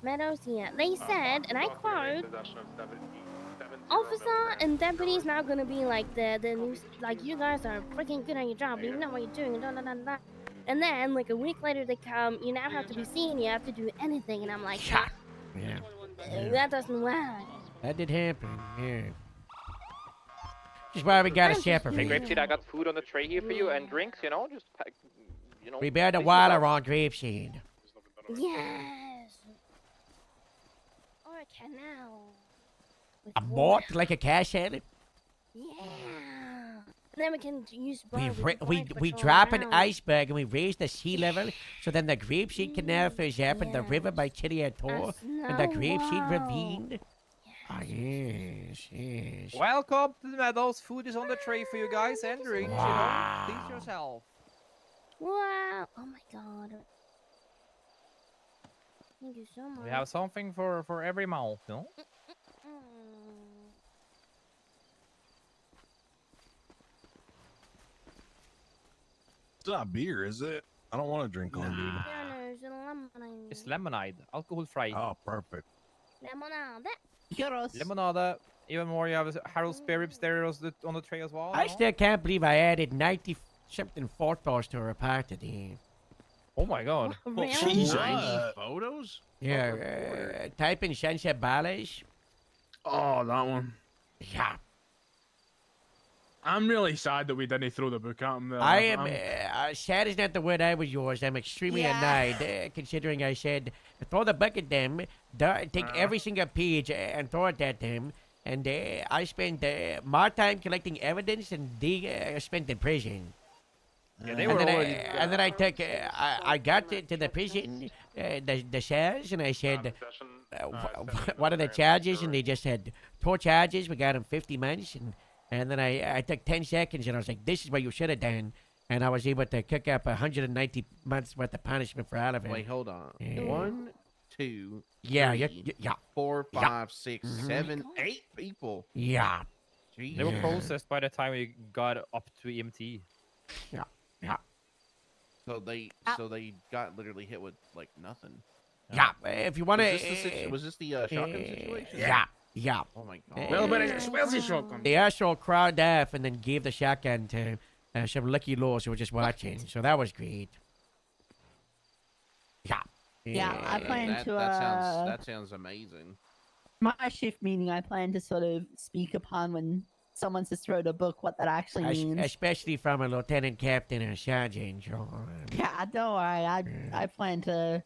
Meadows, yeah. They said, and I quote, officer and deputies now gonna be like the new, like, you guys are freaking good at your job, you know what you're doing, and da. And then, like, a week later they come, you now have to be senior, you have to do anything, and I'm like, Yeah. that doesn't work. That did happen, yeah. Just why we gotta I'm just separate. Hey, Grapeseed, I got food on the tray here for you and drinks, just, We bear the please water look up. on Grapeseed. Yes. Or a canal. With A boat like a cash head? Yeah. And then we can use We drop an iceberg and we raise the sea level, so then the Grapeseed Canal fills up and the river by Chiliator and the Grapeseed Ravine. Ah, yes. Welcome to the Meadows. Food is on the tray for you guys and drinks, Wow. Please yourself. Wow. Oh my god. Thank you so much. We have something for every mouth, not beer, is it? I don't want to drink corned beef. There's lemonade. It's lemonade, alcohol free. Oh, perfect. Lemonade. Lemonade. Even more, you have Harold spare ribs there on the tray as well. I still can't believe I added 90 something photos to our party today. Oh my god. Really? Jesus. 90 photos? Yeah, type in Sunset Ballet. Oh, that one. Yeah. I'm really sad that we didn't throw the book at him. There. I am sad is not the word I was yours. I'm extremely annoyed, considering I said throw the book at them, take every single page and throw it at them, and I spent more time collecting evidence than they spent in prison. Yeah, they were already. And then I took, I got to the prison, the cells, and I said, what are the charges? And they just said 4 charges. We got him 50 months, and then I took 10 seconds, and I was like, this is what you should have done. And I was able to cook up 190 months worth of punishment for all of it. Wait, hold on. Yeah. 1, 2, Yeah, 3, yeah. 4, 5, 6, Mhm. 7, 8 people. Yeah. They were processed by the time we got up to EMT. Yeah. Yeah. So they got literally hit with like nothing. Yeah. If you want Was this the shotgun situation? Yeah. Yeah. Oh my god. Well, but where's the shotgun? They also crowd off and then gave the shotgun to some lucky lords who were just watching. So that was great. Yeah. Yeah, I plan to. That sounds amazing. My shift meeting, I plan to sort of speak upon when someone says throw the book, what that actually means. Especially from a lieutenant captain or sergeant. Yeah, don't worry. I plan to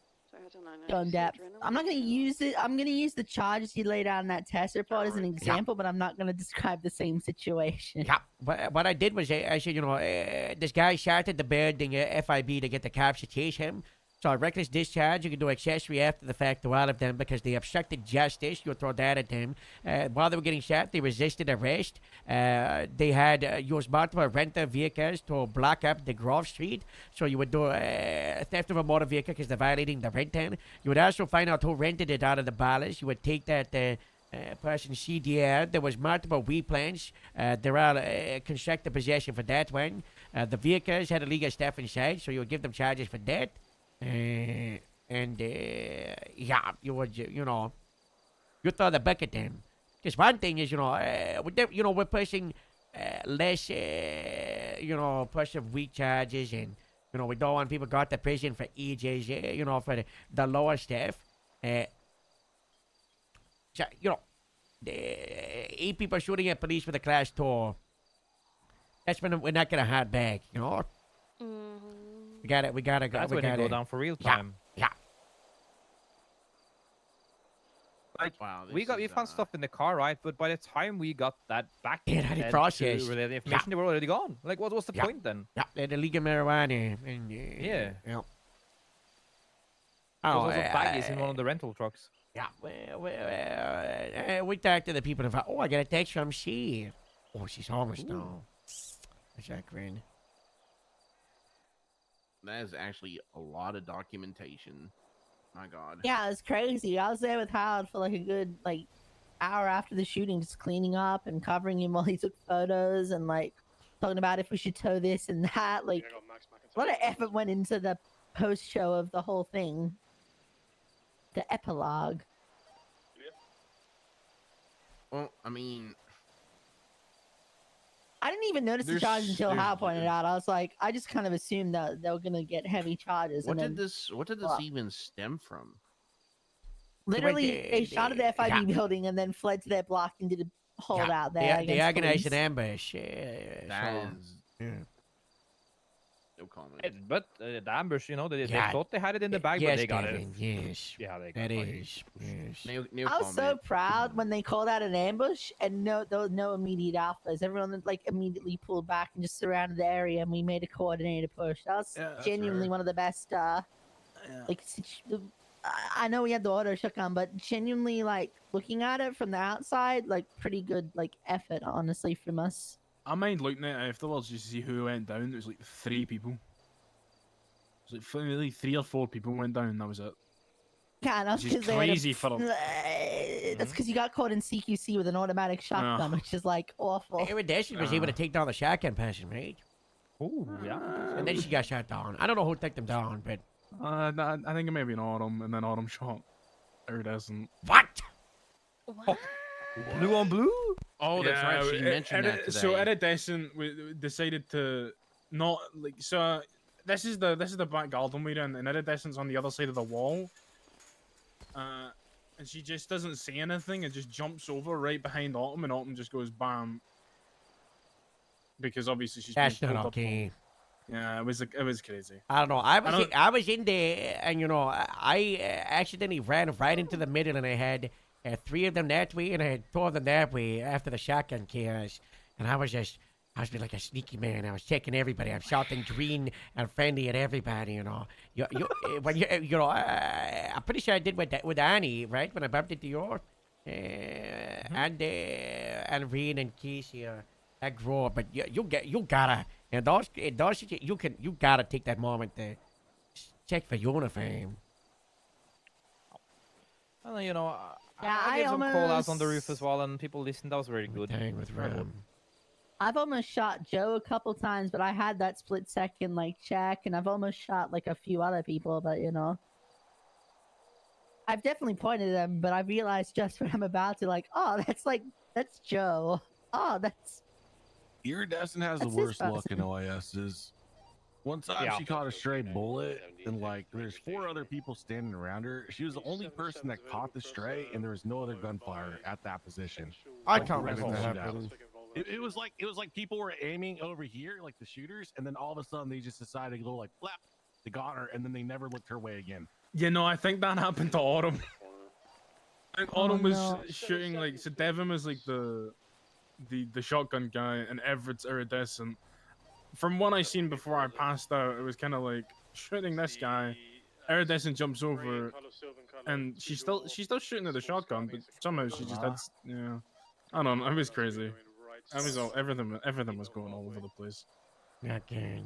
go in depth. I'm not going to use it. I'm going to use the charges you laid out in that test report as an example, but I'm not going to describe the same situation. Yeah, but what I did was I said, this guy started the building FIB to get the cops to chase him. So reckless discharge, you can do accessory after the fact to all of them because they obstructed justice. You throw that at them. While they were getting shot, they resisted arrest. They had used multiple rental vehicles to block up the Grove Street. So you would do theft of a motor vehicle because they're violating the rental. You would also find out who rented it out of the ballast. You would take that person CDL. There was multiple weed plants. They're all constructive possession for that one. The vehicles had illegal stuff inside, so you would give them charges for that. Yeah, you would, you throw the bucket in. Because one thing is, we're pushing less, push of weak charges, and, we don't want people got to prison for ages, for the lower stuff. So, the 8 people shooting at police with a class 2. That's when we're not gonna hard back, We gotta go. That's when you go down for real time. Yeah. Like, wow, we found stuff in the car, right? But by the time we got that back, the process. To relay the information, they were already gone. Like, what was the point then? Yeah, the illegal marijuana. And, yeah. Yeah. There was also baggies in one of the rental trucks. Yeah. We talked to the people about, I got a text from she. Oh, she's homeless now. That's that grin. That is actually a lot of documentation. My god. Yeah, it's crazy. I was there with Howard for like a good hour after the shooting, just cleaning up and covering him while he took photos and talking about if we should tow this and that. Like, a lot of effort went into the post show of the whole thing. The epilogue. Well, I mean, I didn't even notice the charges until Hal pointed out. I was like, I just kind of assumed that they were gonna get heavy charges. What did this even stem from? Literally, they shot at the FIB building and then fled to their block and did a holdout there. They organized an ambush. No comment. But the ambush, they thought they had it in the bag, but they got it. Yes. Yeah, they got it. Yes. I was so proud when they called out an ambush and there was no immediate alphas. Everyone immediately pulled back and just surrounded the area, and we made a coordinated push. That was genuinely one of the best. I know we had the auto shotgun, but genuinely, looking at it from the outside, pretty good effort, honestly, from us. I mind looking at it afterwards just to see who went down. It was 3 people. It was really 3 or 4 people went down, and that was it. Yeah, that's because crazy for them. That's because you got caught in CQC with an automatic shotgun, which is awful. Irradiation was able to take down the shotgun person, right? Ooh, yeah. And then she got shot down. I don't know who took them down, but I think it may be an Autumn, and then Autumn shot Iridescent. what? Blue on blue? Oh, that's right. She mentioned that today. So Iridescent decided to not like so. This is the back garden we're in, and Iridescent's on the other side of the wall. And she just doesn't say anything and just jumps over right behind Autumn, and Autumn just goes bam. Because obviously she's That's been not pulled up okay. Yeah, it was crazy. I don't know. I was in there, and you know, I accidentally ran right into the middle, and I had 3 of them that way, and I had 2 of them that way after the shotgun chaos, and I was being like a sneaky man. I was checking everybody. I'm shouting green and friendly at everybody. You know, I'm pretty sure I did with Annie, right, when I bumped into yours, and Reen and Casey. That grow, but you gotta, and those you gotta take that moment to check for uniform. Well, you know, Yeah, I gave some call outs on the roof almost- as well, and people listened. That was very good. I've almost shot Joe a couple times, but I had that split second like check, and I've almost shot like a few other people, but you know. I've definitely pointed at them, but I realized just when I'm about to like, oh, that's Joe. Oh, that's Iridescent has the That's his worst luck in person. OISs. One time Yeah. she caught a stray bullet, and like there's 4 other people standing around her. She was the only person that caught the stray, and there was no other gunfire at that position. I Like, can't the rest remember of that the shootout. happening. It was like people were aiming over here, like the shooters, and then all of a sudden they just decided to go like flap. They got her, and then they never looked her way again. You know, I think that happened to Autumn. I think Autumn was no. shooting like so. Devin was like the shotgun guy, and Everett's Iridescent. From what I seen before I passed out, it was kind of like shooting this guy. Iridescent jumps over, and she's still shooting at the shotgun, but somehow she just had yeah. I don't know. It was crazy. I was everything was going all over the place. Not good.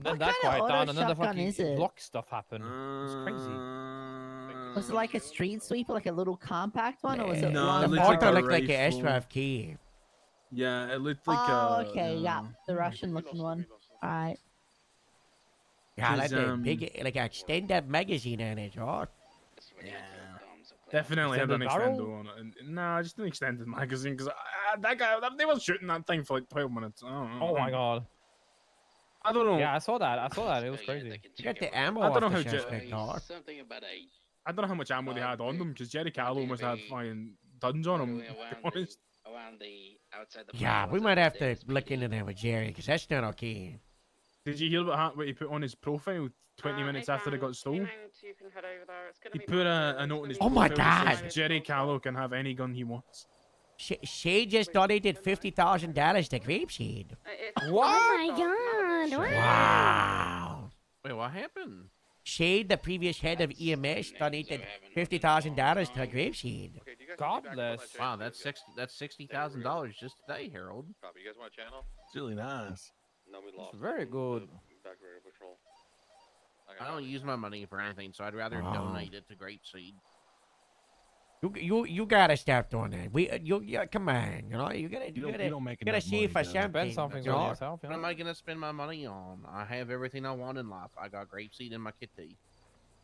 Then What that kind of quiet auto down, and then the shotgun is fucking it? block stuff happened. It's crazy. Was it like a street sweeper, like a little compact one, or was it No, one? it The looked like photo a looked like a rifle. SRFK. Yeah, it looked like Oh, okay, yeah, the yeah. Russian looking one. All right. Yeah, like 'Cause, a big, like a extended magazine in it, right? Definitely had an Extended extendo barrel? on it. No, just an extended magazine because that guy they were shooting that thing for like 12 minutes. I don't know. Oh my god. I don't know. Yeah, I saw that. It was crazy. You got the ammo I don't know off how the suspect, dog. Something about a I don't know how much ammo they had on them because Jerry Callow must have fucking tons on them. To be honest. around the outside the Yeah, we might have to look into that with Jerry, because that's not okay. Did you hear what he put on his profile 20 minutes after it got stolen? You can head over there. It's gonna He be put a note on his Oh my profile that God. says, Jerry Callow can have any gun he wants. Shay just donated $50,000 to Grapeseed. Oh my god. Wow. Wait, what happened? Shay, the previous head of EMS, donated $50,000 to Grapeseed. God bless. Wow, that's $60,000 just today, Harold. You guys want a channel? It's really nice. No, we lost. Very good. Back radio patrol. I don't use my money for anything, so I'd rather Wow. donate it to Grapeseed. You gotta stop doing that. Yeah, come on, you know, you You don't make gotta enough see money, for Devin. something. Spend something you on know? yourself, you What know? am I gonna spend my money on? I have everything I want in life. I got Grapeseed in my kitty.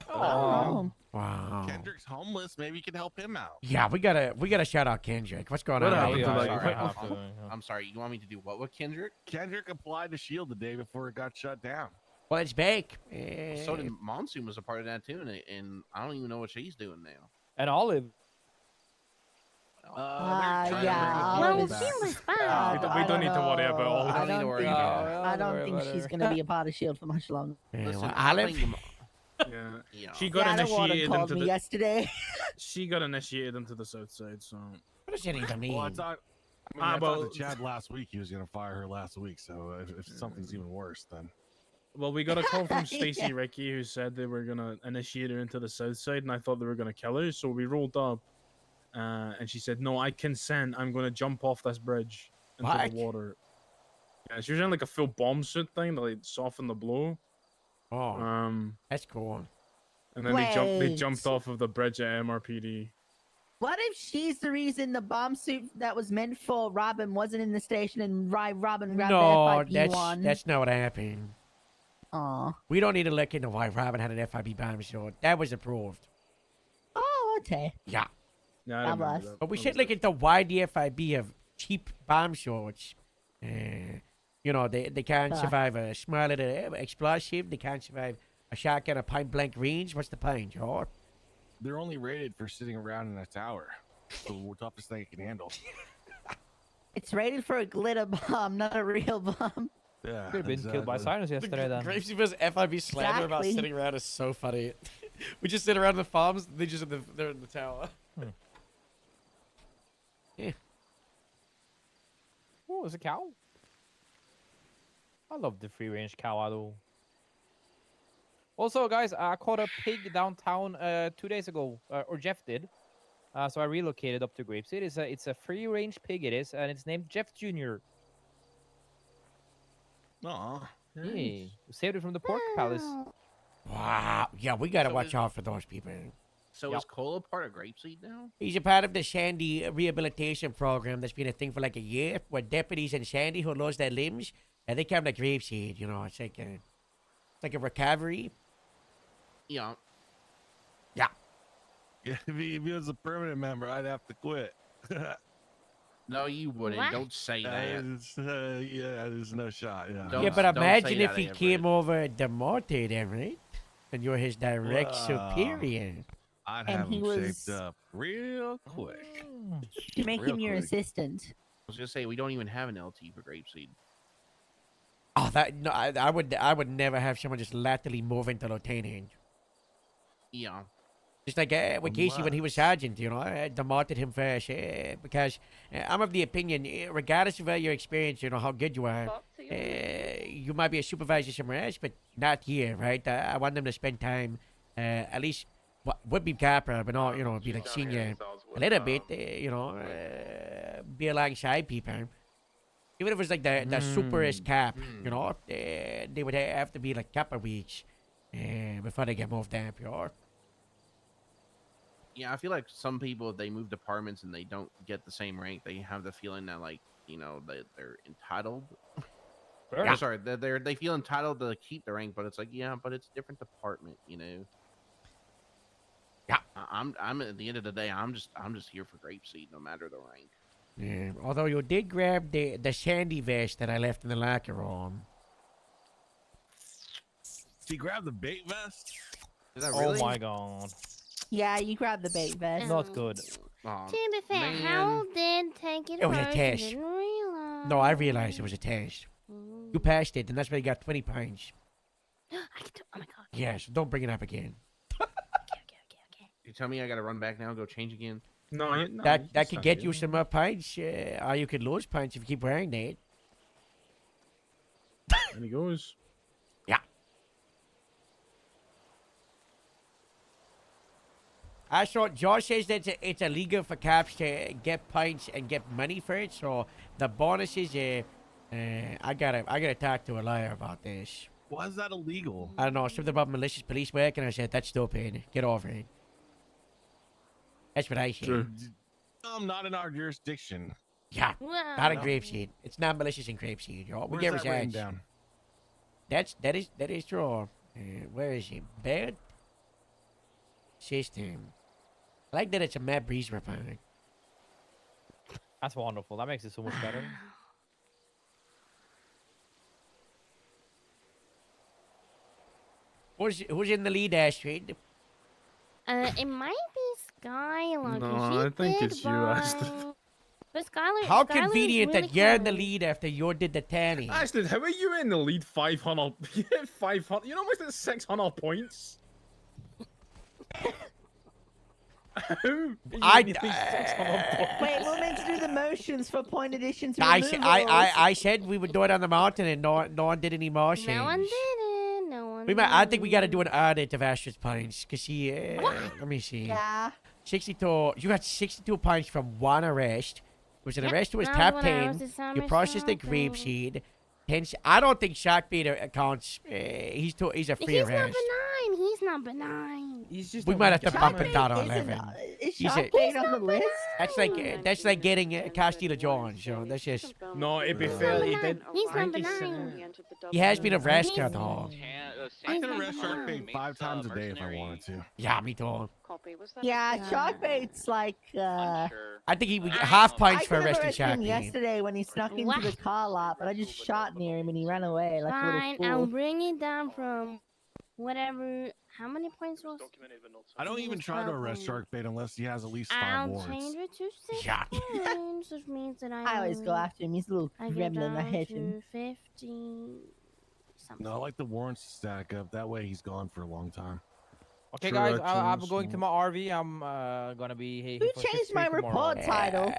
Oh. Wow. Kendrick's homeless. Maybe you can help him out. Yeah, we gotta shout out Kendrick. What's going What on? happened man? to I'm like- sorry. I have to, yeah. I'm sorry. You want me to do what with Kendrick? Kendrick applied to Shield the day before it got shut down. Well, it's back. So did Monsoon was a part of that too, and I don't even know what she's doing now. And Olive. They're trying to bring yeah, the Olive people is- back. was fine. We don't need to worry about all I that. don't need to don't worry think, about it. I don't worry think about she's her. gonna be a part of Shield for much longer. Yeah, Listen, well, I Olive. think them- Yeah. Yeah. She got Yeah, the water initiated called into me the yesterday. she got initiated into the south side, so What does that even mean? Well, I thought, I, mean, Ah, I well- talked to Chad last week. He was going to fire her last week. So if something's even worse, then well, we got a call from Yeah. Stacy Ricky who said they were gonna initiate her into the south side, and I thought they were gonna kill her. So we rolled up, and she said, "No, I consent. I'm gonna jump off this bridge into What? the water." Yeah, she was in like a full bomb suit thing to like soften the blow. Oh, that's cool. And then they Wait. jumped off of the bridge at MRPD. What if she's the reason the bomb suit that was meant for Robin wasn't in the station and Robin grabbed No, the FIB one? that's not what happened. Aw. We don't need to look into why Robin had an FIB bomb shot. That was approved. Oh, okay. Yeah. Yeah, I God remember bless. that. But we That should was look into why the FIB have cheap bomb shots. You know, they can't survive a small little explosive. They can't survive a shotgun at point blank range. What's the point, George? They're only rated for sitting around in a tower. The toughest thing it can handle. It's rated for a glitter bomb, not a real bomb. Yeah. Could have been killed by silence yesterday then. Grapeseed's FIB slander about Exactly. sitting around is so funny. We just sit around the farms. They're in the tower. Yeah. Oh, it's a cow. I love the free range cow, though. Also, guys, I caught a pig downtown 2 days ago, or Jeff did. So I relocated up to Grapeseed. It's a free range pig, it is, and it's named Jeff Jr. Aw. Hey, we saved it from the pork palace. Wow. Yeah, we gotta So watch is- out for those people. So is Cole a part of Grapeseed now? He's a part of the Sandy rehabilitation program that's been a thing for like a year, where deputies in Sandy who lost their limbs, and they come to Grapeseed. You know, it's like a recovery. Yeah. Yeah. Yeah, if he was a permanent member, I'd have to quit. No, you wouldn't. What? Don't say that. Yeah, there's no shot. Yeah. Don't- Yeah, but don't imagine say if that, he Everett. came over demoted, Everett, and you're his direct Wow. superior. I'd And have he him was- shaped up real quick. To make Real him your quick. assistant. I was gonna say we don't even have an LT for Grapeseed. Oh, that no, I would never have someone just laterally move into lieutenant. Yeah. Just like with Casey when he was sergeant, you know, I demoted him first because I'm of the opinion, regardless of your experience, you know, how good you are, you might be a supervisor somewhere else, but not here, right? I want them to spend time, at least, would be capper, but not, you know, be like senior a little bit, you know, be alongside people. Even if it was like the superest cap, you know, they would have to be like couple weeks before they get moved up, you know. Yeah, I feel like some people, if they move departments and they don't get the same rank, they have the feeling that, like, you know, that they're entitled. Sure. Yeah. Sorry, they feel entitled to keep the rank, but it's like, yeah, but it's a different department, you know. Yeah. I'm at the end of the day, I'm just here for Grapeseed, no matter the rank. Yeah, although you did grab the Sandy vest that I left in the locker room. Did he grab the bait vest? Is that Oh really? my god. Yeah, you grabbed the bait vest. Not good. Aw, To be fair, man. Hal did take it It was a first test. and didn't realize. No, I realized it was a test. You passed it, and that's why you got 20 points. I can do, oh my god. Yeah, so don't bring it up again. You tell me I gotta run back now and go change again? No, no That could get you some more points, or you could lose points if you keep wearing that. And he goes. Yeah. I saw Josh says that it's illegal for cops to get points and get money for it. So the bonuses, I gotta talk to a lawyer about this. Why is that illegal? I don't know, something about malicious police work, and I said that's stupid. Get over it. That's what I said. Sure. Not in our jurisdiction. Yeah, Well, not in Grapeseed. It's not malicious in Grapeseed, y'all. We Where's get that written results. down? That is true. Where is it? Bad system. I like that it's a map breeze report. That's wonderful. That makes it so much better. Who's in the lead, Astrid? it might be Skylar. No, 'cause she I think did it's you, buy- Astrid. But Skylar. How Skylar's convenient really that you're in the close. lead after you did the tanning. Ashton, how are you in the lead 500? You hit 500. You're almost at 600 points. How? are you I- in the lead 600 points? Wait, we're meant to do the motions for point additions. I said we would do it on the mountain, and no one did any motions. No one did it. No one. I think we got to do an audit of Astrid's points, because she, let me see. Yeah. 62, you got 62 points from one arrest. It was an Yep, arrest to his that top was when I 10. was just on You my processed the shopping. grape seed. Hence, I don't think Shockbeater accounts. He's a free He's number arrest. 9. He's number 9. He's just. We a might have to weak bump guy. it down to Isn't, 11. is He's Shark a- Bait on the list? That's like getting Castilla Jones. You know, that's just. No, it'd be fair. He did. He's I think number he said- 9. He has been arrested, though. I could arrest Shark Bait 5 times a day if I wanted to. Yeah, me too. Yeah, Shark Bait's like. I think he would get half points I for could have arresting arrested Shark him Bait. yesterday when he snuck into the car lot, but I just shot near him and he ran away like a Fine, little I'll fool. bring it down from whatever. How many points was? I don't even try to arrest Shark Bait unless he has at least 5 I'll warrants. change it to 6 Yeah. points, which means that I always go after him. He's a little I go gremlin. I down hate him. to 50. No, I like the warrants to stack up. That way he's gone for a long time. Okay, True, guys, actually, I'm it's going to my RV. I'm gonna be here. Who changed my report title?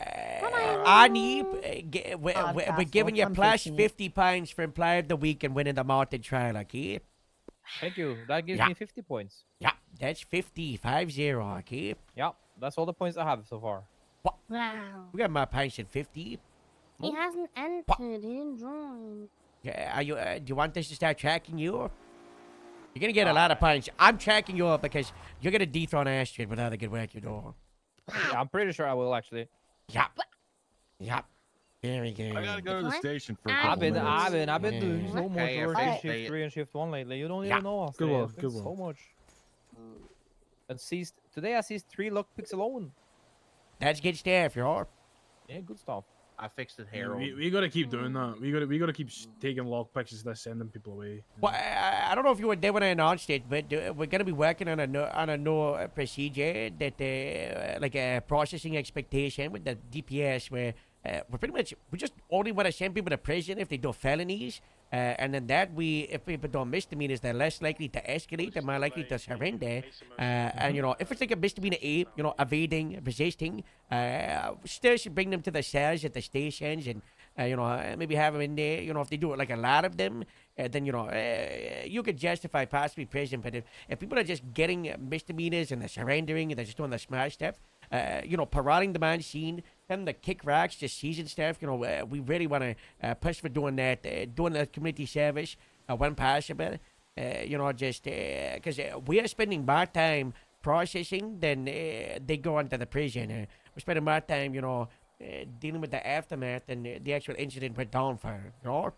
Ani, we're Podcast, giving you I'm plus fixing it. 50 points for Employee of the Week and winning the Martin trial, okay? Thank you. That gives Yeah. me 50 points. Yeah, that's 50, okay? Yeah, that's all the points I have so far. Wow. We got more points than 50. He hasn't entered. He didn't join. Yeah, are you? Do you want us to start tracking you? You're gonna get a lot of points. I'm tracking you up because you're gonna dethrone Astrid without a good work you do. Yeah, I'm pretty sure I will actually. Yeah. Yeah. Very good. I gotta go to the station for a I've couple been minutes. doing so much Okay, work if in they- shift 3 and shift 1 lately. You don't Yeah. even know. Good Astrid. one, good It's one. So much. And seized today. I seized 3 lockpicks alone. That's good stuff, you're. Yeah, good stuff. I fixed it, Harold. We gotta keep doing that. We gotta keep taking log pictures instead of sending people away. Well, I don't know if you were there when I announced it, but we're gonna be working on a new procedure that like a processing expectation with the DPS where we just only want to send people to prison if they do felonies, and then if people do misdemeanors, they're less likely to escalate, they're more likely to surrender, and you know if it's like a misdemeanor A, you know, evading, resisting, still should bring them to the cells at the stations and. You know, maybe have them in there. You know, if they do it like a lot of them, then you know, you could justify possibly prison. But if people are just getting misdemeanors and they're surrendering and they're just doing the smart stuff, you know, paroling the man scene, them the kick rocks, just season stuff. You know, we really want to push for doing that, doing the community service when possible. You know, just because we are spending more time processing than they go into the prison. We're spending more time, you know. Dealing with the aftermath and the actual incident went down for, you know?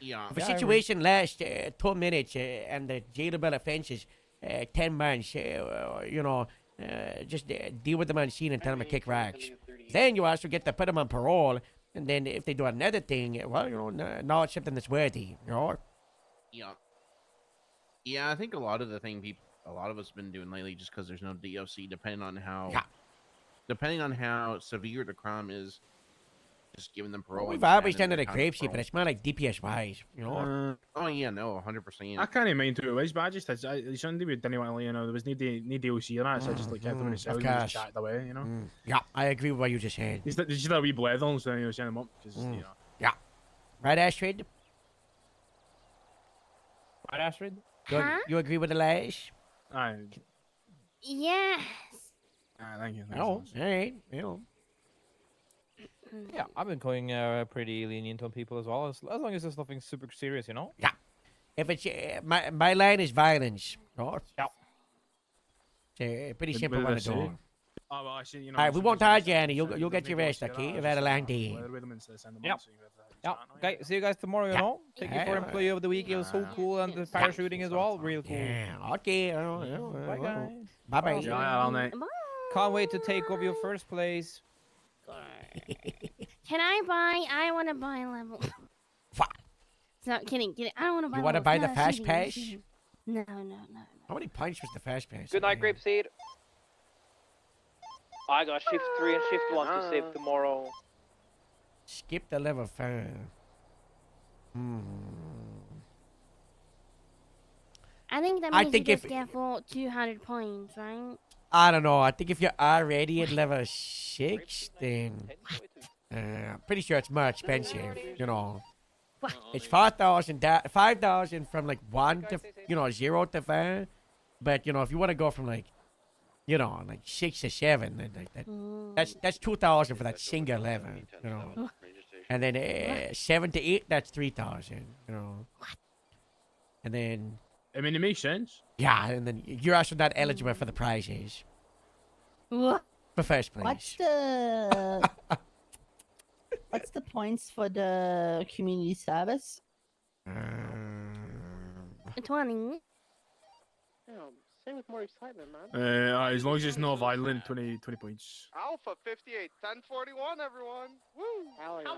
Yeah. If a situation lasts 2 minutes and the jailable offense is 10 months, you know, just deal with them on scene and tell them to kick rocks. Then you also get to put them on parole, and then if they do another thing, well, you know, now it's something that's worthy, you know? Yeah. Yeah, I think a lot of the thing a lot of us have been doing lately, just because there's no DOC, depending on how severe the crime is, just giving them parole. Well, we've and always standing done it their at time Grape for Street, but parole. it's more like DPS wise, you know? Oh yeah, no, 100%. I can't mind who it was, but I just something we didn't want to, you know, there was no DOC on that, so I just like kept them in the cell and just chatted away, you know. Yeah, I agree with what you just said. There's just a wee bled on, so you know, send them up because you know. Yeah. Right, Astrid? Right, Astrid? You agree with the lies? Aye. Yes. Thank you. No, all right, you know. Yeah, I've been going pretty lenient on people as well, as long as there's nothing super serious, you know. Yeah. If it's my line is violence, no? Yeah. It's a pretty What simple did one I to say? do. Oh, well, actually, you know. All right, we won't charge you, Annie. You'll get your rest, okay? You've had a long day. Yep. Yeah. Okay, see you guys tomorrow, you know. Thank you for Employee of the Week. It was so cool, and the parachuting as well, real cool. Yeah, okay. Bye, guys. Bye-bye. Yeah, Can't wait to take over your first place. Can I want to buy a level. What? So, kidding. I don't want to buy You want to buy the no, fast shooting, pass? shooting. No. How many points was the fast pass? Good night, Grapeseed. I got shift 3 and shift 1 to save tomorrow. Skip the level 5. I think that I means think you if- just get for 200 points, right? I don't know. I think if you're already at level 6, then pretty sure it's more expensive, you know. It's 5,000 from like 1 to, you know, 0 to 5. But, you know, if you want to go from like, you know, like 6 to 7, then that's 2,000 for that single level, you know. And then 7 to 8, that's 3,000, you know. And then I mean, it makes sense. Yeah, and then you're also not eligible for the prizes. What? For first place. What's the what's the points for the community service? 20. Damn, same with more excitement, man. As long as it's not violent, 20 points. Alpha 58, 1041, everyone. Woo! Hell yeah.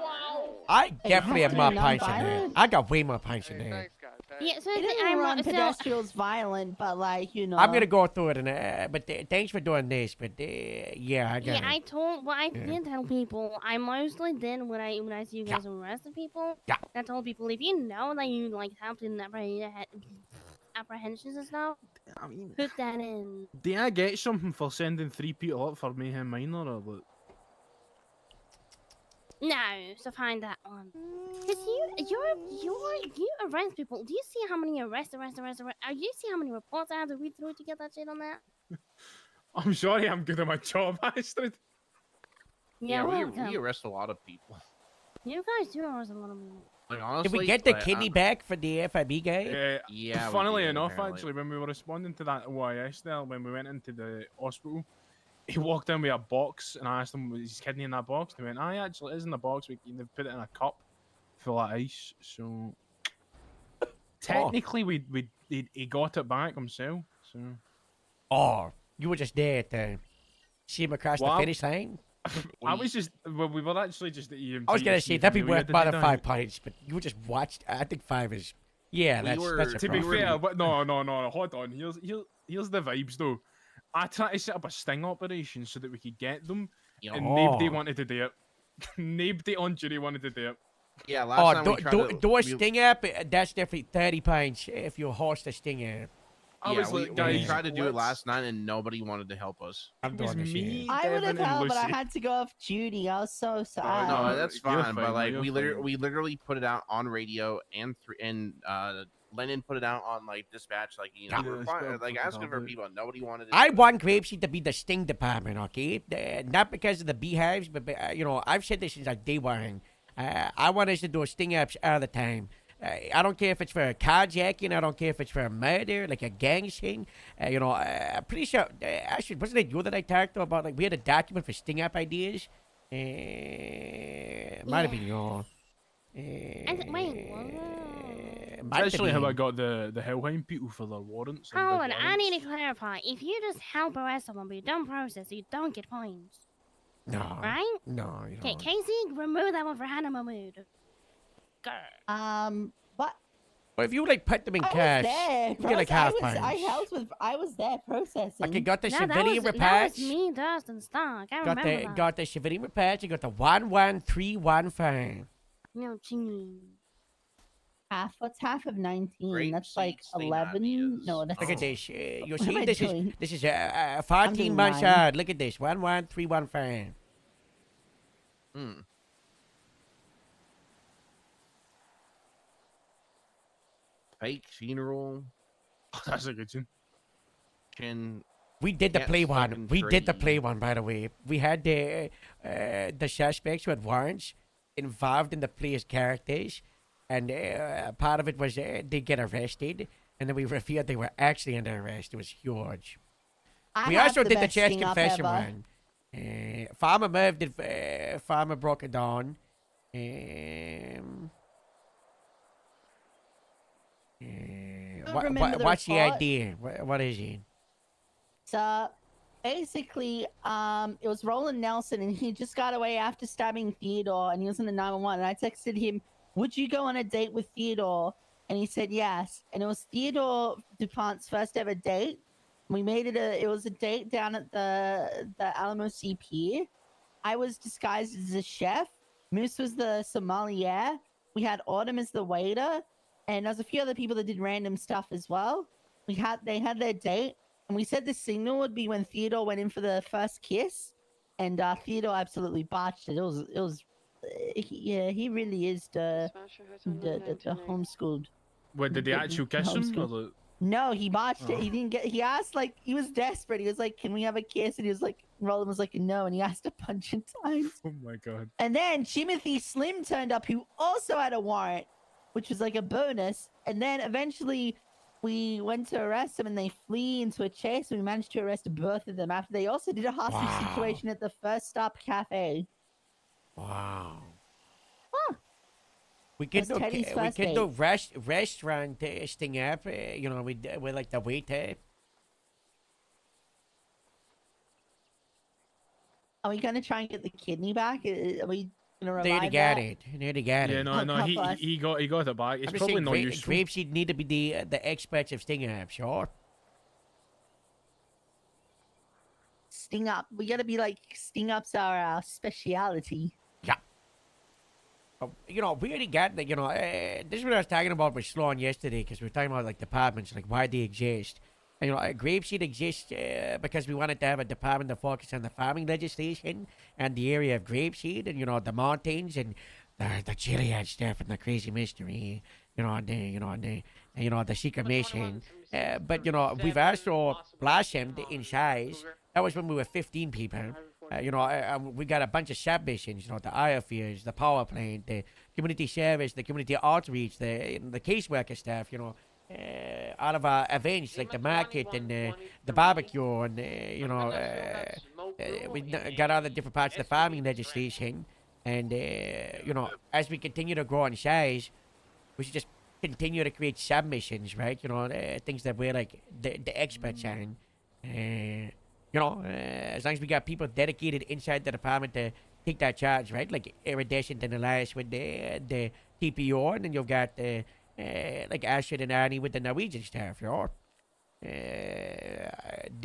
I definitely have more Hey, points in there. non-violent? I got way more points in there. Thanks, guys. Hey. Yeah, so It doesn't I'm run so, pedestrians violent, but like you know. I'm gonna go through it, and but thanks for doing this. But yeah, I got yeah, it. I did tell people. I mostly did when I see you guys arrested people. Yeah. I told people if you know that you like have to apprehensions and stuff, I mean, put that in. do I get something for sending 3 people up for Mayhem Minor, or what? No, so find that one. Cause you arrest people. Do you see how many arrests? You see how many reports I have to read through to get that shit on that? I'm sorry, I'm good at my job, Astrid. Yeah, we welcome. arrest a lot of people. You guys do arrest a lot of people. Like honestly, Did we get the like, kidney back for the FIB guy? Yeah, we Funnily did, enough, apparently. actually, when we were responding to that OIS there, when we went into the hospital, he walked in with a box, and I asked him, was his kidney in that box? And he went, aye, actually, it is in the box. We can put it in a cup full of ice. So technically, he got it back himself. So Oh, you were just there to see him across Well, the finish line? I was just, well, we were actually just at EMT. I was gonna to see say if that'd be Amelia worth did more it than down. 5 points, but you just watched. I think 5 is. Yeah, that's a To be problem. fair, but no, hold on. Here's the vibes though. I tried to set up a sting operation so that we could get them, and nobody Oh. wanted to do it. Nobody on duty wanted to do it. Yeah, Oh, do a sting app. That's definitely 30 points if you host a sting app. I Yeah, was we, like, we guys, tried to do it let's- last night, and nobody wanted to help us. I'm It was doing this me, shit. I would Devin, have helped, and but I Lucy. had to go off duty. I was so sad. No, that's you're fine. But fine, like, you're we fine. literally put it out on radio, and Lennon put it out on like dispatch, like we Yeah, were it's fine, got like fucking asking for all that. people. Nobody wanted to. I want Grapeseed to be the sting department, okay? Not because of the beehives, but I've said this since like day one. I want us to do sting apps all the time. I don't care if it's for a carjacking. I don't care if it's for a murder, like a gang thing. I'm pretty sure. Actually, wasn't it you that I talked to about? Like we had a document for sting app ideas. Might have been you. Wait, what? Might have Especially how I been. got the Hellheim people for their warrants. and Hold big on, I need warrants. to clarify. If you just help arrest someone but you don't process, you don't get points, No. right? No, you Okay, don't. Casey, remove that one for Hannah Mahmood. But But if you like put them in I was cash, there. you get like half points. I was there processing. Okay, got the No, civilian that repatch. was me, Dustin Stark. I Got remember the that. got the civilian repatch. You got the 11315. No, gee. Half. What's half of 19? Great That's like seats, thing 11. ideas. No, that's. Look at this. You What am see, I this is doing? 14 doing months nine. old. Look at this. 11315. Hmm. Fake funeral. That's a good one. Chin. We did the Can't play one. fucking We did the trade. play one, by the way. We had the suspects who had warrants involved in the play's characters, and part of it was they get arrested, and then we revealed they were actually under arrest. It was huge. We had also did the best church sting up confession ever. one. Farmer Merv did. Farmer broke it down. remember the What's the report. idea? What is it? So basically, it was Roland Nelson, and he just got away after stabbing Theodore, and he was in the 911. And I texted him, "Would you go on a date with Theodore?" And he said yes. And it was Theodore DuPont's first ever date. We made it it was a date down at the Alamo CP. I was disguised as a chef. Moose was the sommelier. We had Autumn as the waiter, and there was a few other people that did random stuff as well. They had their date, and we said the signal would be when Theodore went in for the first kiss, and Theodore absolutely botched it. He really is the homeschooled. What, did they actually kiss him? Or the... No, he botched it. Oh. He didn't get. He asked he was desperate. He was like, "Can we have a kiss?" And he was like, Roland was like, "No," and he asked a bunch of times. Oh my god. And then Timothy Slim turned up, who also had a warrant, which was like a bonus. And then eventually, we went to arrest them and they flee into a chase. We managed to arrest both of them after they also did a hostage situation at the First Stop Cafe. Wow. Huh. We could That's Teddy's do first date. restaurant sting up. You know, with like the waiter. Are we gonna try and get the kidney back? Are we gonna revive They already got that? it. They already got Yeah, it. no, Oh, he God bless. he got it back. It's I'm just probably saying, not useful. Grapeseed need to be the experts of sting up, sure. Sting up. We gotta be like sting ups are our speciality. Yeah. You know, we already got the, you know, this is what I was talking about with Sloan yesterday, because we were talking about, like, departments, like, why they exist. And, you know, Grapeseed exists because we wanted to have a department to focus on the farming legislation and the area of Grapeseed and, you know, the mountains and the Chiliad stuff and the crazy mystery, the secret mission. But, you know, we've also blossomed in size. That was when we were 15 people. We got a bunch of submissions, you know, the airfields, the power plant, the community service, the community outreach, the caseworker staff, you know, all of our events like the market and the barbecue and, we got all the different parts of the farming legislation. And, as we continue to grow in size, we should just continue to create submissions, right? You know, things that we're like the experts on. As long as we got people dedicated inside the department to take that charge, right? Like Iridescent and Elias with the TPO, and then you've got like Astrid and Annie with the Norwegian staff, you know.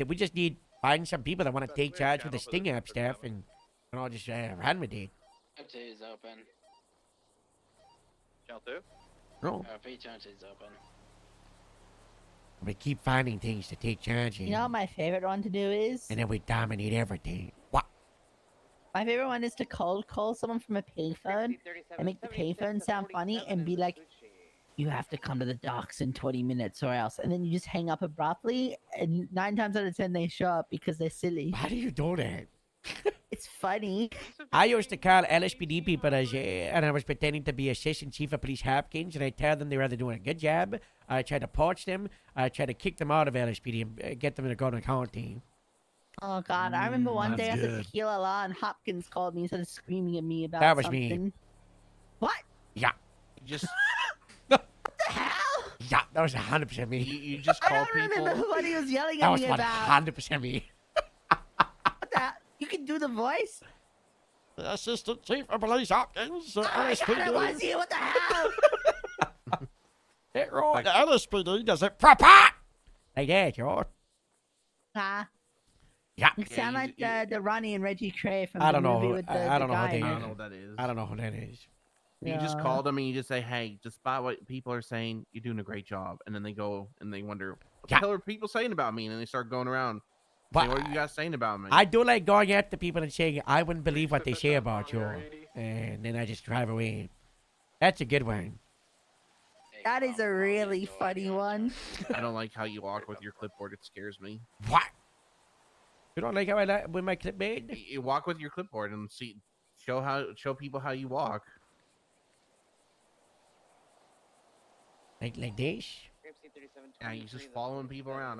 We just need find some people that want to take charge with the Sting Up staff and, just run with it. Two is open. Shell 2? No. V20 is open. We keep finding things to take charge in. You know what my favorite one to do is? And then we dominate everything. What? My favorite one is to cold call someone from a payphone and make the payphone sound funny and be like, you have to come to the docks in 20 minutes or else. And then you just hang up abruptly, and 9 times out of 10 they show up because they're silly. How do you do that? It's funny. I used to call LSPD people and I was pretending to be Assistant Chief of Police Hopkins, and I tell them they were either doing a good job, I try to poach them, I try to kick them out of LSPD and get them to go to the county. Oh God, I remember one day that's after good. Tequila Law and Hopkins called me and started screaming at me about That was something. me. What? Yeah. Just What the hell? Yeah, that was 100% me. you just I call don't remember people. what he was yelling That at was me about. 100% me. What the hell? You can do the voice? Assistant Chief of Police Hopkins, Oh my God, it was you. What the hell? It right, the LSPD does it proper! Like that, you Huh? Yeah. You sound like the Ronnie and Reggie Cray from I the don't know. movie with the, I don't the know who guy they in I it. don't know what that is. I don't know who that is. You just Yeah. call them and you just say, "Hey, despite what people are saying, you're doing a great job." And then they go and they wonder, "What the hell are people saying about me?" And then they start going around. Saying, what are you guys saying about me? I do like going after people and saying, I wouldn't believe what they say about you. And then I just drive away. That's a good one. That is a really funny one. I don't like how you walk with your clipboard. It scares me. What? You don't like how I like with my clipboard? You walk with your clipboard and show people how you walk. Like this? Yeah, you're just following people around.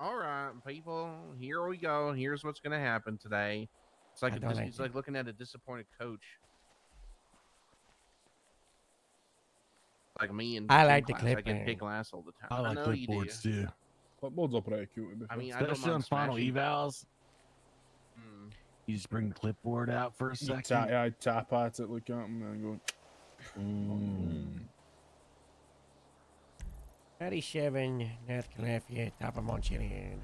All right, people. Here we go. Here's what's gonna happen today. It's like it's like looking at a disappointed coach. Like me and I like the I clipboard. get big glass all the time. I like know you do. clipboards too. Clipboards are pretty cute. I mean, I don't Especially on mind final smashing. evals. You just bring the clipboard out for a second. I tap at it, look at them, and go. 37, North Calafia, top of Montchiliad.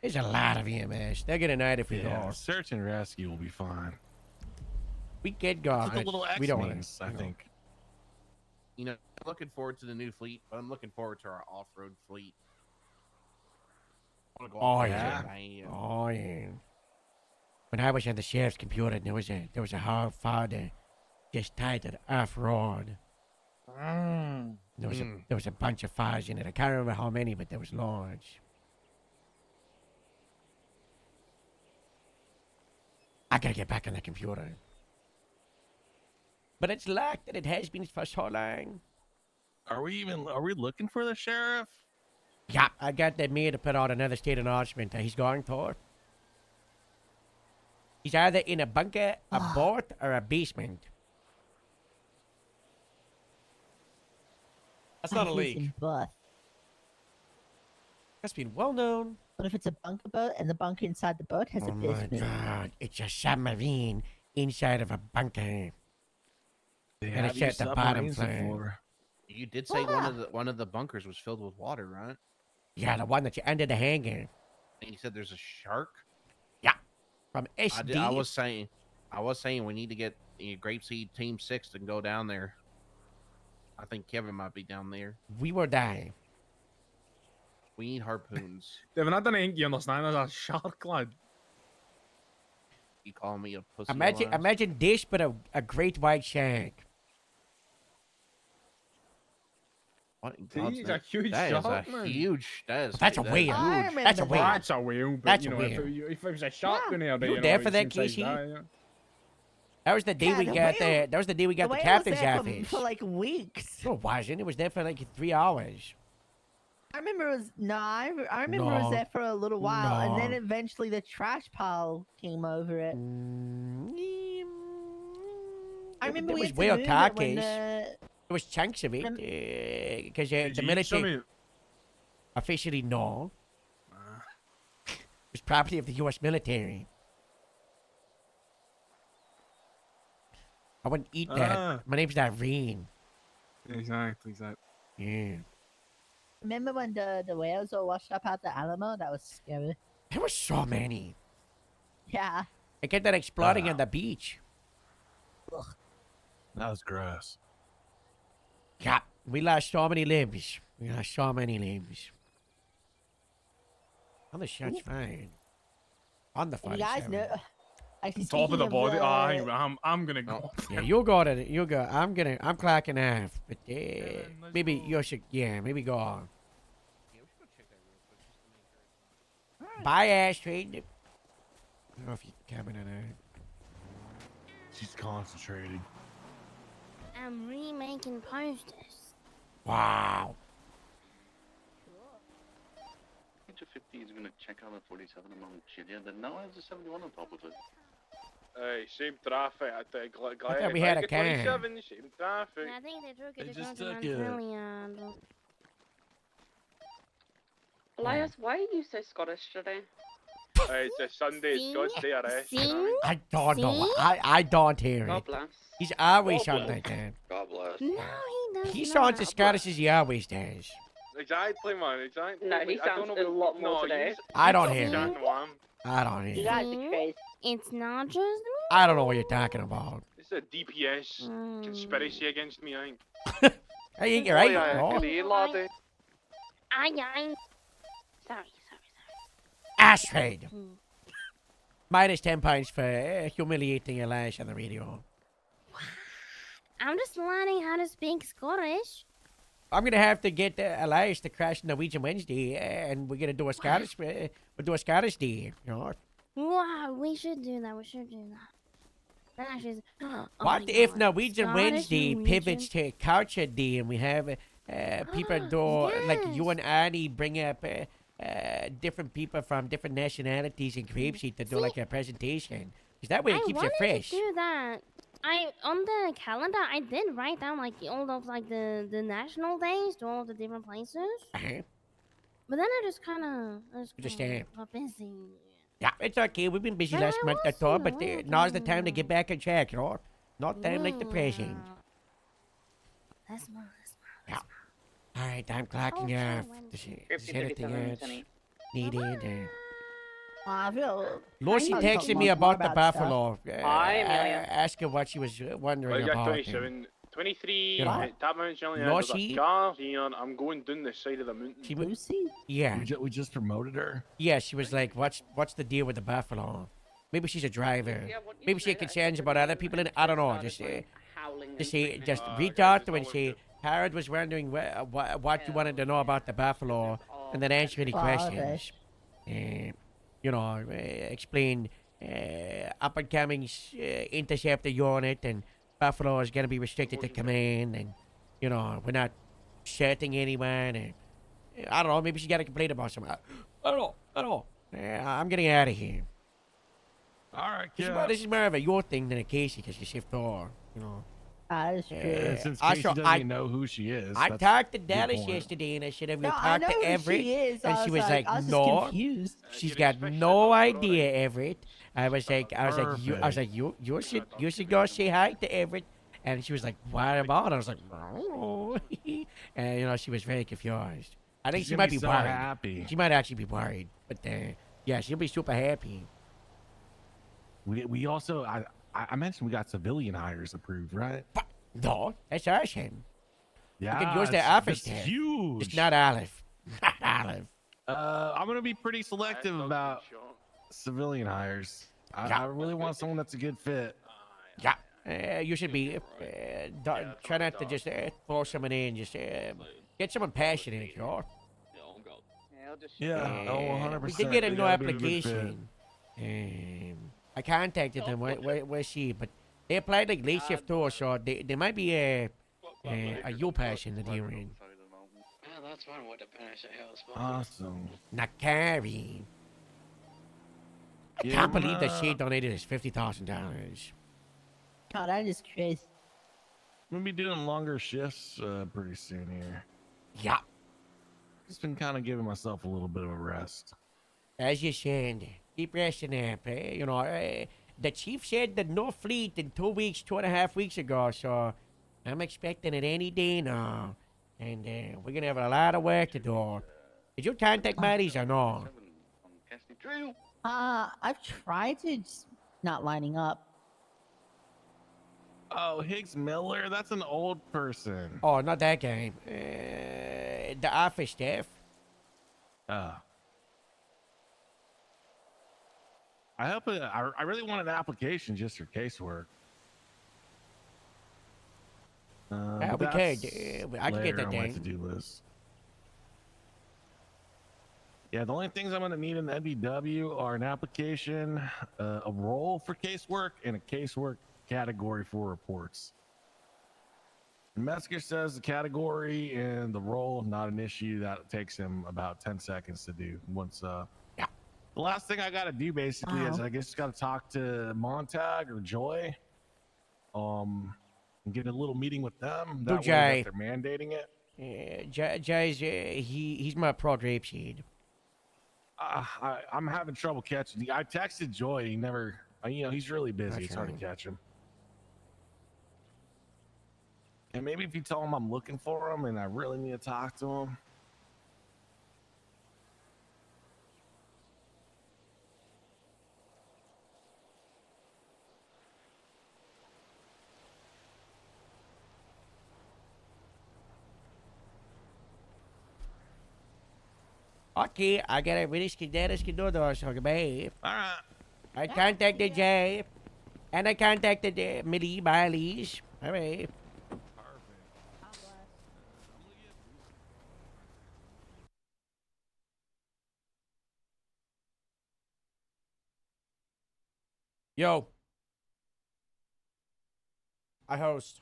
There's a lot of EMS. They're gonna night if we Yeah, go. search and rescue will be fine. We get gone. Like a little We don't want X-Wings, I think. You know, I'm looking forward to the new fleet, but I'm looking forward to our off-road fleet. I wanna go Oh off-road. yeah. I, Oh yeah. When I was on the sheriff's computer, there was a hard father just titled off road. There was a bunch of fires in it. I can't remember how many, but there was large. I gotta get back on the computer. But it's locked, and it has been for so long. Are we looking for the sheriff? Yeah, I got the mayor to put out another state announcement that he's going for. He's either in a bunker, a boat, or a basement. That's not a He's leak. in both. That's been well known. What if it's a bunker boat and the bunker inside the boat has Oh a my basement? god, it's a submarine inside of a bunker. They And have it's at used the bottom submarines floor. before. You did say one of the bunkers was filled with water, right? Yeah, the one that's under the hangar. And you said there's a shark. From SD. I was saying we need to get Grapeseed Team 6 to go down there. I think Kevin might be down there. We were dying. We need harpoons. Devin, I don't think you understand. There's a shark, lad. You call me a pussy? Imagine this, but a great white shark. What in See, God's it's a name? huge That is shark, a man. huge. That is. That's a that is whale. I huge. That's a remember whale. that. That's a whale, but That's you a know, if whale. it was a shark Yeah. in there, You you there know, for it's that, same size Casey? guy, yeah. That was the day Yeah, we the got whale- the. That was the day we got the whale was captain's there office. for like weeks. No, it wasn't. It was there for like 3 hours. I remember it was I remember it No. was there for a little while, and then No. eventually the trash pile came over it. I remember There we was had to whale move it when carcass. the There was chunks of it because Did the you eat some of military it? officially no. It was property of the U.S. military. I wouldn't eat that. Ah. My name's Irene. Exactly. Yeah. remember when the whales all washed up at the Alamo? That was scary. There were so many. Yeah. I kept that exploding on the beach. That was gross. Yeah, we lost so many limbs. We lost so many limbs. On the shots fired. On the And fire. you guys know. Actually, Top of the speaking body. of, Hang on, I'm gonna go. Yeah, you'll go to you'll go. I'm clocking off. But maybe you should. Yeah, maybe go on. Bye, Astrid. I don't know if you can comment on that. She's concentrated. I'm remaking posters. Wow. 50 is going to check out the 47 among Chilean, then now has a 71 on top of it. Hey, same traffic at the I thought we had a can. 27, same traffic. Yeah, I think they took it They to just go to took it. Montreal. Elias, why are you so Scottish today? Hey, it's a Sunday, it's God's day of rest. you know what I mean? I don't know. See? I don't hear God it. bless. He's always God sounds bless. like that. God bless. No, he does He not. sounds as Scottish as he always does. Exactly, man, exactly. No, he I don't sounds know a lot more today. I don't you hear don't it. know why. I don't hear You it. guys are crazy. It's not just me. I don't know what you're talking about. It's a DPS conspiracy against me, I think. I think you're right. Oh, yeah, no. good day, laddie. Aye. Sorry. Astrid. Minus 10 points for humiliating Elias on the radio. I'm just learning how to speak Scottish. I'm gonna have to get Elias to crash Norwegian Wednesday, and we're gonna do a Scottish. We'll do a Scottish day. You know. Wow, we should do that. That actually is... Oh What my if God. Norwegian Scottish, Wednesday Norwegian. pivots to Culture Day, and we have people do like you and Annie bring up different people from different nationalities in Grapeseed to do like a presentation? Because that way it I keeps you wanted fresh. to do that. On the calendar I did write down like all of like the national days to all of the different places. Uh-huh. But then I just kind of got busy. Yeah, it's okay. We've been busy But last I month or was so, but now's the time to get back on track, you know? Not time like the present. That's more. Yeah. All right, I'm clocking off. Is anything else needed? I feel. Lucy I texted talk me more about the stuff. buffalo. Hi, Amelia. Ask her what she was Well, wondering you got about. 27, 23, You know? Tap Mountain Chilling, No, there's she- a car here, I'm going down the side of the mountain. She was, Lucy? yeah. We just promoted her. Yeah, she was like, what's the deal with the buffalo? Maybe she's a driver. Maybe she had concerns about other people in it. I don't know. Just reach out to her and say, Harold was wondering what you wanted to know about the buffalo, and then answer any questions. Explain up and coming interceptor unit and Buffalo is gonna be restricted to command, and you know we're not shirting anyone. And I don't know. Maybe she got a complaint about something. I don't know. I don't know. I'm getting out of here. All right, This is more of a your thing than a Casey because you shift four. You know. That's true. And since Casey doesn't even know who she is. I that's talked to a good Dallas point. yesterday, and I said, "Have you No, I talked know to who Everett?" she is. And I she was was like, I was just "No." confused. She's got no idea, Everett. I was like, you should go say hi to Everett. And she was like, "What about?" I was like, "Oh," and you know, she was very confused. I think She's she gonna might be so worried. happy. She might actually be worried, but yeah, she'll be super happy. We also I mentioned we got civilian hires approved, right? No, that's awesome. Yeah, You can use their it's- office that's there. huge. It's not Olive. Not Olive. I'm gonna be pretty selective about civilian hires. I really want someone that's a good fit. Yeah. You should be. Try not to just throw someone in. Just get someone passionate, you know. Yeah, 100%. We did get a They new gotta be a good fit. application. I contacted them. Where's she? But they applied like late shift too, so they might be a U passion that you're in. Yeah, that's one way to finish a house. Awesome. Nakari. I can't believe that she donated us $50,000. God, that is crazy. We'll be doing longer shifts pretty soon here. Yeah. Just been kind of giving myself a little bit of a rest. As you said, keep resting up. You know, the chief said that no fleet in 2 weeks, 2.5 weeks ago, so I'm expecting it any day now. And we're going to have a lot of work to do. Did you contact Maddie's or no? I've tried to, just not lining up. Oh, Higgs Miller? That's an old person. Oh, not that game. The office staff. I hope I really want an application just for casework. Yeah, but we that's could. I can get later that on my done. to-do list. Yeah, the only things I'm going to need in the NBW are an application, a role for casework, and a casework category for reports. And Metzger says the category and the role, not an issue. That takes him about 10 seconds to do. Once, the last thing I got to do basically is I guess got to talk to Montag or Joy, and get a little meeting with them. That way Jay. that they're mandating it. Jay's, he's my pro drape seed. I'm having trouble catching. I texted Joy. He never, he's really busy. It's hard to catch him. And maybe if you tell him I'm looking for him and I really need to talk to him. Okay, I gotta really skedaddle, so goodbye. Alright. I contacted Jay, and I contacted Millie Bileys. Alright. Yo. I host.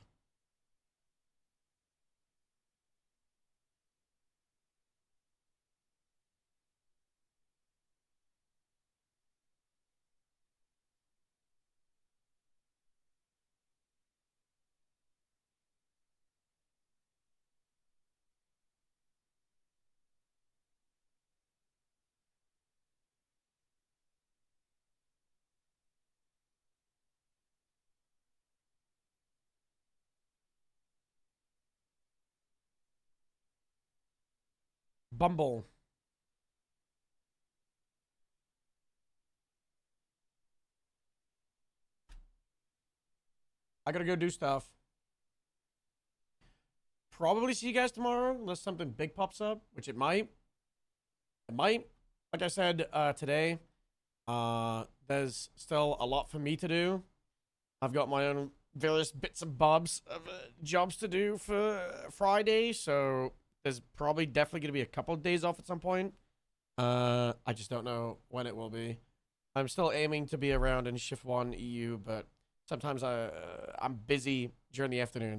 Bumble. I gotta go do stuff. Probably see you guys tomorrow, unless something big pops up, which it might. It might. Like I said today, there's still a lot for me to do. I've got my own various bits and bobs of jobs to do for Friday, so there's probably definitely going to be a couple of days off at some point. I just don't know when it will be. I'm still aiming to be around in Shift 1 EU, but Sometimes I'm busy during the afternoon,